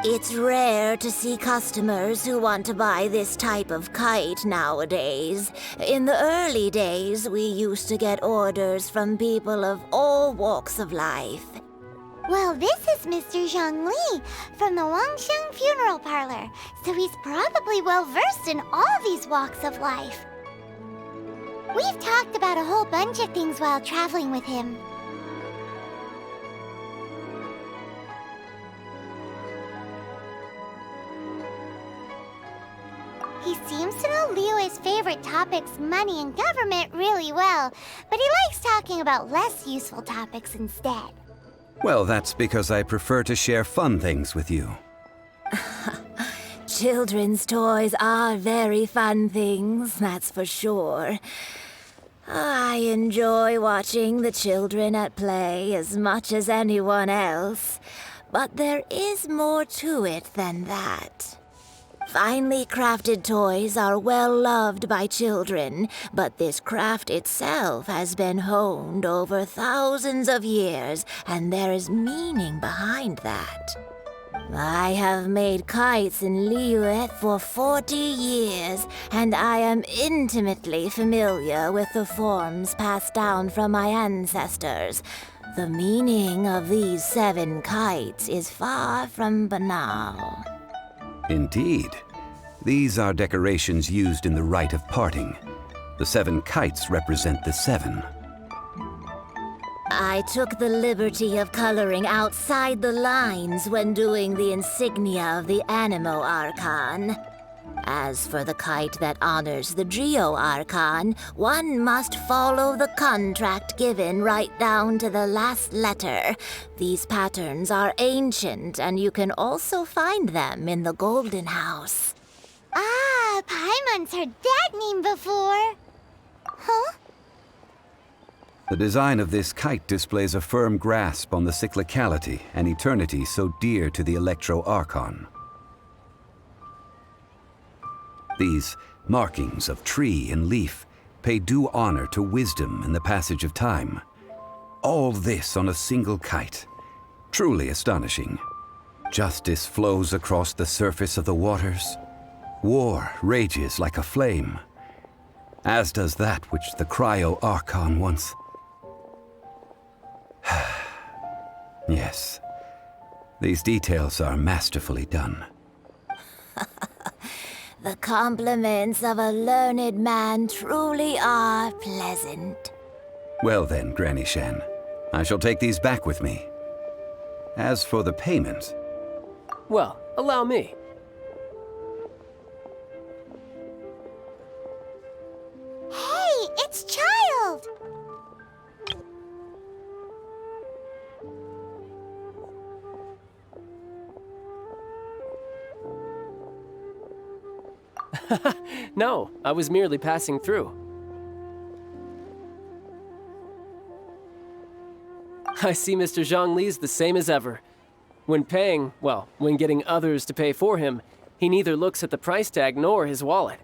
It's rare to see customers who want to buy this type of kite nowadays. In the early days, we used to get orders from people of all walks of life. Well, this is Mr. Zhongli from the Wangshu Funeral Parlor, so he's probably well-versed in all these walks of life. We've talked about a whole bunch of things while traveling with him. He seems to know Liyue's favorite topics, money and government, really well, but he likes talking about less useful topics instead. Well, that's because I prefer to share fun things with you. Children's toys are very fun things, that's for sure. I enjoy watching the children at play as much as anyone else, but there is more to it than that. Finely crafted toys are well loved by children, but this craft itself has been honed over thousands of years, and there is meaning behind that. I have made kites in Liyue for 40 years, and I am intimately familiar with the forms passed down from my ancestors. The meaning of these 7 kites is far from banal. Indeed. These are decorations used in the Rite of Parting. The 7 kites represent the 7. I took the liberty of coloring outside the lines when doing the insignia of the Animo Archon. As for the kite that honors the Geo Archon, one must follow the contract given right down to the last letter. These patterns are ancient, and you can also find them in the Golden House. Ah, Paimon's heard that name before. Huh? The design of this kite displays a firm grasp on the cyclicality and eternity so dear to the Electro Archon. These markings of tree and leaf pay due honor to wisdom and the passage of time. All this on a single kite. Truly astonishing. Justice flows across the surface of the waters. War rages like a flame, as does that which the Cryo Archon once... Yes, these details are masterfully done. The compliments of a learned man truly are pleasant. Well then, Granny Shan, I shall take these back with me. As for the payment... Well, allow me. Hey, it's Childe! No, I was merely passing through. I see Mr. Zhongli's the same as ever. When paying, well, when getting others to pay for him, he neither looks at the price tag nor his wallet.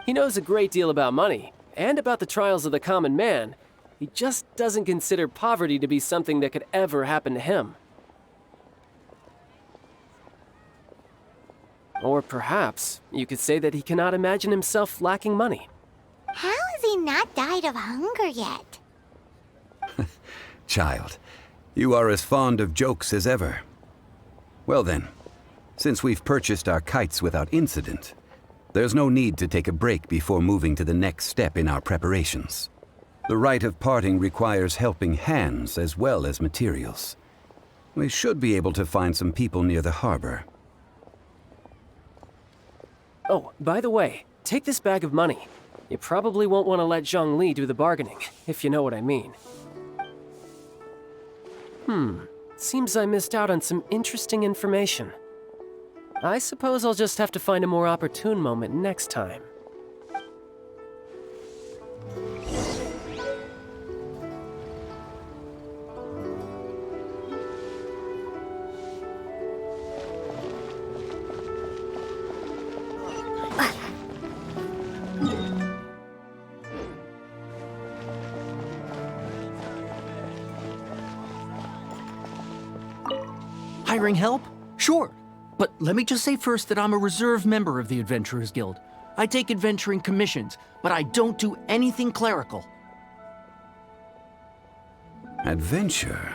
He knows a great deal about money, and about the trials of the common man. He just doesn't consider poverty to be something that could ever happen to him. Or perhaps you could say that he cannot imagine himself lacking money. How has he not died of hunger yet? Child, you are as fond of jokes as ever. Well then, since we've purchased our kites without incident, there's no need to take a break before moving to the next step in our preparations. The Rite of Parting requires helping hands as well as materials. We should be able to find some people near the harbor. Oh, by the way, take this bag of money. You probably won't want to let Zhongli do the bargaining, if you know what I mean. Seems I missed out on some interesting information. I suppose I'll just have to find a more opportune moment next time. Hiring help? Sure. But let me just say first that I'm a reserve member of the Adventurers Guild. I take adventuring commissions, but I don't do anything clerical. Adventure?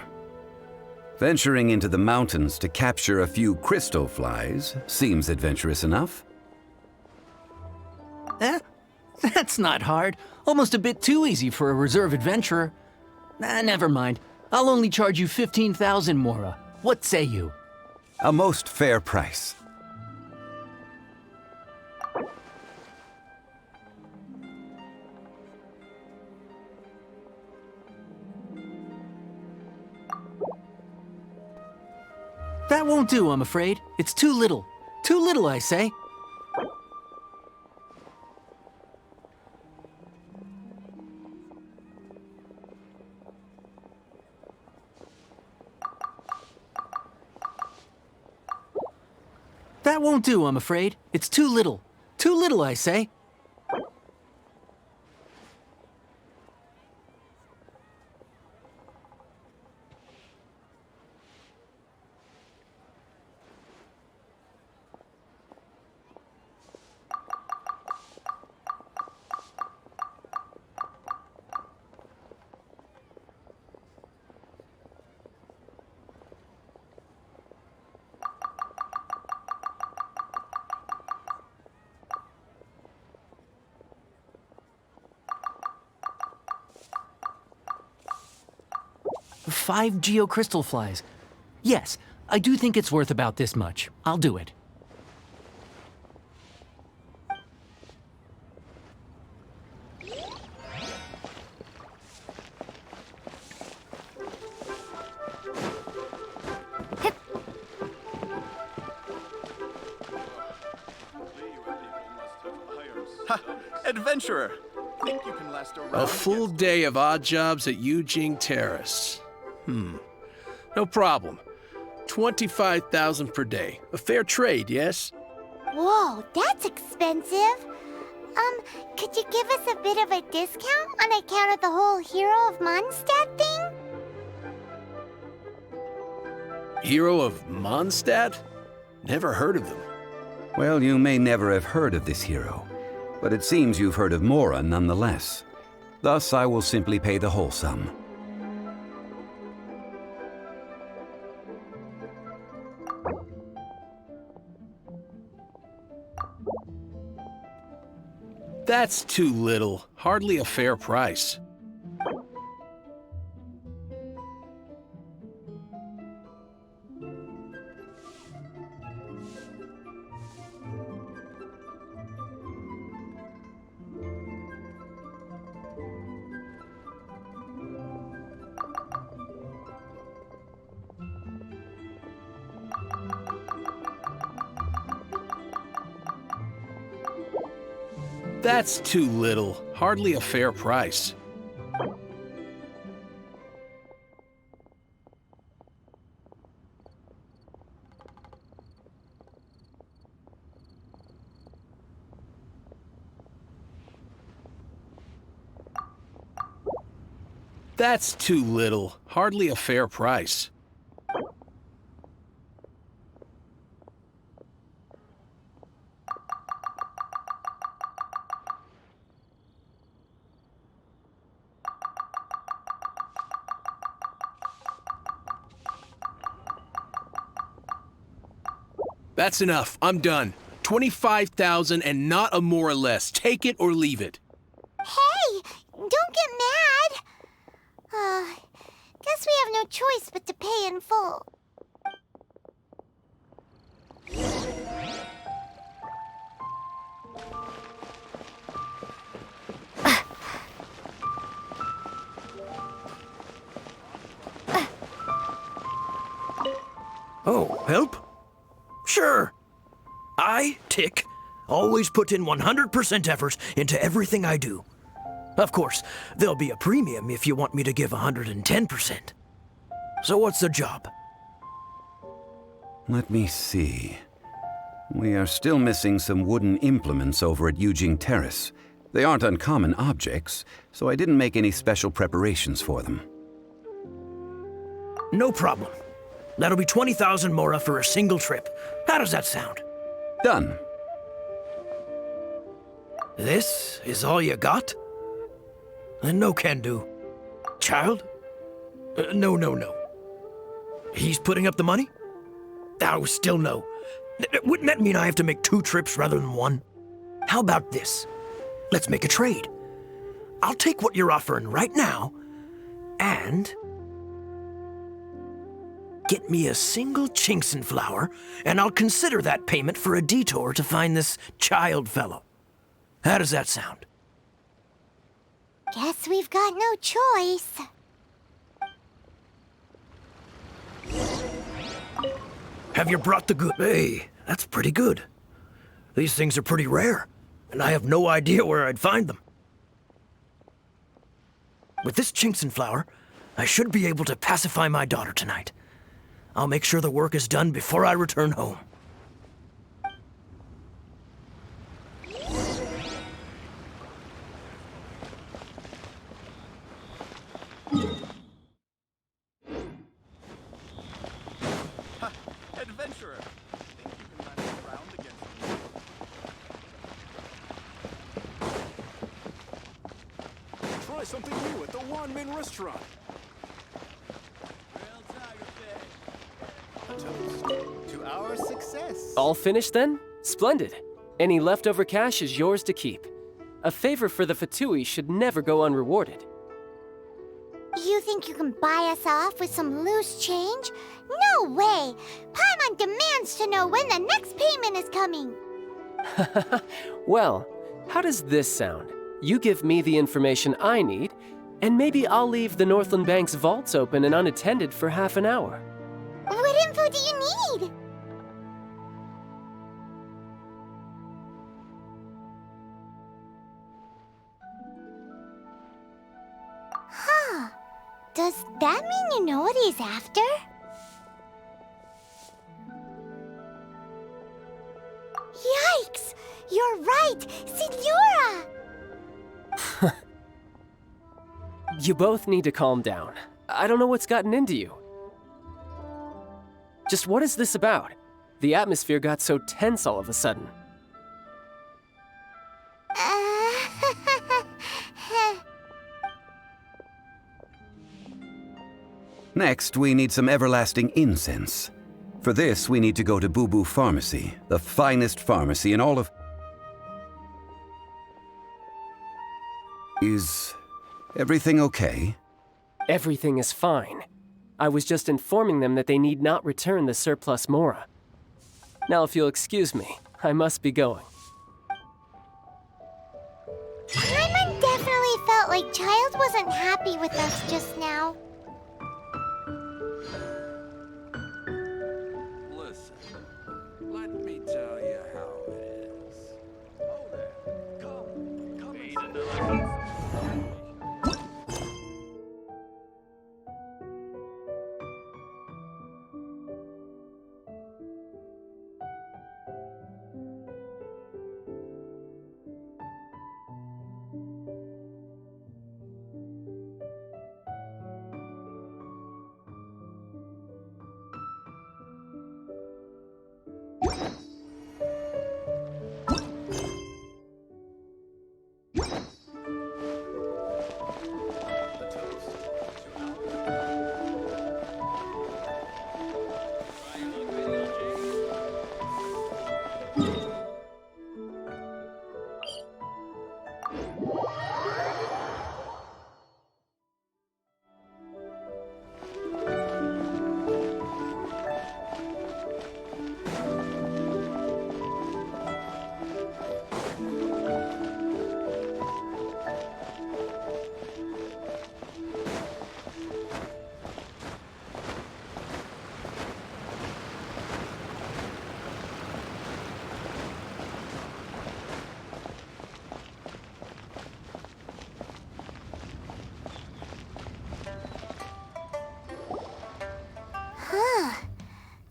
Venturing into the mountains to capture a few crystal flies seems adventurous enough. That's not hard. Almost a bit too easy for a reserve adventurer. Never mind. I'll only charge you 15,000 Mora. What say you? A most fair price. That won't do, I'm afraid. It's too little. Too little, I say. That won't do, I'm afraid. It's too little. Too little, I say. Five geocrystal flies. Yes, I do think it's worth about this much. I'll do it. Ha! Adventurer! Think you can last around? A full day of odd jobs at Yujing Terrace. No problem. 25,000 per day. A fair trade, yes? Whoa, that's expensive. Could you give us a bit of a discount on account of the whole Hero of Mondstadt thing? Hero of Mondstadt? Never heard of them. Well, you may never have heard of this hero, but it seems you've heard of Mora nonetheless. Thus, I will simply pay the whole sum. That's too little. Hardly a fair price. That's too little. Hardly a fair price. That's too little. Hardly a fair price. That's enough. I'm done. 25,000 and not a more or less. Take it or leave it. Hey, don't get mad. Guess we have no choice but to pay in full. Oh, help? Sure. I, Tick, always put in 100% effort into everything I do. Of course, there'll be a premium if you want me to give 110%. So what's the job? Let me see. We are still missing some wooden implements over at Yujing Terrace. They aren't uncommon objects, so I didn't make any special preparations for them. No problem. That'll be 20,000 Mora for a single trip. How does that sound? Done. This is all you got? Then no can do. Child? No. He's putting up the money? Oh, still no. Wouldn't that mean I have to make 2 trips rather than 1? How about this? Let's make a trade. I'll take what you're offering right now, and get me a single Chinkson flower, and I'll consider that payment for a detour to find this child fellow. How does that sound? Guess we've got no choice. Have you brought the good? Hey, that's pretty good. These things are pretty rare, and I have no idea where I'd find them. With this Chinkson flower, I should be able to pacify my daughter tonight. I'll make sure the work is done before I return home. Ha! Adventurer! Think you can last a round against me? Try something new at the Wanmin restaurant. A toast to our success. All finished then? Splendid. Any leftover cash is yours to keep. A favor for the Fatui should never go unrewarded. You think you can buy us off with some loose change? No way! Paimon demands to know when the next payment is coming. Well, how does this sound? You give me the information I need, and maybe I'll leave the Northland Bank's vaults open and unattended for half an hour. What info do you need? Huh. Does that mean you know what he's after? Yikes! You're right! Signora! You both need to calm down. I don't know what's gotten into you. Just what is this about? The atmosphere got so tense all of a sudden. Next, we need some everlasting incense. For this, we need to go to Bubu Pharmacy, the finest pharmacy in all of... Is everything okay? Everything is fine. I was just informing them that they need not return the surplus Mora. Now, if you'll excuse me, I must be going. Gaiman definitely felt like Childe wasn't happy with us just now. Listen, let me tell you how it is. Oh there, come Need another.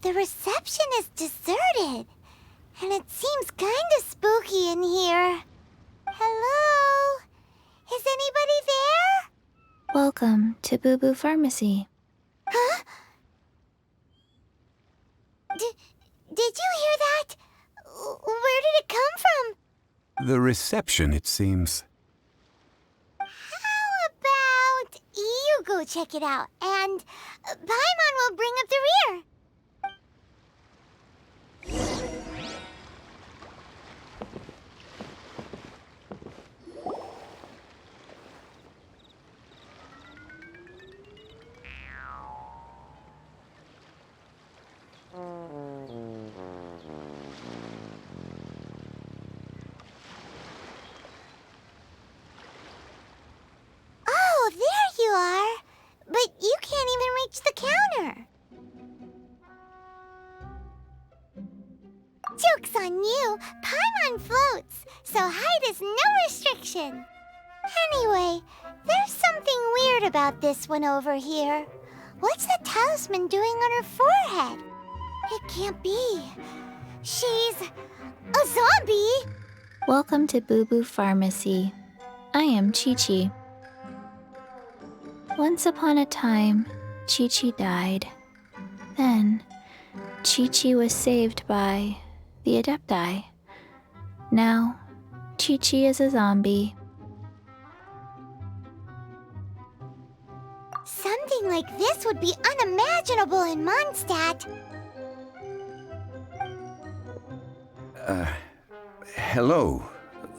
The reception is deserted, and it seems kind of spooky in here. Hello? Is anybody there? Welcome to Bubu Pharmacy. Huh? Did you hear that? Where did it come from? The reception, it seems. How about you go check it out, and Paimon will bring up the rear. Oh, there you are. But you can't even reach the counter. Joke's on you. Paimon floats, so height is no restriction. Anyway, there's something weird about this one over here. What's the talisman doing on her forehead? It can't be. She's a zombie. Welcome to Bubu Pharmacy. I am Chi-Chi. Once upon a time, Chi-Chi died. Then, Chi-Chi was saved by the Adepti. Now, Chi-Chi is a zombie. Something like this would be unimaginable in Mondstadt. Hello,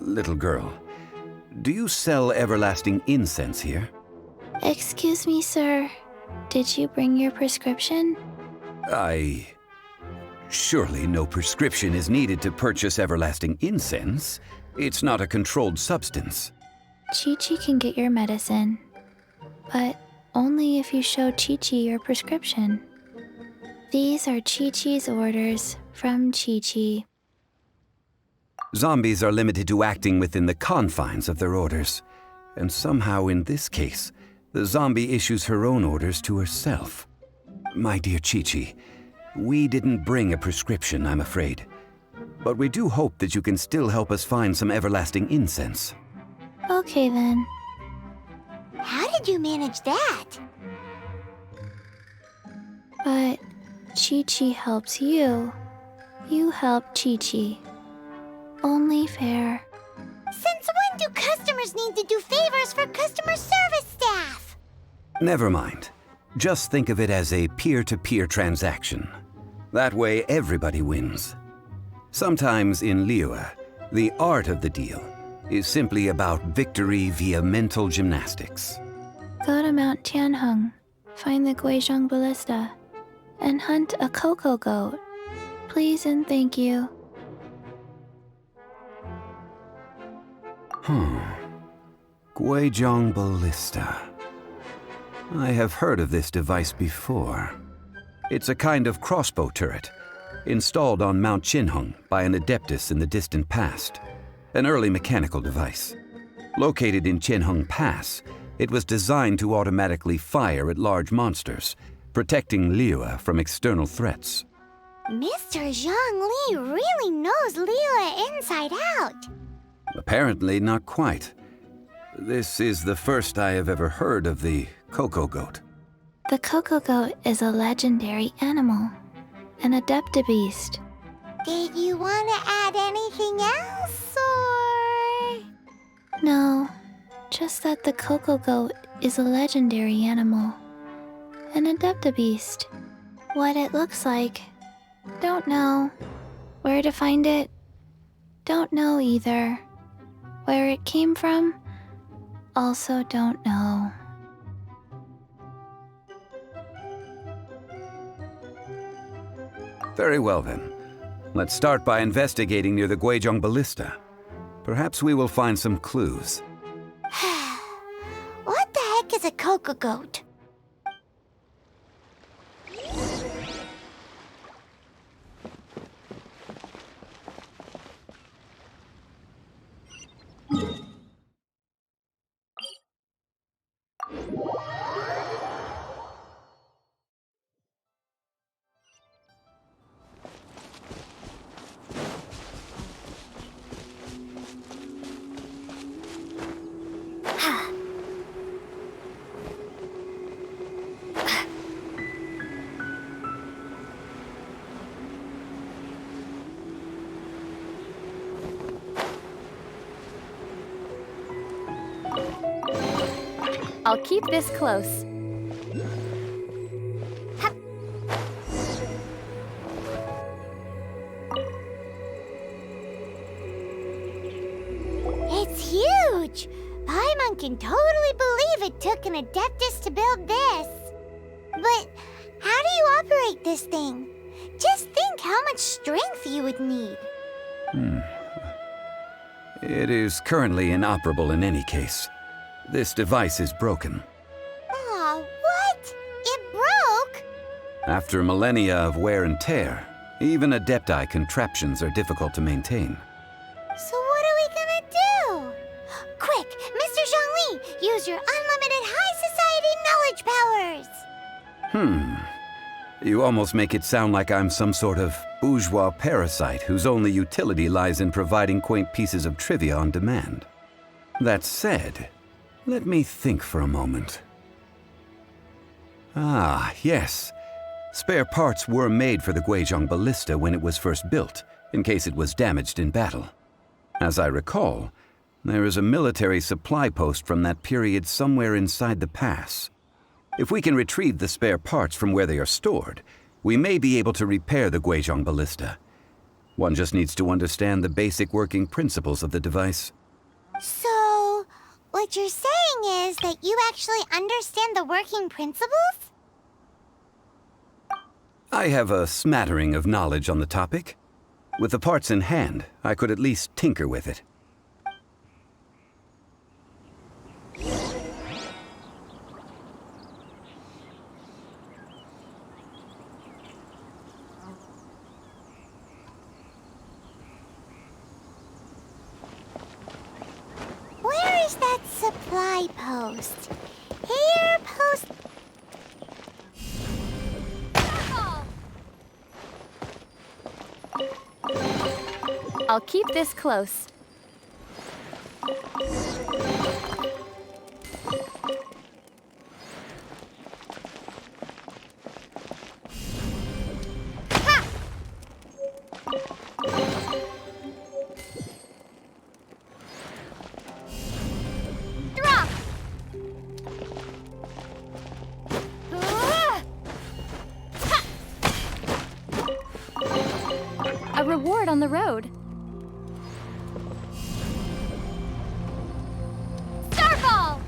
little girl. Do you sell everlasting incense here? Excuse me, sir. Did you bring your prescription? Surely no prescription is needed to purchase everlasting incense. It's not a controlled substance. Chi-Chi can get your medicine, but only if you show Chi-Chi your prescription. These are Chi-Chi's orders from Chi-Chi. Zombies are limited to acting within the confines of their orders. And somehow in this case, the zombie issues her own orders to herself. My dear Chi-Chi, we didn't bring a prescription, I'm afraid. But we do hope that you can still help us find some everlasting incense. Okay then. How did you manage that? But Chi-Chi helps you. You help Chi-Chi. Only fair. Since when do customers need to do favors for customer service staff? Never mind. Just think of it as a peer-to-peer transaction. That way everybody wins. Sometimes in Liyue, the art of the deal is simply about victory via mental gymnastics. Go to Mount Tianheng, find the Guizhong Ballista, and hunt a cocoa goat. Please and thank you. Guizhong Ballista. I have heard of this device before. It's a kind of crossbow turret, installed on Mount Tianheng by an Adeptus in the distant past. An early mechanical device. Located in Tianheng Pass, it was designed to automatically fire at large monsters, protecting Liyue from external threats. Mr. Zhongli really knows Liyue inside out. Apparently not quite. This is the first I have ever heard of the cocoa goat. The cocoa goat is a legendary animal, an Adepti beast. Did you want to add anything else, or...? No, just that the cocoa goat is a legendary animal, an Adepti beast. What it looks like, don't know. Where to find it, don't know either. Where it came from, also don't know. Very well then. Let's start by investigating near the Guizhong Ballista. Perhaps we will find some clues. What the heck is a cocoa goat? I'll keep this close. It's huge! Paimon can totally believe it took an Adeptus to build this. But how do you operate this thing? Just think how much strength you would need. It is currently inoperable in any case. This device is broken. Aw, what? It broke? After millennia of wear and tear, even Adepti contraptions are difficult to maintain. So what are we gonna do? Quick, Mr. Zhongli, use your unlimited high society knowledge powers! You almost make it sound like I'm some sort of bourgeois parasite whose only utility lies in providing quaint pieces of trivia on demand. That said, let me think for a moment. Ah, yes. Spare parts were made for the Guizhong Ballista when it was first built, in case it was damaged in battle. As I recall, there is a military supply post from that period somewhere inside the pass. If we can retrieve the spare parts from where they are stored, we may be able to repair the Guizhong Ballista. One just needs to understand the basic working principles of the device. So, what you're saying is that you actually understand the working principles? I have a smattering of knowledge on the topic. With the parts in hand, I could at least tinker with it. Where is that supply post? Here, post... I'll keep this close. A reward on the road. Starfall!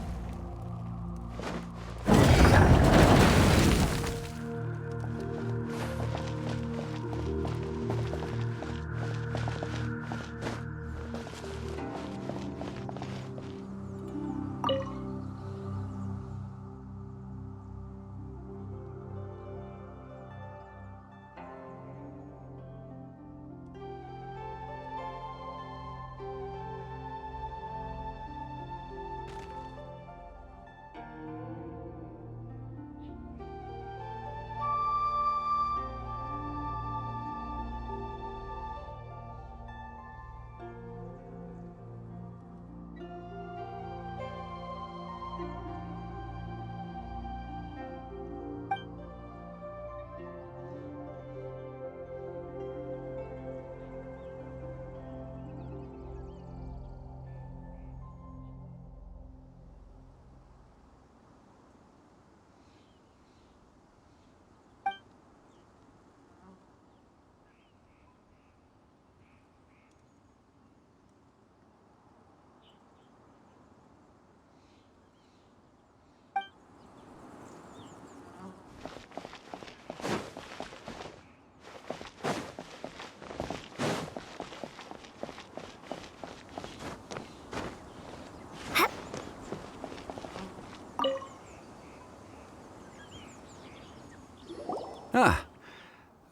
Ah,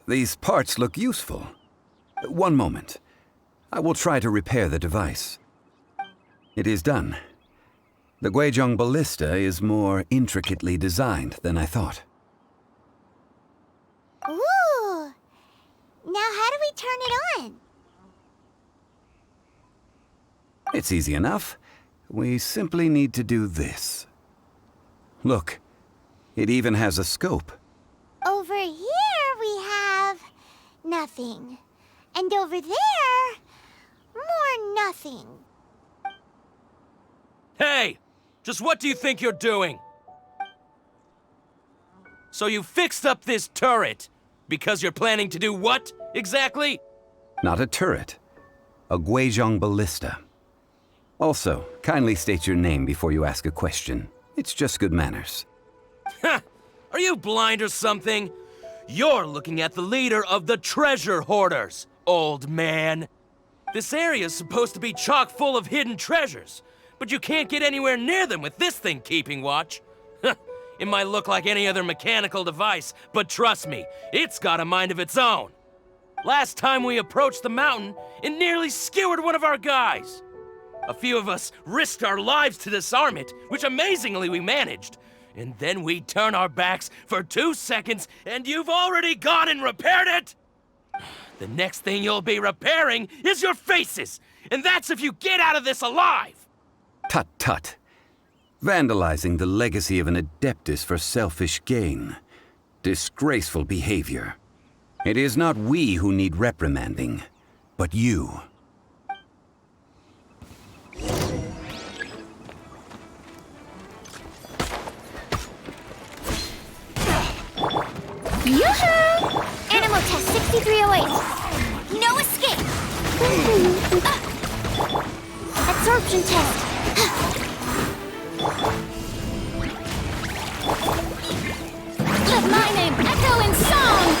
these parts look useful. One moment. I will try to repair the device. It is done. The Guizhong Ballista is more intricately designed than I thought. Ooh! Now how do we turn it on? It's easy enough. We simply need to do this. Look, it even has a scope. Over here we have... nothing. And over there... more nothing. Hey! Just what do you think you're doing? So you fixed up this turret because you're planning to do what, exactly? Not a turret. A Guizhong Ballista. Also, kindly state your name before you ask a question. It's just good manners. Ha! Are you blind or something? You're looking at the leader of the treasure hoarders, old man. This area's supposed to be chock full of hidden treasures, but you can't get anywhere near them with this thing keeping watch. It might look like any other mechanical device, but trust me, it's got a mind of its own. Last time we approached the mountain, it nearly skewered one of our guys. A few of us risked our lives to disarm it, which amazingly we managed. And then we turn our backs for 2 seconds, and you've already gone and repaired it? The next thing you'll be repairing is your faces, and that's if you get out of this alive! Tut tut. Vandalizing the legacy of an Adeptus for selfish gain. Disgraceful behavior. It is not we who need reprimanding, but you. Yoo-hoo! Animal test 6308. No escape! Absorption test. Let my name echo in song!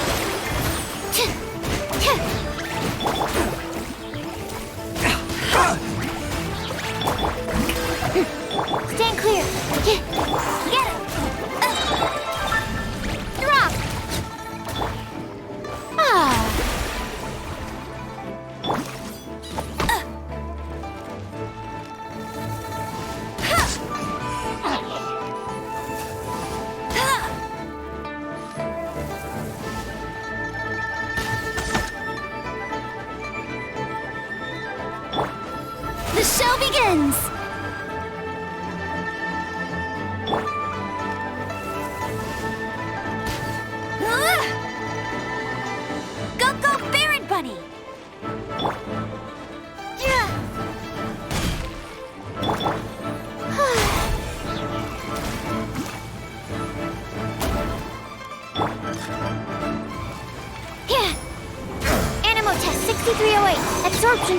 Stand clear. Get it! Drop! The show begins! Go, go, Baron Bunny! Animal test 6308. Absorption.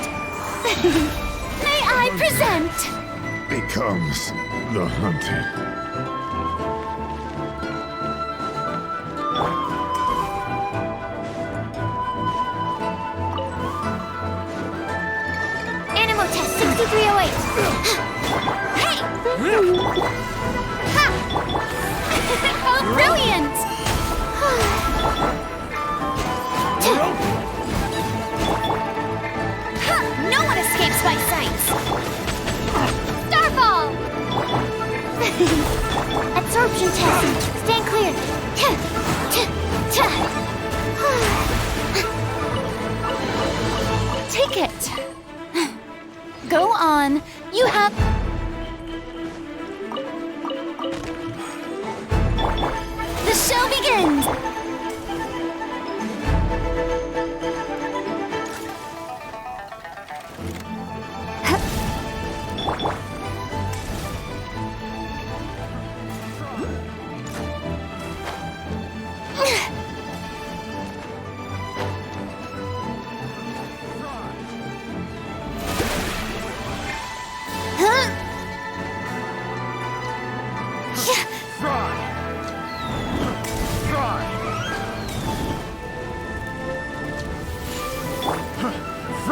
May I present? Becomes the hunted. Animal test 6308. Hey! Ha! Oh, brilliant! No one escapes my sights! Starfall! Absorption test. Stand clear. Take it. Go on. You have... The show begins!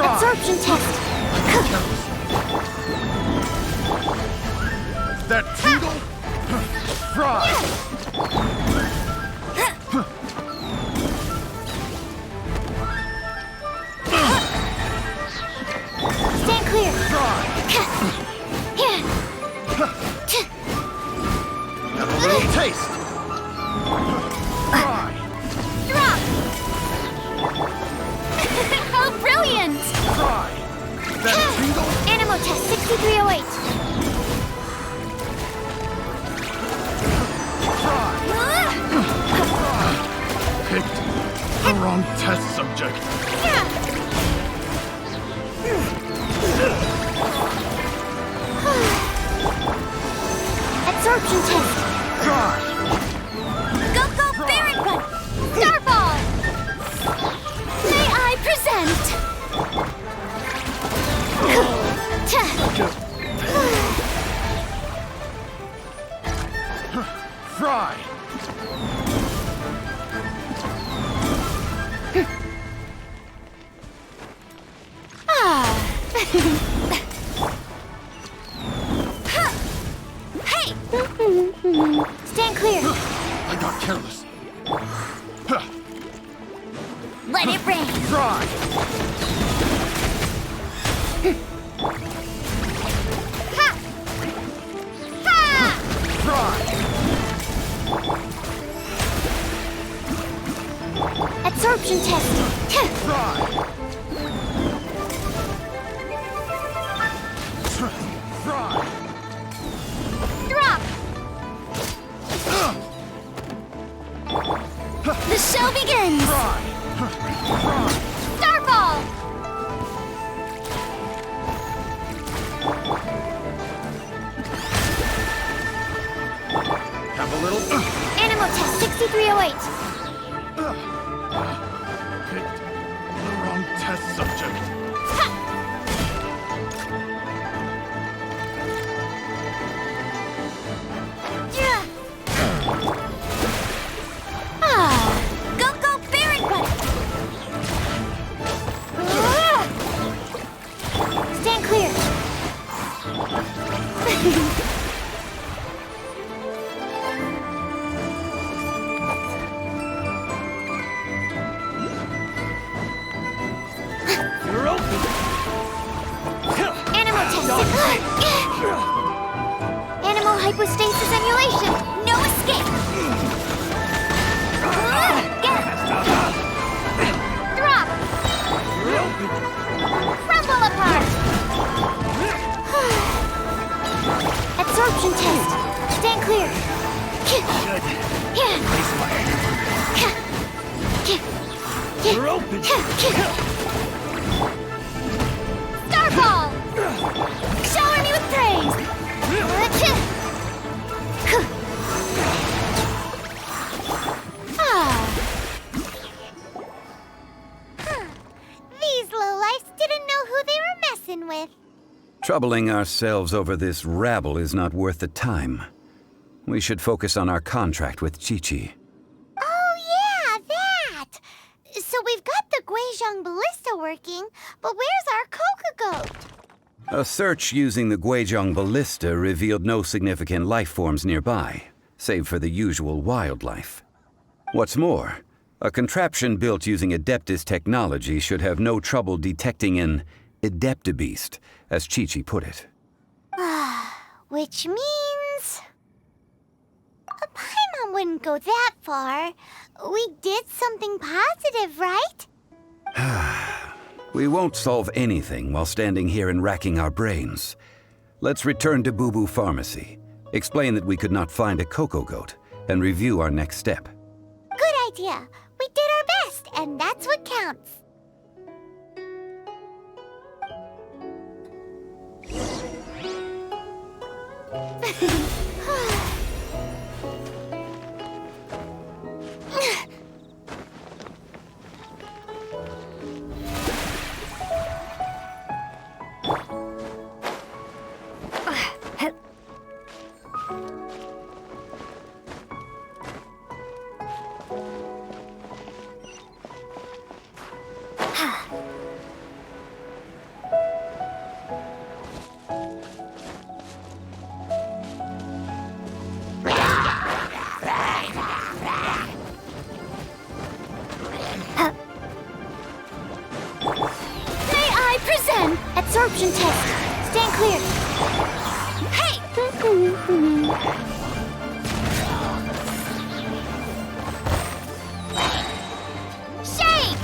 Absorption test. That tingle? Fry! Stand clear. Have a little taste. Fry! Drop! Oh, brilliant! Fry! That tingle? Animal test 6308. Picked the wrong test subject. Hey! Stand clear. I got careless. Let it rain. Try. Ha! Ha! Try. Absorption test. Try. Try. Drop. The show begins. Starball. Have a little. Animal test 6308. Picked the wrong test subject. Go, go, Baron Butter! Stand clear. You're open. Animal test. Animal hypostasis emulation. No escape. Drop. Crumble apart. Absorption test. Stand clear. You're open. Starball. Shower me with praise. These lowlifes didn't know who they were messing with. Troubling ourselves over this rabble is not worth the time. We should focus on our contract with Chi-Chi. Oh yeah, that! So we've got the Guizhong Ballista working, but where's our Coca-Goat? A search using the Guizhong Ballista revealed no significant life forms nearby, save for the usual wildlife. What's more, a contraption built using Adeptis technology should have no trouble detecting an Adeptibeast, as Chi-Chi put it. Which means... Paimon wouldn't go that far. We did something positive, right? We won't solve anything while standing here and racking our brains. Let's return to Bubu Pharmacy, explain that we could not find a Cocoa Goat, and review our next step. Good idea. We did our best, and that's what counts. Absorption test. Stand clear. Hey! Shake!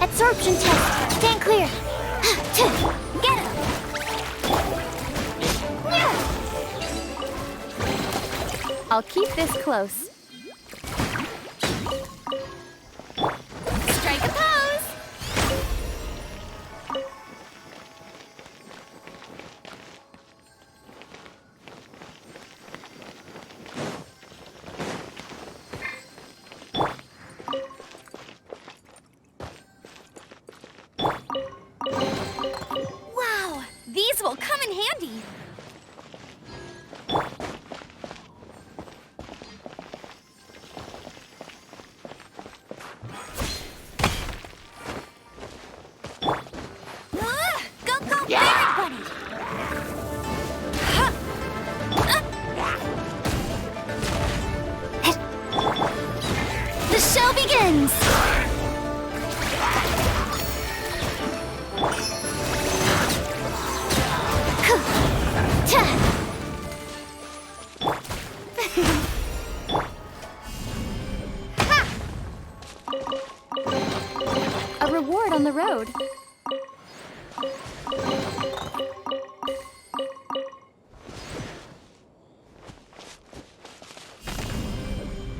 Absorption test. Stand clear. Get him. I'll keep this close. Strike a pose. reward on the road.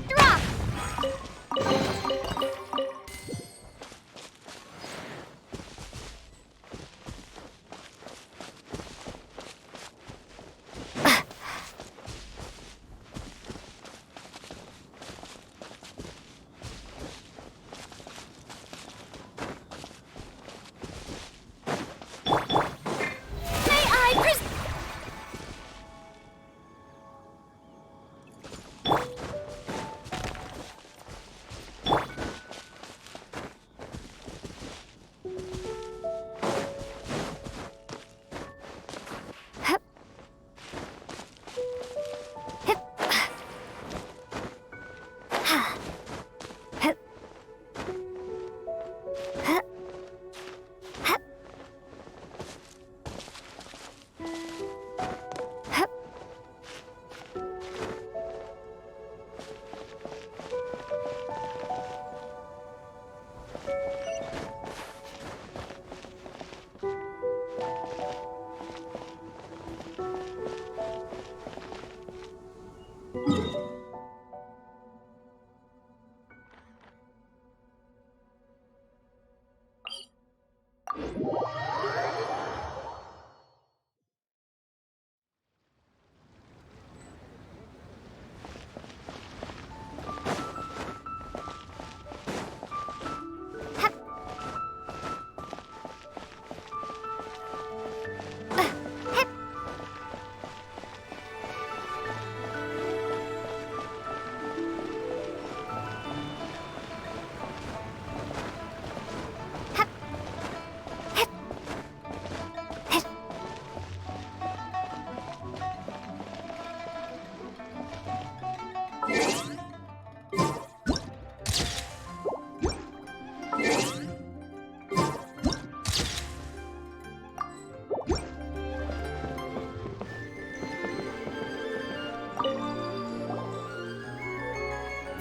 Drop!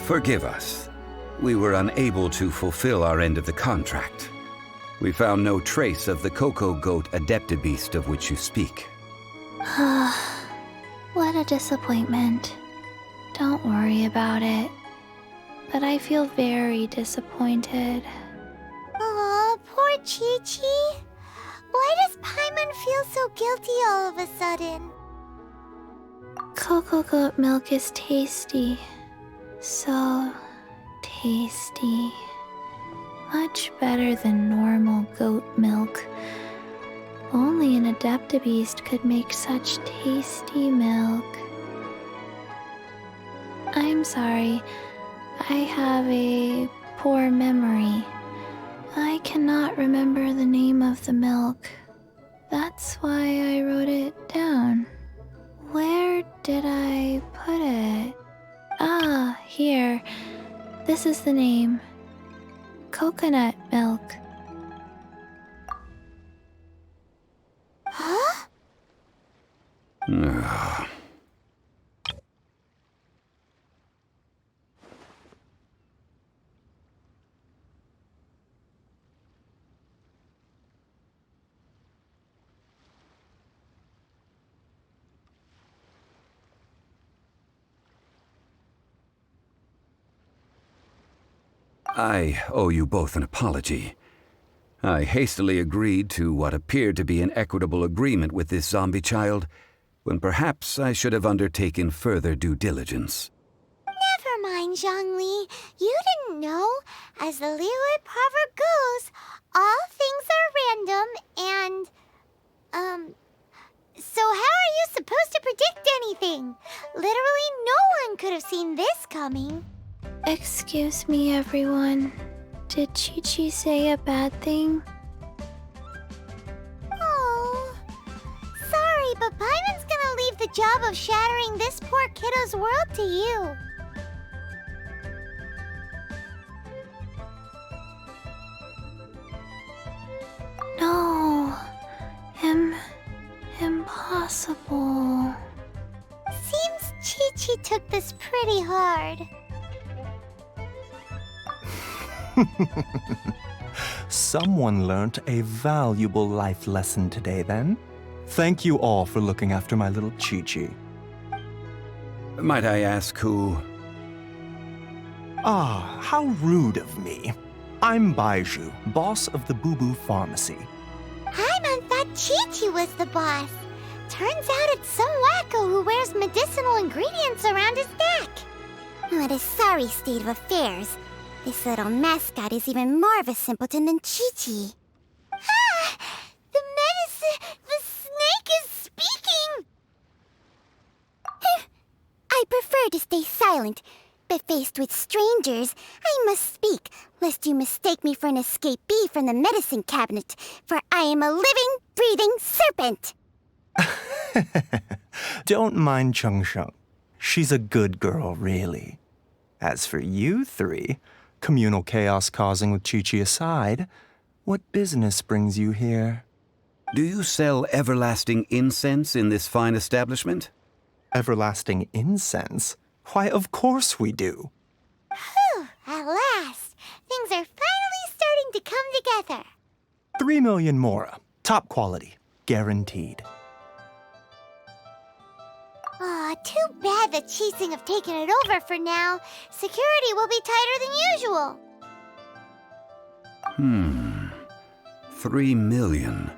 Forgive us. We were unable to fulfill our end of the contract. We found no trace of the Cocoa Goat Adepti beast of which you speak. What a disappointment. Don't worry about it. But I feel very disappointed. Aw, poor Chi-Chi. Why does Paimon feel so guilty all of a sudden? Cocoa goat milk is tasty. So tasty. Much better than normal goat milk. Only an Adepti beast could make such tasty milk. I'm sorry. I have a poor memory. I cannot remember the name of the milk. That's why I wrote it down. Where did I put it? Ah, here. This is the name. Coconut milk. Huh? I owe you both an apology. I hastily agreed to what appeared to be an equitable agreement with this zombie child, when perhaps I should have undertaken further due diligence. Never mind, Zhongli. You didn't know. As the Liyue proverb goes, all things are random and, so how are you supposed to predict anything? Literally no one could have seen this coming. Excuse me, everyone. Did Chi-Chi say a bad thing? Oh, sorry, but Paimon's gonna leave the job of shattering this poor kiddo's world to you. No. Impossible. Seems Chi-Chi took this pretty hard. someone learnt a valuable life lesson today, then. Thank you all for looking after my little Chi-Chi. Might I ask who? Ah, how rude of me. I'm Baizhu, boss of the Bubu Pharmacy. Paimon thought Chi-Chi was the boss. Turns out it's some wacko who wears medicinal ingredients around his neck. What a sorry state of affairs. This little mascot is even more of a simpleton than Chi-Chi. Ah! The snake is speaking! I prefer to stay silent, but faced with strangers, I must speak, lest you mistake me for an escapee from the medicine cabinet, for I am a living, breathing serpent! Don't mind Chung Sheng. She's a good girl, really. As for you three, communal chaos causing with Chi-Chi aside, what business brings you here? Do you sell everlasting incense in this fine establishment? Everlasting incense? Why, of course we do. Whew, at last! Things are finally starting to come together. 3 million Mora. Top quality. Guaranteed. Aw, too bad the Qixing have taken it over for now. Security will be tighter than usual. 3 million.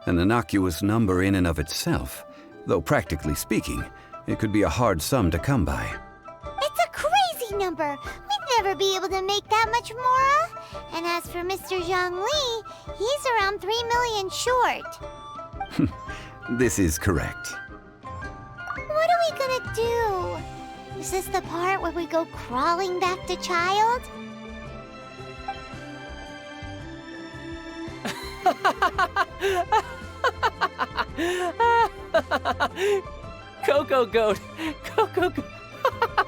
An innocuous number in and of itself, though practically speaking, it could be a hard sum to come by. It's a crazy number. We'd never be able to make that much Mora. And as for Mr. Zhongli, he's around 3 million short. This is correct. What are we gonna do? Is this the part where we go crawling back to Childe? Coco Goat! Coco Goat!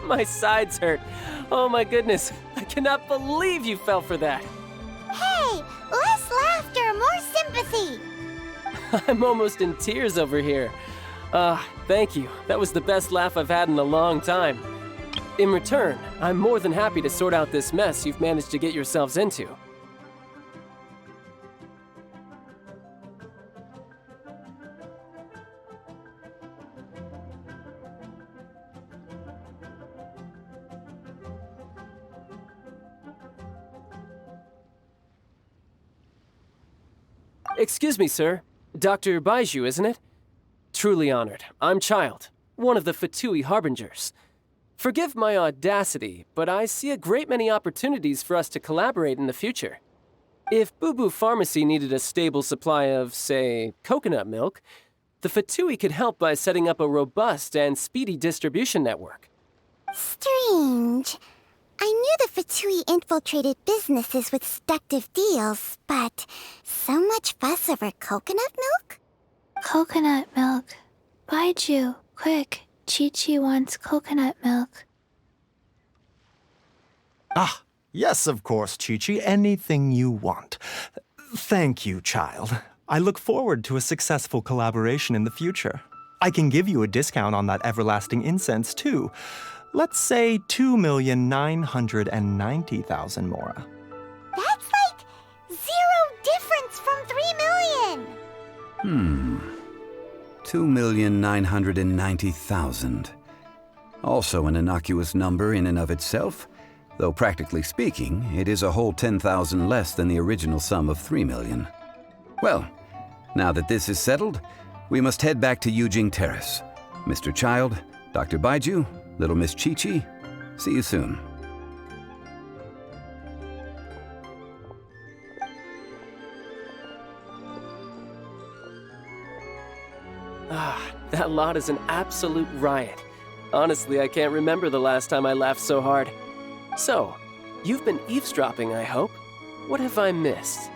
My sides hurt. Oh my goodness. I cannot believe you fell for that. Hey! Less laughter, more sympathy! I'm almost in tears over here. Thank you. That was the best laugh I've had in a long time. In return, I'm more than happy to sort out this mess you've managed to get yourselves into. Excuse me, sir. Dr. Baizhu, isn't it? Truly honored. I'm Childe, one of the Fatui Harbingers. Forgive my audacity, but I see a great many opportunities for us to collaborate in the future. If Bubu Pharmacy needed a stable supply of, say, coconut milk, the Fatui could help by setting up a robust and speedy distribution network. Strange. I knew the Fatui infiltrated businesses with seductive deals, but so much fuss over coconut milk? Coconut milk. Baizhu, quick. Chi-Chi wants coconut milk. Ah, yes, of course, Chi-Chi. Anything you want. Thank you, child. I look forward to a successful collaboration in the future. I can give you a discount on that everlasting incense, too. Let's say 2,990,000 Mora. That's like 0 difference from 3 million! 2,990,000. Also an innocuous number in and of itself, though practically speaking, it is a whole 10,000 less than the original sum of 3 million. Well, now that this is settled, we must head back to Yujing Terrace. Mr. Childe, Dr. Baizhu, little Miss Chi-Chi, see you soon. That lot is an absolute riot. Honestly, I can't remember the last time I laughed so hard. So, you've been eavesdropping, I hope. What have I missed?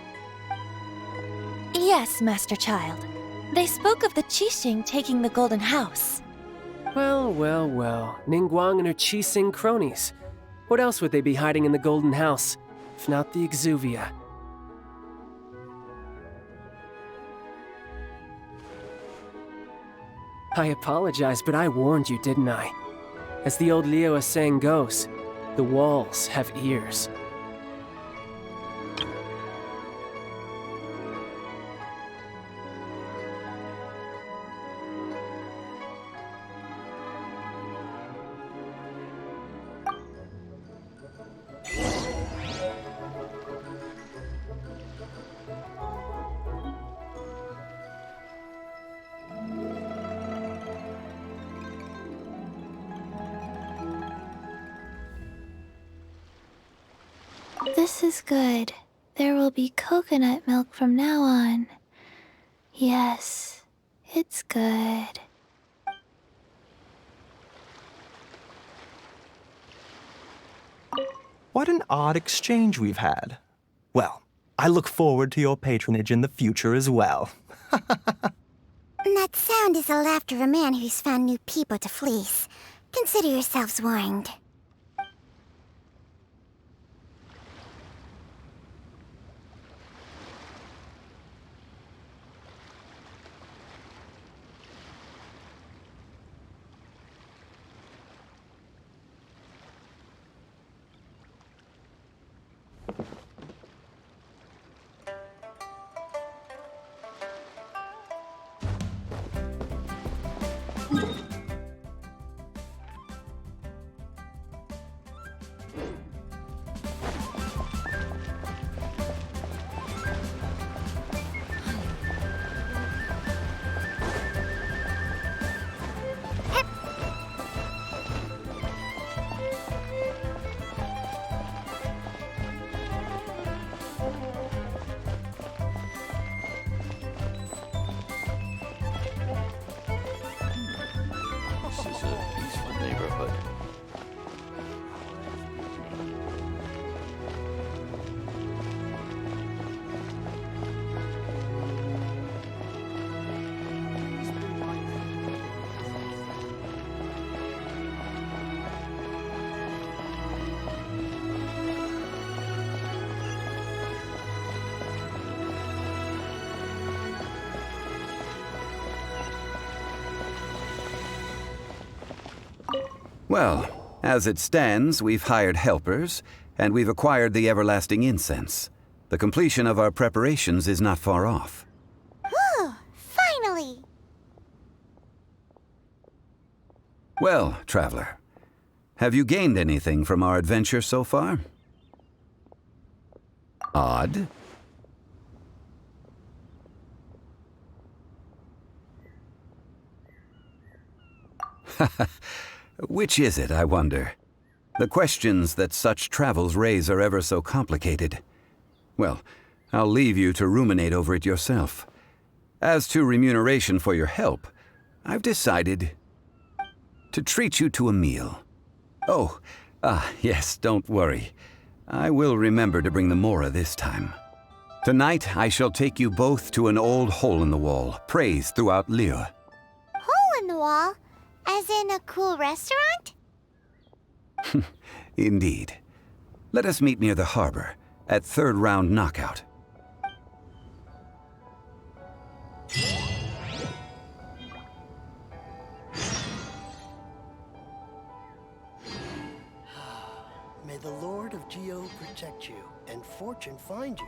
Yes, Master Childe. They spoke of the Qixing taking the Golden House. Well, well, well. Ningguang and her Qixing cronies. What else would they be hiding in the Golden House, if not the Exuvia? I apologize, but I warned you, didn't I? As the old Liyue saying goes, the walls have ears. This is good. There will be coconut milk from now on. Yes, it's good. What an odd exchange we've had. Well, I look forward to your patronage in the future as well. That sound is the laughter of a man who's found new people to fleece. Consider yourselves warned. This is a peaceful neighborhood. Well, as it stands, we've hired helpers, and we've acquired the everlasting incense. The completion of our preparations is not far off. Whew! Finally! Well, traveler, have you gained anything from our adventure so far? Odd. Which is it, I wonder? The questions that such travels raise are ever so complicated. Well, I'll leave you to ruminate over it yourself. As to remuneration for your help, I've decided to treat you to a meal. Oh, yes, don't worry. I will remember to bring the Mora this time. Tonight, I shall take you both to an old hole-in-the-wall, praised throughout Liyue. Hole in the wall? As in a cool restaurant? Indeed. Let us meet near the harbor, at third round knockout. May the Lord of Geo protect you, and fortune find you.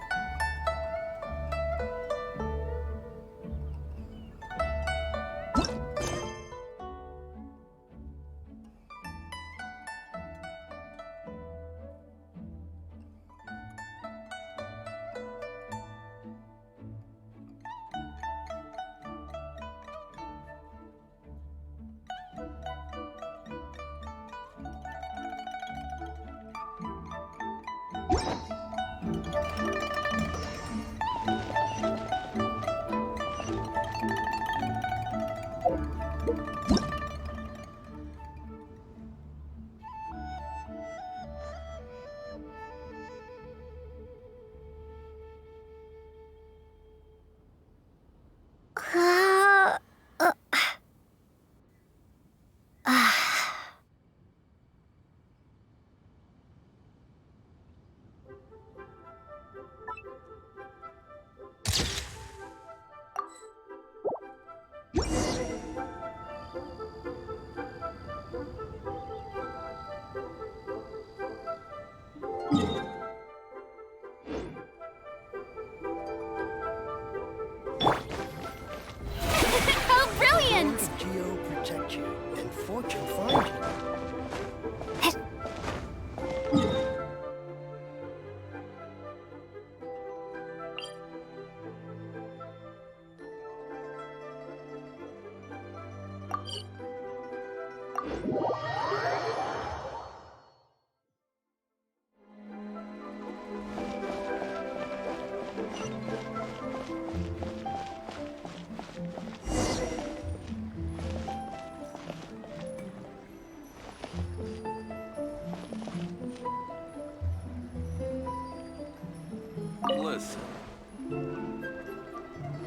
How brilliant! Lord of Geo protect you, and fortune find you.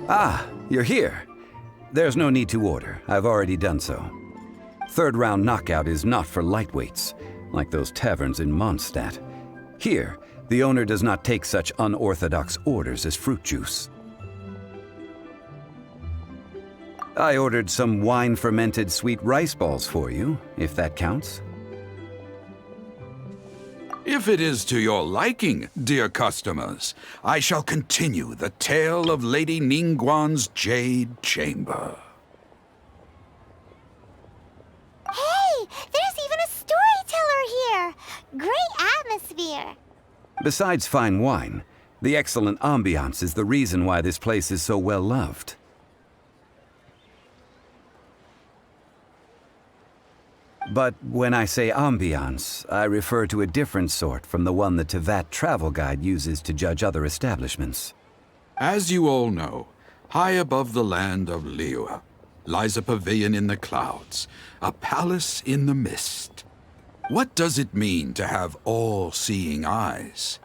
Ah, you're here. There's no need to order. I've already done so. Third round knockout is not for lightweights, like those taverns in Mondstadt. Here, the owner does not take such unorthodox orders as fruit juice. I ordered some wine-fermented sweet rice balls for you, if that counts. If it is to your liking, dear customers, I shall continue the tale of Lady Ningguang's Jade Chamber. Hey, there's even a storyteller here! Great atmosphere! Besides fine wine, the excellent ambiance is the reason why this place is so well loved. But when I say ambiance, I refer to a different sort from the one the Tevat travel guide uses to judge other establishments. As you all know, high above the land of Liyue lies a pavilion in the clouds, a palace in the mist. What does it mean to have all-seeing eyes?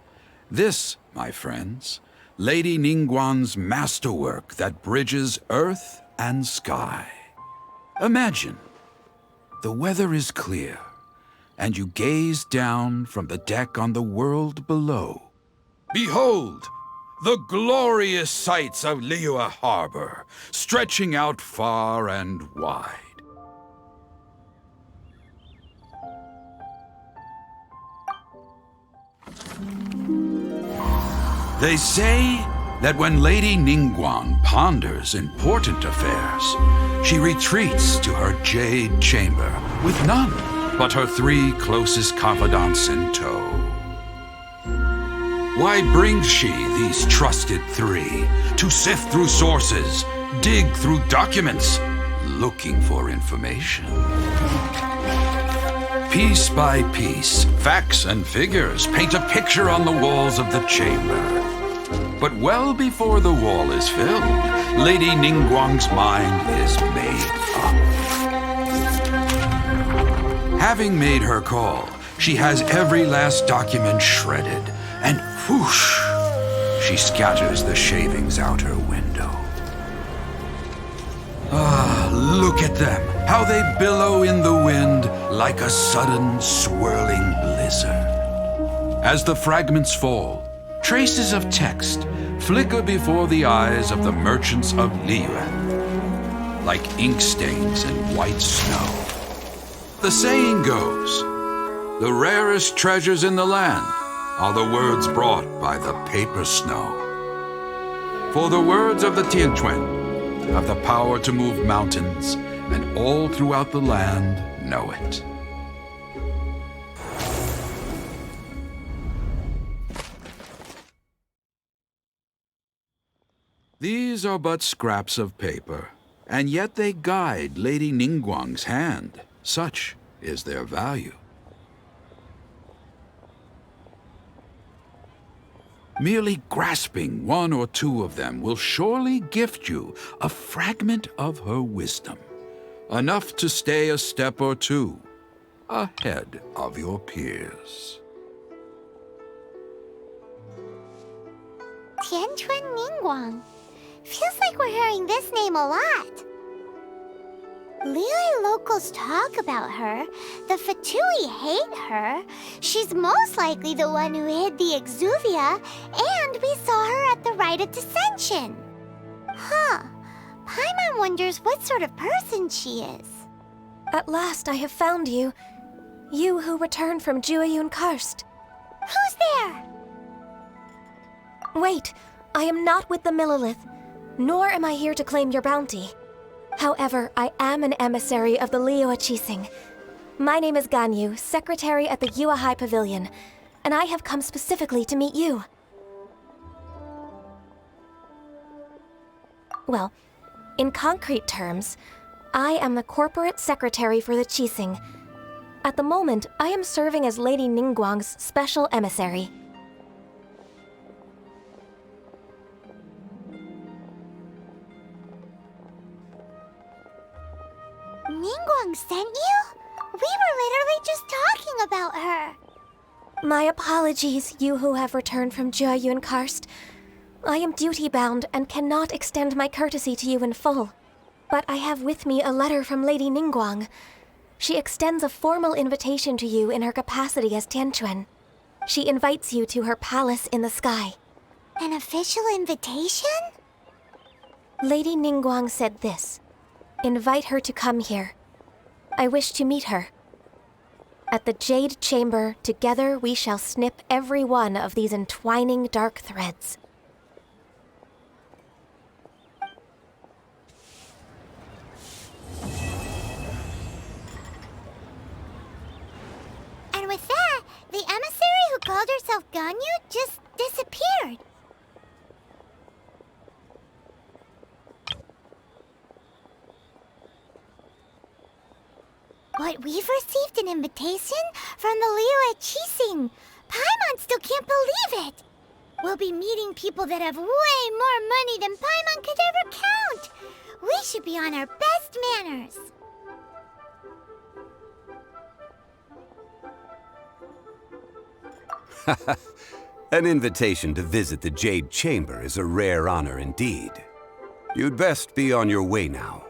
This, my friends, Lady Ningguang's masterwork that bridges earth and sky. Imagine, the weather is clear, and you gaze down from the deck on the world below. Behold, the glorious sights of Liyue Harbor, stretching out far and wide. They say that when Lady Ningguang ponders important affairs, she retreats to her jade chamber with none but her 3 closest confidants in tow. Why brings she these trusted 3 to sift through sources, dig through documents, looking for information? Piece by piece, facts and figures paint a picture on the walls of the chamber. But well before the wall is filled, Lady Ningguang's mind is made up. Having made her call, she has every last document shredded, and whoosh, she scatters the shavings out her window. Ah, look at them, how they billow in the wind like a sudden swirling blizzard. As the fragments fall, traces of text flicker before the eyes of the merchants of Liyue, like ink stains in white snow. The saying goes, the rarest treasures in the land are the words brought by the paper snow. For the words of the Tianquan have the power to move mountains, and all throughout the land know it. These are but scraps of paper, and yet they guide Lady Ningguang's hand. Such is their value. Merely grasping 1 or 2 of them will surely gift you a fragment of her wisdom, enough to stay a step or 2 ahead of your peers. Tianquan Ningguang. Feels like we're hearing this name a lot. Liyue locals talk about her. The Fatui hate her. She's most likely the one who hid the exuvia, and we saw her at the Rite of Descension. Huh. Paimon wonders what sort of person she is. At last I have found you. You who returned from Jueyun Karst. Who's there? Wait, I am not with the Monolith, nor am I here to claim your bounty. However, I am an emissary of the Liyue Chising. My name is Ganyu, secretary at the Yue High Pavilion, and I have come specifically to meet you. Well, in concrete terms, I am the corporate secretary for the Chising. At the moment, I am serving as Lady Ningguang's special emissary. Ningguang sent you? We were literally just talking about her. My apologies, you who have returned from Jueyun Karst. I am duty-bound and cannot extend my courtesy to you in full. But I have with me a letter from Lady Ningguang. She extends a formal invitation to you in her capacity as Tianquan. She invites you to her palace in the sky. An official invitation? Lady Ningguang said this. Invite her to come here. I wish to meet her. At the Jade Chamber, together we shall snip every one of these entwining dark threads. And with that, the emissary who called herself Ganyu just disappeared. But we've received an invitation from the Liyue Qixing. Paimon still can't believe it. We'll be meeting people that have way more money than Paimon could ever count. We should be on our best manners. An invitation to visit the Jade Chamber is a rare honor indeed. You'd best be on your way now.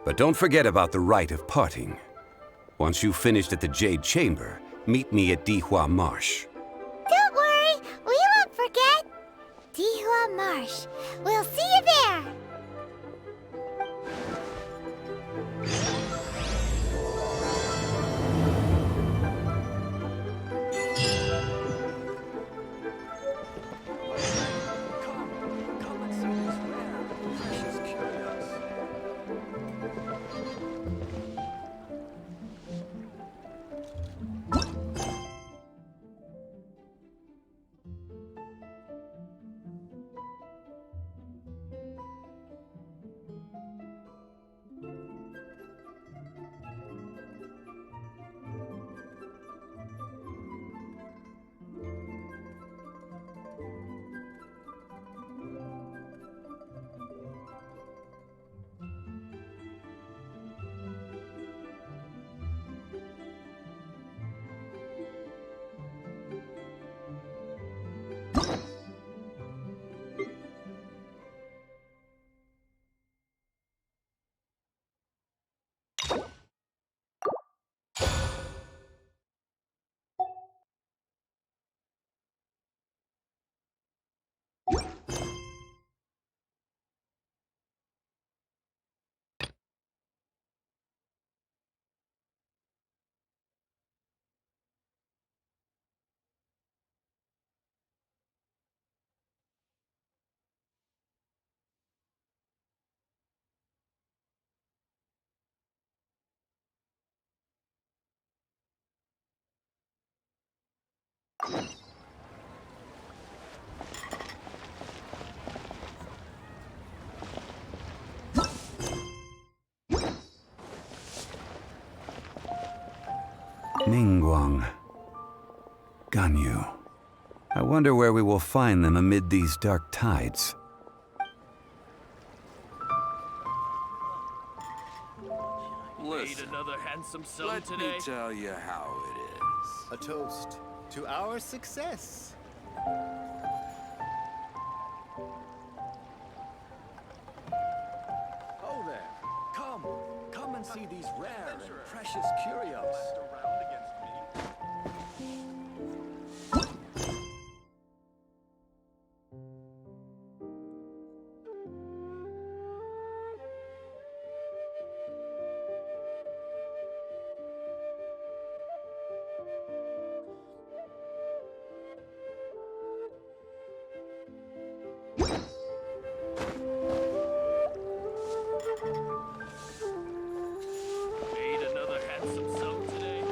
But don't forget about the Rite of Parting. Once you've finished at the Jade Chamber, meet me at Dihua Marsh. Don't worry, we won't forget. Dihua Marsh. We'll see you there. Ningguang. Ganyu. I wonder where we will find them amid these dark tides. Listen, another handsome sum let today. me tell you how it is. A toast to our success. Oh there. Come and see these rare and precious curios. Made another handsome sum today.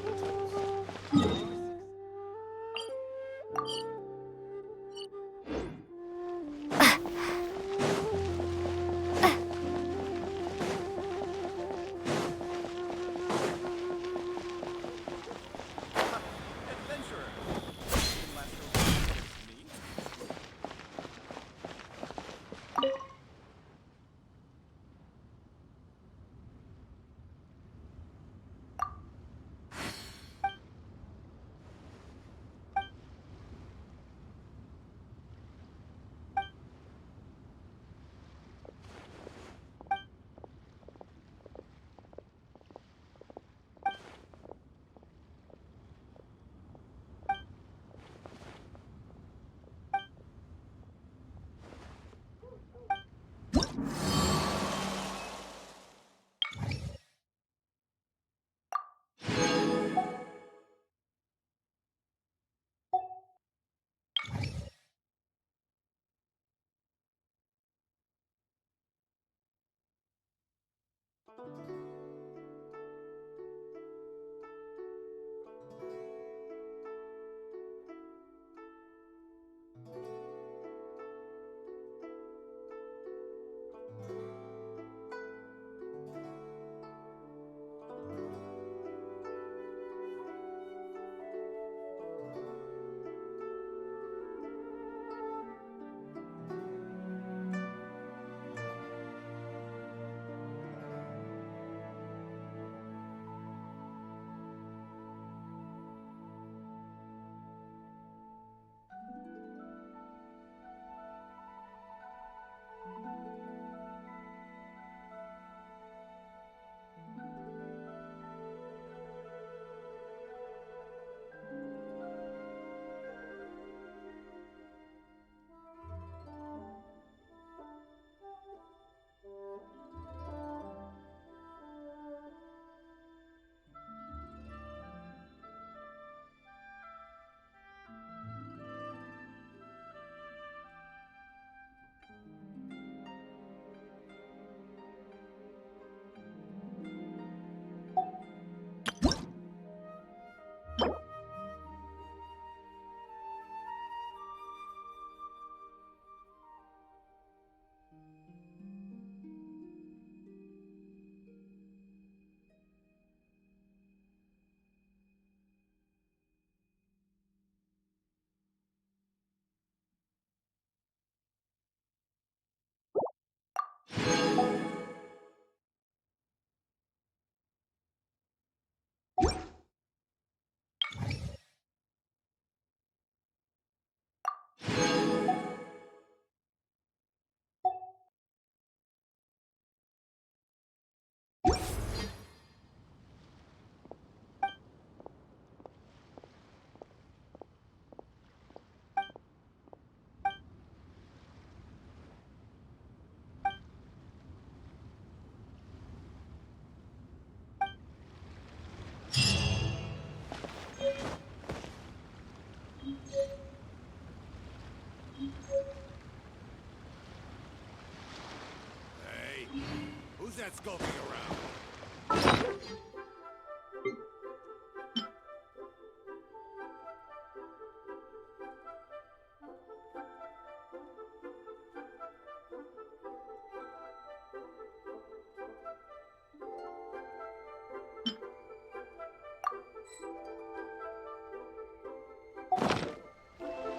Who's that skulking around?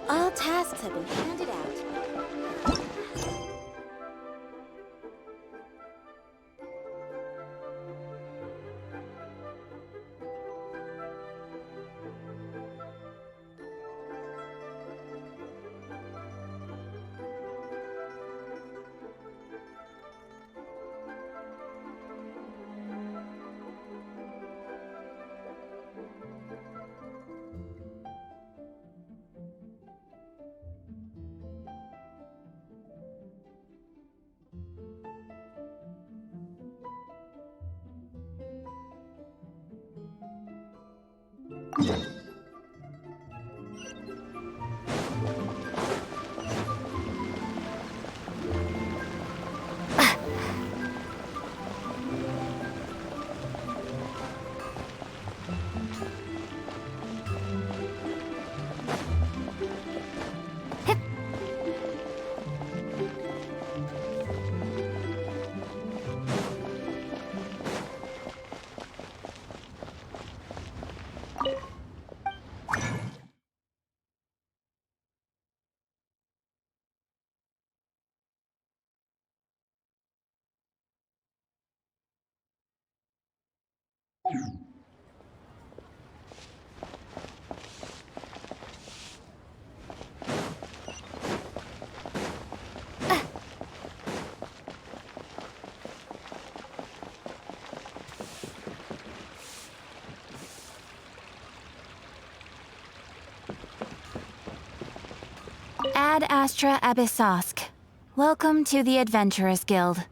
All tasks have been handed out. Ad Astra Abyssosk. Welcome to the Adventurers Guild.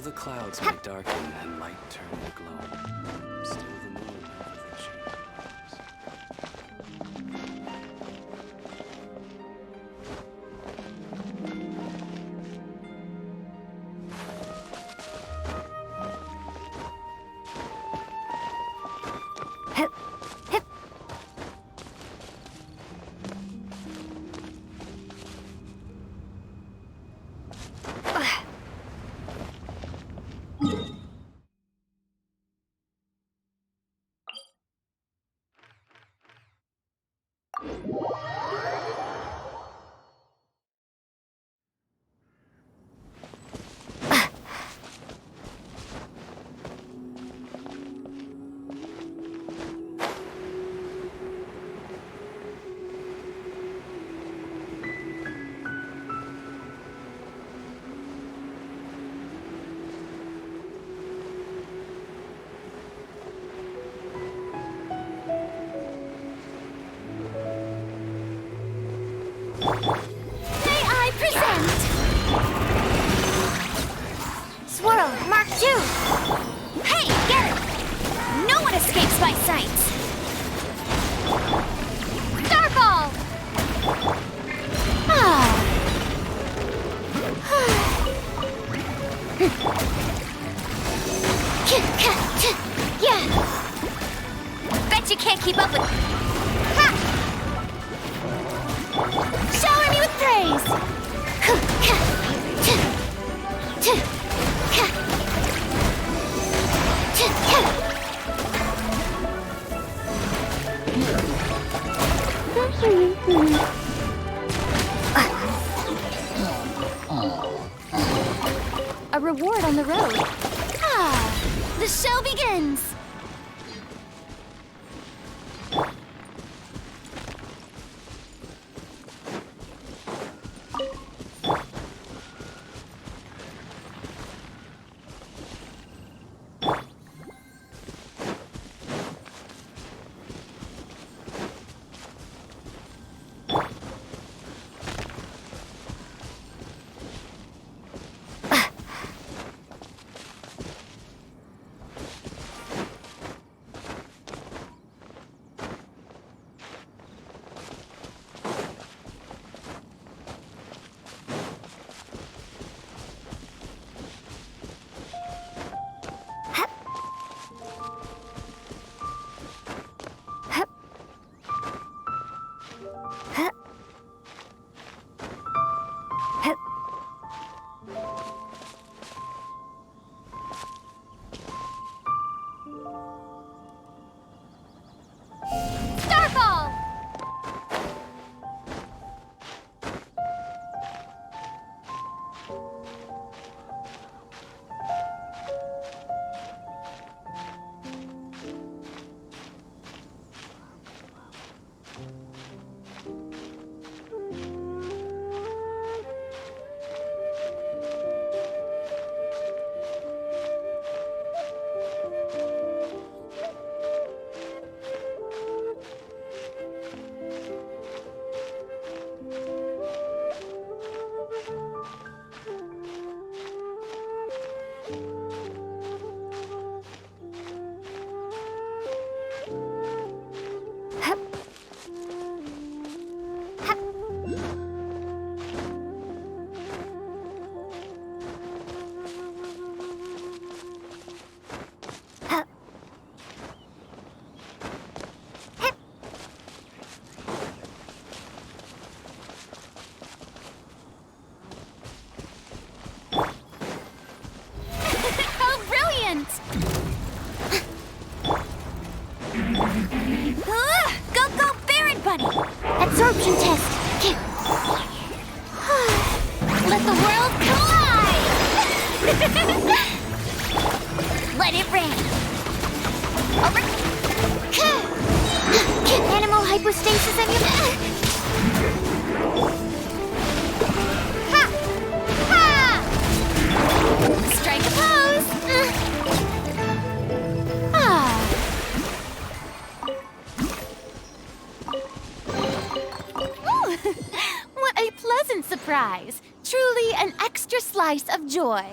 the clouds may darken and light turn to glow, still the moon over the chamber. May I present Swirl Mark II. Hey, get it! No one escapes my sight. Starfall! Yeah. Bet you can't keep up with. Ha! Shower me with praise! A reward on the road. The show begins! Absorption test. Let the world collide! Let it rain. Animal hypostasis and you... Ha! Ha! Strike a pose! What a pleasant surprise! Truly an extra slice of joy.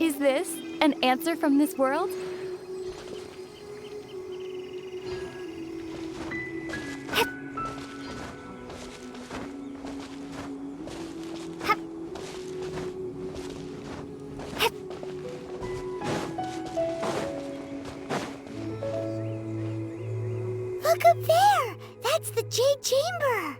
Is this an answer from this world? Look up there! That's the Jade Chamber!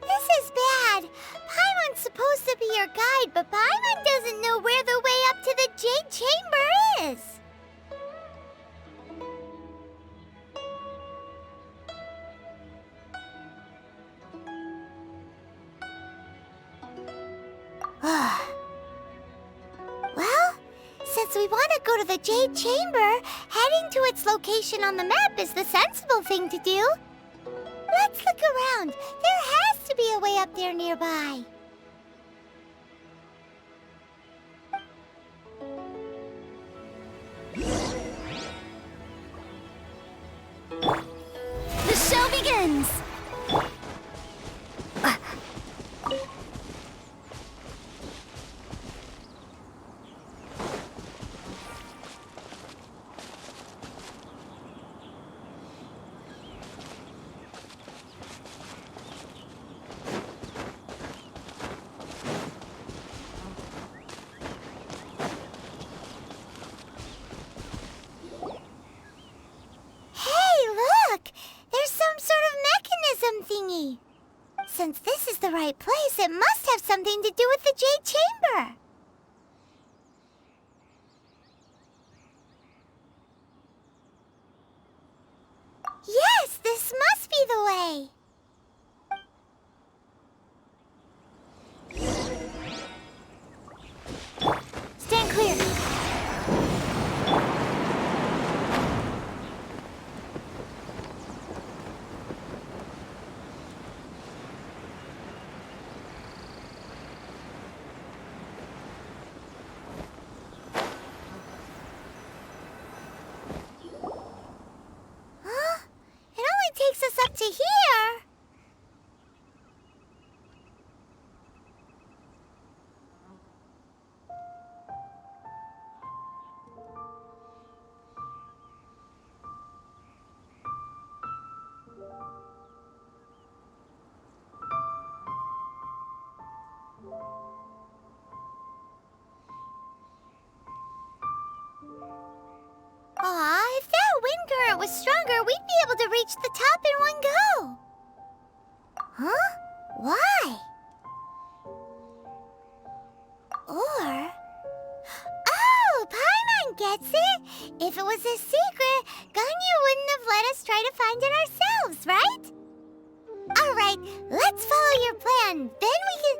This is bad. Paimon's supposed to be your guide, but Paimon doesn't know where the way up to the Jade Chamber is. Well, since we want to go to the Jade Chamber, heading to its location on the map is the sensible thing to do. Let's look around. There has to be a way up there nearby. The show begins! Thingy. Since this is the right place, it must have something to do with the Jade Chamber. Yes, this must be the way. Stand clear. Takes us up to here. Aw, if that wind current was stronger, we'd be able to reach the top in one go. Huh? Why? Or... Oh, Paimon gets it! If it was a secret, Ganyu wouldn't have let us try to find it ourselves, right? Alright, let's follow your plan. Then we can...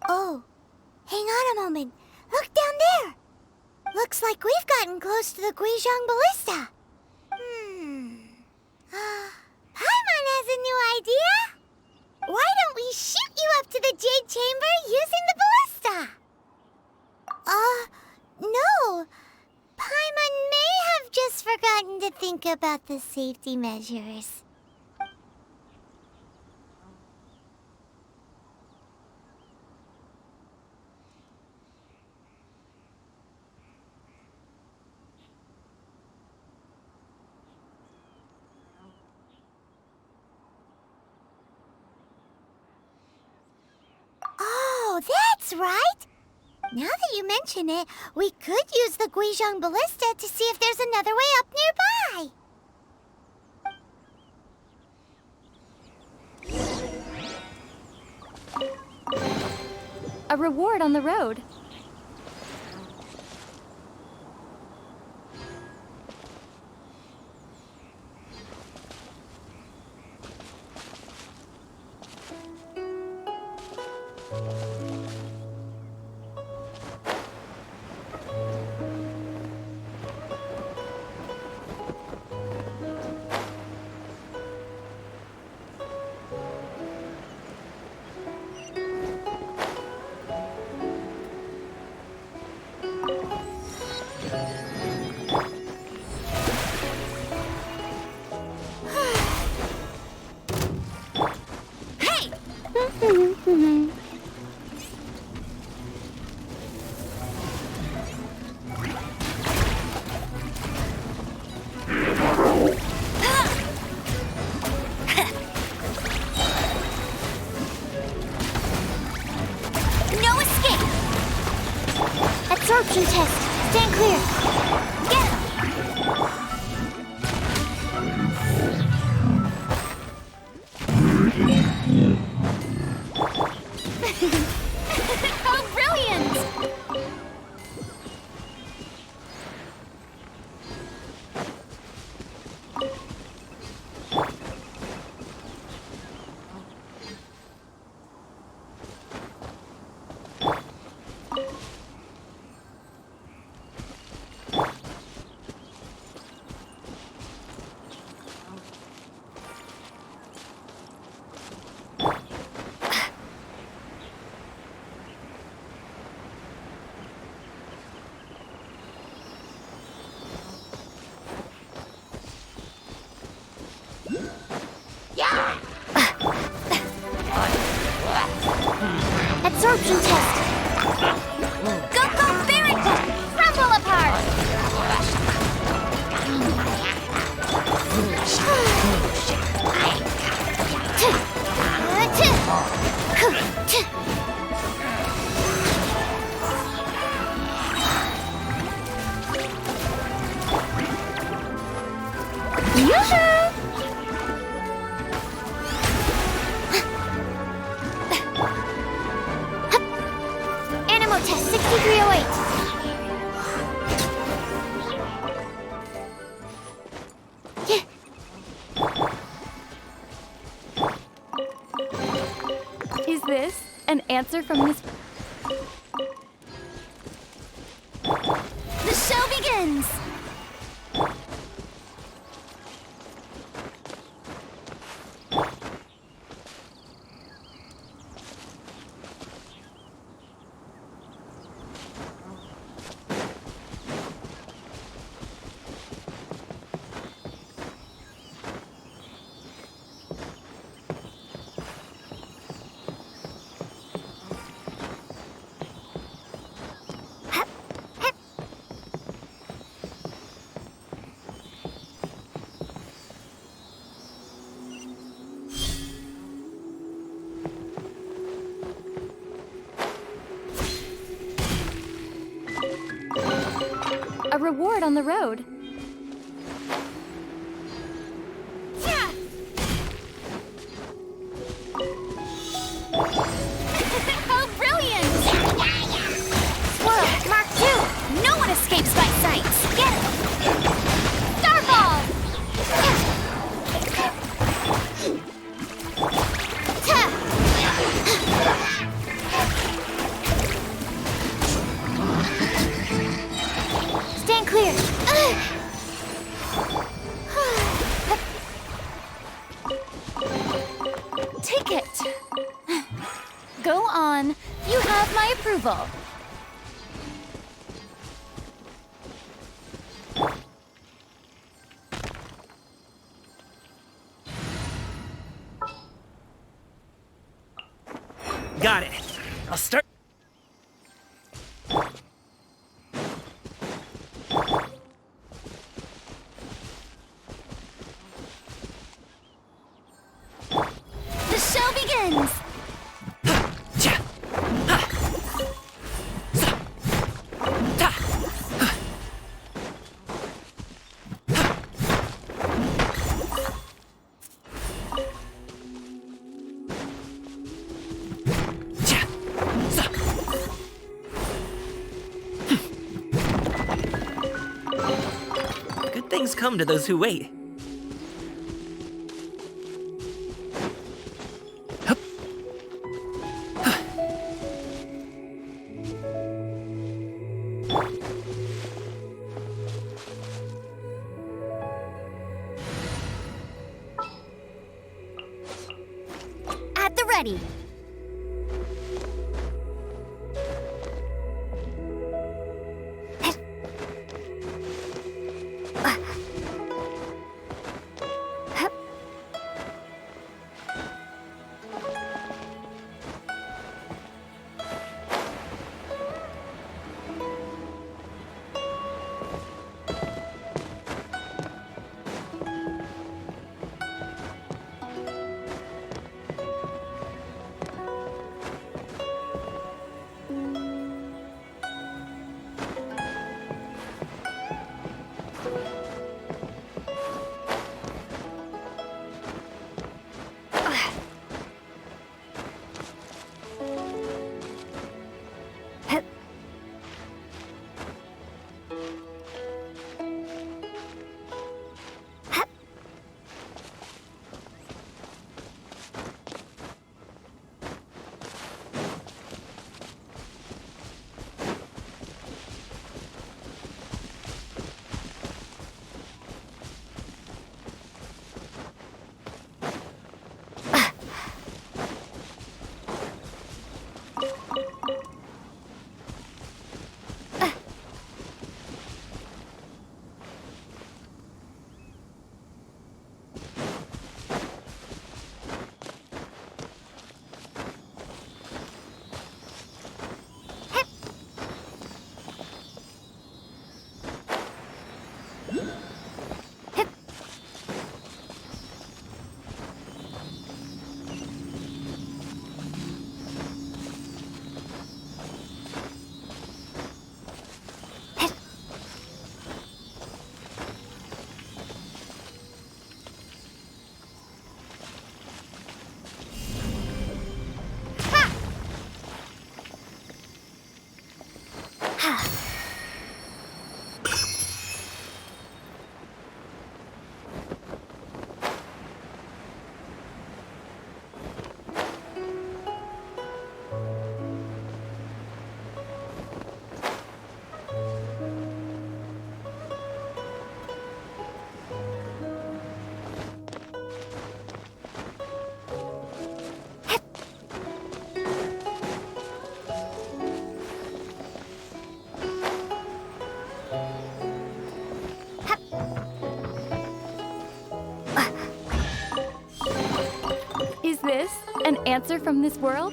Oh, hang on a moment. Look down there. Looks like we've gotten close to the Guizhong Ballista. Paimon has a new idea. Why don't we shoot you up to the Jade Chamber using the ballista? No. Paimon may have just forgotten to think about the safety measures. Oh, that's right! Now that you mention it, we could use the Guizhong Ballista to see if there's another way up nearby. A reward on the road. Absorption test. Stand clear. Get him! How brilliant! Absorption test. Go, go, very good. Crumble apart. Animal test 6308. Is this an answer from this? The show begins. A reward on the road. How brilliant! Swirl, Mark 2. No one escapes by sight. Get him! Starball! Stand clear. Ticket. Go on. You have my approval. Got it. I'll start. The show begins! Good things come to those who wait. At the ready. Is this an answer from this world?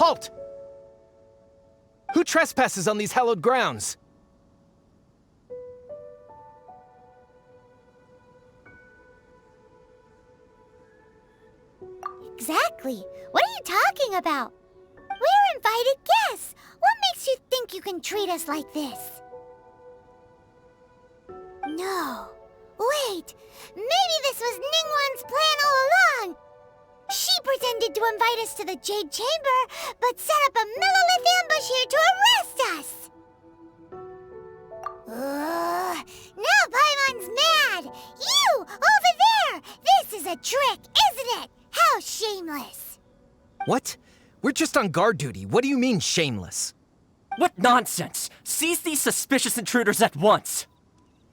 Halt! Who trespasses on these hallowed grounds? Exactly. What are you talking about? We're invited guests. What makes you think you can treat us like this? No. Wait. Maybe this was Ningguang's plan all along. She pretended to invite us to the Jade Chamber, but set up a Monolith ambush here to arrest us. Now Paimon's mad. You, over there. This is a trick, isn't it? How shameless. What? We're just on guard duty. What do you mean, shameless? What nonsense! Seize these suspicious intruders at once!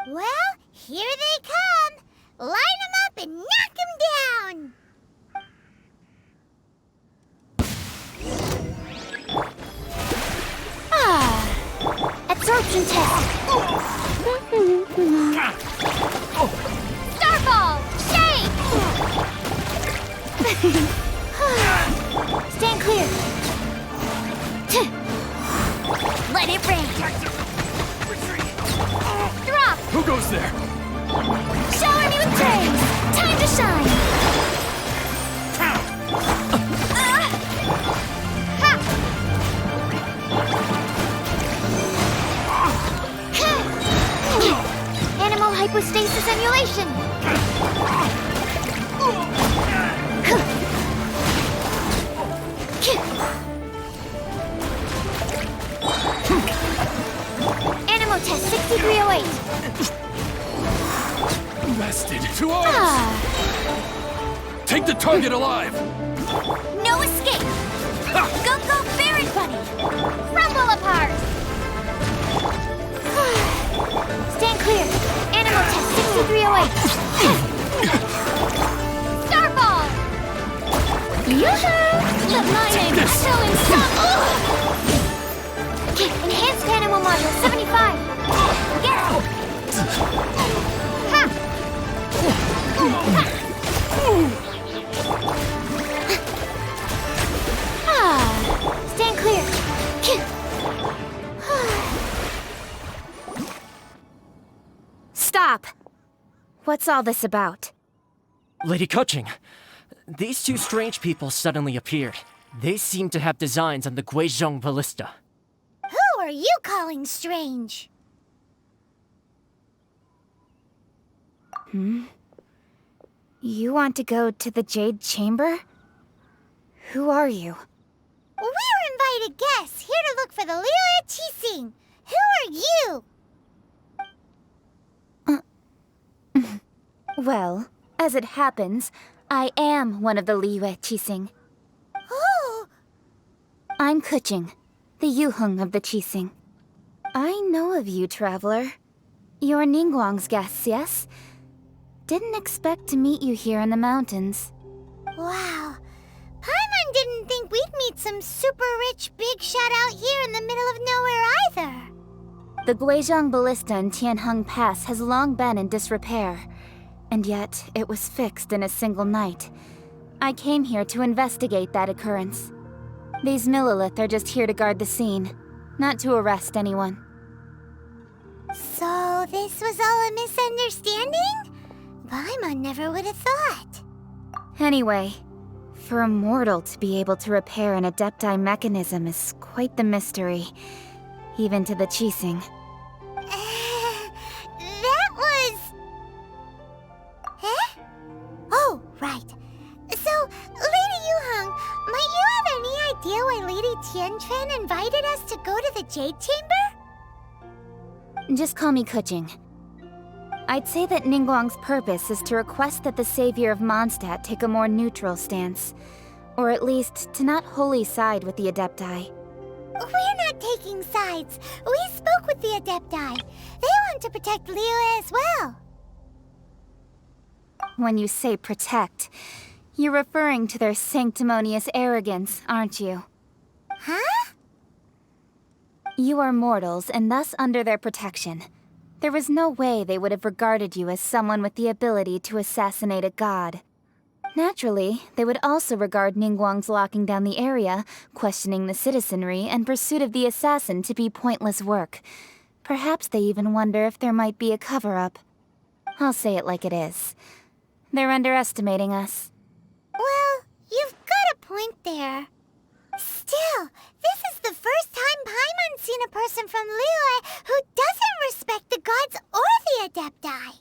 Well, here they come. Line them up and knock them down. Absorption test. Starfall! Shake! Stand clear. Let it rain. Drop! Who goes there? Shower me with praise. Time to shine. Animal hypostasis emulation. Animal test 6308. Bested. To arms! Take the target alive! No escape! Go, Barren Bunny! Crumble apart! Stand clear! Animal test 6308! Starball! Yoo-hoo! Let my name echo in some... Enhanced Animal Module 75! Get out! Ha! Stand clear. Stop! What's all this about? Lady Coaching, these two strange people suddenly appeared. They seem to have designs on the Guizhong Ballista. Who are you calling strange? You want to go to the Jade Chamber? Who are you? We're invited guests here to look for the Liyue Harbor. Who are you? Well, as it happens, I am one of the Liyue Harbor. Oh! I'm Kuching, the Yuheng of the Qixing. I know of you, traveler. You're Ningguang's guests, yes? Didn't expect to meet you here in the mountains. Wow. Paimon didn't think we'd meet some super rich big shot out here in the middle of nowhere either. The Guizhong Ballista in Tianheng Pass has long been in disrepair, and yet it was fixed in a single night. I came here to investigate that occurrence. These Monoliths are just here to guard the scene, not to arrest anyone. So this was all a misunderstanding? Paimon never would have thought. Anyway, for a mortal to be able to repair an Adepti mechanism is quite the mystery, even to the Qixing. That was... Eh? Oh, right. So, Lady Yuheng, might you have any idea why Lady Tianquan invited us to go to the Jade Chamber? Just call me Kuching. I'd say that Ningguang's purpose is to request that the savior of Mondstadt take a more neutral stance, or at least to not wholly side with the Adepti. We're not taking sides. We spoke with the Adepti. They want to protect Liyue as well. When you say protect, you're referring to their sanctimonious arrogance, aren't you? Huh? You are mortals and thus under their protection. There was no way they would have regarded you as someone with the ability to assassinate a god. Naturally, they would also regard Ningguang's locking down the area, questioning the citizenry, and pursuit of the assassin to be pointless work. Perhaps they even wonder if there might be a cover-up. I'll say it like it is. They're underestimating us. Well, you've got a point there. Still, this is the first time Paimon's seen a person from Liyue who doesn't respect the gods or the Adepti.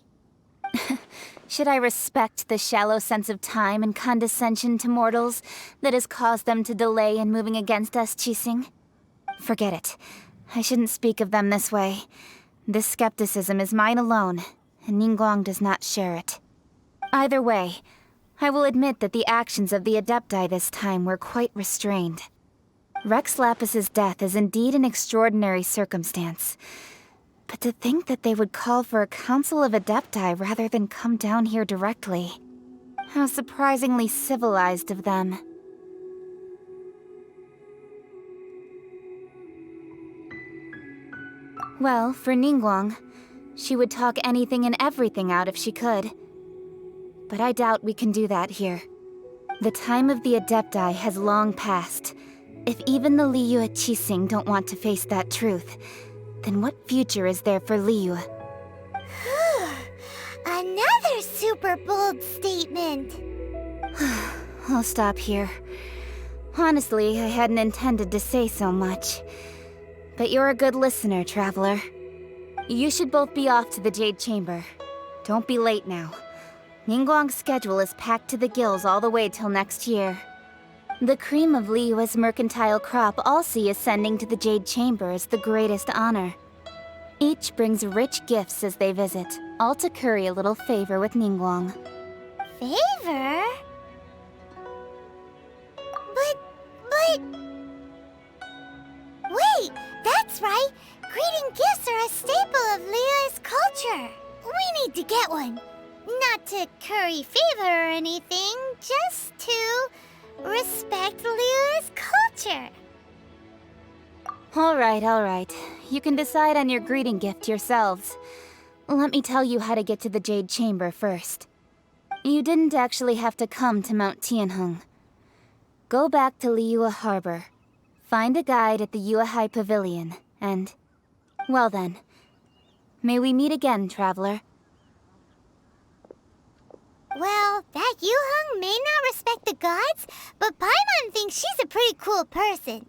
Should I respect the shallow sense of time and condescension to mortals that has caused them to delay in moving against us, Qixing? Forget it. I shouldn't speak of them this way. This skepticism is mine alone, and Ningguang does not share it. Either way, I will admit that the actions of the Adepti this time were quite restrained. Rex Lapis's death is indeed an extraordinary circumstance. But to think that they would call for a council of Adepti rather than come down here directly. How surprisingly civilized of them. Well, for Ningguang, she would talk anything and everything out if she could. But I doubt we can do that here. The time of the Adepti has long passed. If even the Liyue Qixing don't want to face that truth, then what future is there for Liyue? Another super bold statement. I'll stop here. Honestly, I hadn't intended to say so much. But you're a good listener, Traveler. You should both be off to the Jade Chamber. Don't be late now. Ningguang's schedule is packed to the gills all the way till next year. The cream of Liyue's mercantile crop all see ascending to the Jade Chamber as the greatest honor. Each brings rich gifts as they visit, all to curry a little favor with Ningguang. Favor? But... Wait, that's right! Greeting gifts are a staple of Liyue's culture. We need to get one. Not to curry favor or anything, just to respect Liyue's culture. All right. You can decide on your greeting gift yourselves. Let me tell you how to get to the Jade Chamber first. You didn't actually have to come to Mount Tianheng. Go back to Liyue Harbor. Find a guide at the Yuehai Pavilion, and... well then. May we meet again, Traveler. Well, that Yujing may not respect the gods, but Paimon thinks she's a pretty cool person.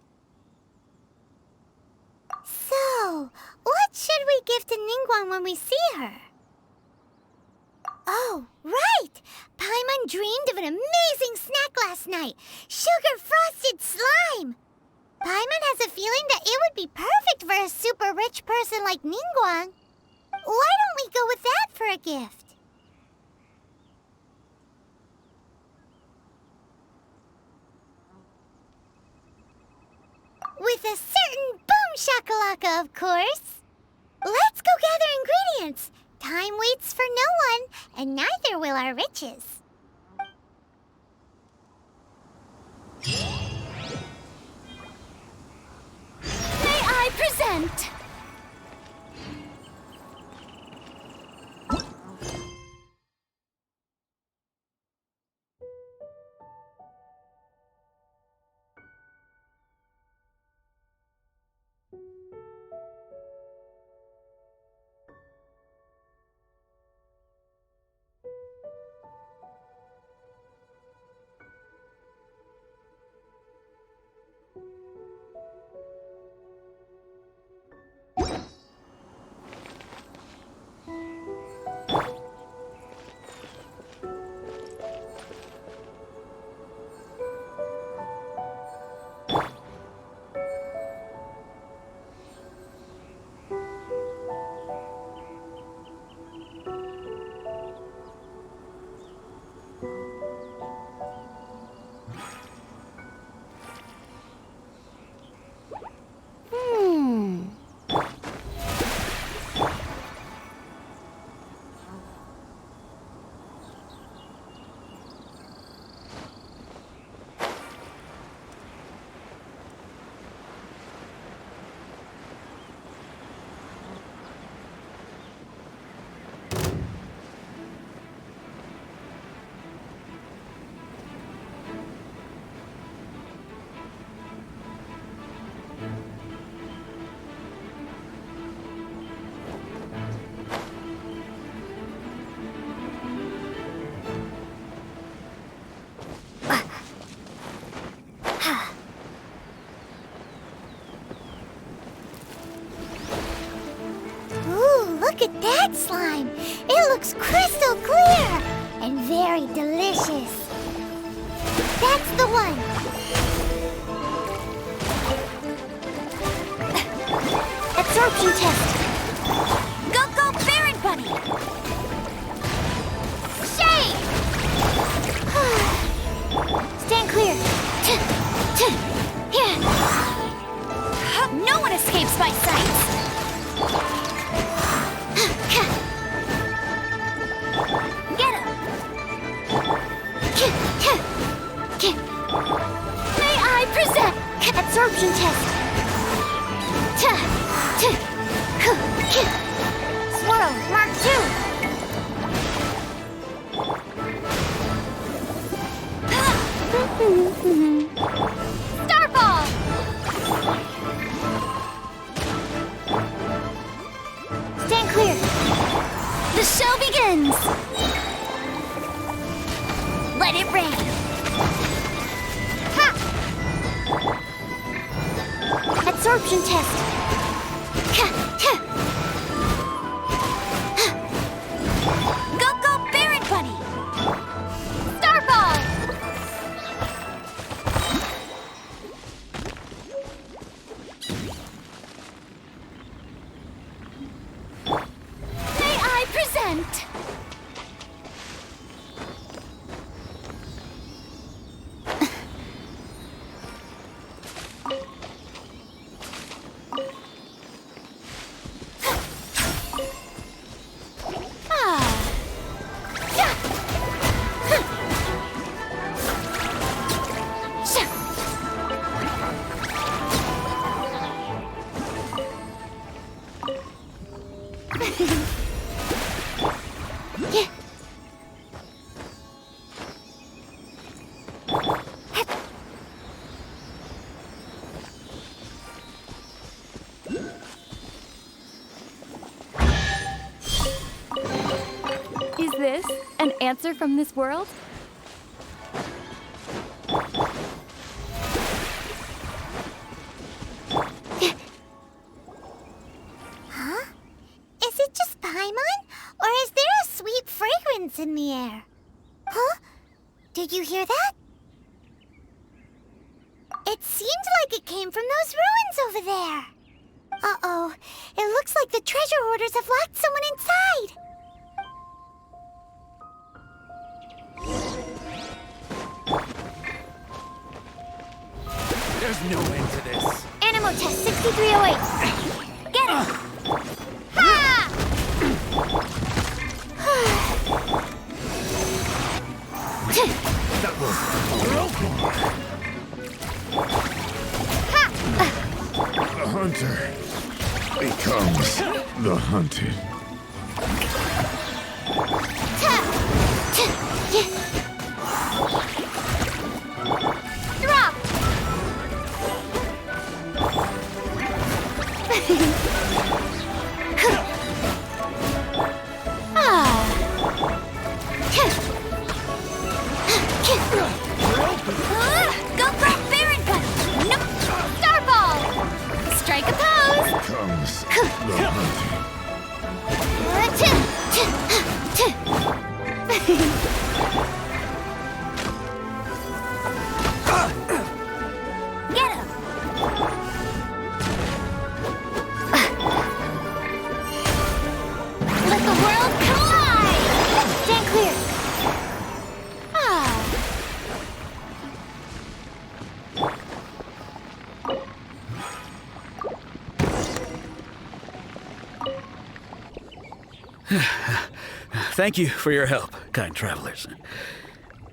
So, what should we give to Ningguang when we see her? Oh, right! Paimon dreamed of an amazing snack last night! Sugar-frosted slime! Paimon has a feeling that it would be perfect for a super rich person like Ningguang. Why don't we go with that for a gift? With a certain boom shakalaka, of course. Let's go gather ingredients. Time waits for no one, and neither will our riches. May I present? that slime. It looks crystal clear and very delicious. That's the one. Absorption test. Go, Baron Bunny. Shade. Stand clear. No one escapes my sight. Get him. May I present absorption test? Swirl, Mark 2. Starball! Stand clear. The show begins. Let it rain. Ha! Absorption test. Go, Baron Bunny. Starball! May I present? Is this an answer from this world? Huh? Is it just Paimon? Or is there a sweet fragrance in the air? Huh? Did you hear that? It seemed like it came from those ruins over there. Uh-oh. It looks like the treasure hoarders have locked someone inside. There's no end to this. Animal test 6308. Get him! Ha! That was broken. The hunter becomes the hunted. Drop! Go, Baron Bunny! No! Starball! Strike a pose! Comes the hunted. Get him! Let the world collide! Stand clear! Thank you for your help, kind travelers.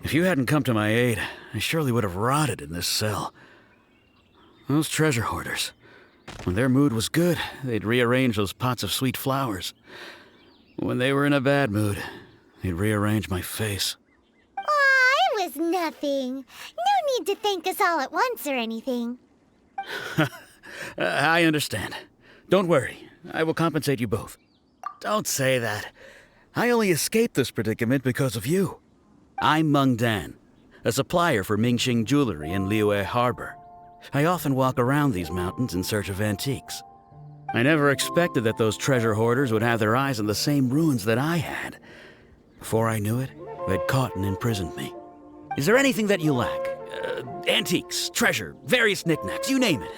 If you hadn't come to my aid, I surely would have rotted in this cell. Those treasure hoarders, when their mood was good, they'd rearrange those pots of sweet flowers. When they were in a bad mood, they'd rearrange my face. Aw, it was nothing. No need to thank us all at once or anything. I understand. Don't worry, I will compensate you both. Don't say that. I only escaped this predicament because of you. I'm Meng Dan, a supplier for Mingxing jewelry in Liyue Harbor. I often walk around these mountains in search of antiques. I never expected that those treasure hoarders would have their eyes on the same ruins that I had. Before I knew it, they'd caught and imprisoned me. Is there anything that you lack? Antiques, treasure, various knickknacks, you name it.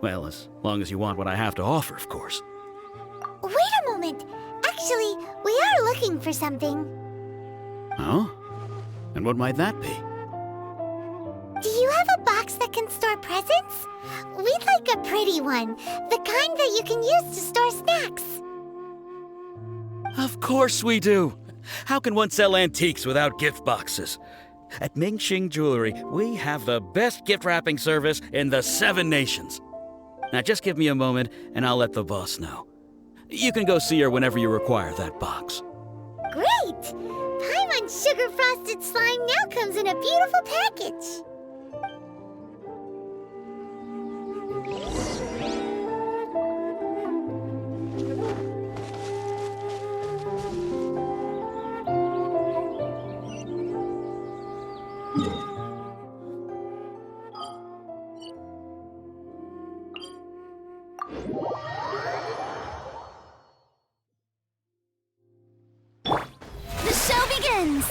Well, as long as you want what I have to offer, of course. Wait a moment. Actually, we are looking for something. Oh? And what might that be? Do you have a box that can store presents? We'd like a pretty one. The kind that you can use to store snacks. Of course we do. How can one sell antiques without gift boxes? At Mingxing Jewelry, we have the best gift wrapping service in the 7 nations. Now just give me a moment and I'll let the boss know. You can go see her whenever you require that box. Great! Paimon's sugar frosted slime now comes in a beautiful package. The show begins!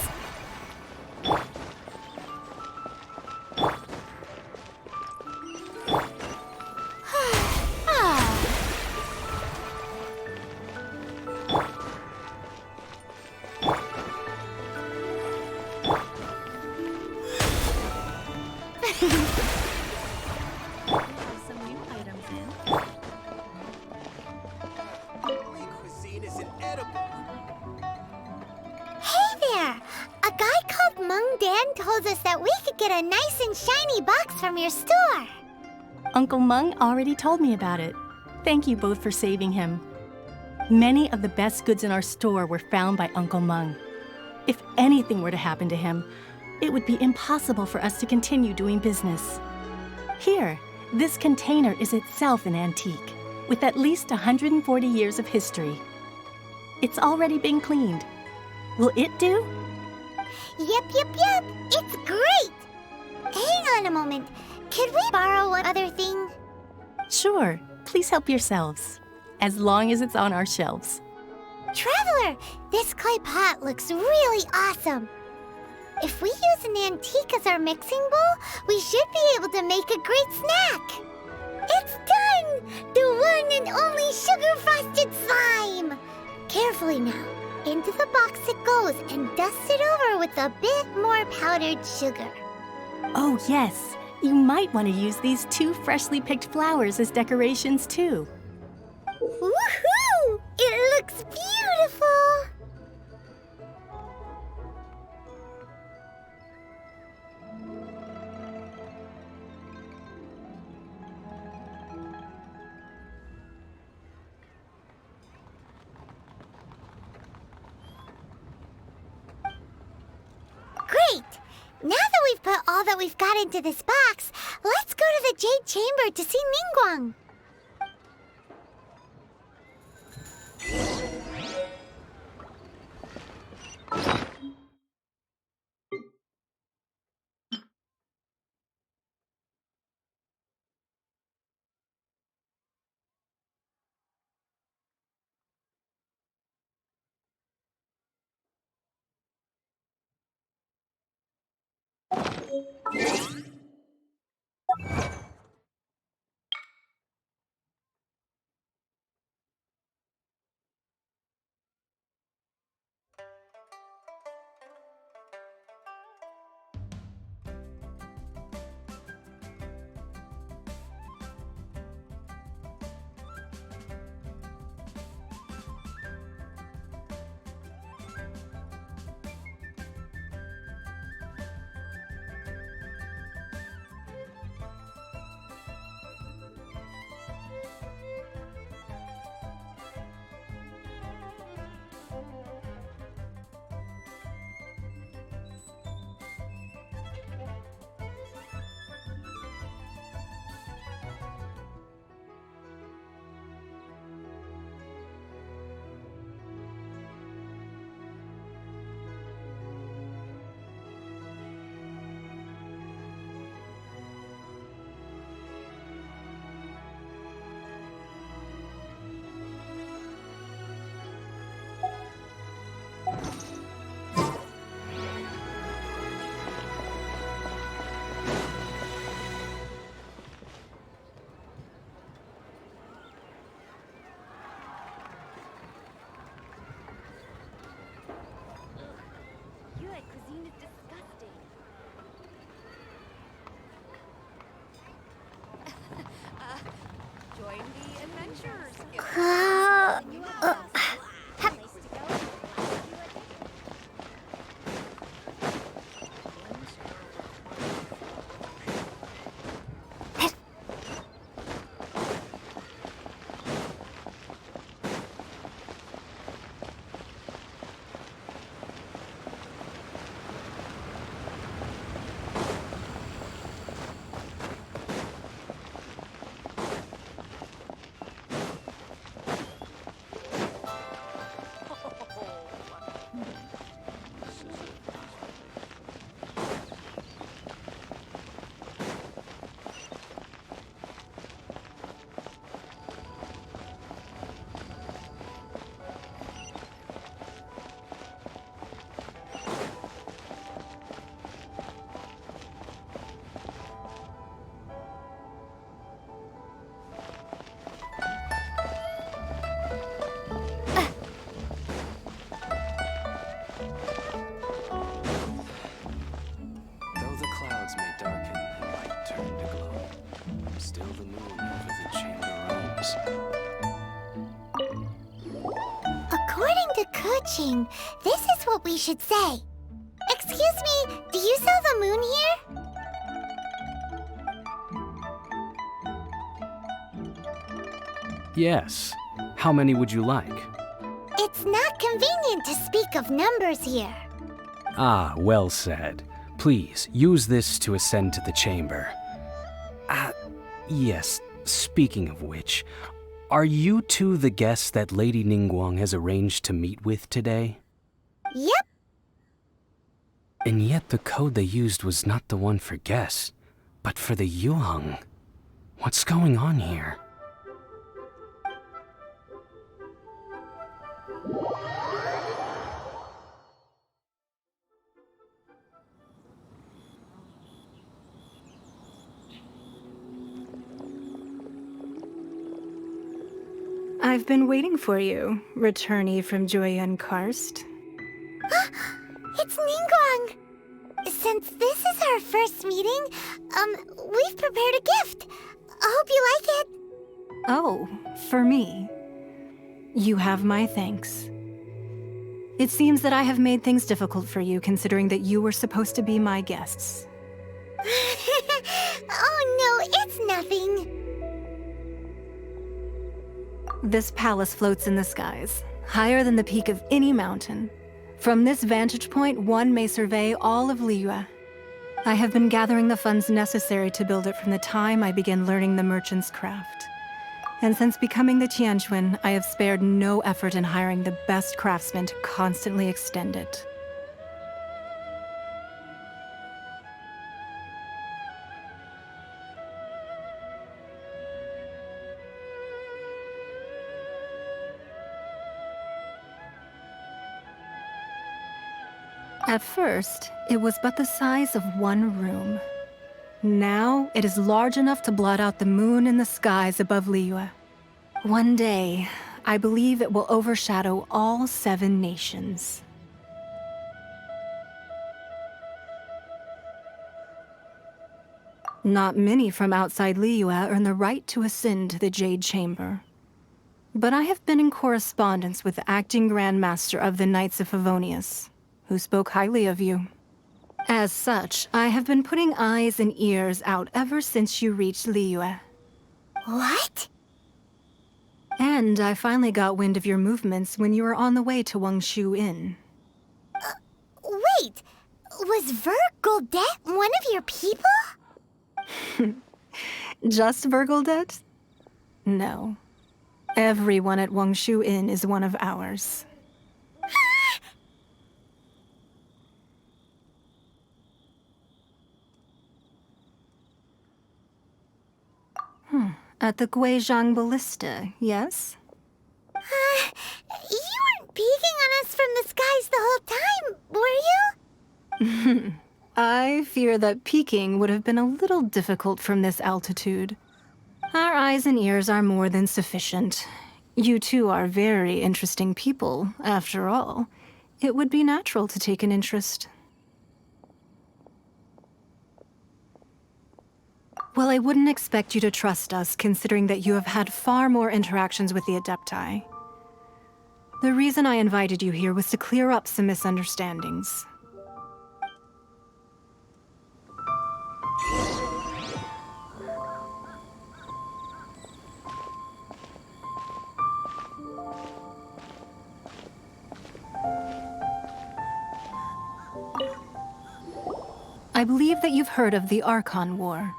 Cuisine is inedible. Hey there! A guy called Meng Dan told us that we could get a nice and shiny box from your store. Uncle Meng already told me about it. Thank you both for saving him. Many of the best goods in our store were found by Uncle Meng. If anything were to happen to him, it would be impossible for us to continue doing business. Here, this container is itself an antique, with at least 140 years of history. It's already been cleaned. Will it do? Yep. It's great! Hang on a moment. Could we borrow one other thing? Sure, please help yourselves, as long as it's on our shelves. Traveler, this clay pot looks really awesome. If we use an antique as our mixing bowl, we should be able to make a great snack. It's done! The one and only sugar-frosted slime! Carefully now. Into the box it goes and dust it over with a bit more powdered sugar. Oh yes, you might want to use these 2 freshly picked flowers as decorations too. Woohoo! It looks beautiful! Great! Now that we've put all that we've got into this box, let's go to the Jade Chamber to see Ningguang. shadows may darken and light turn to glow. Still the moon over the chamber roams. According to Kuching, this is what we should say. Excuse me, do you sell the moon here? Yes. How many would you like? It's not convenient to speak of numbers here. Ah, well said. Please, use this to ascend to the chamber. Yes, speaking of which, are you two the guests that Lady Ningguang has arranged to meet with today? Yep. And yet the code they used was not the one for guests, but for the Yuheng. What's going on here? I've been waiting for you, returnee from Jueyun Karst. It's Ningguang! Since this is our first meeting, we've prepared a gift. I hope you like it. Oh, for me. You have my thanks. It seems that I have made things difficult for you, considering that you were supposed to be my guests. Oh no, it's nothing. This palace floats in the skies, higher than the peak of any mountain. From this vantage point, one may survey all of Liyue. I have been gathering the funds necessary to build it from the time I began learning the merchant's craft. And since becoming the Tianquan, I have spared no effort in hiring the best craftsmen to constantly extend it. At first, it was but the size of one room. Now, it is large enough to blot out the moon in the skies above Liyue. One day, I believe it will overshadow all 7 nations. Not many from outside Liyue earn the right to ascend to the Jade Chamber. But I have been in correspondence with the acting Grand Master of the Knights of Favonius, who spoke highly of you. As such, I have been putting eyes and ears out ever since you reached Liyue. What? And I finally got wind of your movements when you were on the way to Wangshu Inn. Wait! Was Verr Goldet one of your people? Just Verr Goldet? No. Everyone at Wangshu Inn is one of ours. At the Guizhong Ballista, yes? You weren't peeking on us from the skies the whole time, were you? I fear that peeking would have been a little difficult from this altitude. Our eyes and ears are more than sufficient. You two are very interesting people, after all. It would be natural to take an interest. Well, I wouldn't expect you to trust us, considering that you have had far more interactions with the Adepti. The reason I invited you here was to clear up some misunderstandings. I believe that you've heard of the Archon War.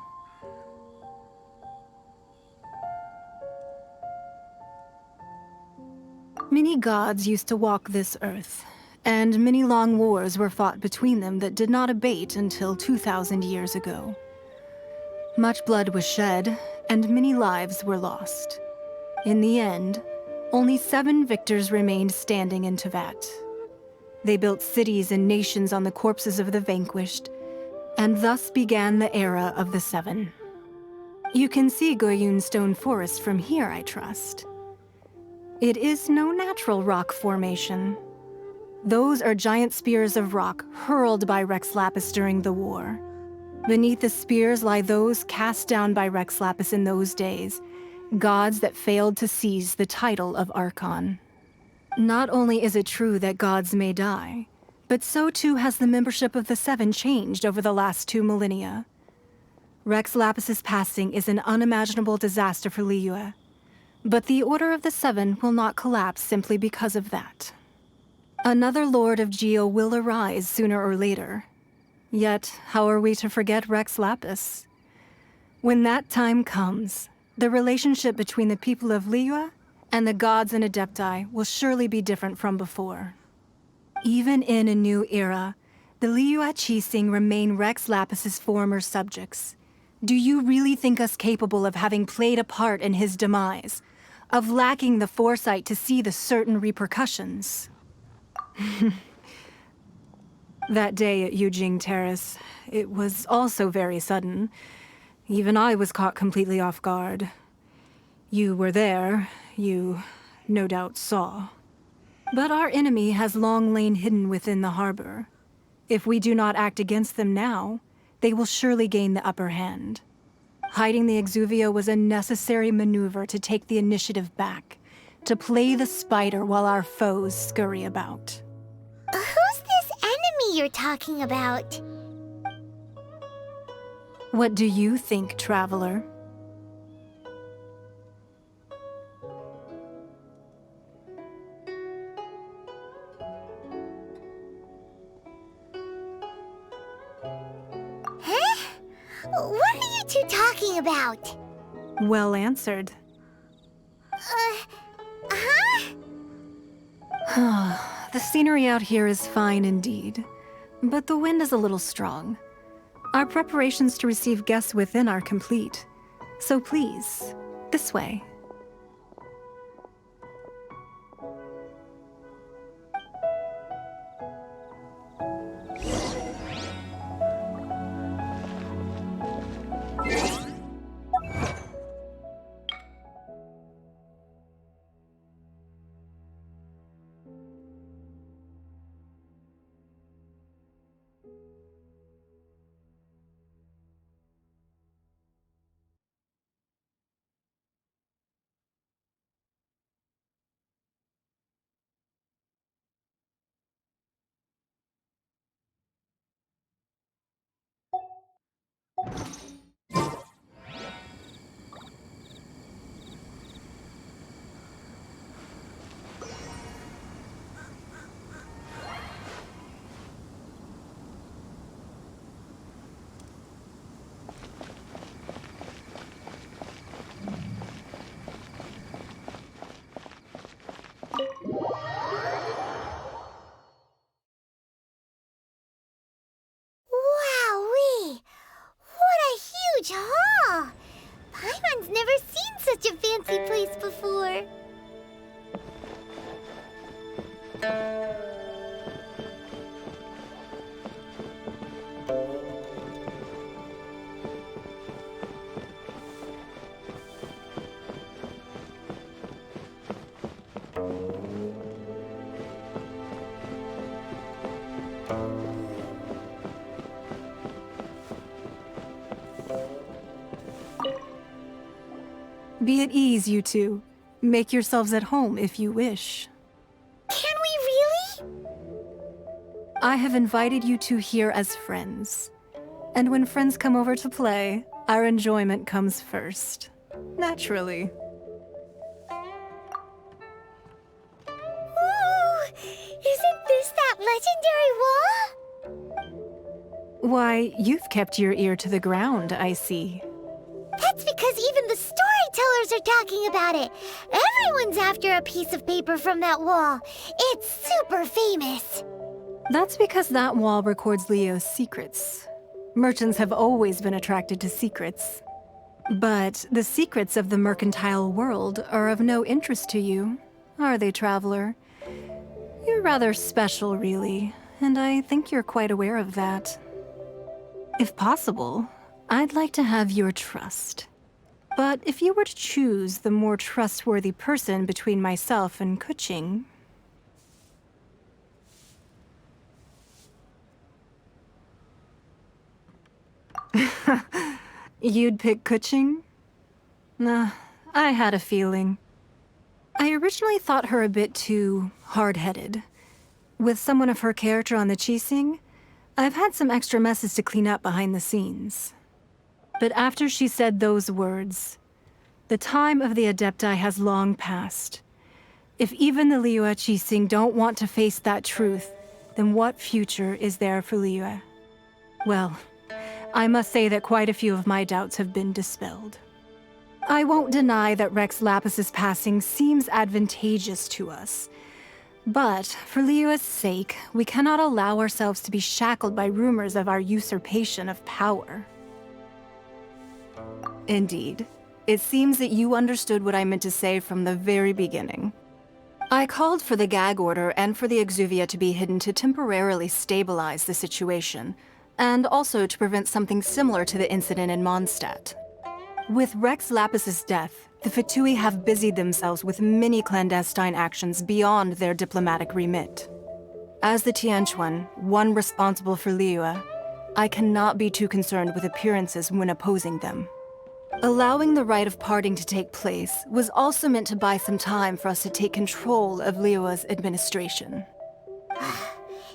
Many gods used to walk this earth, and many long wars were fought between them that did not abate until 2,000 years ago. Much blood was shed, and many lives were lost. In the end, only 7 victors remained standing in Teyvat. They built cities and nations on the corpses of the vanquished, and thus began the era of the 7. You can see Guiyun Stone Forest from here, I trust. It is no natural rock formation. Those are giant spears of rock hurled by Rex Lapis during the war. Beneath the spears lie those cast down by Rex Lapis in those days, gods that failed to seize the title of Archon. Not only is it true that gods may die, but so too has the membership of the Seven changed over the last 2 millennia. Rex Lapis's passing is an unimaginable disaster for Liyue, but the Order of the Seven will not collapse simply because of that. Another Lord of Geo will arise sooner or later. Yet, how are we to forget Rex Lapis? When that time comes, the relationship between the people of Liyue and the gods and Adepti will surely be different from before. Even in a new era, the Liyue Qixing remain Rex Lapis's former subjects. Do you really think us capable of having played a part in his demise? Of lacking the foresight to see the certain repercussions? That day at Yujing Terrace, it was also very sudden. Even I was caught completely off guard. You were there, you no doubt saw. But our enemy has long lain hidden within the harbor. If we do not act against them now, they will surely gain the upper hand. Hiding the Exuvio was a necessary maneuver to take the initiative back, to play the spider while our foes scurry about. Who's this enemy you're talking about? What do you think, traveler? Huh? What are you two talking about? Well answered. The scenery out here is fine indeed, but the wind is a little strong. Our preparations to receive guests within are complete, so please, this way. Wowee! What a huge hall! Paimon's never seen such a fancy place before. Be at ease, you two. Make yourselves at home if you wish. Can we really? I have invited you two here as friends. And when friends come over to play, our enjoyment comes first. Naturally. Ooh! Isn't this that legendary wall? Why, you've kept your ear to the ground, I see. That's because even the storytellers are talking about it. Everyone's after a piece of paper from that wall. It's super famous. That's because that wall records Leo's secrets. Merchants have always been attracted to secrets. But the secrets of the mercantile world are of no interest to you, are they, traveler? You're rather special, really, and I think you're quite aware of that. If possible, I'd like to have your trust. But if you were to choose the more trustworthy person between myself and Kuching... You'd pick Kuching? Nah, I had a feeling. I originally thought her a bit too hard-headed. With someone of her character on the Qixing, I've had some extra messes to clean up behind the scenes. But after she said those words, the time of the Adepti has long passed. If even the Liyue Qixing don't want to face that truth, then what future is there for Liyue? Well, I must say that quite a few of my doubts have been dispelled. I won't deny that Rex Lapis's passing seems advantageous to us. But for Liyue's sake, we cannot allow ourselves to be shackled by rumors of our usurpation of power. Indeed. It seems that you understood what I meant to say from the very beginning. I called for the gag order and for the exuvia to be hidden to temporarily stabilize the situation, and also to prevent something similar to the incident in Mondstadt. With Rex Lapis's death, the Fatui have busied themselves with many clandestine actions beyond their diplomatic remit. As the Tianquan, one responsible for Liyue, I cannot be too concerned with appearances when opposing them. Allowing the Rite of Parting to take place was also meant to buy some time for us to take control of Liyue's administration.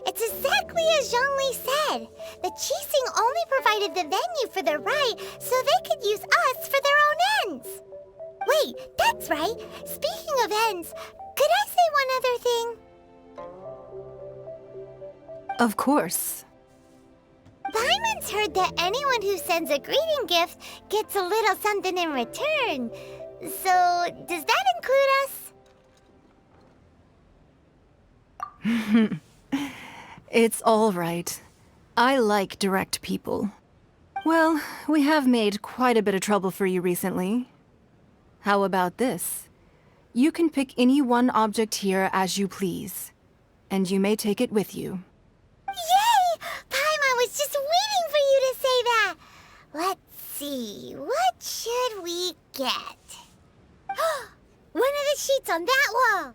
It's exactly as Zhongli said. The Qixing only provided the venue for their rite so they could use us for their own ends. Wait, that's right. Speaking of ends, could I say one other thing? Of course. Paimon's heard that anyone who sends a greeting gift gets a little something in return. So, does that include us? It's all right. I like direct people. Well, we have made quite a bit of trouble for you recently. How about this? You can pick any one object here as you please, and you may take it with you. Yay! Paimon was just waiting for you to say that! Let's see, what should we get? One of the sheets on that wall!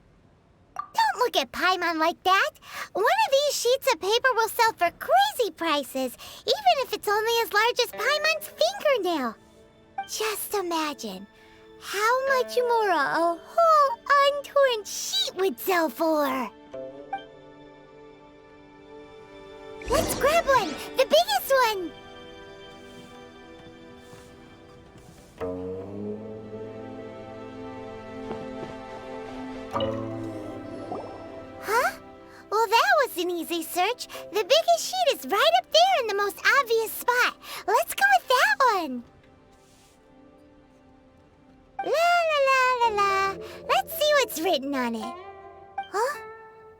Don't look at Paimon like that! One of these sheets of paper will sell for crazy prices, even if it's only as large as Paimon's fingernail. Just imagine how much more a whole untorn sheet would sell for. Let's grab one! The biggest one! Huh? Well, that was an easy search. The biggest sheet is right up there in the most obvious spot. Let's go with that one. La la la la la. Let's see what's written on it. Huh?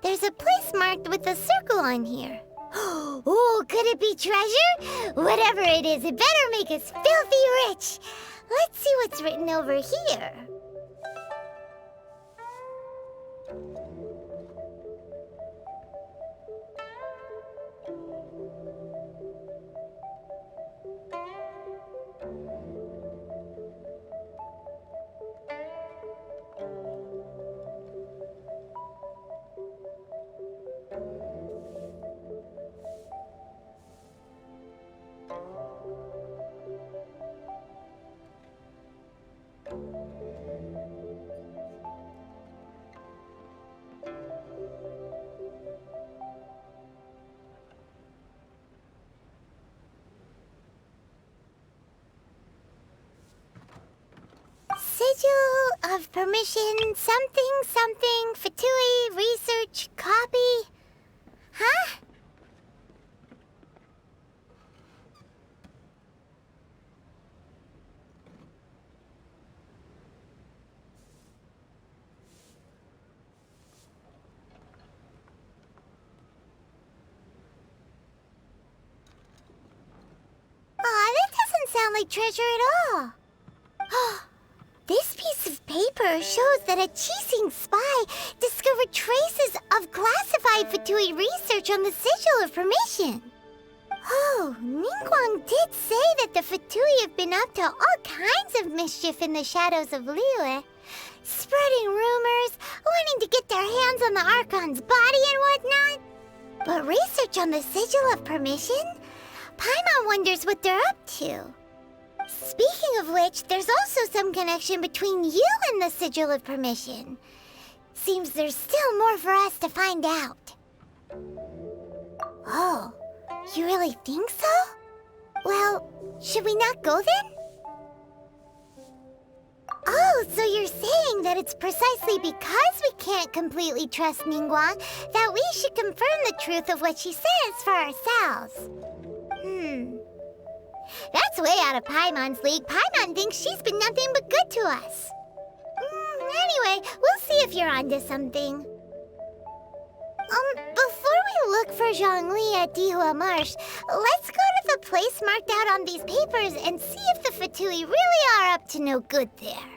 There's a place marked with a circle on here. Oh, could it be treasure? Whatever it is, it better make us filthy rich. Let's see what's written over here. Sigil of permission, something, Fatui, research, copy. Huh? Aw, that doesn't sound like treasure at all. This piece of paper shows that a Qixing spy discovered traces of classified Fatui research on the Sigil of Permission. Oh, Ningguang did say that the Fatui have been up to all kinds of mischief in the shadows of Liyue, spreading rumors, wanting to get their hands on the Archon's body and whatnot. But research on the Sigil of Permission? Paimon wonders what they're up to. Speaking of which, there's also some connection between you and the Sigil of Permission. Seems there's still more for us to find out. Oh, you really think so? Well, should we not go then? Oh, so you're saying that it's precisely because we can't completely trust Ningguang that we should confirm the truth of what she says for ourselves. That's way out of Paimon's league. Paimon thinks she's been nothing but good to us. Anyway, we'll see if you're onto something. Before we look for Zhongli at Dihua Marsh, let's go to the place marked out on these papers and see if the Fatui really are up to no good there.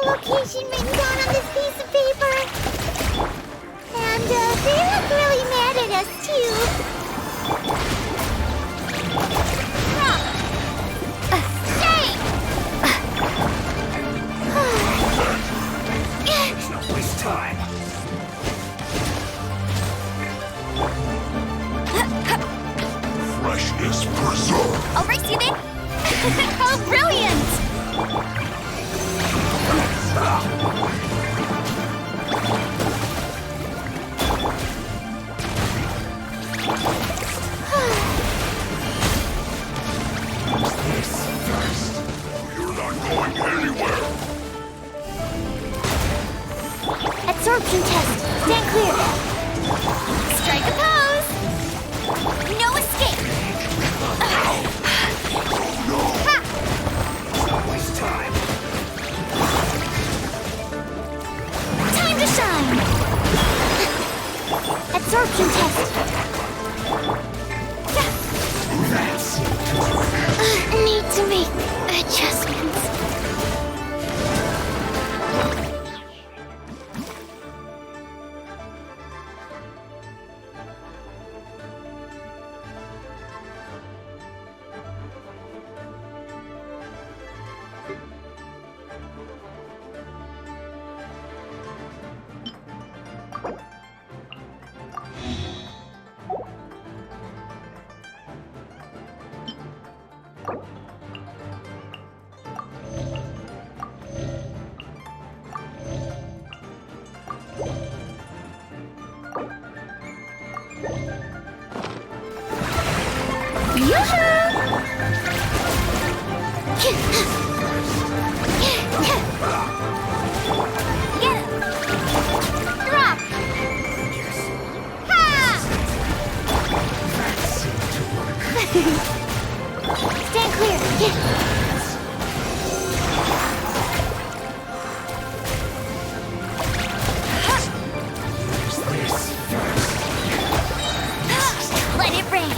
Location written down on this piece of paper. And they look really mad at us too. Shame! Let's not waste time. Freshness preserved. I'll race you, Nick! How brilliant! This first. You're not going anywhere. Absorption test. Stand clear. Strike a pose. No escape. Oh no. Drop! Ha! Stand clear. Let it rain.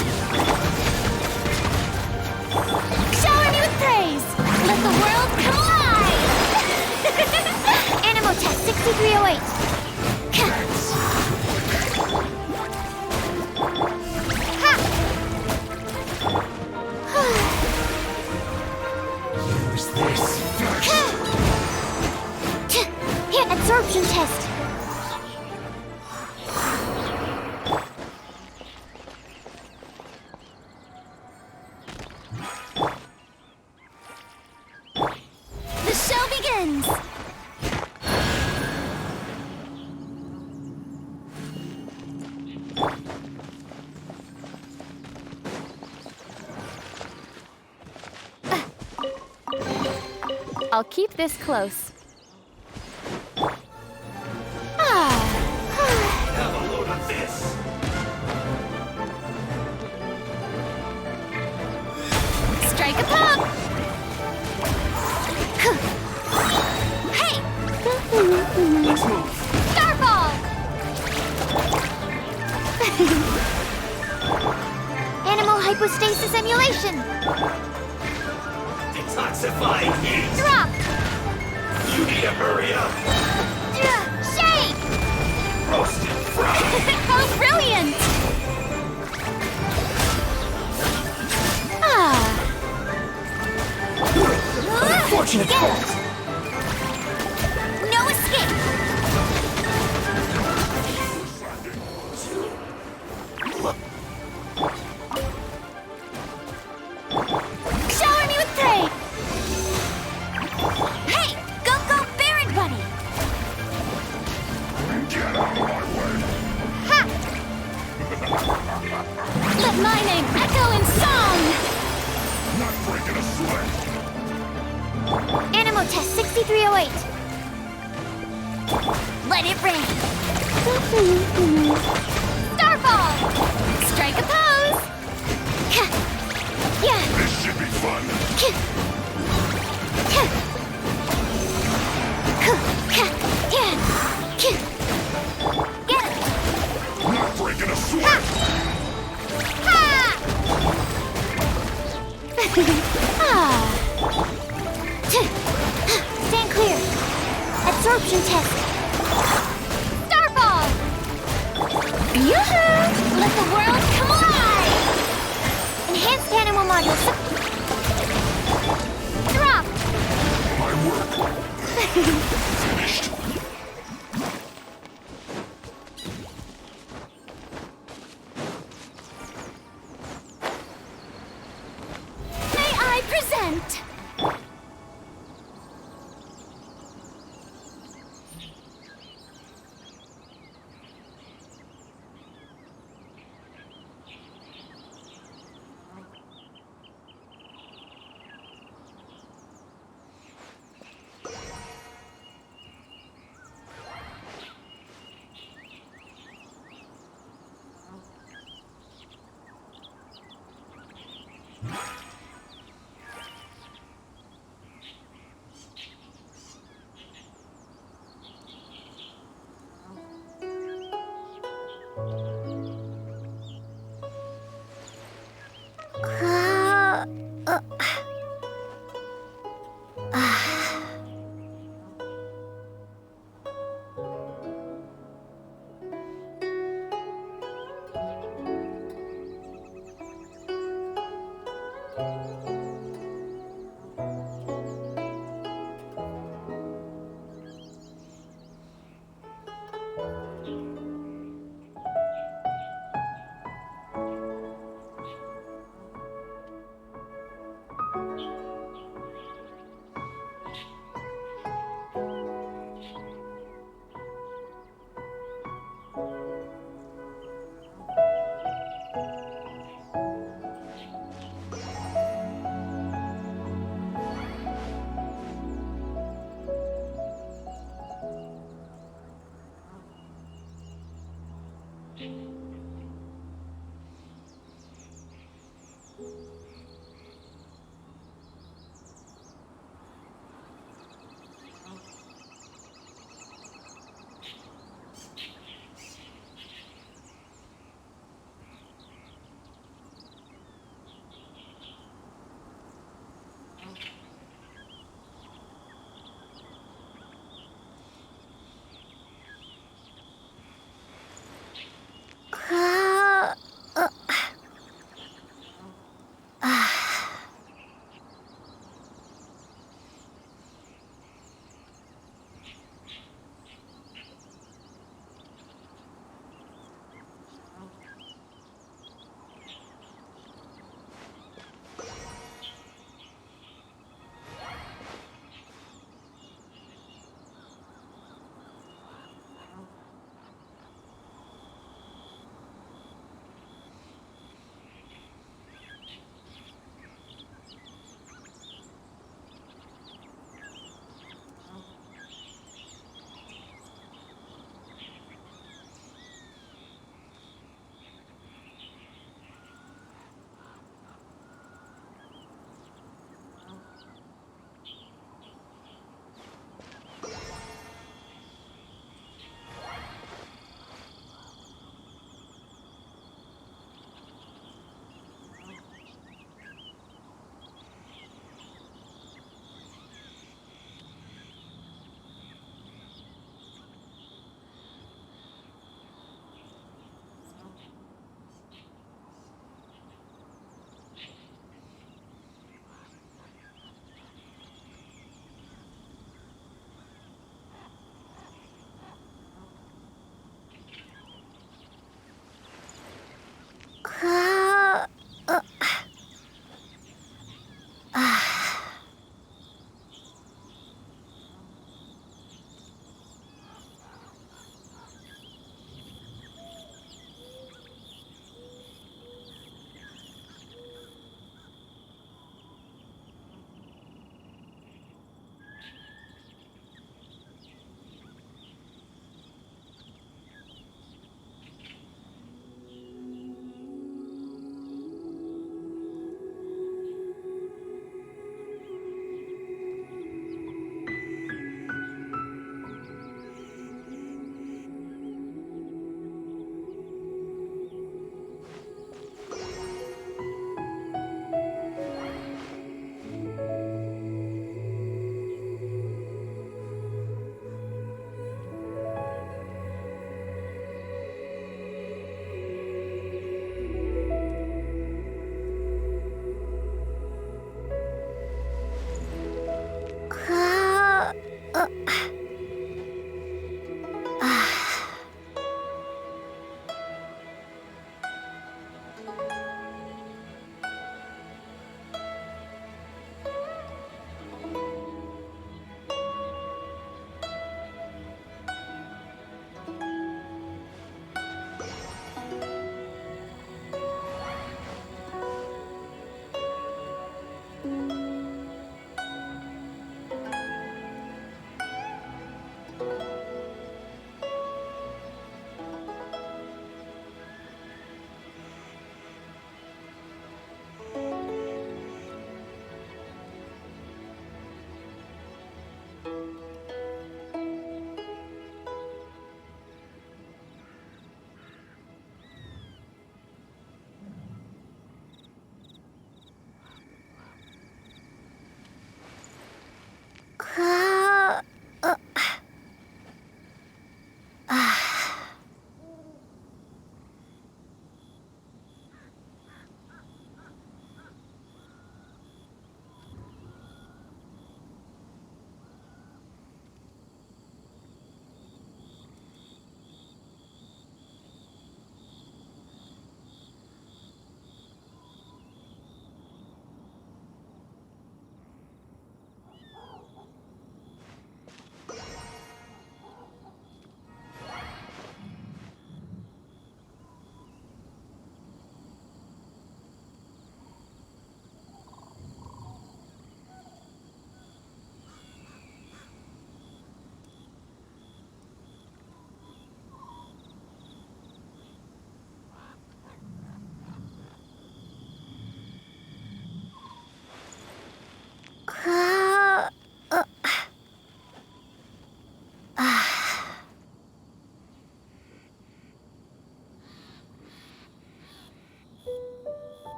Shower me with praise. Let the world come alive. Animal test 6308. Use this first. Here, absorption test. The show begins. I'll keep this close. Have a load of this. Strike a pop. Hey! Let's move. Starball! Animal hypostasis emulation. Detoxifying heat. Drop! You need to hurry up. Shake! Roasted fried. How brilliant! Unfortunate fault. No escape! Shower me with prey! Hey! Go, Baron Bunny! Get out of my way. Ha! Let my name echo in song! Not breaking a sweat. Animal test 6308. Let it rain. Starfall! Strike a pose! Yeah! This should be fun. Get it! Not breaking a sweat. Ha! Stand clear. Absorption test. Starball! Yoo-hoo! Let the world come alive! Enhanced animal module. Drop! My work. Finished. May I present?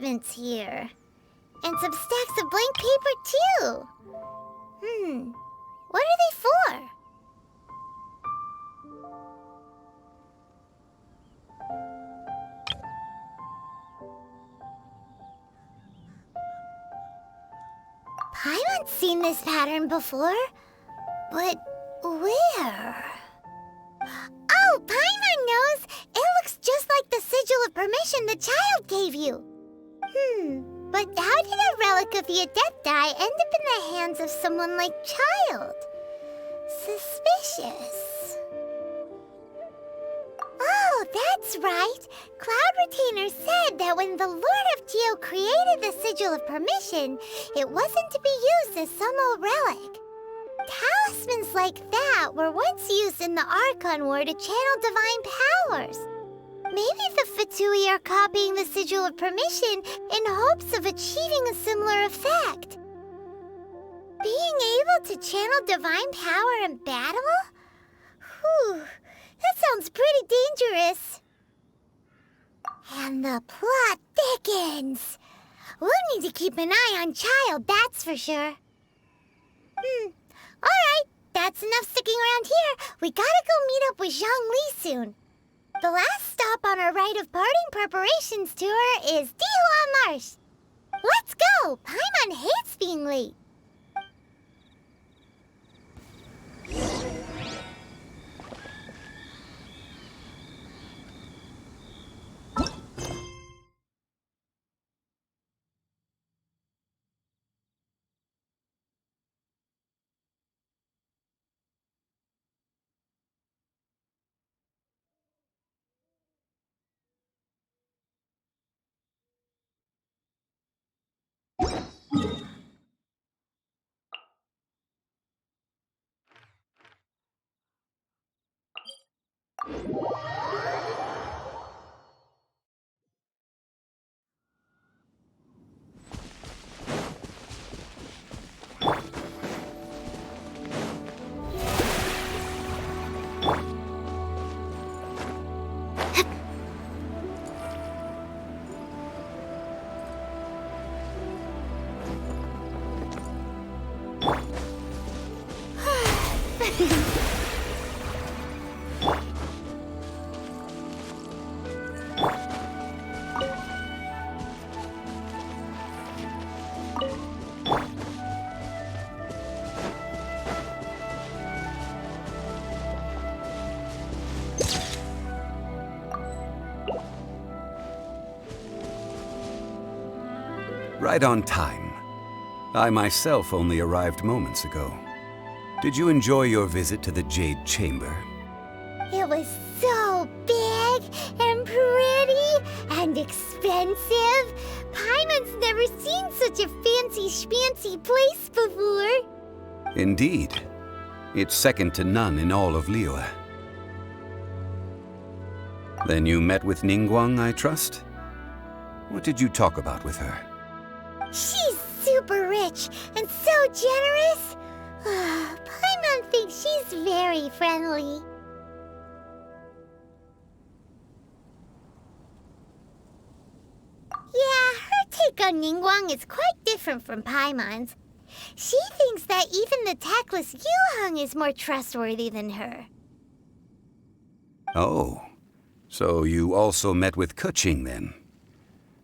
parchments here. And some stacks of blank paper, too. What are they for? Paimon's seen this pattern before. But where? Oh, Paimon knows! It looks just like the sigil of permission the child gave you. But how did a relic of the Adepti end up in the hands of someone like Childe? Suspicious. Oh, that's right. Cloud Retainer said that when the Lord of Geo created the sigil of permission, it wasn't to be used as some old relic. Talismans like that were once used in the Archon War to channel divine powers. Maybe the Fatui are copying the Sigil of Permission in hopes of achieving a similar effect. Being able to channel divine power in battle? Whew, that sounds pretty dangerous. And the plot thickens. We'll need to keep an eye on Childe, that's for sure. Alright, that's enough sticking around here. We gotta go meet up with Zhang Li soon. The last stop on our Rite of Parting preparations tour is Guhua Marsh. Let's go! Paimon hates being late. Right on time. I myself only arrived moments ago. Did you enjoy your visit to the Jade Chamber? It was so big and pretty and expensive. Paimon's never seen such a fancy schmancy place before. Indeed. It's second to none in all of Liyue. Then you met with Ningguang, I trust? What did you talk about with her? She's super rich and so generous. Paimon thinks she's very friendly. Yeah, her take on Ningguang is quite different from Paimon's. She thinks that even the tactless Yujing is more trustworthy than her. Oh, so you also met with Keqing then?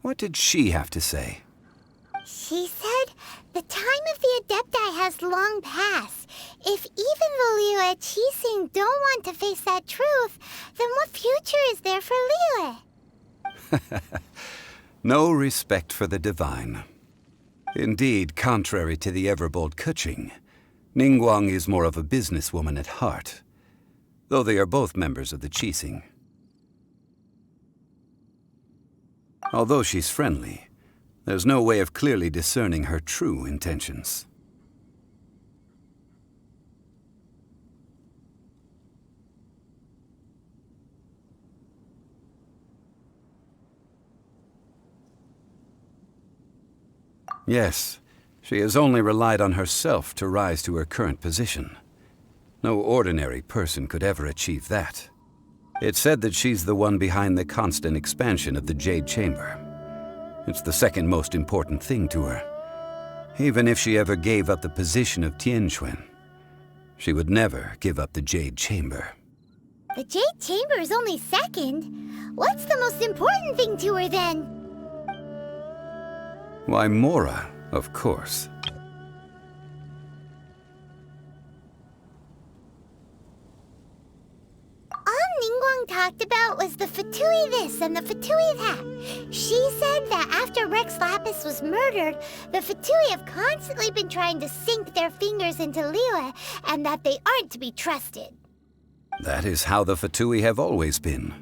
What did she have to say? She said the time of the Adepti has long passed. If even the Liyue Qixing don't want to face that truth, then what future is there for Liyue? No respect for the divine. Indeed, contrary to the ever-bold Keqing, Ningguang is more of a businesswoman at heart, though they are both members of the Qixing. Although she's friendly, there's no way of clearly discerning her true intentions. Yes, she has only relied on herself to rise to her current position. No ordinary person could ever achieve that. It's said that she's the one behind the constant expansion of the Jade Chamber. It's the second most important thing to her. Even if she ever gave up the position of Tianquan, she would never give up the Jade Chamber. The Jade Chamber is only second. What's the most important thing to her, then? Why, Mora, of course. All Ningguang talked about was the Fatui this and the Fatui that. She said that after Rex Lapis was murdered, the Fatui have constantly been trying to sink their fingers into Liyue, and that they aren't to be trusted. That is how the Fatui have always been.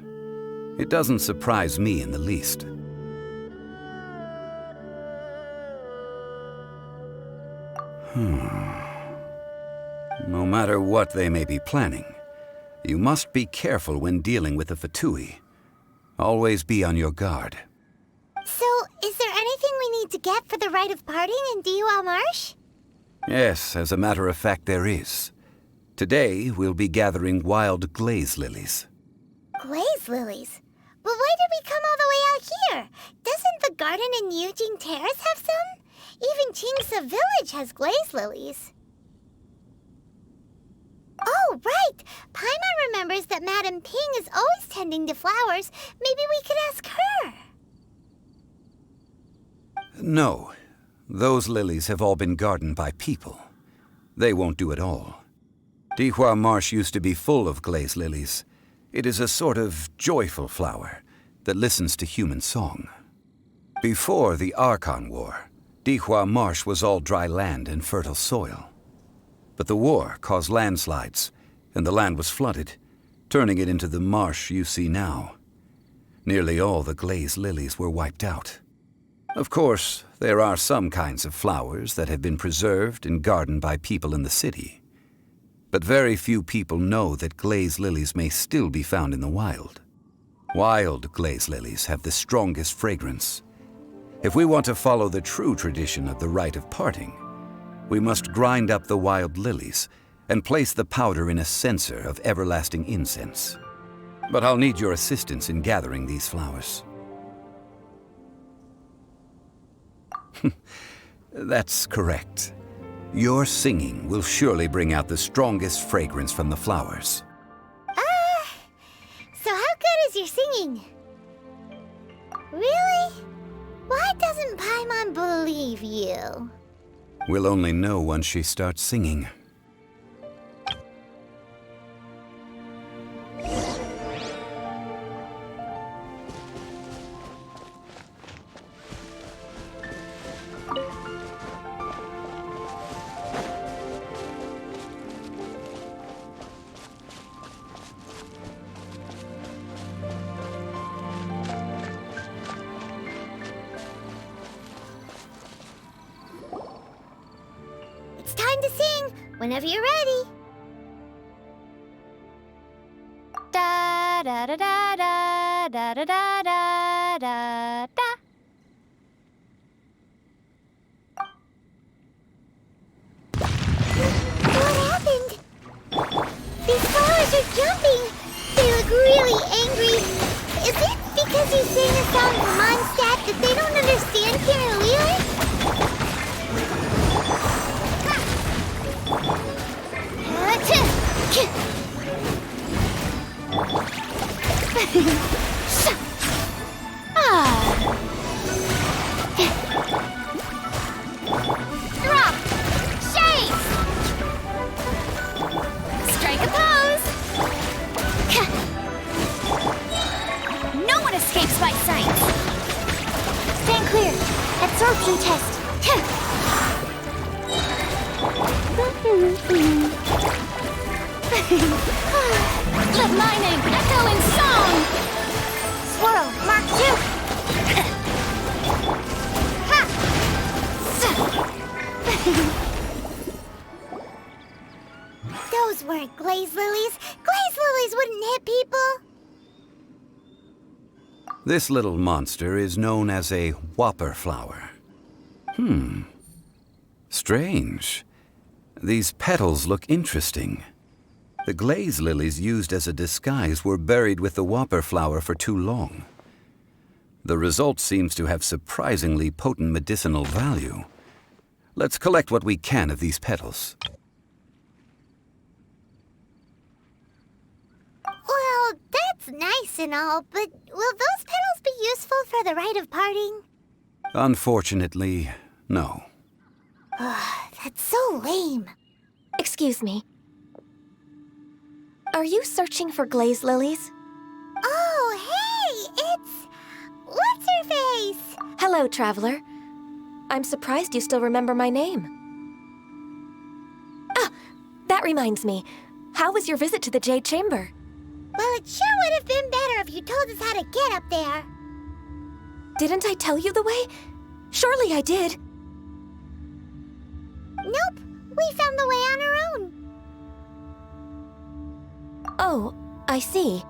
It doesn't surprise me in the least. No matter what they may be planning, you must be careful when dealing with the Fatui. Always be on your guard. So, is there anything we need to get for the Rite of Parting in Guhua Marsh? Yes, as a matter of fact, there is. Today, we'll be gathering wild glaze lilies. Glaze lilies? But why did we come all the way out here? Doesn't the garden in Yujing Terrace have some? Even Qingse Village has glaze lilies. Oh, right! Paimon remembers that Madame Ping is always tending to flowers. Maybe we could ask her. No. Those lilies have all been gardened by people. They won't do it all. Guhua Marsh used to be full of glaze lilies. It is a sort of joyful flower that listens to human song. Before the Archon War, Guhua Marsh was all dry land and fertile soil. But the war caused landslides, and the land was flooded, turning it into the marsh you see now. Nearly all the glaze lilies were wiped out. Of course, there are some kinds of flowers that have been preserved and gardened by people in the city. But very few people know that glaze lilies may still be found in the wild. Wild glaze lilies have the strongest fragrance. If we want to follow the true tradition of the Rite of Parting, we must grind up the wild lilies and place the powder in a censer of everlasting incense. But I'll need your assistance in gathering these flowers. That's correct. Your singing will surely bring out the strongest fragrance from the flowers. So how good is your singing? Really? Why doesn't Paimon believe you? We'll only know once she starts singing. It's time to sing, whenever you're ready. Da da da da da da da da da da da. What happened? These flowers are jumping. They look really angry. Is it because you sang a song from Mondstadt that they don't understand here in Liyue? Drop! Chase! Strike a pose! No one escapes my sight! Stand clear. Absorption test. Let my name echo in song! Swirl, Mark 2. Those weren't glaze lilies. Glaze lilies wouldn't hit people. This little monster is known as a whopper flower. Strange. These petals look interesting. The glaze lilies used as a disguise were buried with the whopper flower for too long. The result seems to have surprisingly potent medicinal value. Let's collect what we can of these petals. Well, that's nice and all, but will those petals be useful for the Rite of Parting? Unfortunately, no. That's so lame. Excuse me. Are you searching for glaze lilies? Oh, hey! It's... What's-her-face? Hello, traveler. I'm surprised you still remember my name. Ah, that reminds me. How was your visit to the Jade Chamber? Well, it sure would have been better if you told us how to get up there. Didn't I tell you the way? Surely I did. Nope, we found the way on our own. Oh, I see.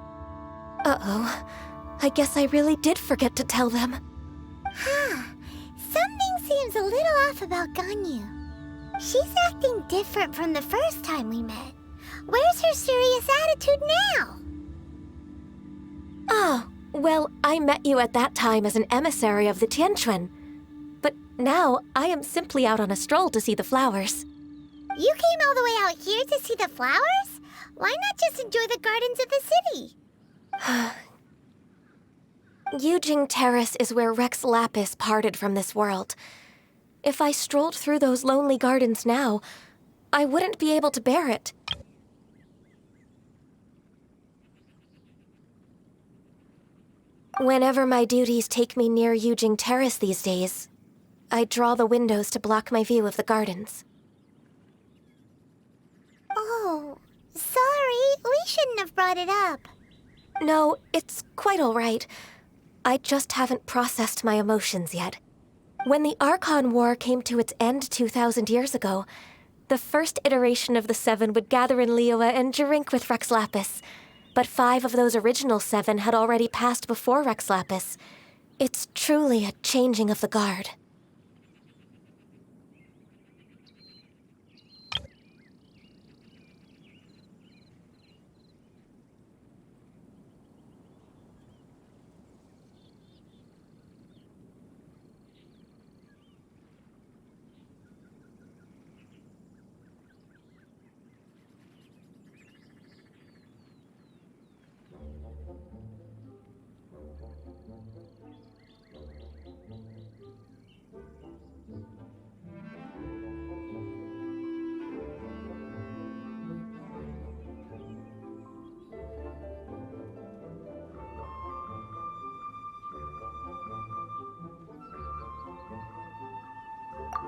Uh-oh. I guess I really did forget to tell them. Huh. Something seems a little off about Ganyu. She's acting different from the first time we met. Where's her serious attitude now? Oh, well, I met you at that time as an emissary of the Tianquan. But now, I am simply out on a stroll to see the flowers. You came all the way out here to see the flowers? Why not just enjoy the gardens of the city? Yujing Terrace is where Rex Lapis parted from this world. If I strolled through those lonely gardens now, I wouldn't be able to bear it. Whenever my duties take me near Yujing Terrace these days, I draw the windows to block my view of the gardens. Oh, sorry. We shouldn't have brought it up. No, it's quite all right. I just haven't processed my emotions yet. When the Archon War came to its end 2,000 years ago, the first iteration of the Seven would gather in Liyue and drink with Rex Lapis. But 5 of those original 7 had already passed before Rex Lapis. It's truly a changing of the guard.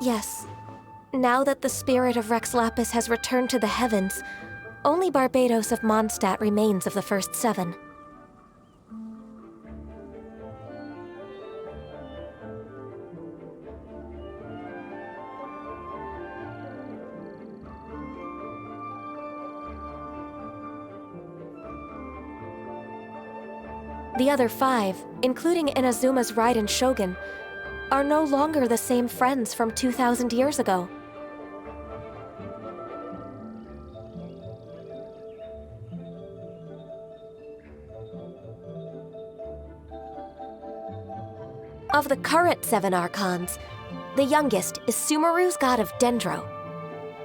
Yes. Now that the spirit of Rex Lapis has returned to the heavens, only Barbados of Mondstadt remains of the first 7. The other 5, including Inazuma's Raiden Shogun, are no longer the same friends from 2,000 years ago. Of the current 7 Archons, the youngest is Sumeru's god of Dendro.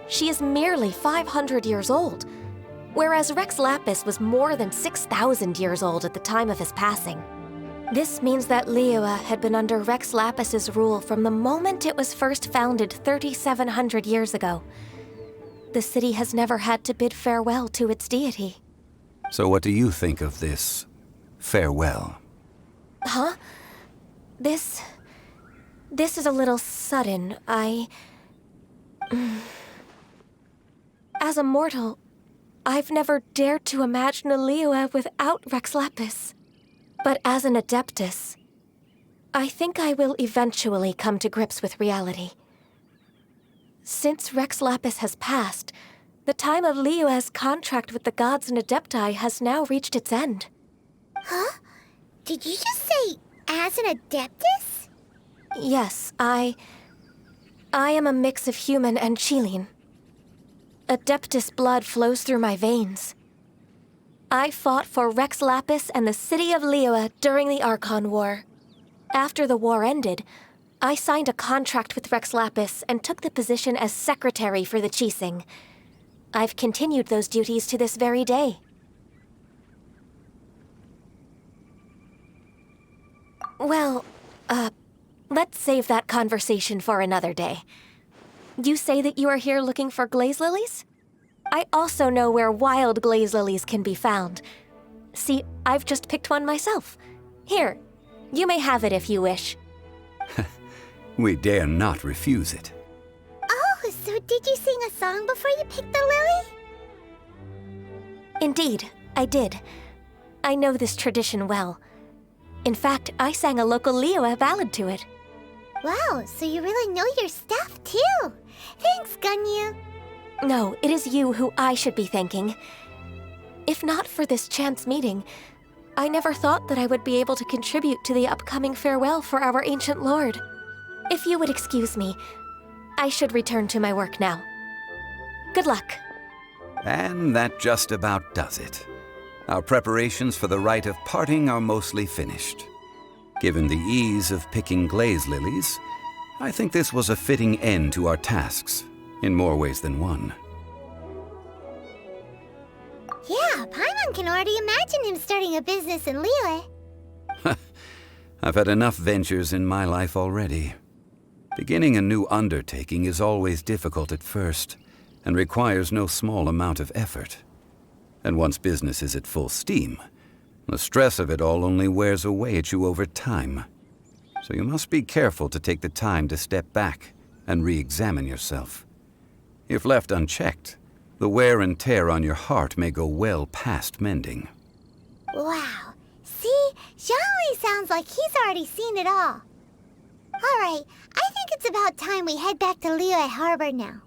She is merely 500 years old, whereas Rex Lapis was more than 6,000 years old at the time of his passing. This means that Liyue had been under Rex Lapis's rule from the moment it was first founded 3,700 years ago. The city has never had to bid farewell to its deity. So what do you think of this farewell? Huh? This is a little sudden. As a mortal, I've never dared to imagine a Liyue without Rex Lapis. But as an Adeptus, I think I will eventually come to grips with reality. Since Rex Lapis has passed, the time of Liyue's contract with the gods and Adepti has now reached its end. Huh? Did you just say, as an Adeptus? Yes, I am a mix of human and Chilean. Adeptus blood flows through my veins. I fought for Rex Lapis and the city of Liyue during the Archon War. After the war ended, I signed a contract with Rex Lapis and took the position as secretary for the Qixing. I've continued those duties to this very day. Well, let's save that conversation for another day. You say that you are here looking for glaze lilies? I also know where wild glaze lilies can be found. See, I've just picked one myself. Here, you may have it if you wish. We dare not refuse it. Oh, so did you sing a song before you picked the lily? Indeed, I did. I know this tradition well. In fact, I sang a local Liyue ballad to it. Wow, so you really know your stuff, too. Thanks, Gunyu. No, it is you who I should be thanking. If not for this chance meeting, I never thought that I would be able to contribute to the upcoming farewell for our ancient lord. If you would excuse me, I should return to my work now. Good luck. And that just about does it. Our preparations for the Rite of Parting are mostly finished. Given the ease of picking glaze lilies, I think this was a fitting end to our tasks, in more ways than one. Yeah, Paimon can already imagine him starting a business in Liyue. I've had enough ventures in my life already. Beginning a new undertaking is always difficult at first, and requires no small amount of effort. And once business is at full steam, the stress of it all only wears away at you over time. So you must be careful to take the time to step back and re-examine yourself. If left unchecked, the wear and tear on your heart may go well past mending. Wow. See? Zhongli sounds like he's already seen it all. Alright, I think it's about time we head back to Liyue Harbor now.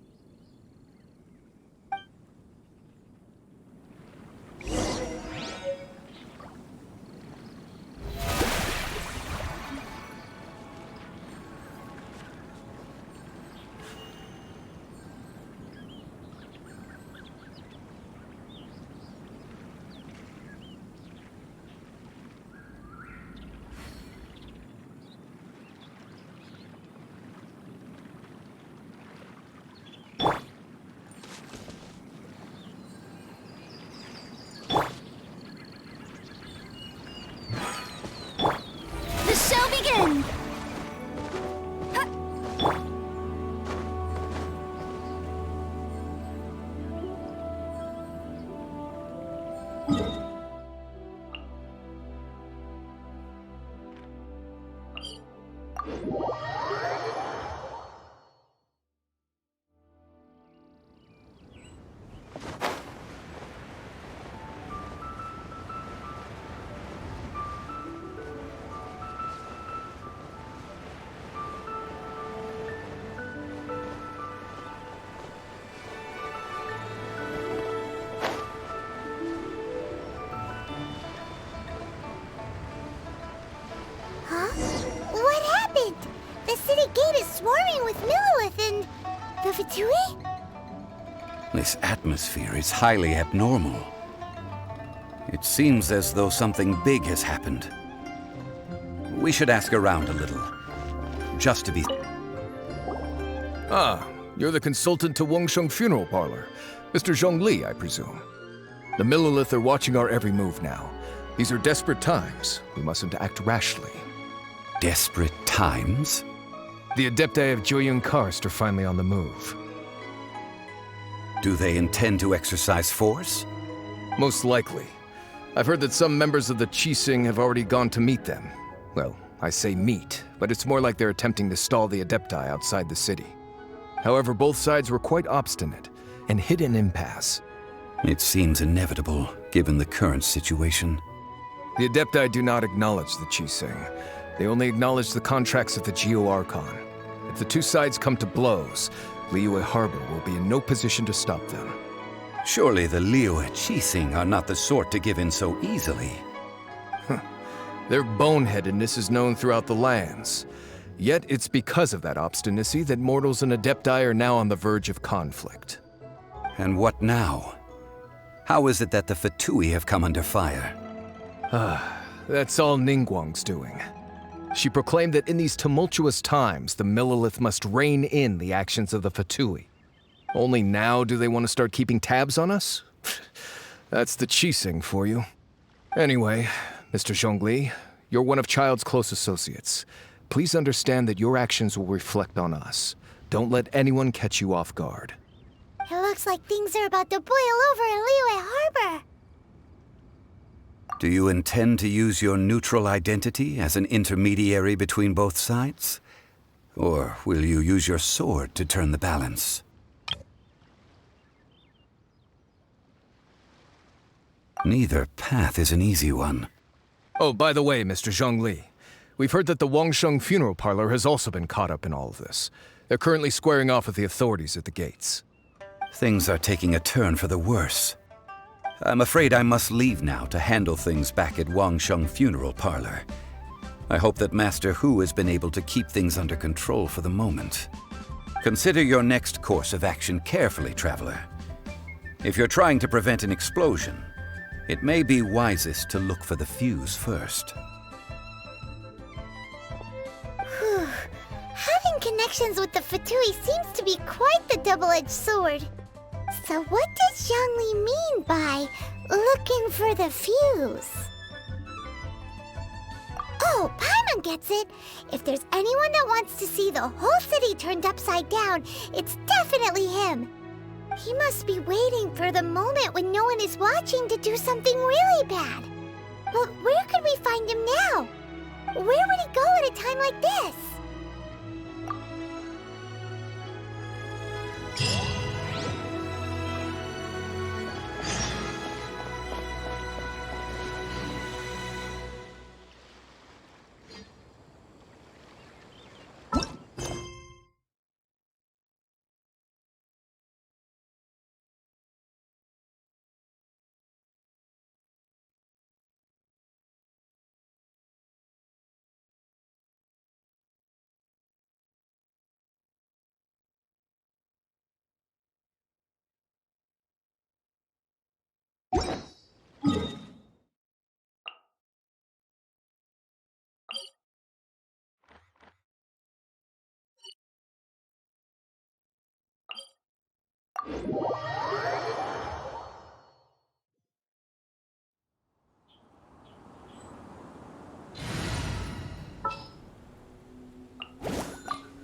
Swarming with Monolith and the Fatui? This atmosphere is highly abnormal. It seems as though something big has happened. We should ask around a little, just to be... Ah, you're the consultant to Wangshu Funeral Parlor. Mr. Zhongli, I presume. The Monolith are watching our every move now. These are desperate times. We mustn't act rashly. Desperate times? The Adepti of Jueyun Karst are finally on the move. Do they intend to exercise force? Most likely. I've heard that some members of the Qixing have already gone to meet them. Well, I say meet, but it's more like they're attempting to stall the Adepti outside the city. However, both sides were quite obstinate and hit an impasse. It seems inevitable, given the current situation. The Adepti do not acknowledge the Qixing. They only acknowledge the contracts of the Geo Archon. If the two sides come to blows, Liyue Harbor will be in no position to stop them. Surely the Liyue Qixing are not the sort to give in so easily. Their boneheadedness is known throughout the lands. Yet it's because of that obstinacy that mortals and Adepti are now on the verge of conflict. And what now? How is it that the Fatui have come under fire? That's all Ningguang's doing. She proclaimed that in these tumultuous times, the Monolith must rein in the actions of the Fatui. Only now do they want to start keeping tabs on us? That's the Qixing for you. Anyway, Mr. Zhongli, you're one of Childe's close associates. Please understand that your actions will reflect on us. Don't let anyone catch you off guard. It looks like things are about to boil over in Liyue Harbor. Do you intend to use your neutral identity as an intermediary between both sides? Or will you use your sword to turn the balance? Neither path is an easy one. Oh, by the way, Mr. Zhongli, we've heard that the Wangshu funeral parlor has also been caught up in all of this. They're currently squaring off with the authorities at the gates. Things are taking a turn for the worse. I'm afraid I must leave now to handle things back at Wangshu funeral parlor. I hope that Master Hu has been able to keep things under control for the moment. Consider your next course of action carefully, traveler. If you're trying to prevent an explosion, it may be wisest to look for the fuse first. Whew. Having connections with the Fatui seems to be quite the double-edged sword. So what does Zhongli mean by looking for the fuse? Oh, Paimon gets it! If there's anyone that wants to see the whole city turned upside down, it's definitely him! He must be waiting for the moment when no one is watching to do something really bad. But where could we find him now? Where would he go at a time like this?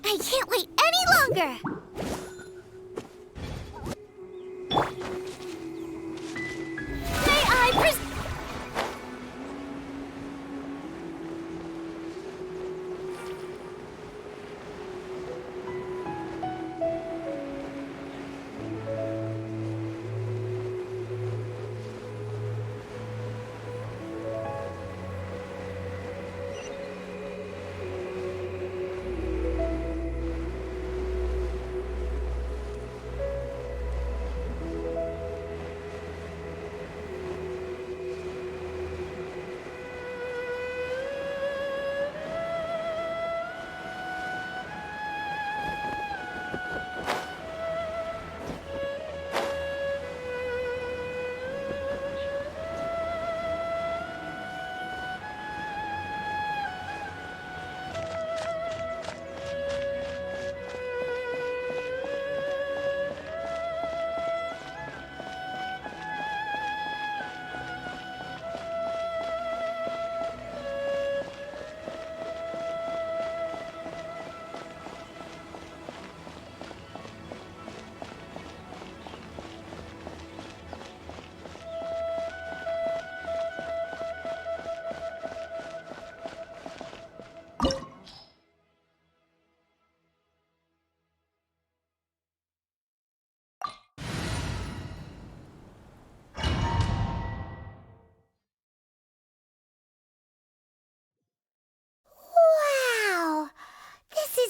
I can't wait any longer! May I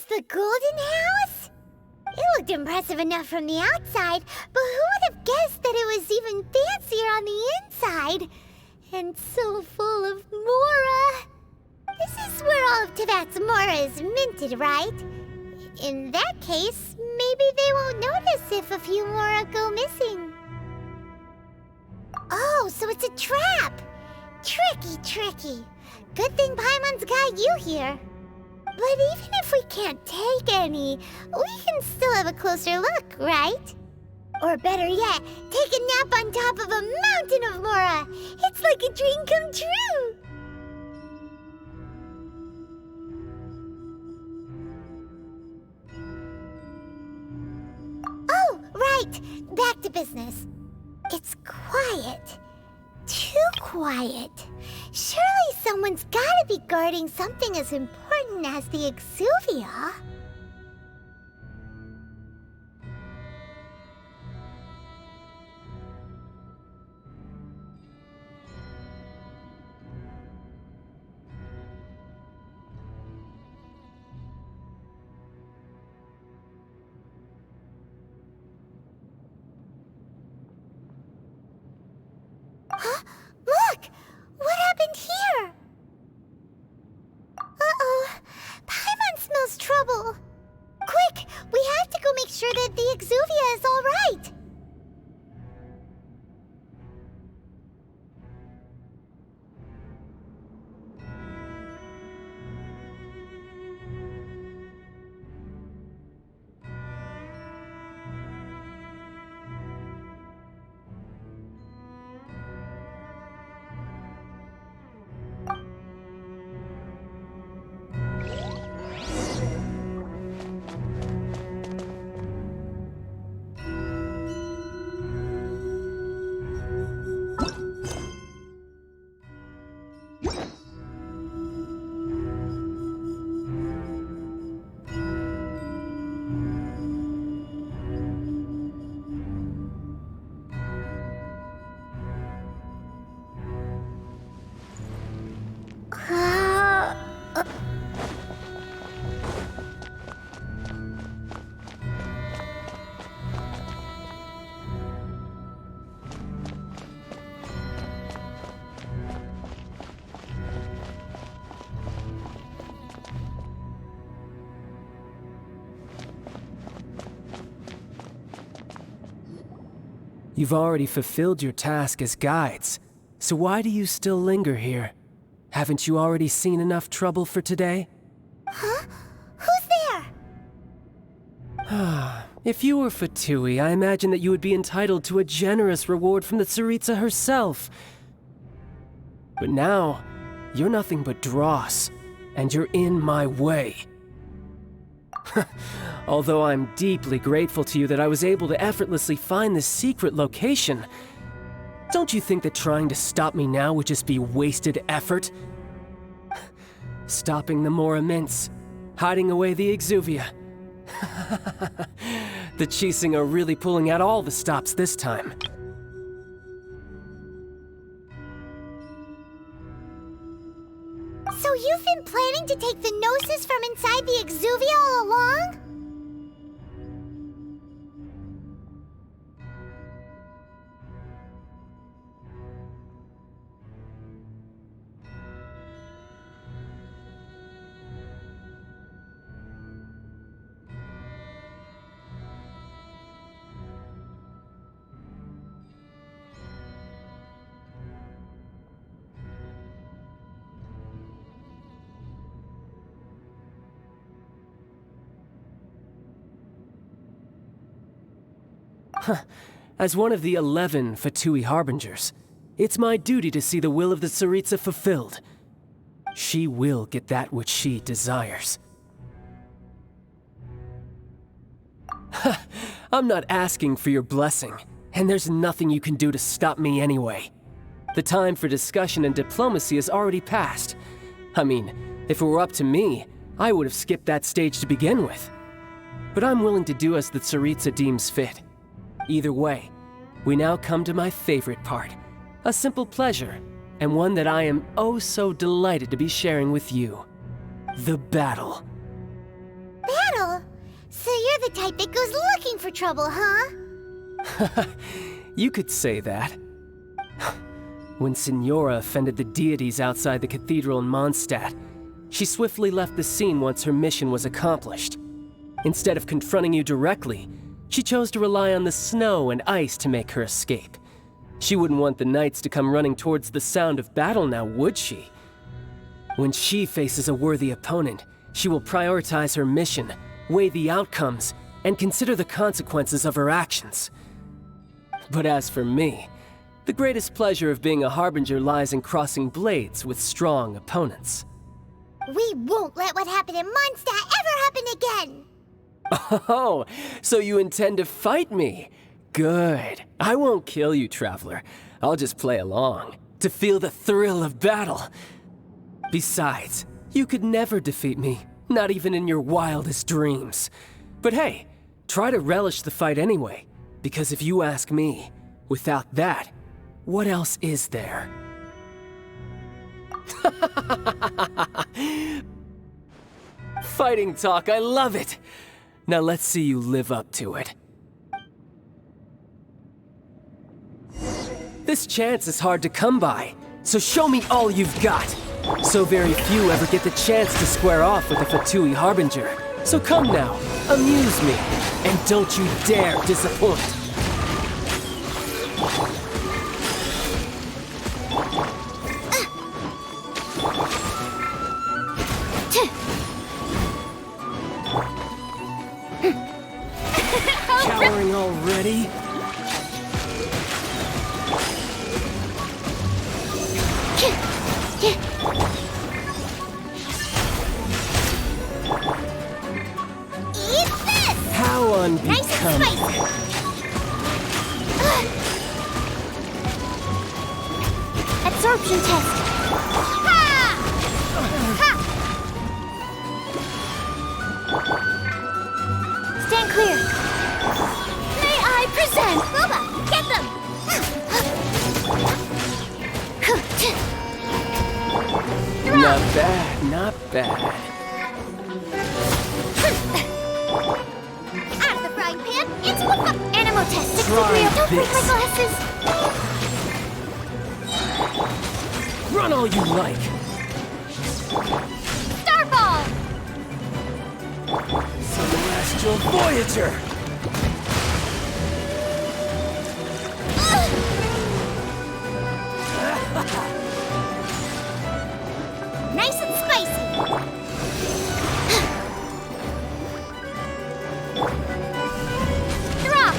The Golden House? It looked impressive enough from the outside, but who would have guessed that it was even fancier on the inside? And so full of Mora. This is where all of Tibet's Mora is minted, right? In that case, maybe they won't notice if a few Mora go missing. Oh, so it's a trap! Tricky, tricky. Good thing Paimon's got you here. But even if we can't take any, we can still have a closer look, right? Or better yet, take a nap on top of a mountain of Mora. It's like a dream come true. Oh, right. Back to business. It's quiet. Too quiet. Surely someone's gotta be guarding something as important as the Exuvia. Huh? Look! What happened here? Uh-oh. Paimon smells trouble. Quick! We have to go make sure that the Exuvia is all right. You've already fulfilled your task as guides, so why do you still linger here? Haven't you already seen enough trouble for today? Huh? Who's there? If you were Fatui, I imagine that you would be entitled to a generous reward from the Tsaritsa herself. But now, you're nothing but dross, and you're in my way. Although I'm deeply grateful to you that I was able to effortlessly find this secret location, don't you think that trying to stop me now would just be wasted effort? Stopping the Mora Mints, hiding away the Exuvia. The Qixing are really pulling out all the stops this time. So you've been planning to take the Gnosis from inside the Exuvia all along? As one of the 11 Fatui Harbingers, it's my duty to see the will of the Tsaritsa fulfilled. She will get that which she desires. I'm not asking for your blessing, and there's nothing you can do to stop me anyway. The time for discussion and diplomacy has already passed. I mean, if it were up to me, I would have skipped that stage to begin with. But I'm willing to do as the Tsaritsa deems fit. Either way, we now come to my favorite part. A simple pleasure, and one that I am oh so delighted to be sharing with you. The battle. Battle? So you're the type that goes looking for trouble, huh? You could say that. When Signora offended the deities outside the cathedral in Mondstadt, she swiftly left the scene once her mission was accomplished. Instead of confronting you directly, she chose to rely on the snow and ice to make her escape. She wouldn't want the knights to come running towards the sound of battle now, would she? When she faces a worthy opponent, She will prioritize her mission, weigh the outcomes, and consider the consequences of her actions. But as for me, the greatest pleasure of being a harbinger lies in crossing blades with strong opponents. We won't let what happened in Mondstadt ever happen again! Oh, so you intend to fight me? Good. I won't kill you, Traveler. I'll just play along, to feel the thrill of battle. Besides, you could never defeat me, not even in your wildest dreams. But hey, try to relish the fight anyway, because if you ask me, without that, what else is there? Fighting talk, I love it! Now let's see you live up to it. This chance is hard to come by, so show me all you've got. So very few ever get the chance to square off with a Fatui Harbinger. So come now, amuse me, and don't you dare disappoint. Cowering already? Eat this! How unbecoming. Nice and spicy. Absorption test. Ha! Ha! Stand clear. May I present? Boba, get them! Not bad, not bad. Out of the frying pan, into the Animal test 63. Don't break my glasses. Run all you like. Starball! Celestial Voyager! Nice and spicy. Drop.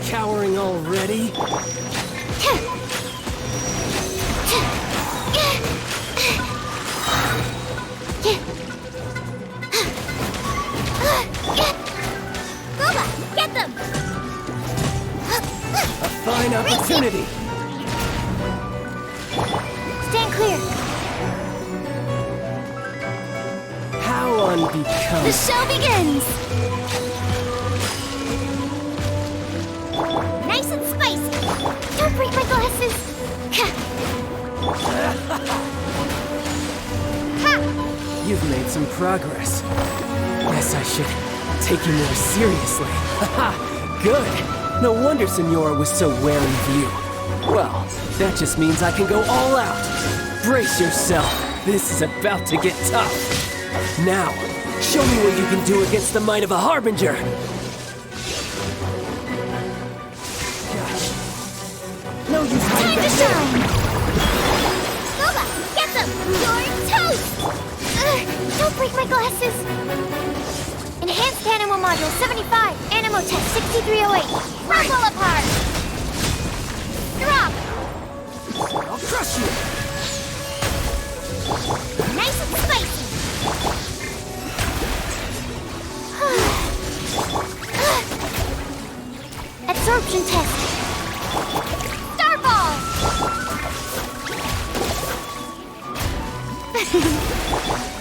Cowering already? Boba, get them. A fine opportunity. Stand clear. How unbecoming. The show begins. Nice and spicy. Don't break my glasses. You've made some progress. Guess I should take you more seriously. Haha, good. No wonder Senora was so wary of you. Well, that just means I can go all out. Brace yourself. This is about to get tough. Now, show me what you can do against the might of a Harbinger. Gosh. No use hiding Time to back there. shine. Boba, get them. You're toast. Don't break my glasses. Enhanced Animal Module 75. Animal Test 6308. Rumble apart. Drop. I'll crush you. Nice and spicy. Absorption test. Starball.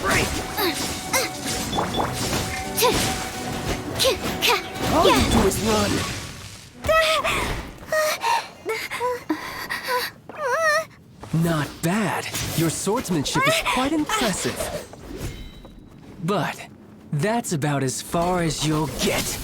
Break. All you do is run. Not bad. Your swordsmanship is quite impressive. But that's about as far as you'll get.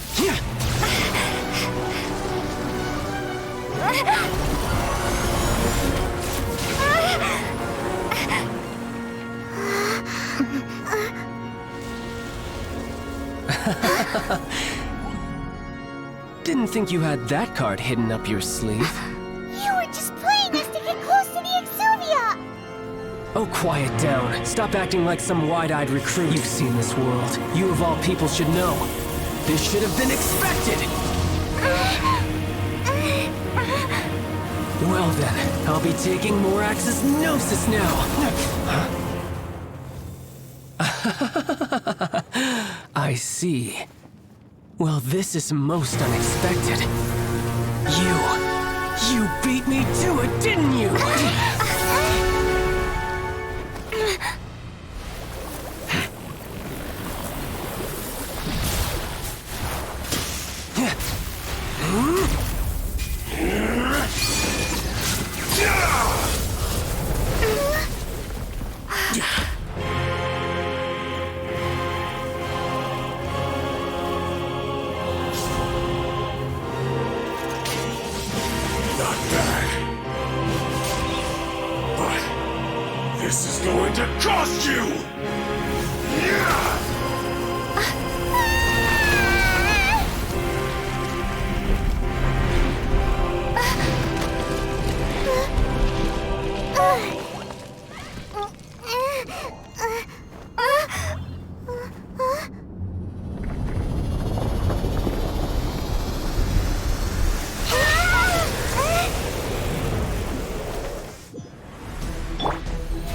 Didn't think you had that card hidden up your sleeve. You were just playing us to get closer. Oh, quiet down. Stop acting like some wide-eyed recruit. You've seen this world. You of all people should know. This should have been expected! Well then, I'll be taking Morax's Gnosis now! I see. Well, this is most unexpected. You beat me to it, didn't you? This is going to cost you!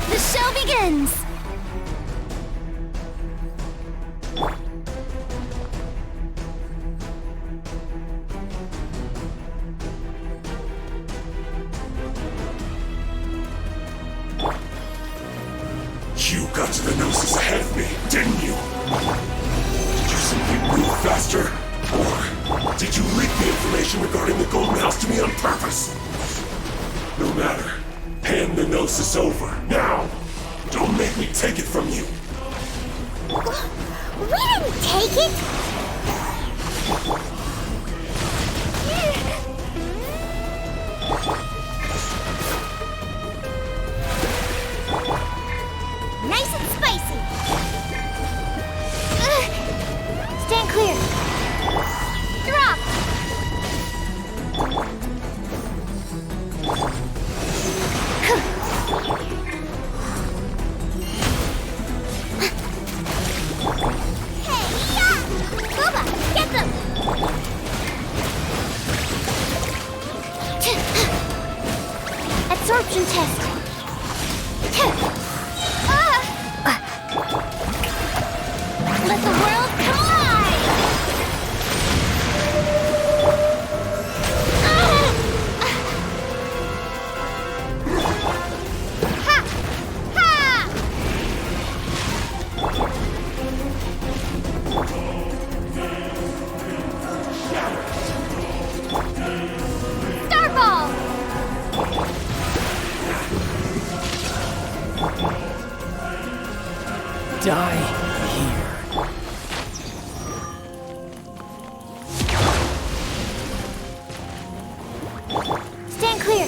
The show begins! You got to the Gnosis ahead of me, didn't you? Did you simply move faster? Or did you leak the information regarding the Golden House to me on purpose? No matter. Hand the Gnosis over, now! Don't make me take it from you! We didn't take it! Nice and spicy! Stand clear! Drop! Get them! Absorption test. Let the world collide! Ha! Ha! Starball! Die here. Stand clear.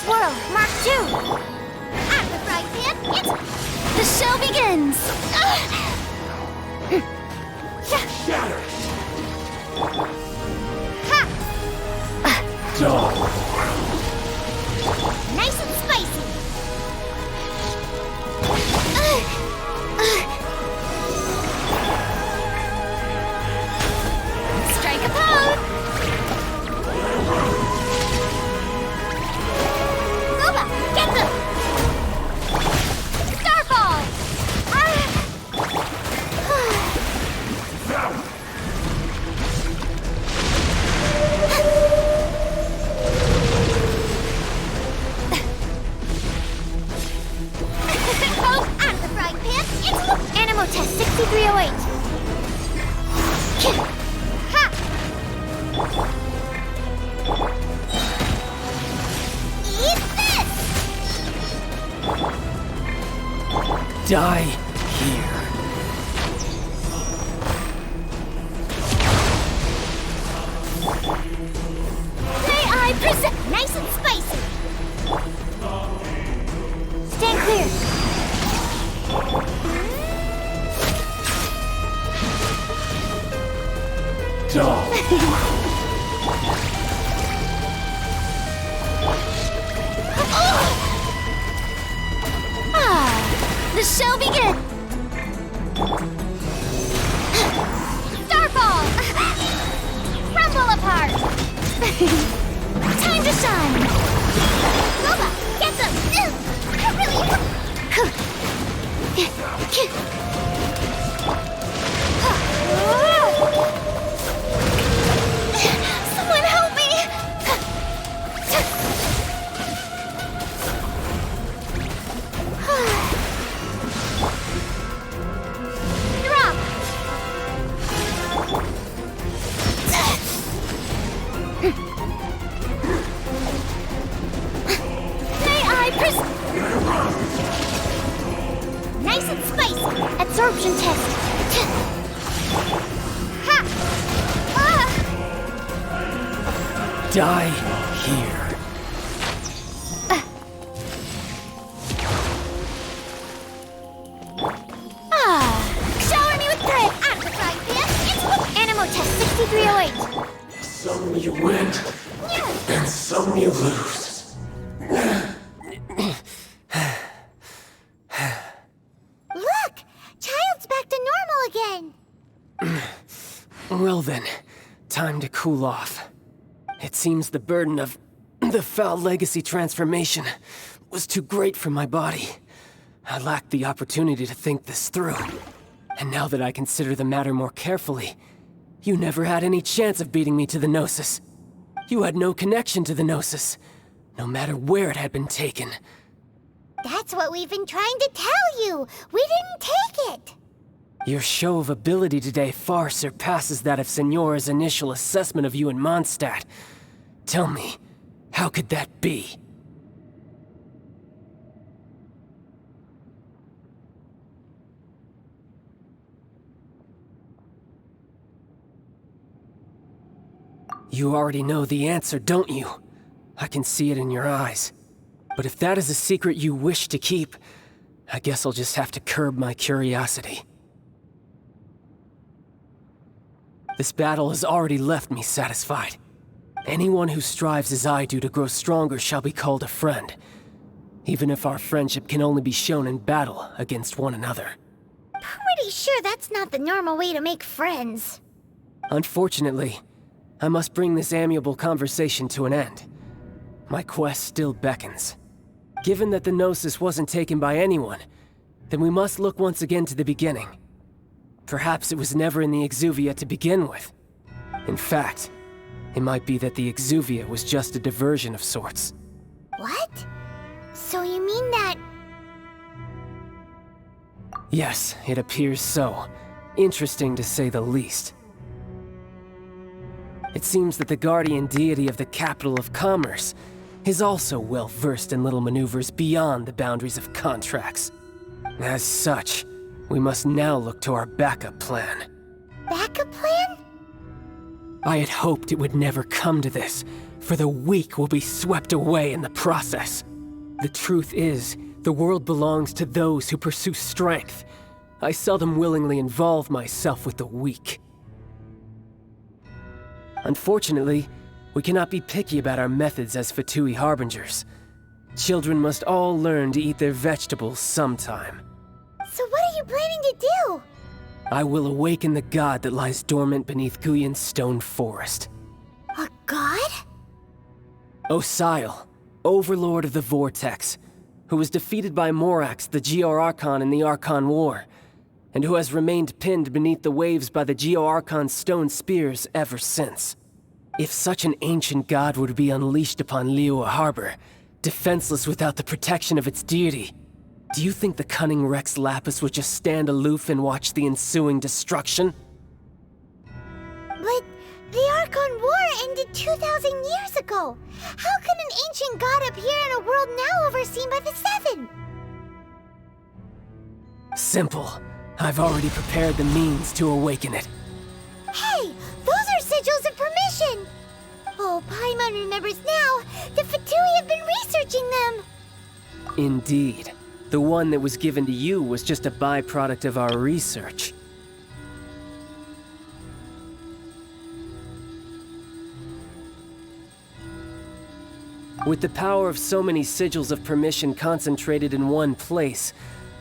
Swirl, Mark 2. At the right hand, the show begins. Shatter! Ha! Dog! Nice and spicy. Strike a pose. Goba, get them. Starball. Animal test 6308. Ha! Eat this! Die here. May I present nice and spicy. Stand clear. Dog! the show begin! Starfall! Rumble apart! Time to shine! Nova, get them! Someone help me! Drop! Nice and spicy! Absorption test! Ha! Die here. Shower me with grit! Out of the frying pan! It's Animo test 6308! Some you win, and some you lose. Look! Childe's back to normal again! Well then, time to cool off. It seems the burden of the foul legacy transformation was too great for my body. I lacked the opportunity to think this through. And now that I consider the matter more carefully, you never had any chance of beating me to the Gnosis. You had no connection to the Gnosis, no matter where it had been taken. That's what we've been trying to tell you! We didn't take it! Your show of ability today far surpasses that of Signora's initial assessment of you in Mondstadt. Tell me, how could that be? You already know the answer, don't you? I can see it in your eyes. But if that is a secret you wish to keep, I guess I'll just have to curb my curiosity. This battle has already left me satisfied. Anyone who strives as I do to grow stronger shall be called a friend, even if our friendship can only be shown in battle against one another. Pretty sure that's not the normal way to make friends. Unfortunately, I must bring this amiable conversation to an end. My quest still beckons. Given that the Gnosis wasn't taken by anyone, then we must look once again to the beginning. Perhaps it was never in the Exuvia to begin with. In fact, it might be that the Exuvia was just a diversion of sorts. What? So you mean that... Yes, it appears so. Interesting to say the least. It seems that the guardian deity of the capital of commerce is also well versed in little maneuvers beyond the boundaries of contracts. As such, we must now look to our backup plan. Backup plan? I had hoped it would never come to this, for the weak will be swept away in the process. The truth is, the world belongs to those who pursue strength. I seldom willingly involve myself with the weak. Unfortunately, we cannot be picky about our methods as Fatui Harbingers. Children must all learn to eat their vegetables sometime. So what are you planning to do? I will awaken the god that lies dormant beneath Guyun's stone forest. A god? Osial, overlord of the Vortex, who was defeated by Morax, the Geo-Archon in the Archon War, and who has remained pinned beneath the waves by the Geo-Archon's stone spears ever since. If such an ancient god were to be unleashed upon Liyue Harbor, defenseless without the protection of its deity, do you think the cunning Rex Lapis would just stand aloof and watch the ensuing destruction? But the Archon War ended 2,000 years ago. How can an ancient god appear in a world now overseen by the Seven? Simple. I've already prepared the means to awaken it. Hey, those are sigils of permission! Oh, Paimon remembers now. The Fatui have been researching them. Indeed. The one that was given to you was just a byproduct of our research. With the power of so many sigils of permission concentrated in one place,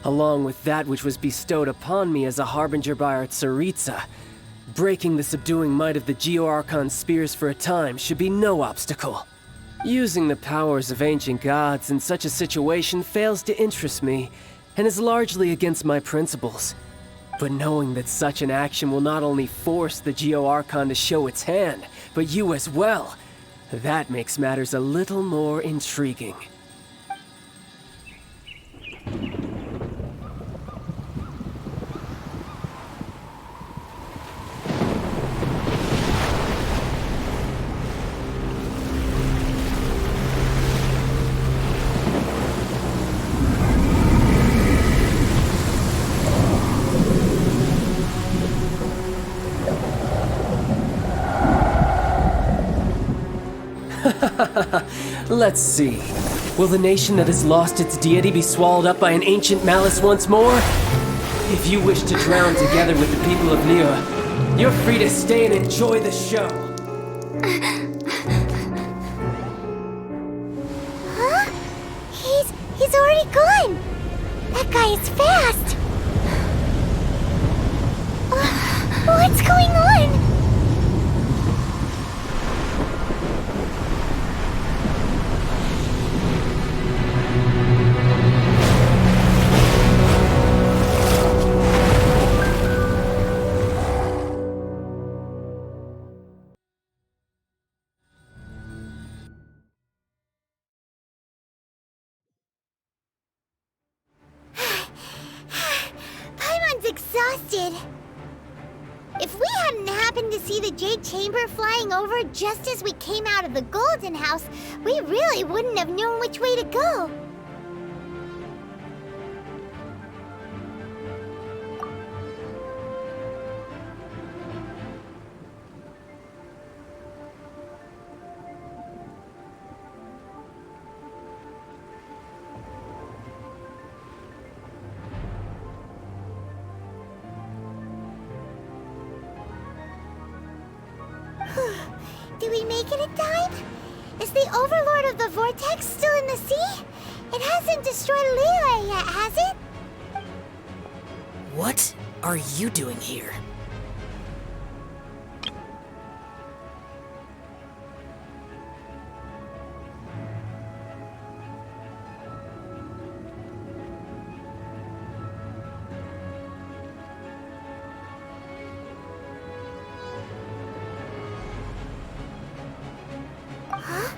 along with that which was bestowed upon me as a harbinger by our Tsaritsa. Breaking the subduing might of the Geo-Archon spears for a time should be no obstacle. Using the powers of ancient gods in such a situation fails to interest me, and is largely against my principles. But knowing that such an action will not only force the Geo-Archon to show its hand, but you as well, that makes matters a little more intriguing. Let's see. Will the nation that has lost its deity be swallowed up by an ancient malice once more? If you wish to drown together with the people of Liyue, you're free to stay and enjoy the show. Huh? He's already gone. That guy is fast. What's going on? Exhausted. If we hadn't happened to see the Jade Chamber flying over just as we came out of the Golden House, we really wouldn't have known which way to go. Do we make it in time? Is the Overlord of the Vortex still in the sea? It hasn't destroyed Liyue yet, has it? What are you doing here? Huh?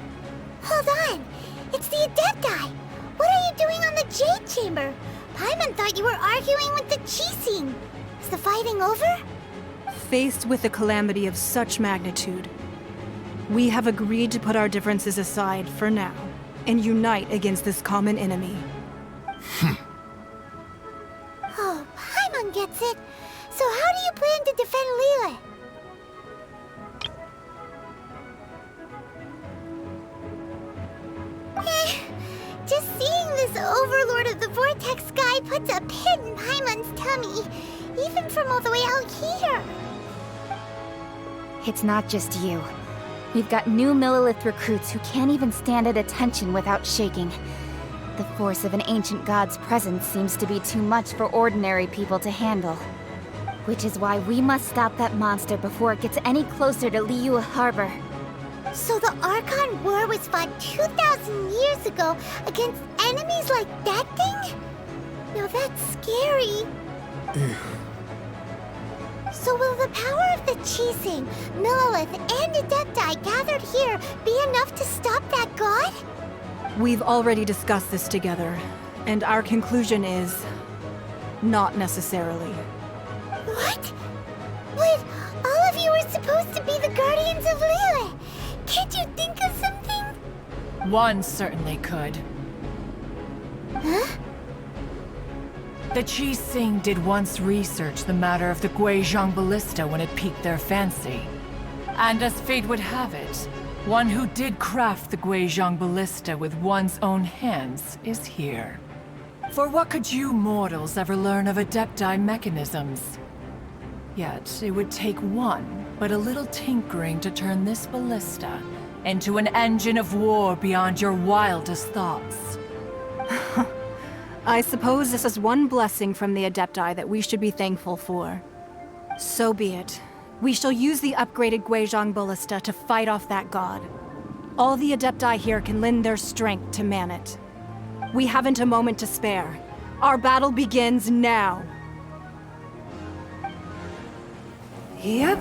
Hold on! It's the Adepti! What are you doing on the Jade Chamber? Paimon thought you were arguing with the Qixing. Is the fighting over? Faced with a calamity of such magnitude, we have agreed to put our differences aside for now and unite against this common enemy. Oh, Paimon gets it. So how do you plan to defend Liyue? Just seeing this Overlord of the Vortex guy puts a pit in Paimon's tummy, even from all the way out here. It's not just you. We've got new Monolith recruits who can't even stand at attention without shaking. The force of an ancient god's presence seems to be too much for ordinary people to handle. Which is why we must stop that monster before it gets any closer to Liyue Harbor. So the Archon War was fought 2,000 years ago against enemies like that thing? Now that's scary. So will the power of the Qixing, Monolith, and Adepti gathered here be enough to stop that god? We've already discussed this together, and our conclusion is... not necessarily. What? But all of you were supposed to be the guardians of Liyue. Can't you think of something? One certainly could. Huh? The Qixing did once research the matter of the Guizhong Ballista when it piqued their fancy. And as fate would have it, one who did craft the Guizhong Ballista with one's own hands is here. For what could you mortals ever learn of Adepti mechanisms? Yet, it would take one, but a little tinkering to turn this ballista into an engine of war beyond your wildest thoughts. I suppose this is one blessing from the Adepti that we should be thankful for. So be it. We shall use the upgraded Guizhong Ballista to fight off that god. All the Adepti here can lend their strength to man it. We haven't a moment to spare. Our battle begins now. Yep.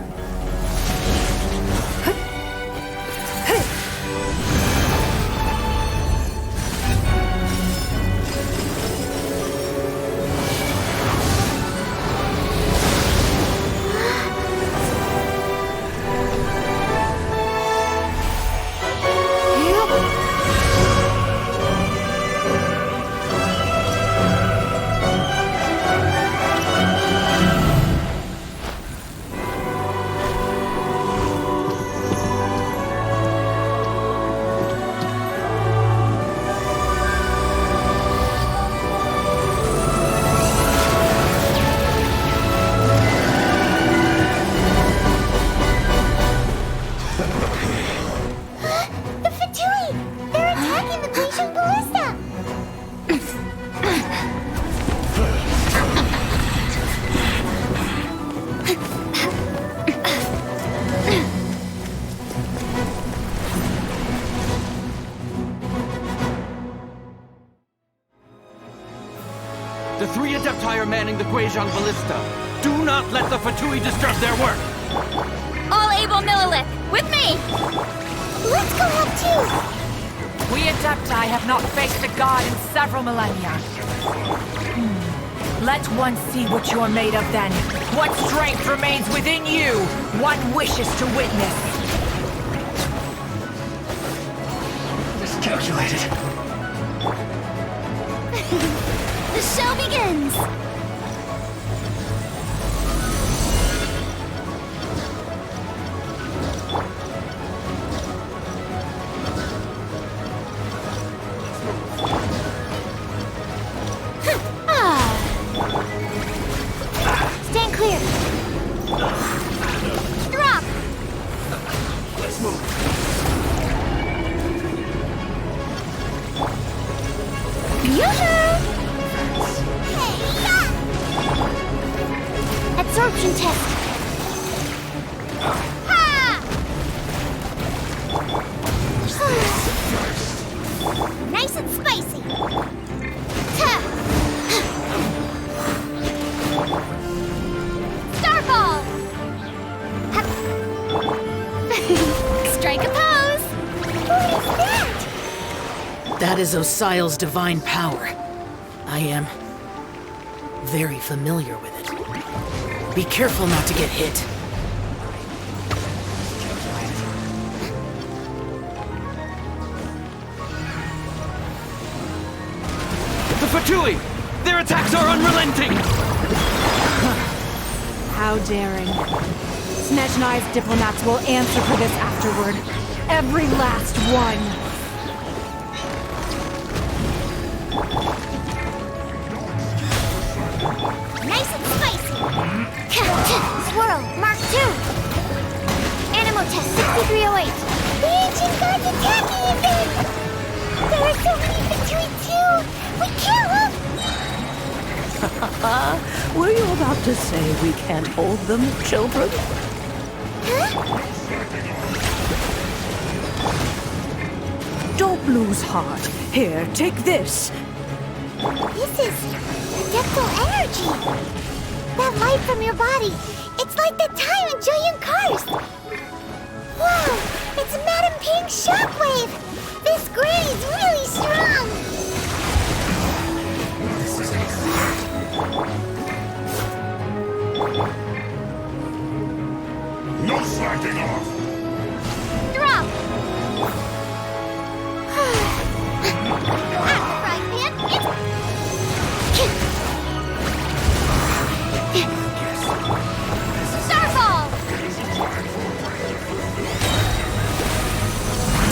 The 3 Adepti are manning the Guizhong Ballista. Do not let the Fatui disturb their work! All able Monolith, with me! Let's go help too! We Adepti have not faced a god in several millennia. Let one see what you're made of then. What strength remains within you? One wishes to witness. Miscalculated. The show begins! Stand clear! Drop! Let's move. Yoo-hoo! Absorption test! Ha! Nice and spicy! Starball! Strike a pose! What is that? That is Osial's divine power. I am very familiar with it. Be careful not to get hit. The Fatui! Their attacks are unrelenting! How daring. Snezhnai's diplomats will answer for this afterward. Every last one. Nice and spicy! Swirl, Mark 2! Animal test 6308! The ancient god's attacking again! There are so many Fatui too! We can't look! Were you about to say we can't hold them, children? Huh? Don't lose heart. Here, take this. This is Adeptal energy! That light from your body, it's like the time in Jueyun Karst! Wow, it's Madame Ping's shockwave! This granny's really strong! This is No slacking off! Drop! Right, man! Starball!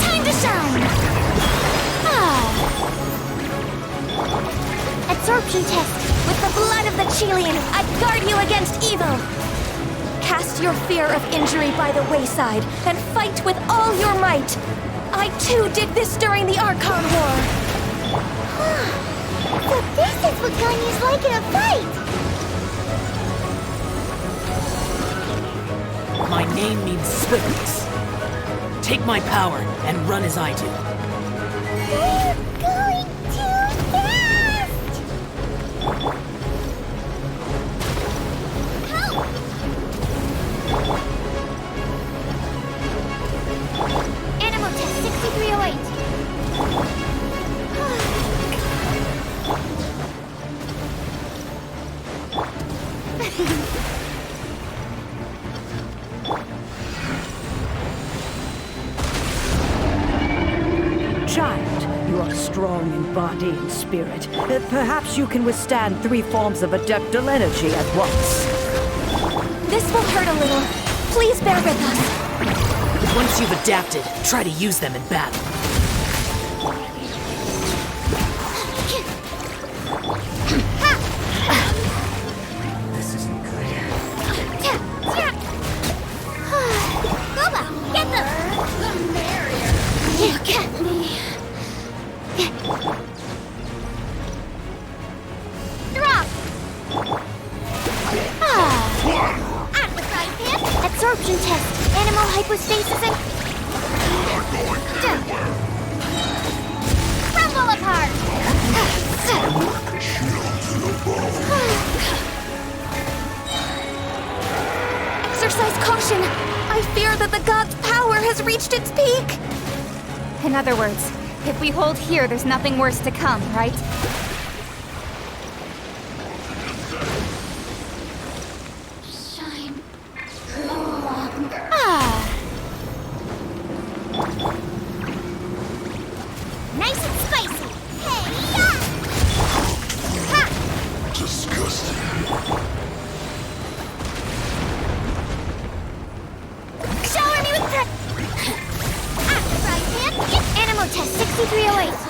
Time to shine! Absorption test! With the blood of the Chilian, I guard you against evil! Cast your fear of injury by the wayside and fight with all your might! I too did this during the Archon War! So this swiftness. Take my power and run as I do. We're going too fast! Help! Animal test 6308. Child, you are strong in body and spirit. Perhaps you can withstand 3 forms of adeptal energy at once. This will hurt a little. Please bear with us. Once you've adapted, try to use them in battle. This isn't good. Guhua, get them! The merrier. Look at me. Drop! Amplified him. Absorption test. Animal hypostasis and... Crumble apart! Exercise caution. I fear that the god's power has reached its peak. In other words, if we hold here, there's nothing worse to come, right? Shine longer. Nice and spicy. Hey, yeah! Ha! Disgusting. Shower me with prep. Right hand. Animal test 6308.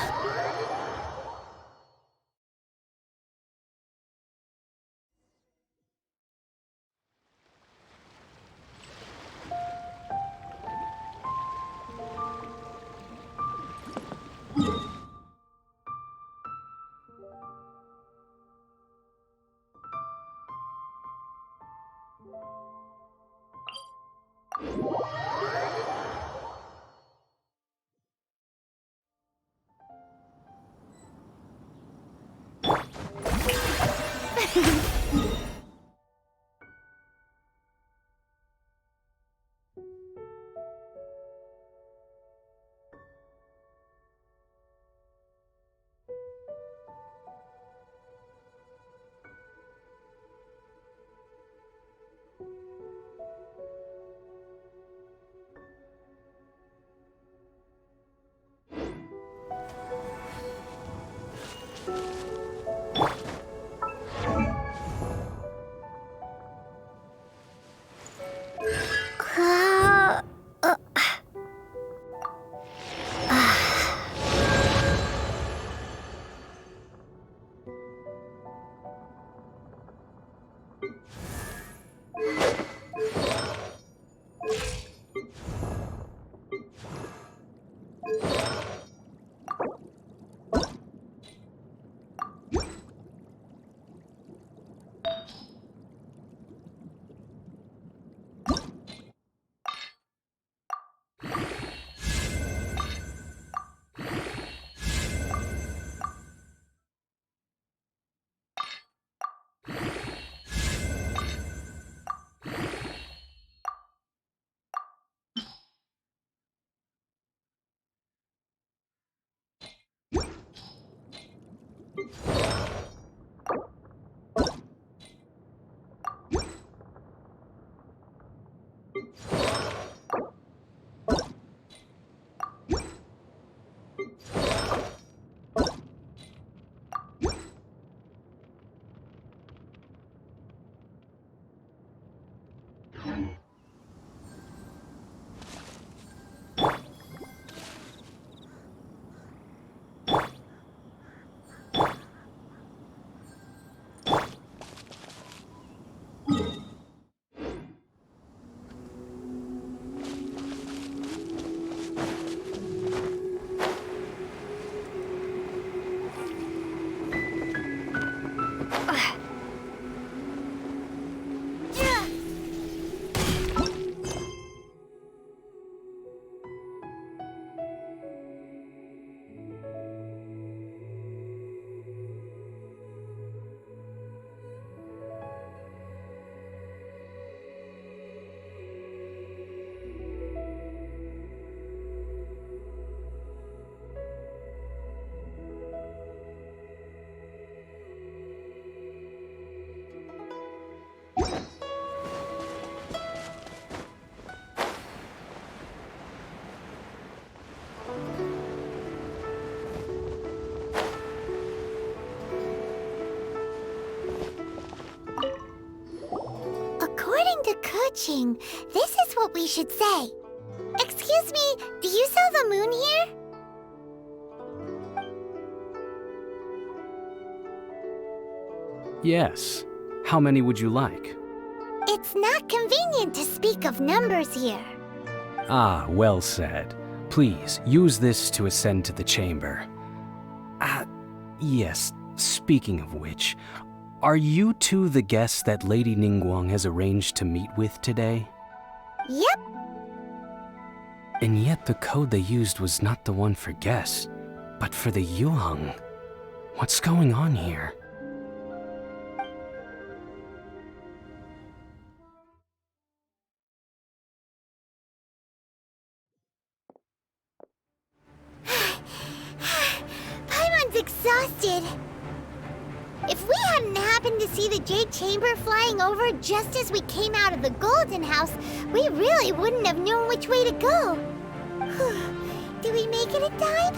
to Keqing, this is what we should say. Excuse me, do you sell the moon here? Yes. How many would you like? It's not convenient to speak of numbers here. Ah, well said. Please, use this to ascend to the chamber. Yes, speaking of which, are you two the guests that Lady Ningguang has arranged to meet with today? Yep. And yet the code they used was not the one for guests, but for the Yujing. What's going on here? Paimon's exhausted. If we hadn't happened to see the Jade Chamber flying over just as we came out of the Golden House, we really wouldn't have known which way to go. Did we make it in time?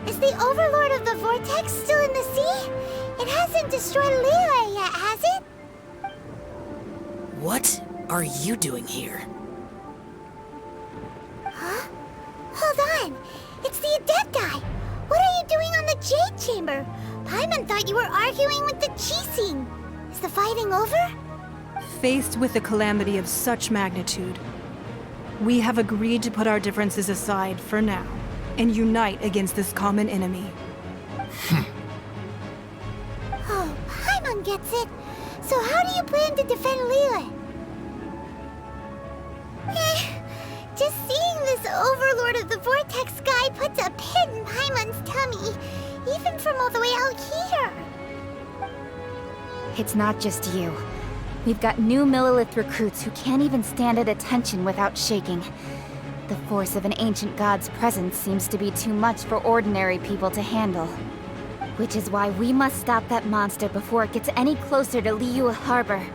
Is the Overlord of the Vortex still in the sea? It hasn't destroyed Liyue yet, has it? What are you doing here? Huh? Hold on. It's the Adepti. What are you doing on the Jade Chamber? Paimon thought you were arguing with the Qixing. Is the fighting over? Faced with a calamity of such magnitude, we have agreed to put our differences aside for now and unite against this common enemy. Oh, Paimon gets it. So how do you plan to defend Liyue? Just seeing this Overlord of the Vortex guy puts a pit in Paimon's tummy, even from all the way out here. It's not just you. We've got new Monolith recruits who can't even stand at attention without shaking. The force of an ancient god's presence seems to be too much for ordinary people to handle. Which is why we must stop that monster before it gets any closer to Liyue Harbor.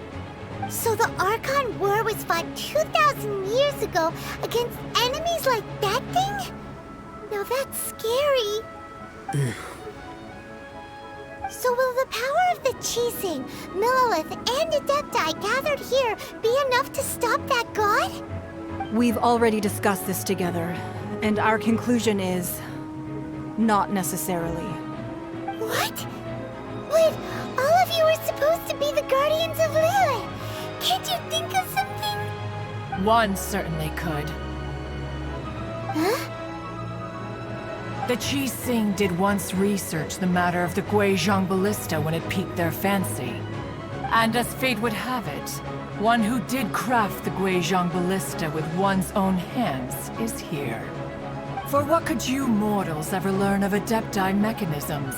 So the Archon War was fought 2,000 years ago against enemies like that thing? Now that's scary. So will the power of the Qixing, Monolith, and Adepti gathered here be enough to stop that god? We've already discussed this together, and our conclusion is not necessarily. What? Wait, all of you are supposed to be the guardians of Liyue. Can't you think of something? One certainly could. Huh? The Qixing did once research the matter of the Guizhong Ballista when it piqued their fancy. And as fate would have it, one who did craft the Guizhong Ballista with one's own hands is here. For what could you mortals ever learn of Adepti mechanisms?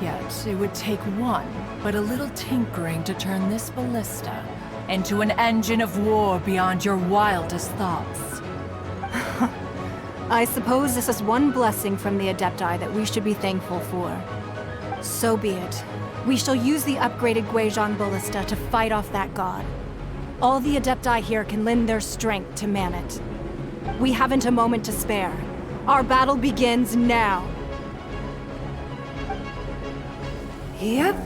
Yet, it would take one, but a little tinkering to turn this ballista into an engine of war beyond your wildest thoughts. I suppose this is one blessing from the Adepti that we should be thankful for. So be it. We shall use the upgraded Guizhong Ballista to fight off that god. All the Adepti here can lend their strength to man it. We haven't a moment to spare. Our battle begins now. Yep.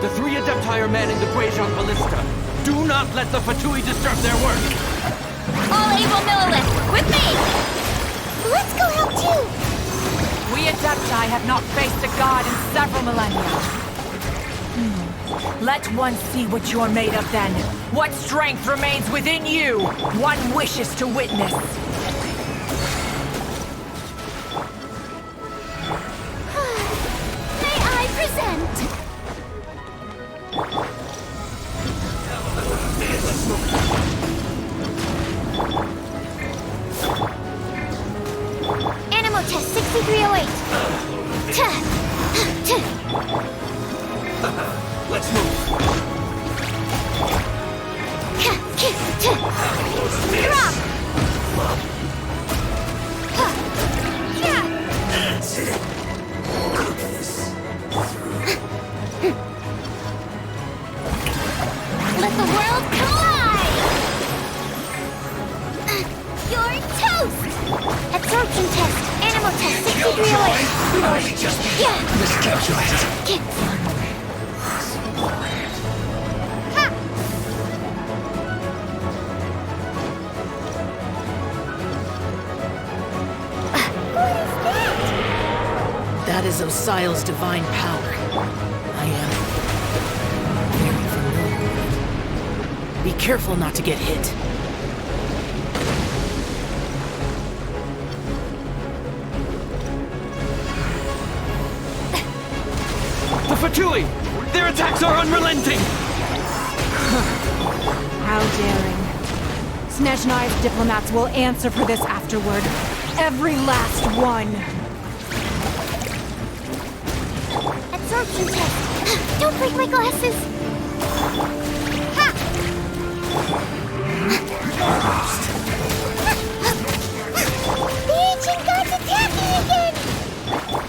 The three Adepti are manning the Guizhong Ballista. Do not let the Fatui disturb their work! All able Monolith, with me! Let's go help too! We Adepti have not faced a god in several millennia. Let one see what you're made of then. What strength remains within you? One wishes to witness. May I present? Animal test 6308. Let's move. Drop. Let the world collide! You're toast! Absorption test, animal test 6308. Just capture it. That is Osial's divine power. I am very familiar with it. Be careful not to get hit. The Fatui! Their attacks are unrelenting! How daring. Snezhnai's diplomats will answer for this afterward. Every last one. Absorption test. Don't break my glasses. Ha! The ancient god's attacking again!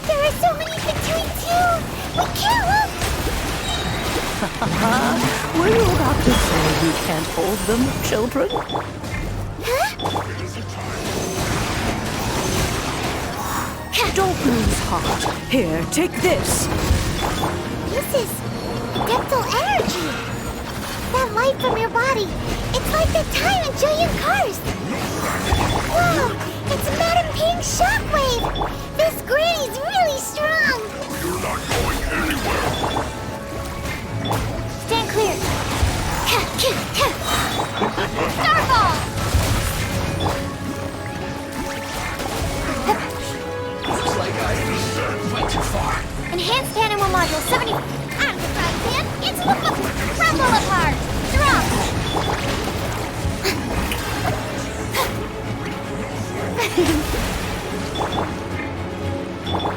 There are so many between two! We can't look! Were you about to say we can't hold them, children? Huh? Don't lose heart. Here, take this. This is adeptal energy. That light from your body. It's like that time in Jueyun Karst. Whoa! It's Madame Ping's shockwave. This granny's really strong. You're not going anywhere. Stand clear. Starfall! Looks like I went too far. Enhanced animal module 70. I'm the proud fan. It's the crumble apart. Drop.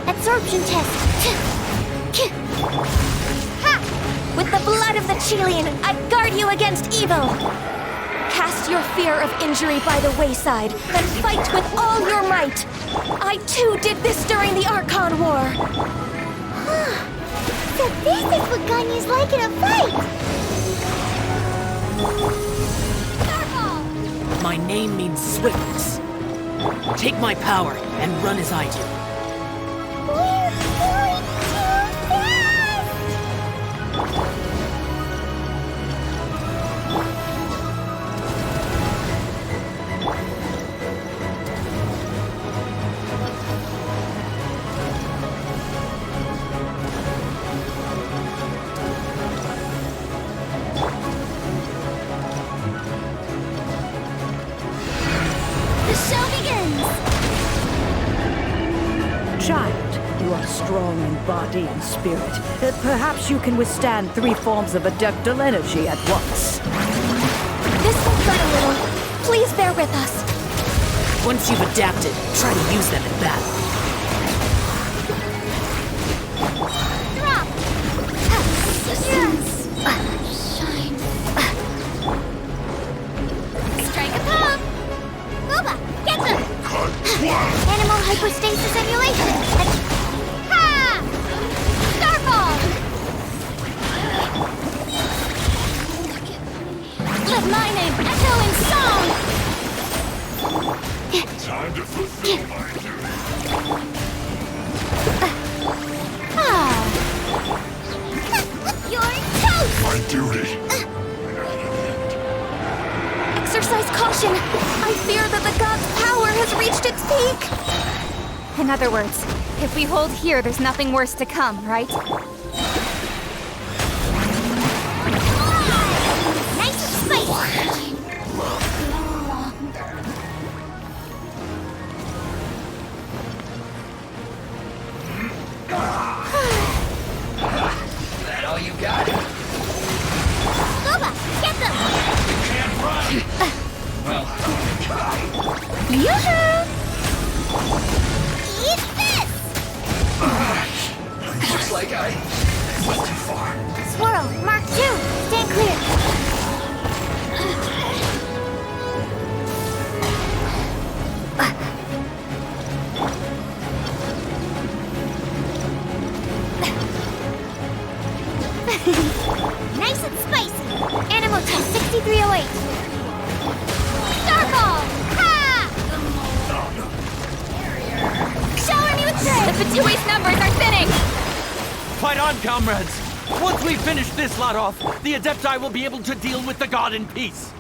Absorption test. Ha! With the blood of the Chilean, I guard you against evil. Cast your fear of injury by the wayside and fight with all your might. I too did this during the Archon War. So this is what Ganyu's like in a fight! Starfall! My name means swiftness. Take my power and run as I do. We're going too fast! Child, you are strong in body and spirit. Perhaps you can withstand 3 forms of adeptal energy at once. This will hurt a little. Please bear with us. Once you've adapted, try to use them in battle. Drop! Yes! Shine. Strike a pump! Boba, get them! Animal hypostasis emulation! Ha! Starfall! Let my name echo in song! Time to fulfill my duty. You're toast! My duty. Exercise caution! I fear that the god's power has reached its peak! In other words, if we hold here, there's nothing worse to come, right? Nice and spicy! That all you got? Guhua, get them! You can't run! Well, Yoo-hoo! Eat this! just like I went too far. Swirl, Mark 2, stand clear. Nice and spicy. Animal test 6308. Starfall! Ha! Shower me with The Fatui's numbers are thinning! Fight on, comrades! Once we finish this lot off, the Adepti will be able to deal with the god in peace.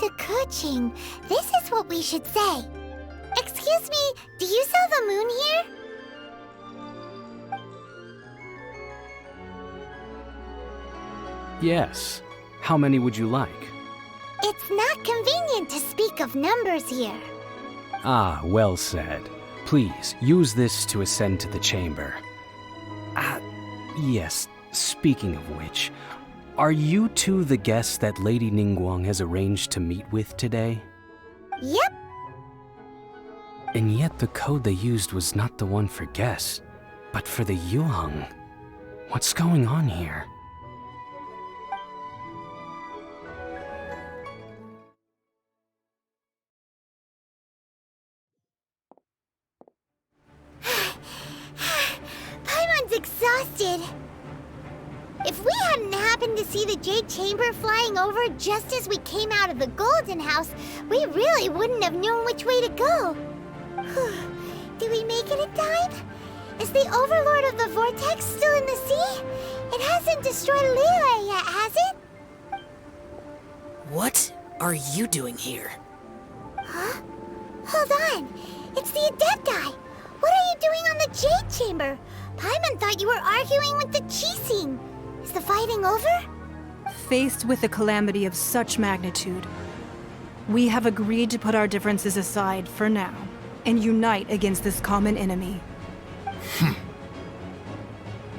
to Keqing, this is what we should say. Excuse me, do you sell the moon here? Yes. How many would you like? It's not convenient to speak of numbers here. Ah, well said. Please, use this to ascend to the chamber. Yes, speaking of which, are you two the guests that Lady Ningguang has arranged to meet with today? Yep. And yet the code they used was not the one for guests, but for the Yujing. What's going on here? Paimon's exhausted. If we hadn't happened to see the Jade Chamber flying over just as we came out of the Golden House, we really wouldn't have known which way to go. Did we make it in time? Is the Overlord of the Vortex still in the sea? It hasn't destroyed Liyue yet, has it? What are you doing here? Huh? Hold on. It's the Adepti. What are you doing on the Jade Chamber? Paimon thought you were arguing with the Qixing. Is the fighting over? Faced with a calamity of such magnitude, we have agreed to put our differences aside for now and unite against this common enemy.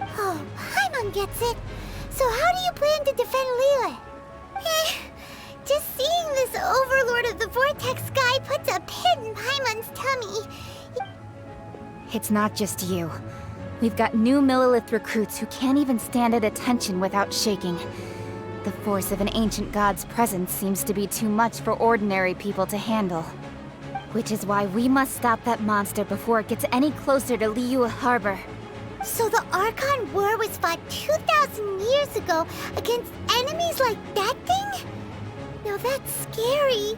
Oh, Paimon gets it. So how do you plan to defend Liyue? Just seeing this Overlord of the Vortex guy puts a pit in Paimon's tummy. It's not just you. We've got new Monolith recruits who can't even stand at attention without shaking. The force of an ancient god's presence seems to be too much for ordinary people to handle. Which is why we must stop that monster before it gets any closer to Liyue Harbor. So the Archon War was fought 2,000 years ago against enemies like that thing? Now that's scary.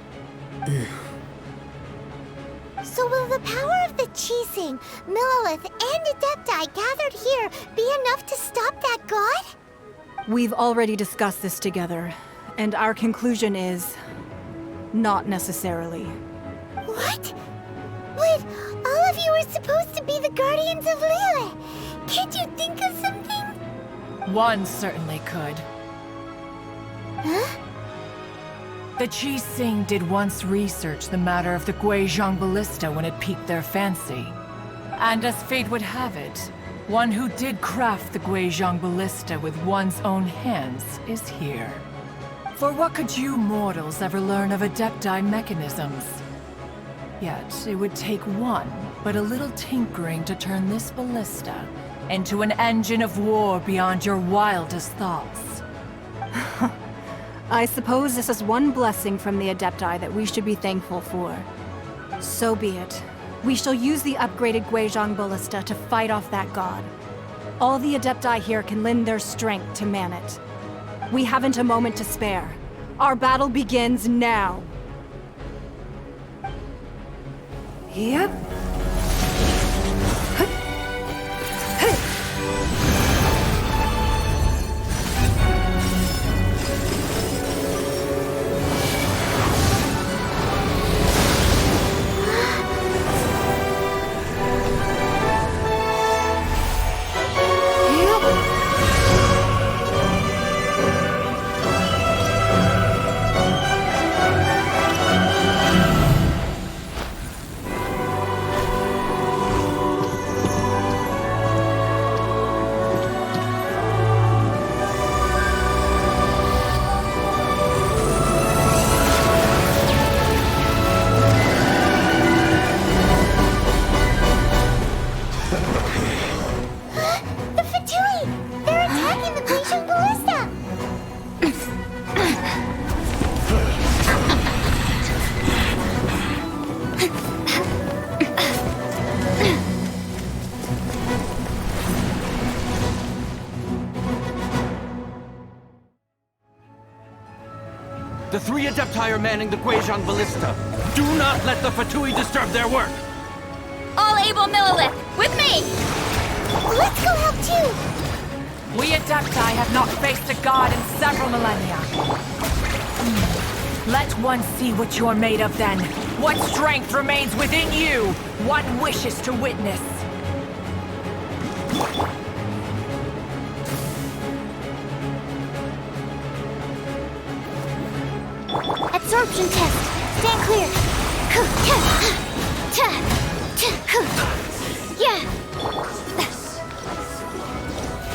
So will the power of the Qixing, Monolith, and Adepti gathered here be enough to stop that god? We've already discussed this together, and our conclusion is... not necessarily. What? But all of you are supposed to be the guardians of Liyue. Can't you think of something? One certainly could. Huh? The Qixing did once research the matter of the Guizhong Ballista when it piqued their fancy. And as fate would have it, one who did craft the Guizhong Ballista with one's own hands is here. For what could you mortals ever learn of Adepti mechanisms? Yet, it would take one, but a little tinkering to turn this ballista into an engine of war beyond your wildest thoughts. I suppose this is one blessing from the Adepti that we should be thankful for. So be it. We shall use the upgraded Guizhong Ballista to fight off that god. All the Adepti here can lend their strength to man it. We haven't a moment to spare. Our battle begins now. Yep. The three Adepti are manning the Guizhong Ballista. Do not let the Fatui disturb their work! All able Monolith, with me! Let's go help too! We Adepti have not faced a god in several millennia. Let one see what you're made of then. What strength remains within you? One wishes to witness. Absorption test. Stand clear. Yeah.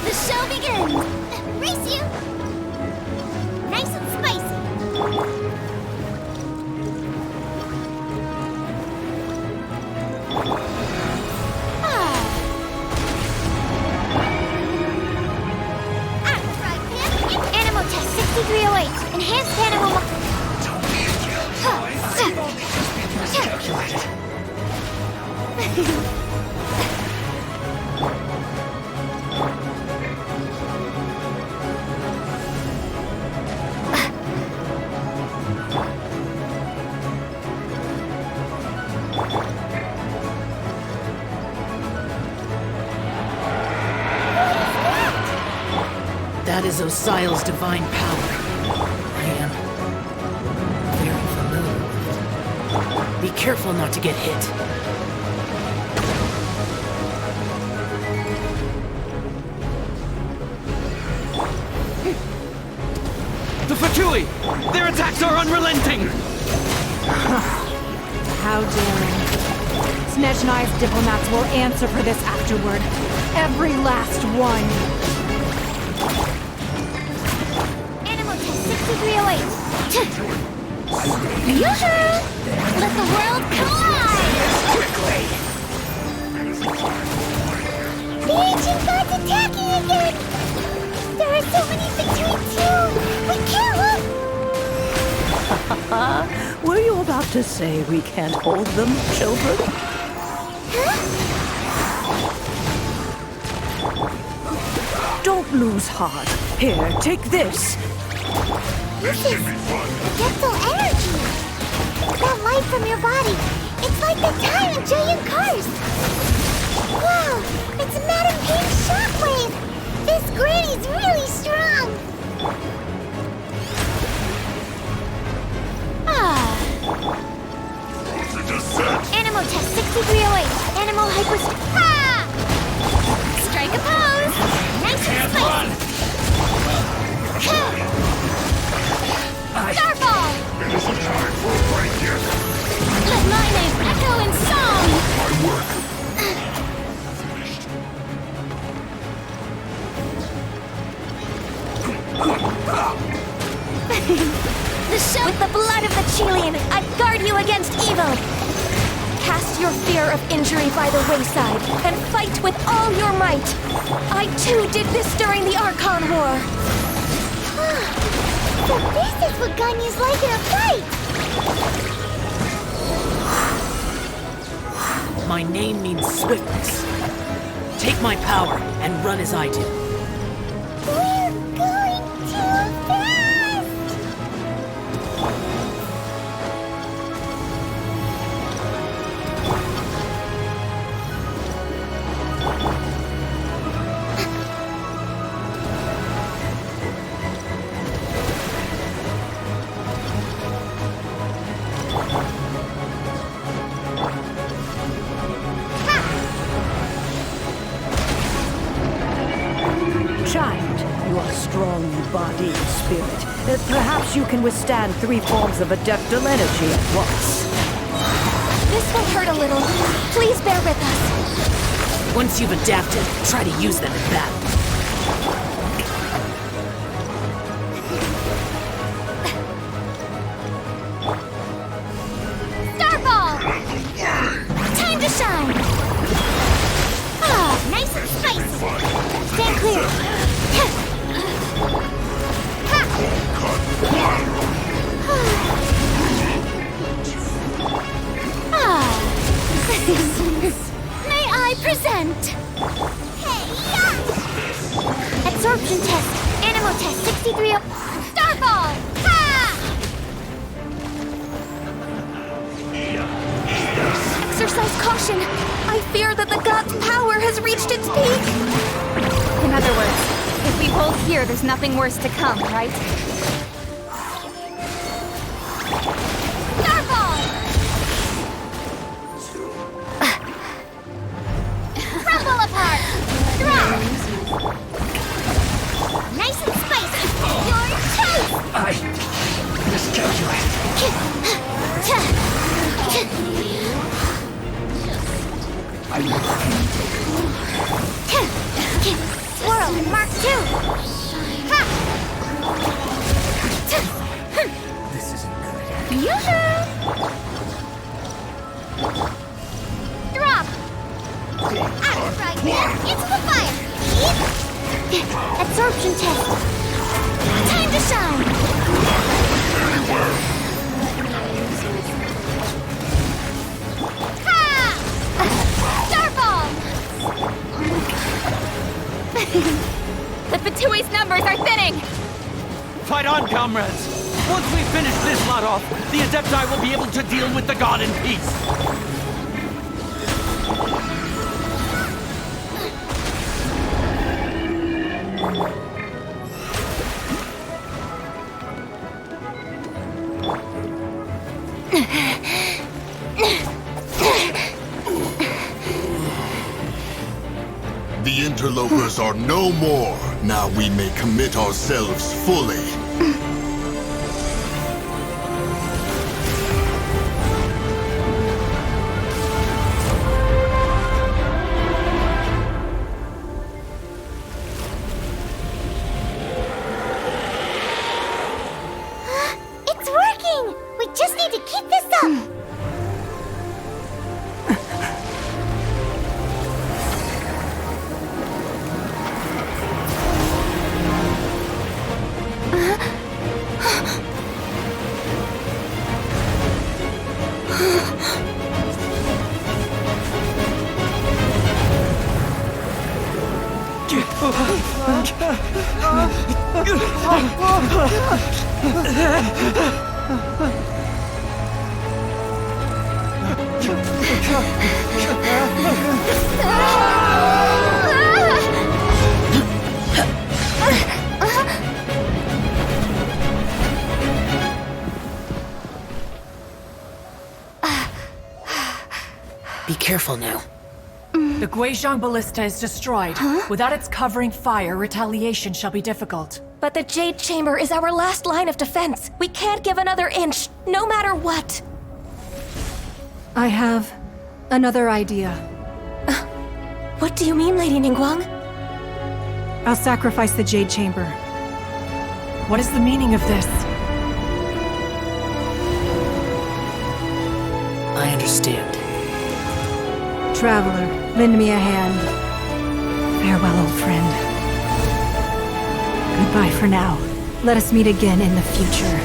The show begins. Race you. Nice and spicy. Animal test 6308. Enhanced animal. That is Osial's divine power. I am very familiar with it. Be careful not to get hit. The Fatui! Their attacks are unrelenting! How daring. Snezhnai's diplomats will answer for this afterward. Every last one. Animal test 6308. Yoo-hoo! Let the world collide! Quickly! The ancient god's attacking again! There are so many between two! We can't look! Were you about to say we can't hold them, children? Huh? Don't lose heart. Here, take this. This is Adeptal energy! That light from your body! It's like the time in Jueyun Karst! Wow! It's Madame Ping's shockwave! This granny's really strong! Animal test 6308. Animal hyper... Ah! Strike a pose! Nice and spicy! Starfall! It isn't time for a break yet. Let my name echo in song! My work. The show with the blood of the Chilean, I guard you against evil. Cast your fear of injury by the wayside and fight with all your might. I too did this during the Archon War. So this is what Ganya's like in a fight! My name means swiftness. Take my power and run as I do. We're going too fast! Child, you are strong in body and spirit. Perhaps you can withstand 3 forms of Adeptal energy at once. This will hurt a little. Please bear with us. Once you've adapted, try to use them in battle. Starfall! Time to shine! Ah, nice and spicy! Stand clear! May I present? Hey, yeah! Absorption test, animal test 63. Starfall! Ha! Exercise caution. I fear that the god's power has reached its peak. In other words, if we hold here, there's nothing worse to come, right? Swirl and Mark 2! Ha! This isn't good. Yoo-hoo! Drop! Out of right there, into the fire! Absorption test! Time to shine! Ha! Starball! The Fatui's numbers are thinning! Fight on, comrades! Once we finish this lot off, the Adepti will be able to deal with the god in peace. The interlopers are no more. Now we may commit ourselves fully. It's working! We just need to keep this up! Be careful now. The Guizhong Ballista is destroyed. Without its covering fire, retaliation shall be difficult. But the Jade Chamber is our last line of defense. We can't give another inch, no matter what. I have another idea. What do you mean, Lady Ningguang? I'll sacrifice the Jade Chamber. What is the meaning of this? I understand. Traveler, lend me a hand. Farewell, old friend. Goodbye for now. Let us meet again in the future.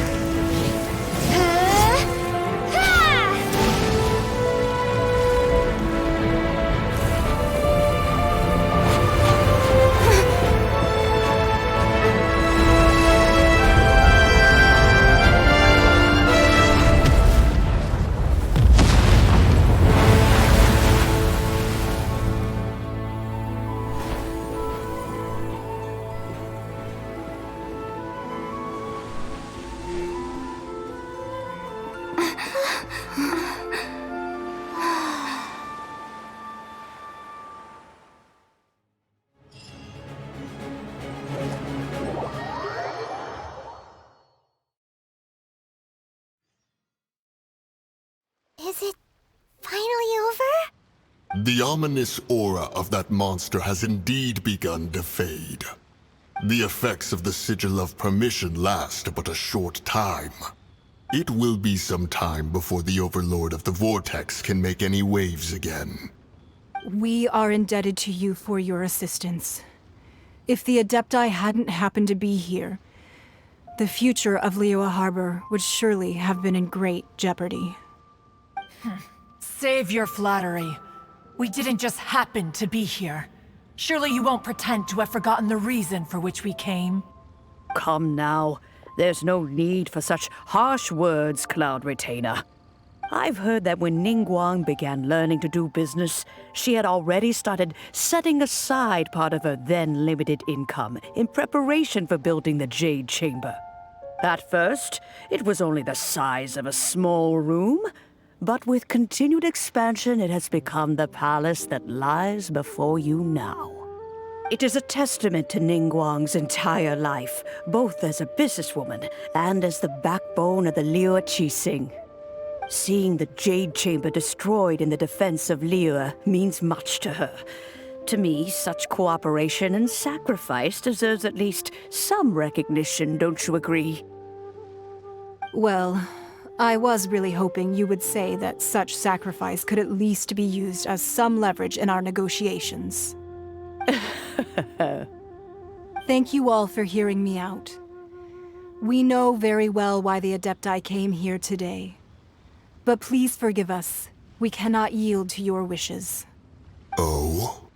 Is it finally over? The ominous aura of that monster has indeed begun to fade. The effects of the Sigil of Permission last but a short time. It will be some time before the Overlord of the Vortex can make any waves again. We are indebted to you for your assistance. If the Adepti hadn't happened to be here, the future of Liyue Harbor would surely have been in great jeopardy. Save your flattery. We didn't just happen to be here. Surely you won't pretend to have forgotten the reason for which we came. Come now. There's no need for such harsh words, Cloud Retainer. I've heard that when Ningguang began learning to do business, she had already started setting aside part of her then limited income in preparation for building the Jade Chamber. At first, it was only the size of a small room, but with continued expansion, it has become the palace that lies before you now. It is a testament to Ningguang's entire life, both as a businesswoman and as the backbone of the Liyue Qixing. Seeing the Jade Chamber destroyed in the defense of Liyue means much to her. To me, such cooperation and sacrifice deserves at least some recognition, don't you agree? Well, I was really hoping you would say that such sacrifice could at least be used as some leverage in our negotiations. Thank you all for hearing me out. We know very well why the Adepti came here today. But please forgive us. We cannot yield to your wishes. Oh?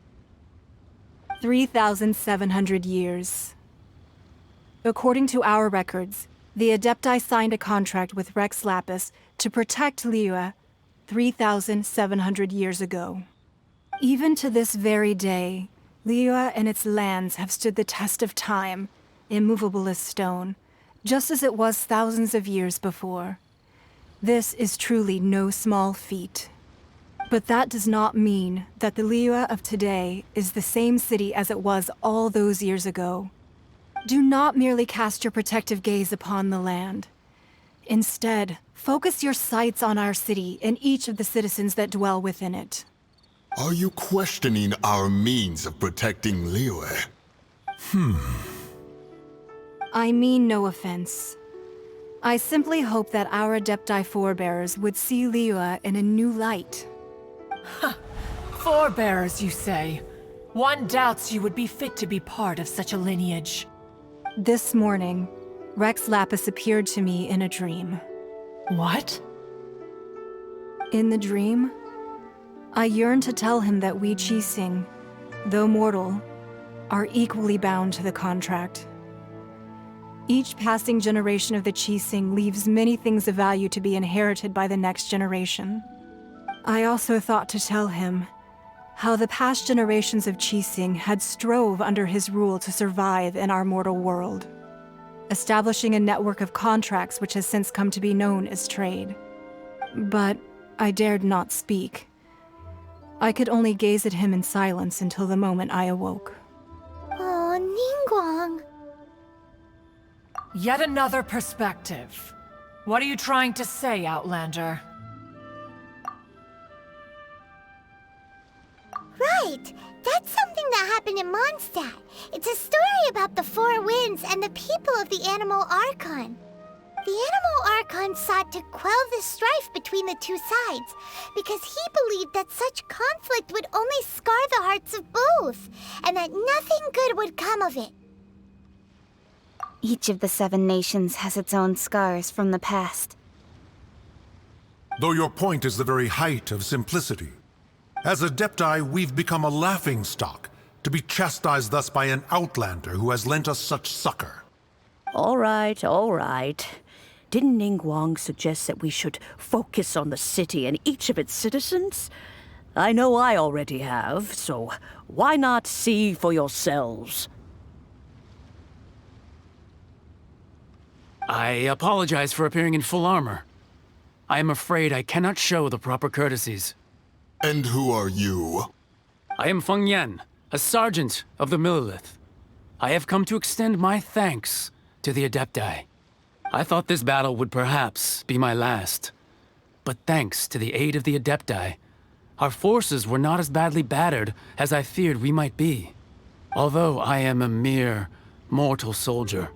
3,700 years. According to our records, the Adepti signed a contract with Rex Lapis to protect Liyue 3,700 years ago. Even to this very day, Liyue and its lands have stood the test of time, immovable as stone, just as it was thousands of years before. This is truly no small feat. But that does not mean that the Liyue of today is the same city as it was all those years ago. Do not merely cast your protective gaze upon the land. Instead, focus your sights on our city and each of the citizens that dwell within it. Are you questioning our means of protecting Liyue? I mean no offense. I simply hope that our Adepti forebears would see Liyue in a new light. Forebearers, you say? One doubts you would be fit to be part of such a lineage. This morning, Rex Lapis appeared to me in a dream. What? In the dream, I yearned to tell him that we Qixing, though mortal, are equally bound to the contract. Each passing generation of the Qixing leaves many things of value to be inherited by the next generation. I also thought to tell him how the past generations of Qixing had strove under his rule to survive in our mortal world, establishing a network of contracts which has since come to be known as trade. But I dared not speak. I could only gaze at him in silence until the moment I awoke. Oh, Ningguang. Yet another perspective. What are you trying to say, Outlander? Right! That's something that happened in Mondstadt. It's a story about the Four Winds and the people of the Animal Archon. The Animal Archon sought to quell the strife between the two sides, because he believed that such conflict would only scar the hearts of both, and that nothing good would come of it. Each of the 7 nations has its own scars from the past. Though your point is the very height of simplicity. As Adepti, we've become a laughingstock, to be chastised thus by an outlander who has lent us such succor. All right, all right. Didn't Ningguang suggest that we should focus on the city and each of its citizens? I know I already have, so why not see for yourselves? I apologize for appearing in full armor. I am afraid I cannot show the proper courtesies. And who are you? I am Feng Yan, a sergeant of the Monoliths. I have come to extend my thanks to the Adepti. I thought this battle would perhaps be my last. But thanks to the aid of the Adepti, our forces were not as badly battered as I feared we might be. Although I am a mere mortal soldier,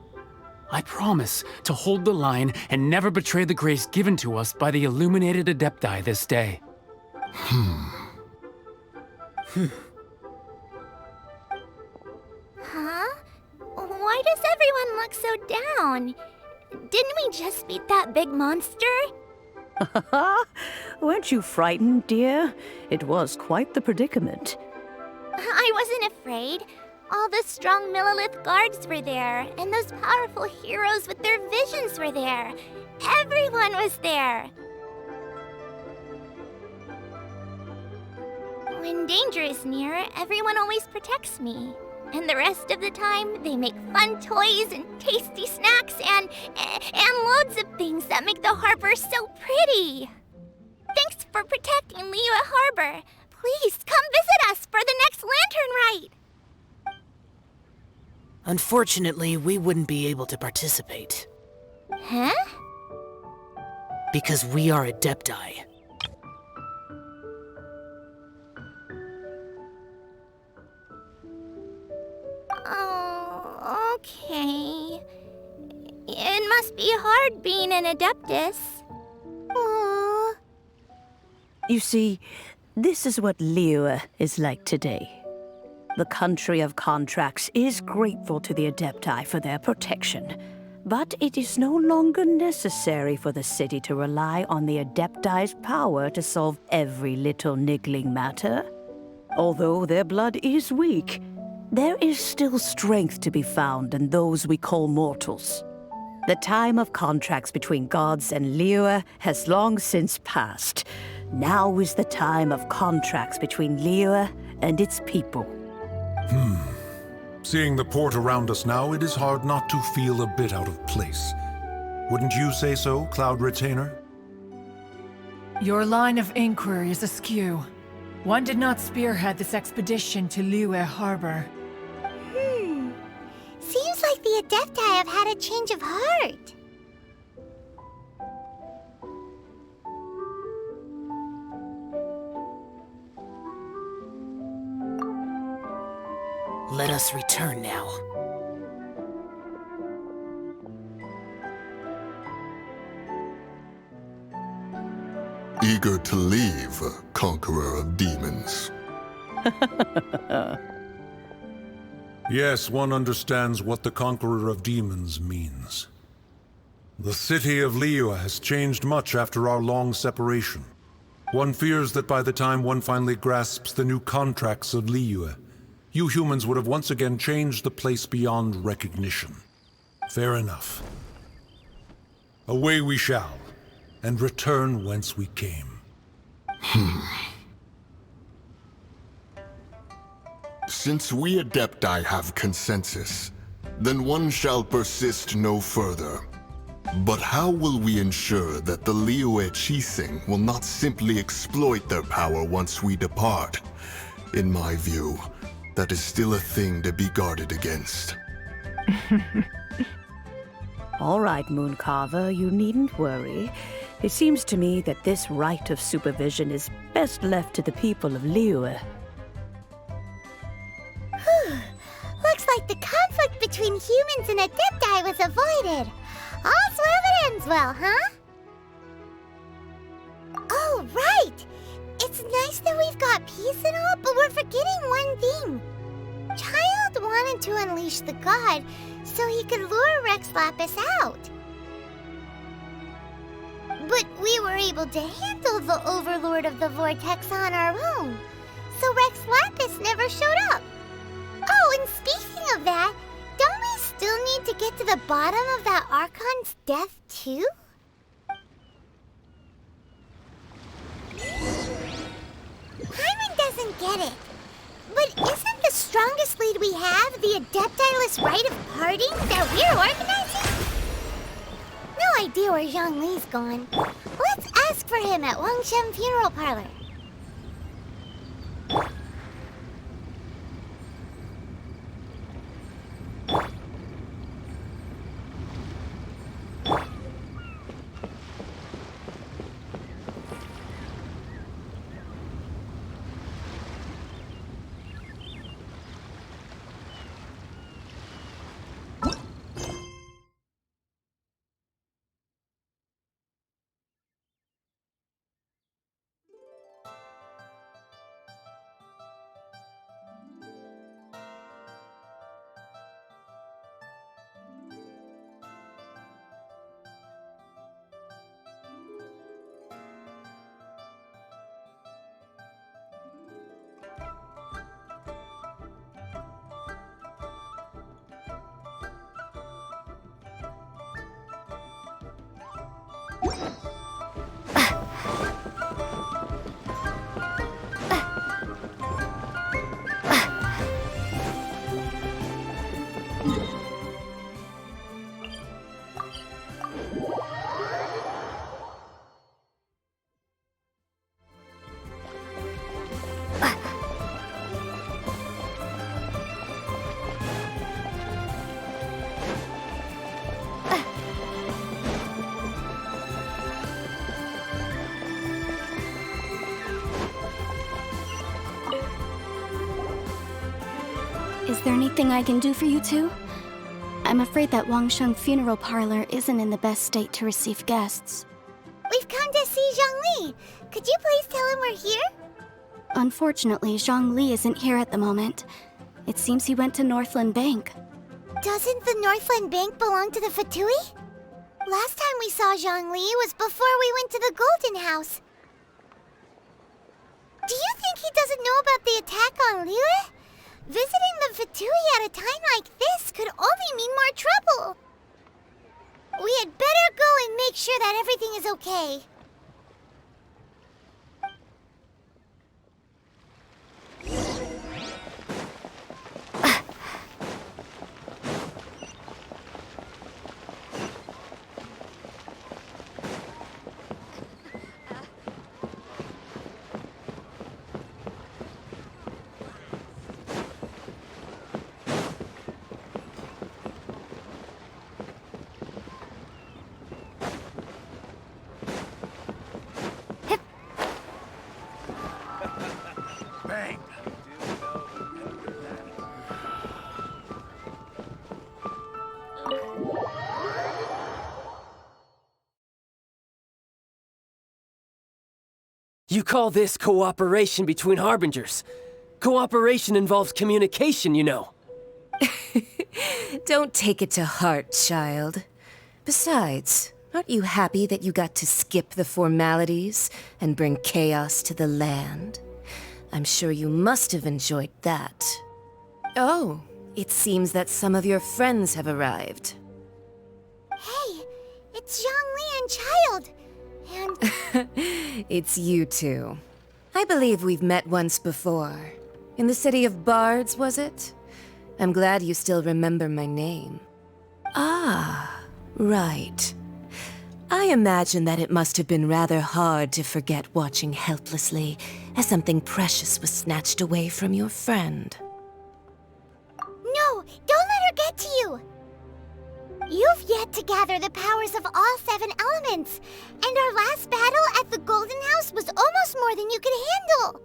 I promise to hold the line and never betray the grace given to us by the illuminated Adepti this day. Huh? Why does everyone look so down? Didn't we just beat that big monster? Weren't you frightened, dear? It was quite the predicament. I wasn't afraid. All the strong Monolith guards were there, and those powerful heroes with their visions were there. Everyone was there. When danger is near, everyone always protects me. And the rest of the time, they make fun toys and tasty snacks and loads of things that make the harbor so pretty. Thanks for protecting Liyue Harbor. Please come visit us for the next lantern rite. Unfortunately, we wouldn't be able to participate. Huh? Because we are Adepti. Oh, okay. It must be hard being an Adeptus. Aww. You see, this is what Liyue is like today. The country of contracts is grateful to the Adepti for their protection, but it is no longer necessary for the city to rely on the Adepti's power to solve every little niggling matter. Although their blood is weak, there is still strength to be found in those we call mortals. The time of contracts between gods and Liyue has long since passed. Now is the time of contracts between Liyue and its people. Seeing the port around us now, it is hard not to feel a bit out of place. Wouldn't you say so, Cloud Retainer? Your line of inquiry is askew. One did not spearhead this expedition to Liyue Harbor. Seems like the Adepti have had a change of heart. Let us return now. Eager to leave, Conqueror of Demons. Yes, one understands what the Conqueror of Demons means. The city of Liyue has changed much after our long separation. One fears that by the time one finally grasps the new contracts of Liyue, you humans would have once again changed the place beyond recognition. Fair enough. Away we shall, and return whence we came. Since we Adepti have consensus, then one shall persist no further. But how will we ensure that the Liyue Qixing will not simply exploit their power once we depart? In my view, that is still a thing to be guarded against. All right, Mooncarver, you needn't worry. It seems to me that this right of supervision is best left to the people of Liyue. Looks like the conflict between humans and Adepti was avoided. All's well that ends well, huh? Oh, right! It's nice that we've got peace and all, but we're forgetting one thing. Childe wanted to unleash the god so he could lure Rex Lapis out. But we were able to handle the Overlord of the Vortex on our own, so Rex Lapis never showed up. Oh, and speaking of that, don't we still need to get to the bottom of that Archon's death, too? Paimon doesn't get it. But isn't the strongest lead we have the Adepti-less Rite of Parting that we're organizing? No idea where Zhang Li's gone. Let's ask for him at Wangshu Funeral Parlor. Is there anything I can do for you two? I'm afraid that Wangshu funeral parlor isn't in the best state to receive guests. We've come to see Zhongli. Could you please tell him we're here? Unfortunately, Zhongli isn't here at the moment. It seems he went to Northland Bank. Doesn't the Northland Bank belong to the Fatui? Last time we saw Zhongli was before we went to the Golden House. Do you think he doesn't know about the attack on Liyue? Visiting the Fatui at a time like this could only mean more trouble. We had better go and make sure that everything is okay. You call this cooperation between Harbingers? Cooperation involves communication, you know. Don't take it to heart, child. Besides, aren't you happy that you got to skip the formalities and bring chaos to the land? I'm sure you must have enjoyed that. Oh, it seems that some of your friends have arrived. Hey, it's Zhongli and Childe. And... It's you two. I believe we've met once before. In the City of Bards, was it? I'm glad you still remember my name. Ah, right. I imagine that it must have been rather hard to forget watching helplessly as something precious was snatched away from your friend. No, don't let her get to you! You've yet to gather the powers of all 7 elements, and our last battle at the Golden House was almost more than you could handle.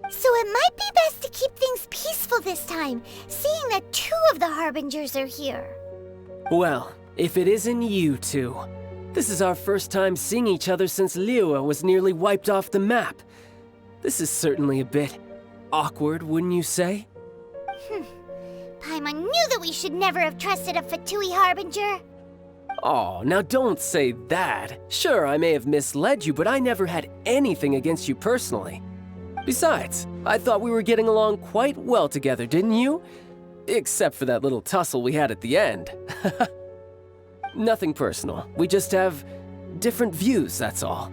So it might be best to keep things peaceful this time, seeing that 2 of the Harbingers are here. Well, if it isn't you two. This is our first time seeing each other since Liyue was nearly wiped off the map. This is certainly a bit awkward, wouldn't you say? Paimon knew that we should never have trusted a Fatui Harbinger. Oh, now don't say that. Sure, I may have misled you, but I never had anything against you personally. Besides, I thought we were getting along quite well together, didn't you? Except for that little tussle we had at the end. Nothing personal. We just have different views, that's all.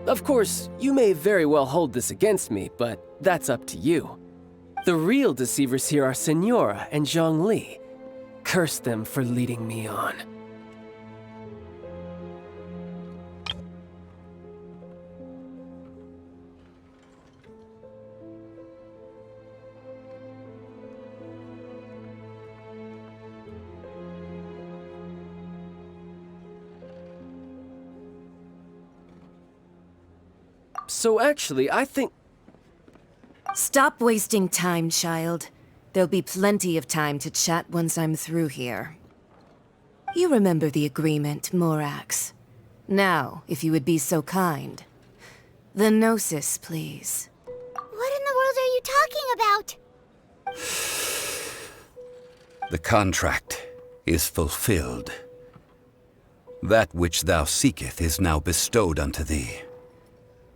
Of course, you may very well hold this against me, but that's up to you. The real deceivers here are Senora and Zhongli. Curse them for leading me on. So actually, I think... Stop wasting time, child. There'll be plenty of time to chat once I'm through here. You remember the agreement, Morax. Now, if you would be so kind. The Gnosis, please. What in the world are you talking about? The contract is fulfilled. That which thou seeketh is now bestowed unto thee.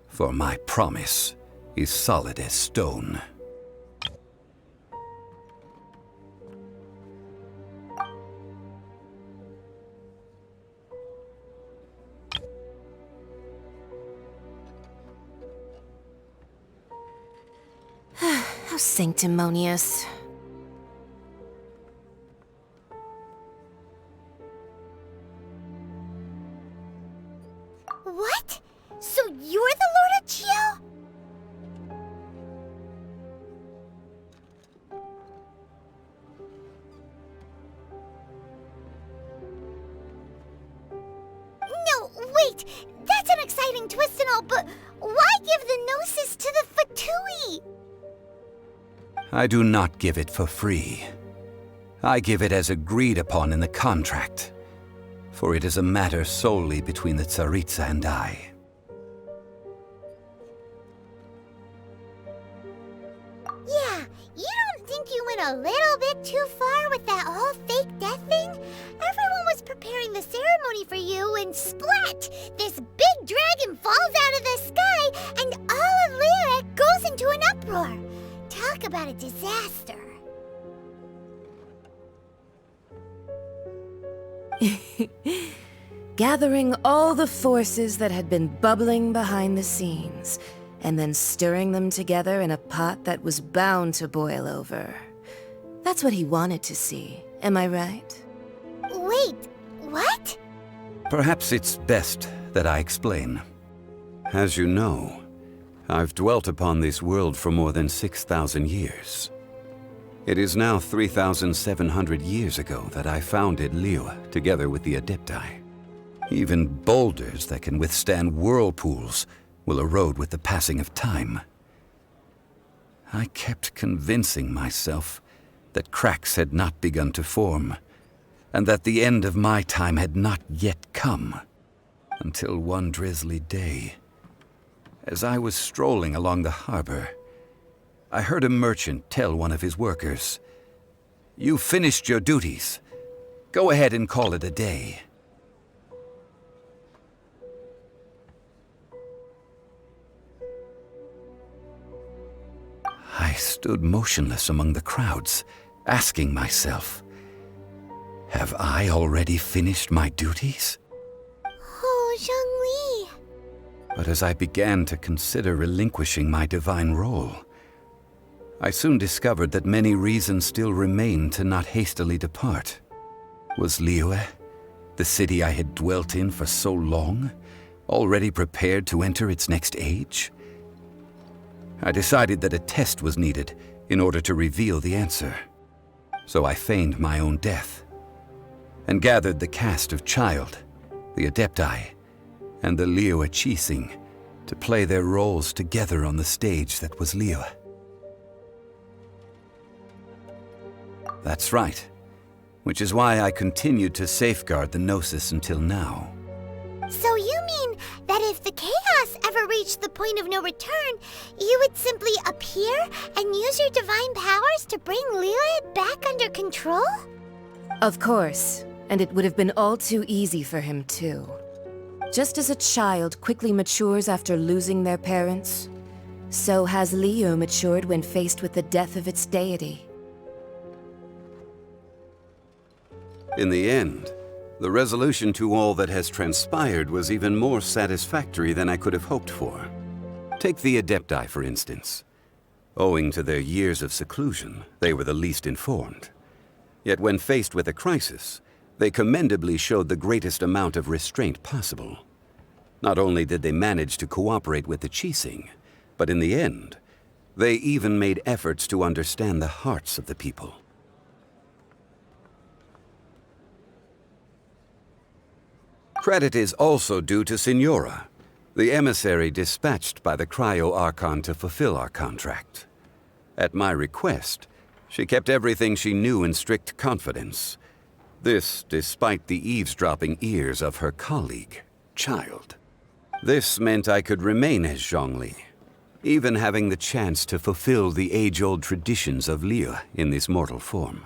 For my promise is solid as stone. How sanctimonious. What? So you're the Lord of Xiao? No, wait! That's an exciting twist and all, but why give the Gnosis to the Fatui? I do not give it for free. I give it as agreed upon in the contract, for it is a matter solely between the Tsaritsa and I. Yeah, you don't think you went a little bit too far with that whole fake death thing? Everyone was preparing the ceremony for you and splat! This big dragon falls out of the sky and all of Liyue goes into an uproar. Talk about a disaster. Gathering all the forces that had been bubbling behind the scenes, and then stirring them together in a pot that was bound to boil over. That's what he wanted to see, am I right? Wait, what? Perhaps it's best that I explain. As you know, I've dwelt upon this world for more than 6,000 years. It is now 3,700 years ago that I founded Liyue together with the Adepti. Even boulders that can withstand whirlpools will erode with the passing of time. I kept convincing myself that cracks had not begun to form, and that the end of my time had not yet come, until one drizzly day, as I was strolling along the harbor, I heard a merchant tell one of his workers, "You finished your duties. Go ahead and call it a day." I stood motionless among the crowds, asking myself, have I already finished my duties? Oh, Zhongli. But as I began to consider relinquishing my divine role, I soon discovered that many reasons still remained to not hastily depart. Was Liyue, the city I had dwelt in for so long, already prepared to enter its next age? I decided that a test was needed in order to reveal the answer. So I feigned my own death, and gathered the cast of Childe, the Adepti, and the Liyue Qixing to play their roles together on the stage that was Liyue. That's right, which is why I continued to safeguard the Gnosis until now. So you mean that if the chaos ever reached the point of no return, you would simply appear and use your divine powers to bring Liyue back under control? Of course, and it would have been all too easy for him too. Just as a child quickly matures after losing their parents, so has Liyue matured when faced with the death of its deity. In the end, the resolution to all that has transpired was even more satisfactory than I could have hoped for. Take the Adepti, for instance. Owing to their years of seclusion, they were the least informed. Yet when faced with a crisis, they commendably showed the greatest amount of restraint possible. Not only did they manage to cooperate with the Qixing, but in the end, they even made efforts to understand the hearts of the people. Credit is also due to Signora, the emissary dispatched by the Cryo-Archon to fulfill our contract. At my request, she kept everything she knew in strict confidence. This despite the eavesdropping ears of her colleague, Childe. This meant I could remain as Zhongli, even having the chance to fulfill the age-old traditions of Liyue in this mortal form.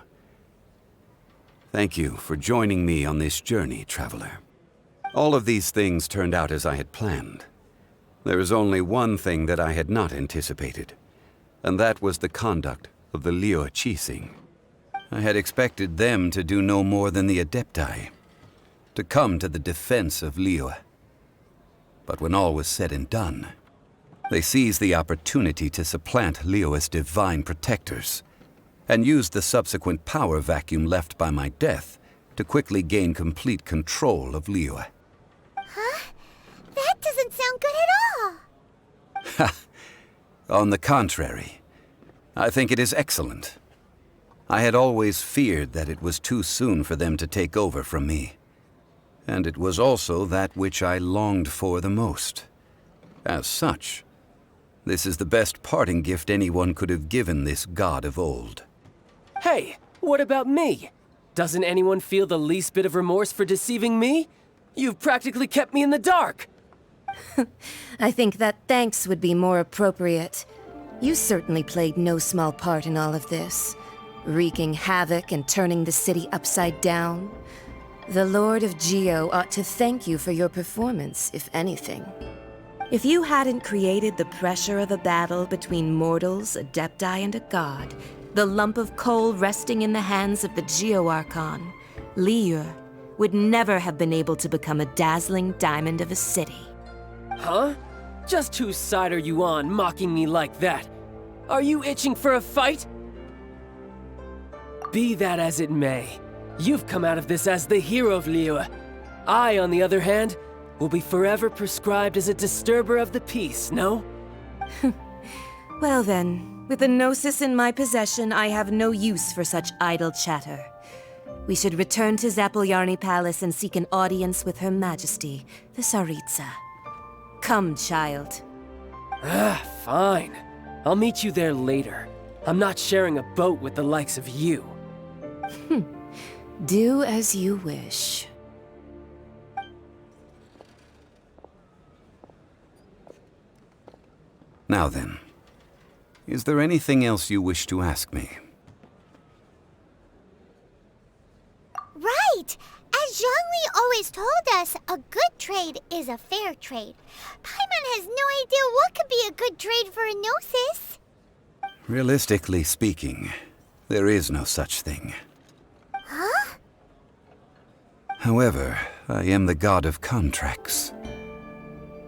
Thank you for joining me on this journey, traveler. All of these things turned out as I had planned. There is only one thing that I had not anticipated, and that was the conduct of the Liyue Qixing. I had expected them to do no more than the Adepti, to come to the defense of Liyue. But when all was said and done, they seized the opportunity to supplant Liyue's divine protectors, and used the subsequent power vacuum left by my death to quickly gain complete control of Liyue. Huh? That doesn't sound good at all! Ha! On the contrary, I think it is excellent. I had always feared that it was too soon for them to take over from me. And it was also that which I longed for the most. As such, This is the best parting gift anyone could have given this god of old. Hey, what about me? Doesn't anyone feel the least bit of remorse for deceiving me? You've practically kept me in the dark. I think that thanks would be more appropriate. You certainly played no small part in all of this, wreaking havoc and turning the city upside down. The Lord of Geo ought to thank you for your performance, if anything. If you hadn't created the pressure of a battle between mortals, Adepti, and a god, the lump of coal resting in the hands of the Geo-Archon, Liyue, would never have been able to become a dazzling diamond of a city. Huh? Just whose side are you on, mocking me like that? Are you itching for a fight? Be that as it may, you've come out of this as the hero of Liyue. I, on the other hand, will be forever prescribed as a disturber of the peace, no? Well then, with the Gnosis in my possession, I have no use for such idle chatter. We should return to Zapoljarny Palace and seek an audience with Her Majesty, the Tsaritsa. Come, child. Fine. I'll meet you there later. I'm not sharing a boat with the likes of you. Do as you wish. Now then, is there anything else you wish to ask me? Right! As Zhongli always told us, a good trade is a fair trade. Paimon has no idea what could be a good trade for a Gnosis. Realistically speaking, there is no such thing. Huh? However, I am the god of contracts.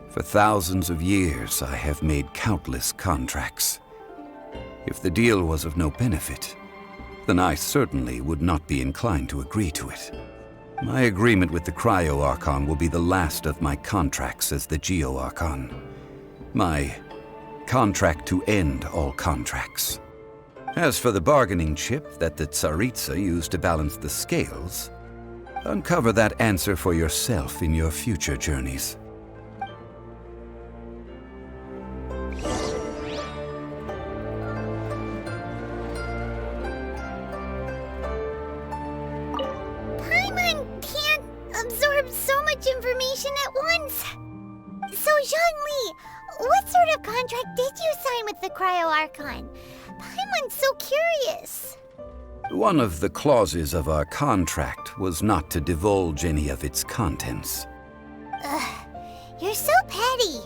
For thousands of years, I have made countless contracts. If the deal was of no benefit, then I certainly would not be inclined to agree to it. My agreement with the Cryo-Archon will be the last of my contracts as the Geo-Archon. My contract to end all contracts. As for the bargaining chip that the Tsaritsa used to balance the scales, uncover that answer for yourself in your future journeys. Information at once. So, Zhongli, what sort of contract did you sign with the Cryo-Archon? Paimon's so curious. One of the clauses of our contract was not to divulge any of its contents. Ugh, you're so petty.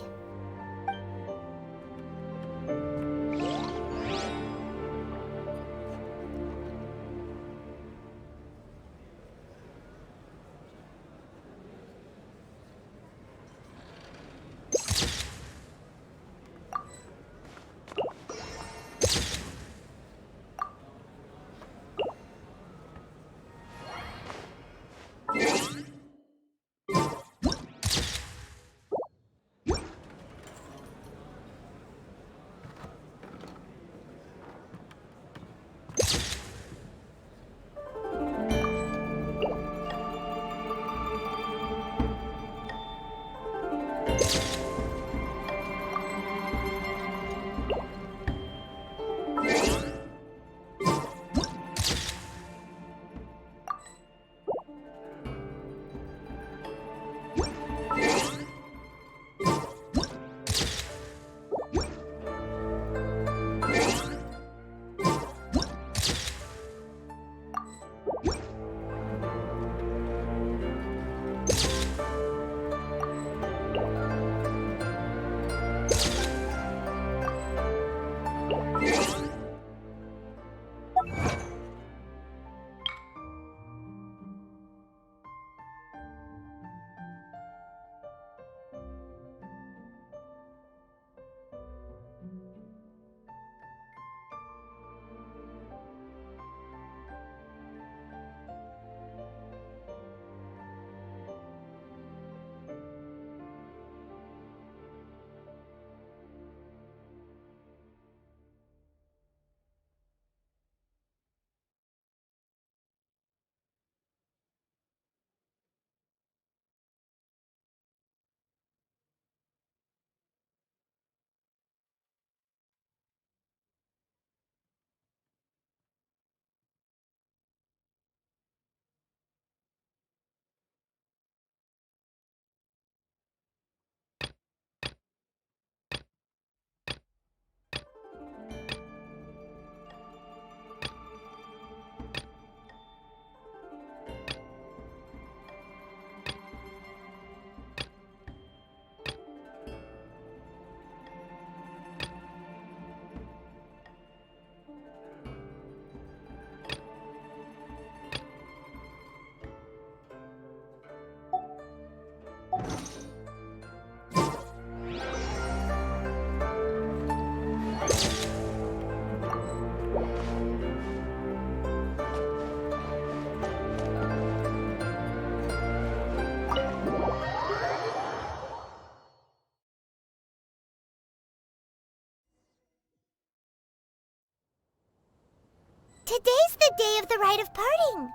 Today's the day of the Rite of Parting.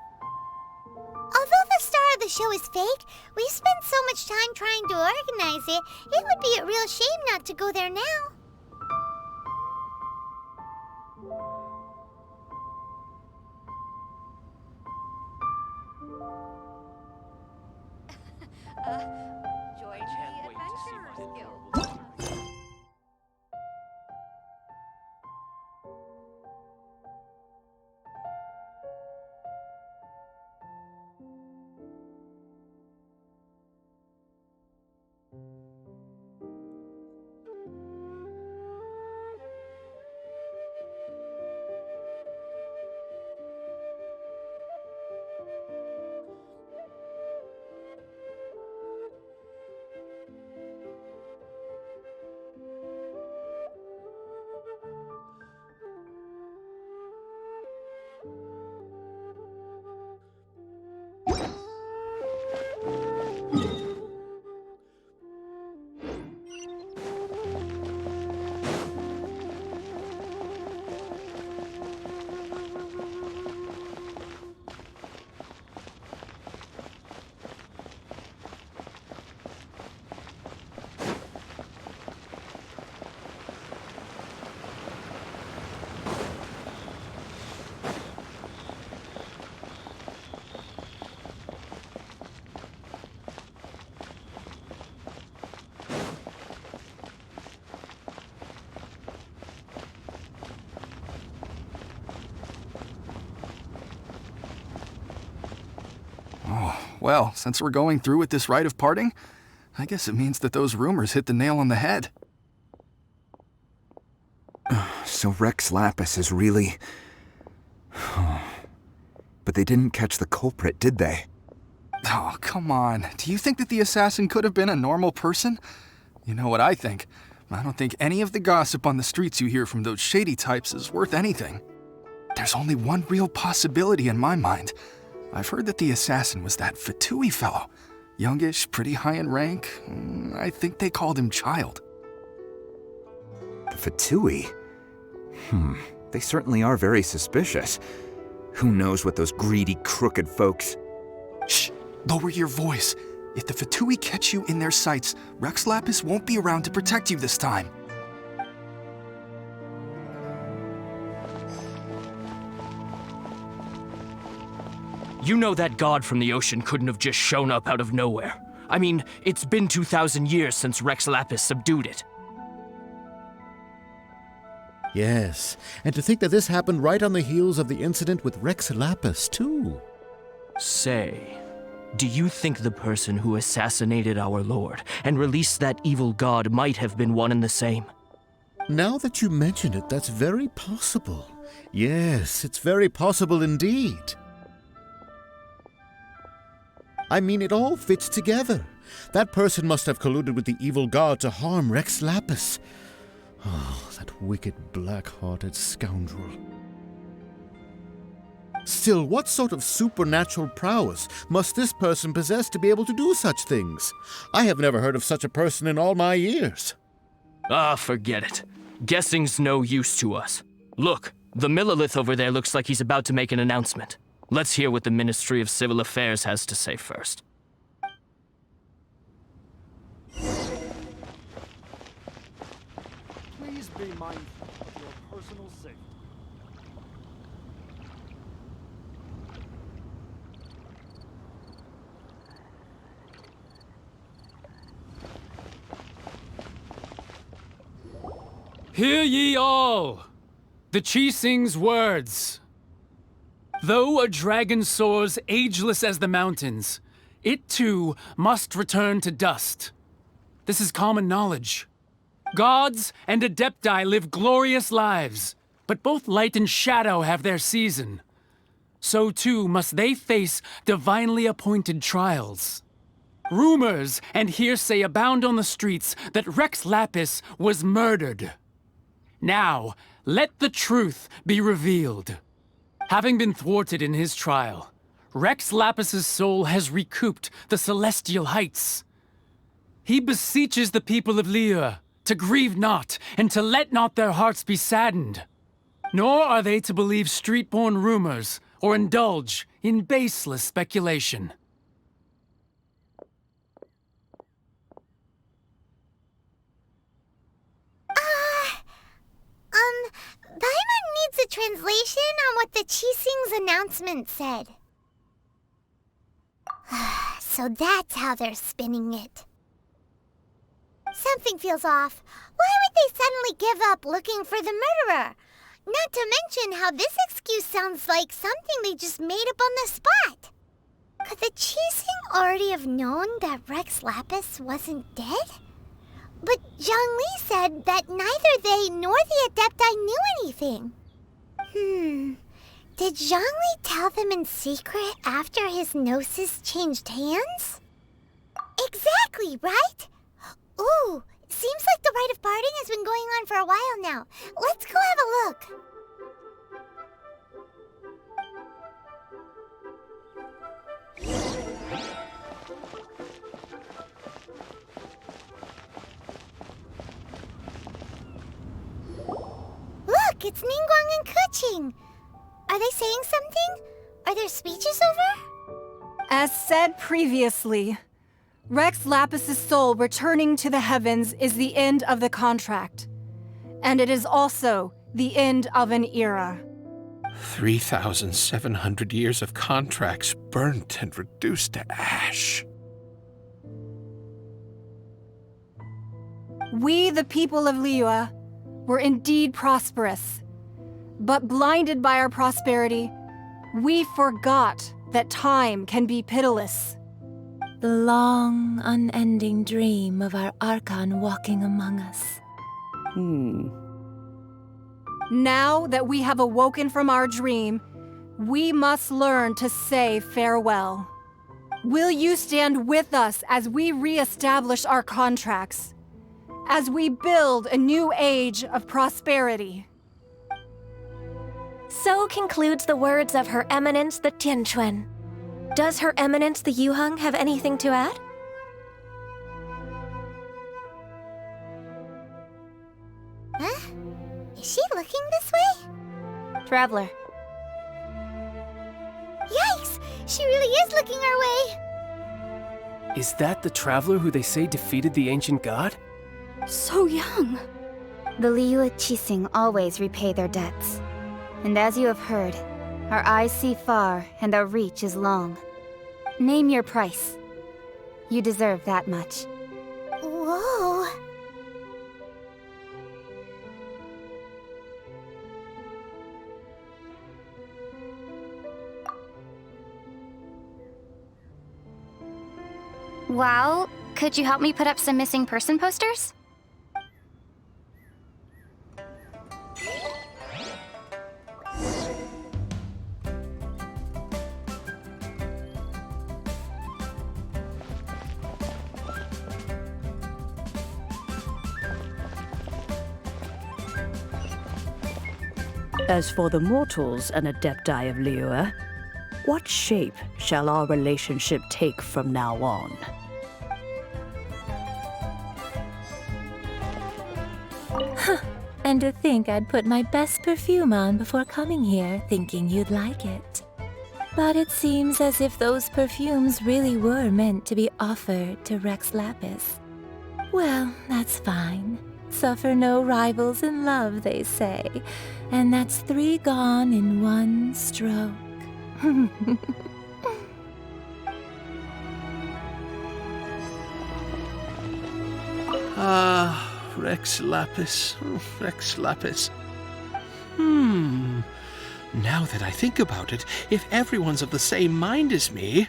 Although the star of the show is fake, we spent so much time trying to organize it, it would be a real shame not to go there now. Join the Adventurers Guild. Well, since we're going through with this Rite of Parting, I guess it means that those rumors hit the nail on the head. So Rex Lapis is really... But they didn't catch the culprit, did they? Oh, come on. Do you think that the assassin could have been a normal person? You know what I think. I don't think any of the gossip on the streets you hear from those shady types is worth anything. There's only one real possibility in my mind. I've heard that the assassin was that Fatui fellow. Youngish, pretty high in rank. I think they called him Childe. The Fatui? They certainly are very suspicious. Who knows what those greedy, crooked folks... Shh! Lower your voice. If the Fatui catch you in their sights, Rex Lapis won't be around to protect you this time. You know that god from the ocean couldn't have just shown up out of nowhere. I mean, it's been 2,000 years since Rex Lapis subdued it. Yes, and to think that this happened right on the heels of the incident with Rex Lapis, too. Say, do you think the person who assassinated our lord and released that evil god might have been one and the same? Now that you mention it, that's very possible. Yes, it's very possible indeed. I mean, it all fits together. That person must have colluded with the evil god to harm Rex Lapis. Oh, that wicked, black-hearted scoundrel. Still, what sort of supernatural prowess must this person possess to be able to do such things? I have never heard of such a person in all my years. Ah, forget it. Guessing's no use to us. Look, the Monolith over there looks like he's about to make an announcement. Let's hear what the Ministry of Civil Affairs has to say first. Please be mindful of your personal safety. Hear ye all! The Qixing's words. Though a dragon soars ageless as the mountains, it too must return to dust. This is common knowledge. Gods and Adepti live glorious lives, but both light and shadow have their season. So too must they face divinely appointed trials. Rumors and hearsay abound on the streets that Rex Lapis was murdered. Now, let the truth be revealed. Having been thwarted in his trial, Rex Lapis's soul has recouped the celestial heights. He beseeches the people of Liyue to grieve not and to let not their hearts be saddened. Nor are they to believe street-born rumors or indulge in baseless speculation. Paimon needs a translation on what the Qixing's announcement said. So that's how they're spinning it. Something feels off. Why would they suddenly give up looking for the murderer? Not to mention how this excuse sounds like something they just made up on the spot. Could the Qixing already have known that Rex Lapis wasn't dead? But Zhongli said that neither they nor the Adepti knew anything. Did Zhongli tell them in secret after his gnosis changed hands? Exactly, right? Ooh, seems like the Rite of Parting has been going on for a while now. Let's go have a look. Look, it's Ningguang and Keqing. Are they saying something? Are their speeches over? As said previously, Rex Lapis's soul returning to the heavens is the end of the contract. And it is also the end of an era. 3,700 years of contracts burnt and reduced to ash. We, the people of Liyue, were indeed prosperous. But blinded by our prosperity, we forgot that time can be pitiless. The long, unending dream of our Archon walking among us. Now that we have awoken from our dream, we must learn to say farewell. Will you stand with us as we re-establish our contracts? As we build a new age of prosperity? So concludes the words of Her Eminence the Tianquan. Does Her Eminence the Yujing have anything to add? Huh? Is she looking this way? Traveler. Yikes! She really is looking our way! Is that the traveler who they say defeated the ancient god? So young. The Liyue Qixing always repay their debts. And as you have heard, our eyes see far and our reach is long. Name your price. You deserve that much. Whoa. Well, could you help me put up some missing person posters? As for the mortals and Adepti of Liyue, what shape shall our relationship take from now on? And to think I'd put my best perfume on before coming here, thinking you'd like it. But it seems as if those perfumes really were meant to be offered to Rex Lapis. Well, that's fine. Suffer no rivals in love, they say. And that's 3 gone in 1 stroke. Rex Lapis. Rex Lapis. Now that I think about it, if everyone's of the same mind as me,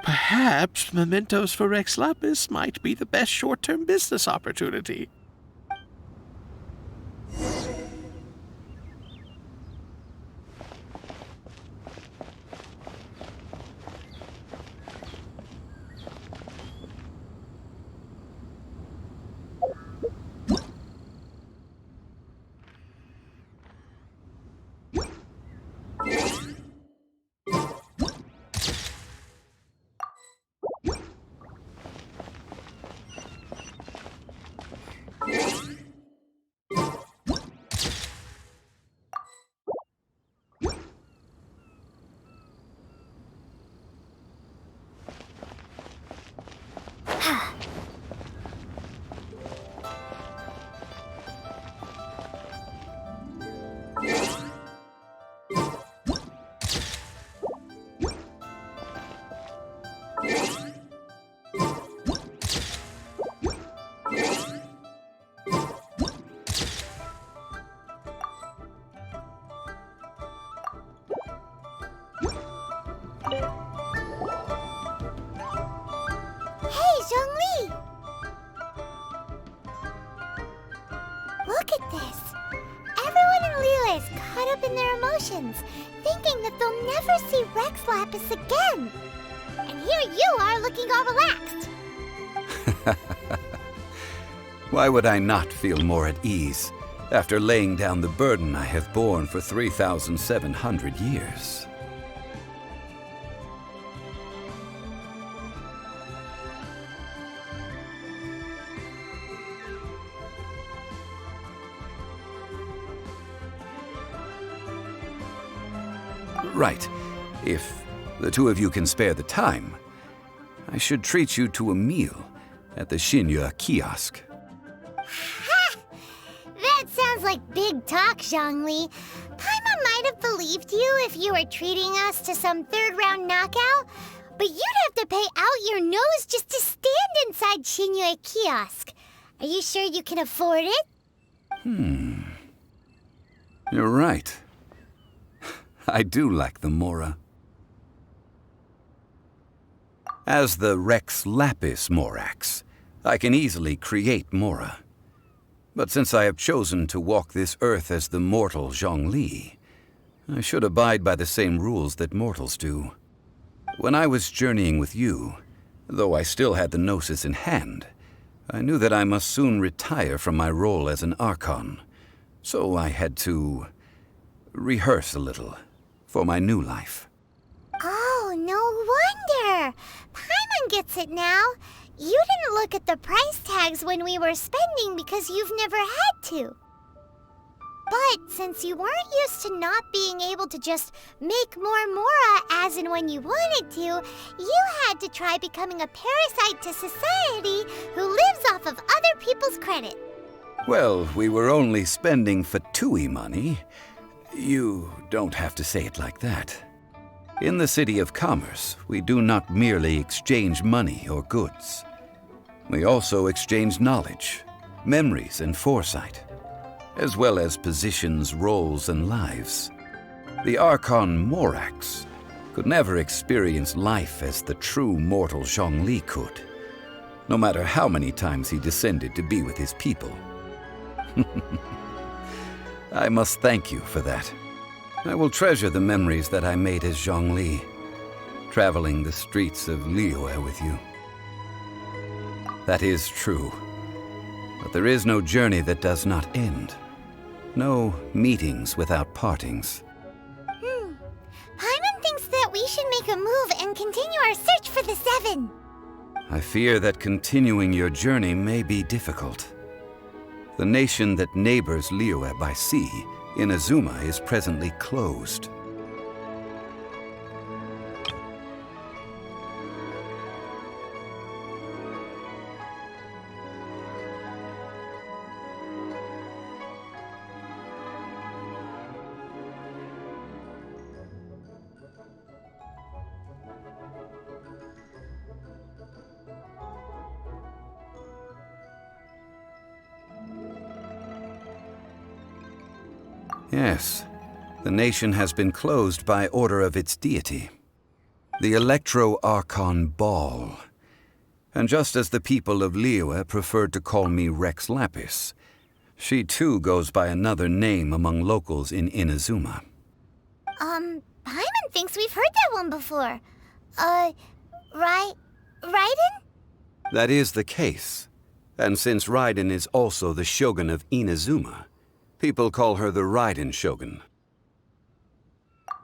perhaps mementos for Rex Lapis might be the best short-term business opportunity. friends, thinking that they'll never see Rex Lapis again. And here you are looking all relaxed. Why would I not feel more at ease after laying down the burden I have borne for 3,700 years? Right. If the two of you can spare the time, I should treat you to a meal at the Xinyue kiosk. Ha! That sounds like big talk, Zhongli. Paimon might have believed you if you were treating us to some third-round knockout, but you'd have to pay out your nose just to stand inside Xinyue kiosk. Are you sure you can afford it? You're right. I do like the Mora. As the Rex Lapis Morax, I can easily create Mora. But since I have chosen to walk this earth as the mortal Zhongli, I should abide by the same rules that mortals do. When I was journeying with you, though I still had the Gnosis in hand, I knew that I must soon retire from my role as an Archon, so I had to rehearse a little for my new life. Oh, no wonder! Paimon gets it now. You didn't look at the price tags when we were spending because you've never had to. But since you weren't used to not being able to just make more Mora as and when you wanted to, you had to try becoming a parasite to society who lives off of other people's credit. Well, we were only spending Fatui money. You don't have to say it like that. In the City of Commerce, we do not merely exchange money or goods. We also exchange knowledge, memories, and foresight, as well as positions, roles, and lives. The Archon Morax could never experience life as the true mortal Zhongli could, no matter how many times he descended to be with his people. I must thank you for that. I will treasure the memories that I made as Zhongli, traveling the streets of Liyue with you. That is true. But there is no journey that does not end. No meetings without partings. Paimon thinks that we should make a move and continue our search for the Seven. I fear that continuing your journey may be difficult. The nation that neighbors Liyue by sea, Inazuma, is presently closed. Yes, the nation has been closed by order of its deity, the Electro-Archon Ball. And just as the people of Liyue preferred to call me Rex Lapis, she too goes by another name among locals in Inazuma. Paimon thinks we've heard that one before. Raiden? That is the case. And since Raiden is also the shogun of Inazuma, people call her the Raiden Shogun.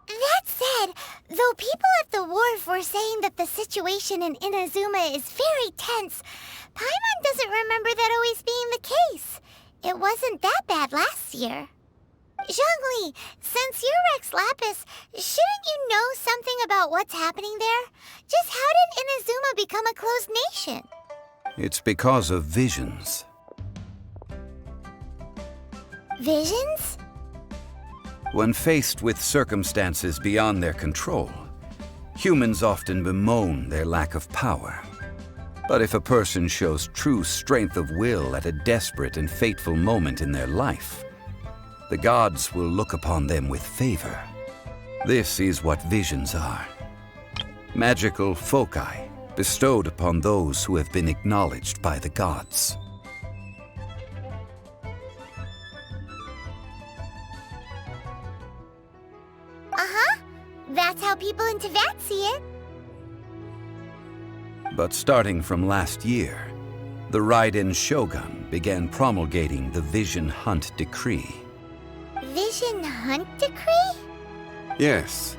That said, though people at the wharf were saying that the situation in Inazuma is very tense, Paimon doesn't remember that always being the case. It wasn't that bad last year. Zhongli, since you're Rex Lapis, shouldn't you know something about what's happening there? Just how did Inazuma become a closed nation? It's because of visions. Visions? When faced with circumstances beyond their control, humans often bemoan their lack of power. But if a person shows true strength of will at a desperate and fateful moment in their life, the gods will look upon them with favor. This is what visions are. Magical foci bestowed upon those who have been acknowledged by the gods. that's how people in Teyvat see it. But starting from last year, the Raiden Shogun began promulgating the Vision Hunt Decree. Vision Hunt Decree? Yes.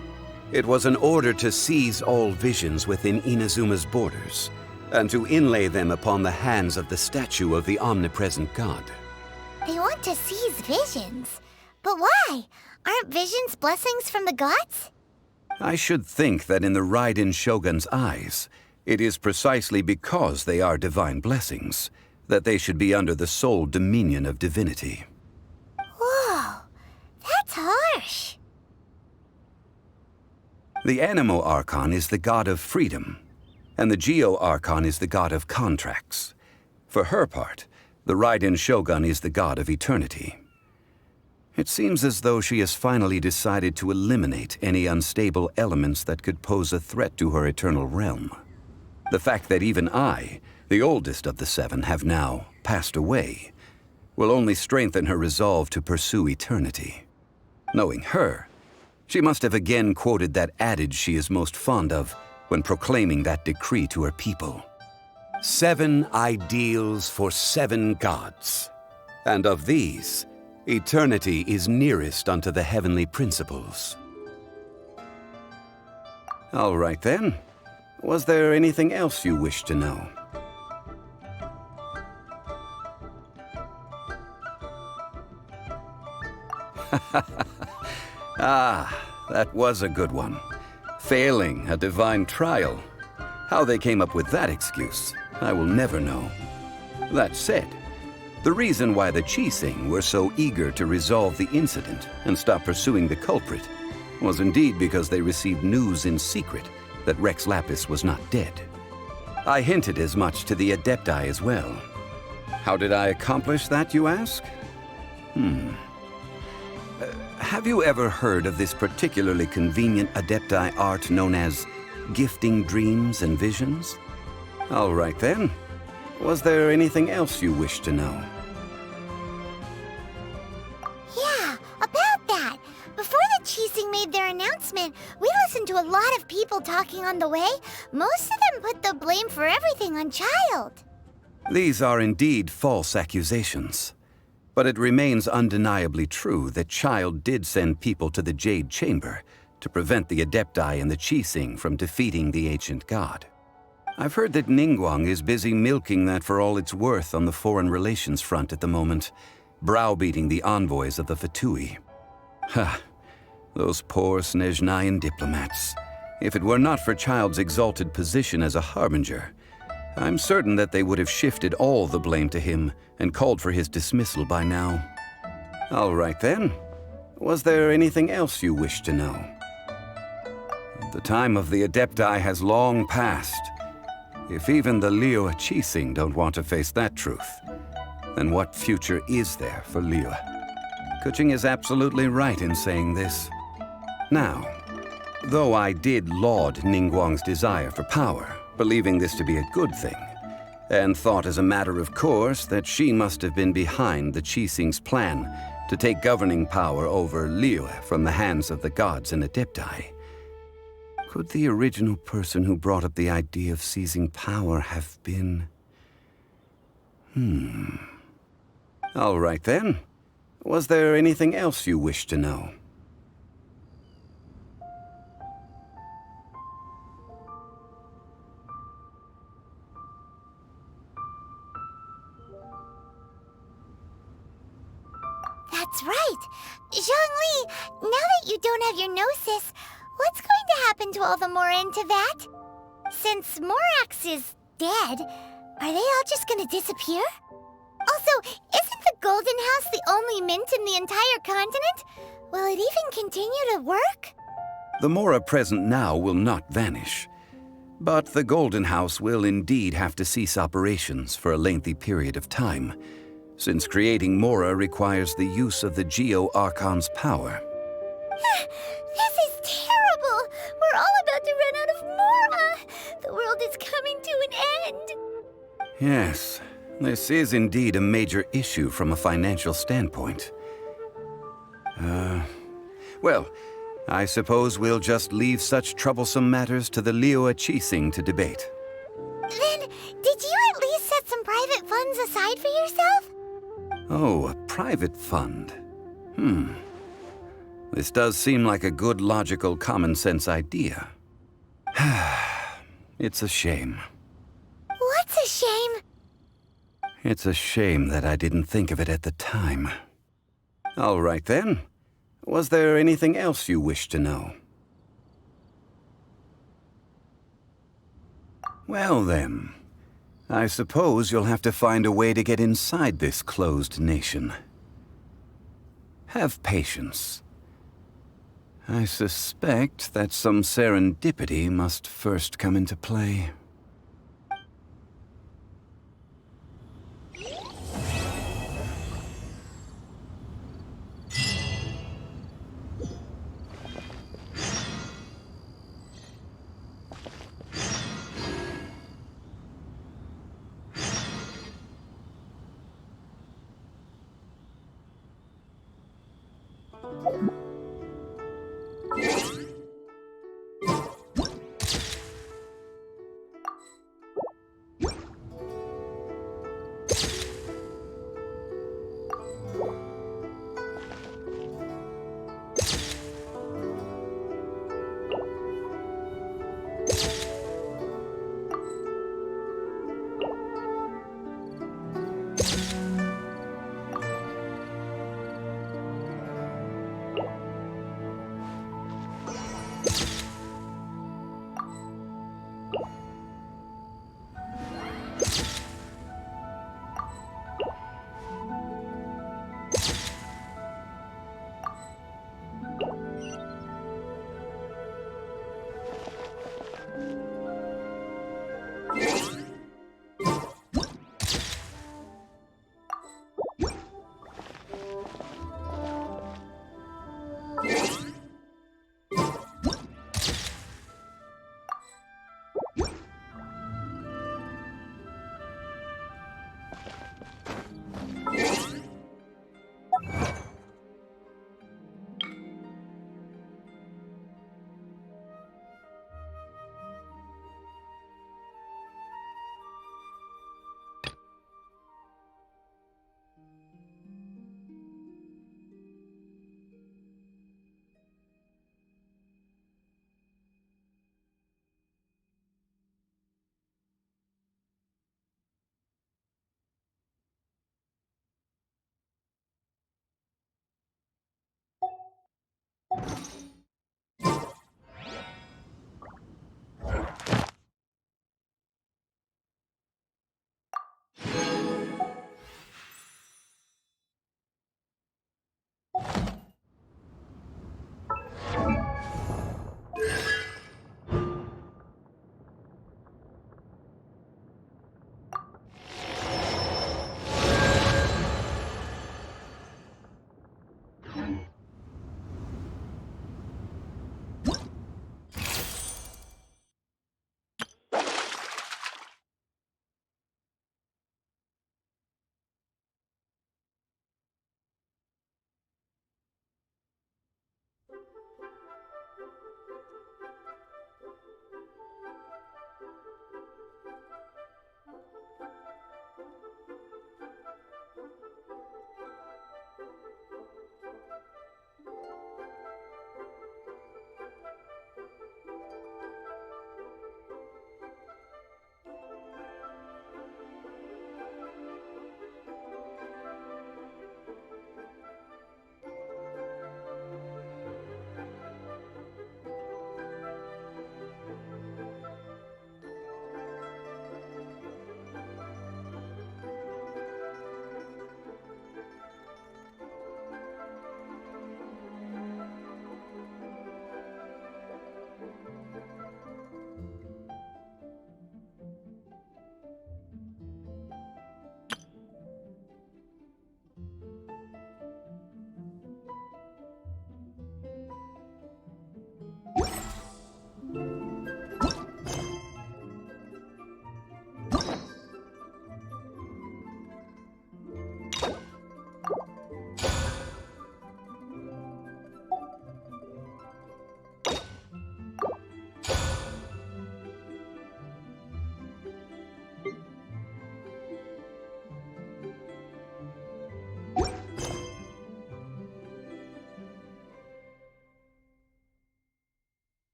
It was an order to seize all visions within Inazuma's borders, and to inlay them upon the hands of the statue of the omnipresent god. They want to seize visions. But why? Aren't visions blessings from the gods? I should think that in the Raiden Shogun's eyes, it is precisely because they are divine blessings that they should be under the sole dominion of divinity. Whoa, that's harsh. The Anemo Archon is the god of freedom, and the Geo Archon is the god of contracts. For her part, the Raiden Shogun is the god of eternity. It seems as though she has finally decided to eliminate any unstable elements that could pose a threat to her eternal realm. The fact that even I, the oldest of the seven, have now passed away, will only strengthen her resolve to pursue eternity. Knowing her, she must have again quoted that adage she is most fond of when proclaiming that decree to her people. 7 ideals for 7 gods, and of these, eternity is nearest unto the heavenly principles. All right then. Was there anything else you wish to know? That was a good one. Failing a divine trial. How they came up with that excuse, I will never know. That said, the reason why the Qixing were so eager to resolve the incident and stop pursuing the culprit was indeed because they received news in secret that Rex Lapis was not dead. I hinted as much to the Adepti as well. How did I accomplish that, you ask? Have you ever heard of this particularly convenient Adepti art known as gifting dreams and visions? All right then. Was there anything else you wish to know? Yeah, about that. Before the Qixing made their announcement, we listened to a lot of people talking on the way. Most of them put the blame for everything on Childe. These are indeed false accusations. But it remains undeniably true that Childe did send people to the Jade Chamber to prevent the Adepti and the Qixing from defeating the ancient god. I've heard that Ningguang is busy milking that for all it's worth on the foreign relations front at the moment, browbeating the envoys of the Fatui. Ha! Those poor Snezhnayan diplomats. If it were not for Childe's exalted position as a harbinger, I'm certain that they would have shifted all the blame to him and called for his dismissal by now. All right then. Was there anything else you wish to know? The time of the Adepti has long passed. If even the Liyue Qixing don't want to face that truth, then what future is there for Liyue? Kuching is absolutely right in saying this. Now, though I did laud Ningguang's desire for power, believing this to be a good thing, and thought as a matter of course that she must have been behind the Qixing's plan to take governing power over Liyue from the hands of the gods and Adepti. Could the original person who brought up the idea of seizing power have been... All right then. Was there anything else you wish to know? That's right. Zhongli, now that you don't have your gnosis, what's going to happen to all the Mora in Teyvat? Since Morax is dead, are they all just going to disappear? Also, isn't the Golden House the only mint in the entire continent? Will it even continue to work? The Mora present now will not vanish. But the Golden House will indeed have to cease operations for a lengthy period of time, since creating Mora requires the use of the Geo Archon's power. This is terrible! We're all about to run out of Mora! The world is coming to an end! Yes, this is indeed a major issue from a financial standpoint. Well, I suppose we'll just leave such troublesome matters to the Liyue Harbor to debate. Then, did you at least set some private funds aside for yourself? Oh, a private fund. This does seem like a good, logical, common-sense idea. It's a shame. What's a shame? It's a shame that I didn't think of it at the time. All right, then. Was there anything else you wished to know? Well, then. I suppose you'll have to find a way to get inside this closed nation. Have patience. I suspect that some serendipity must first come into play.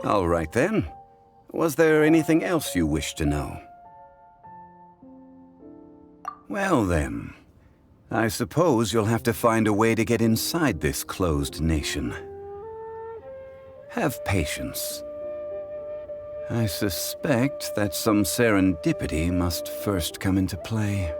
All right then. Was there anything else you wished to know? Well then, I suppose you'll have to find a way to get inside this closed nation. Have patience. I suspect that some serendipity must first come into play.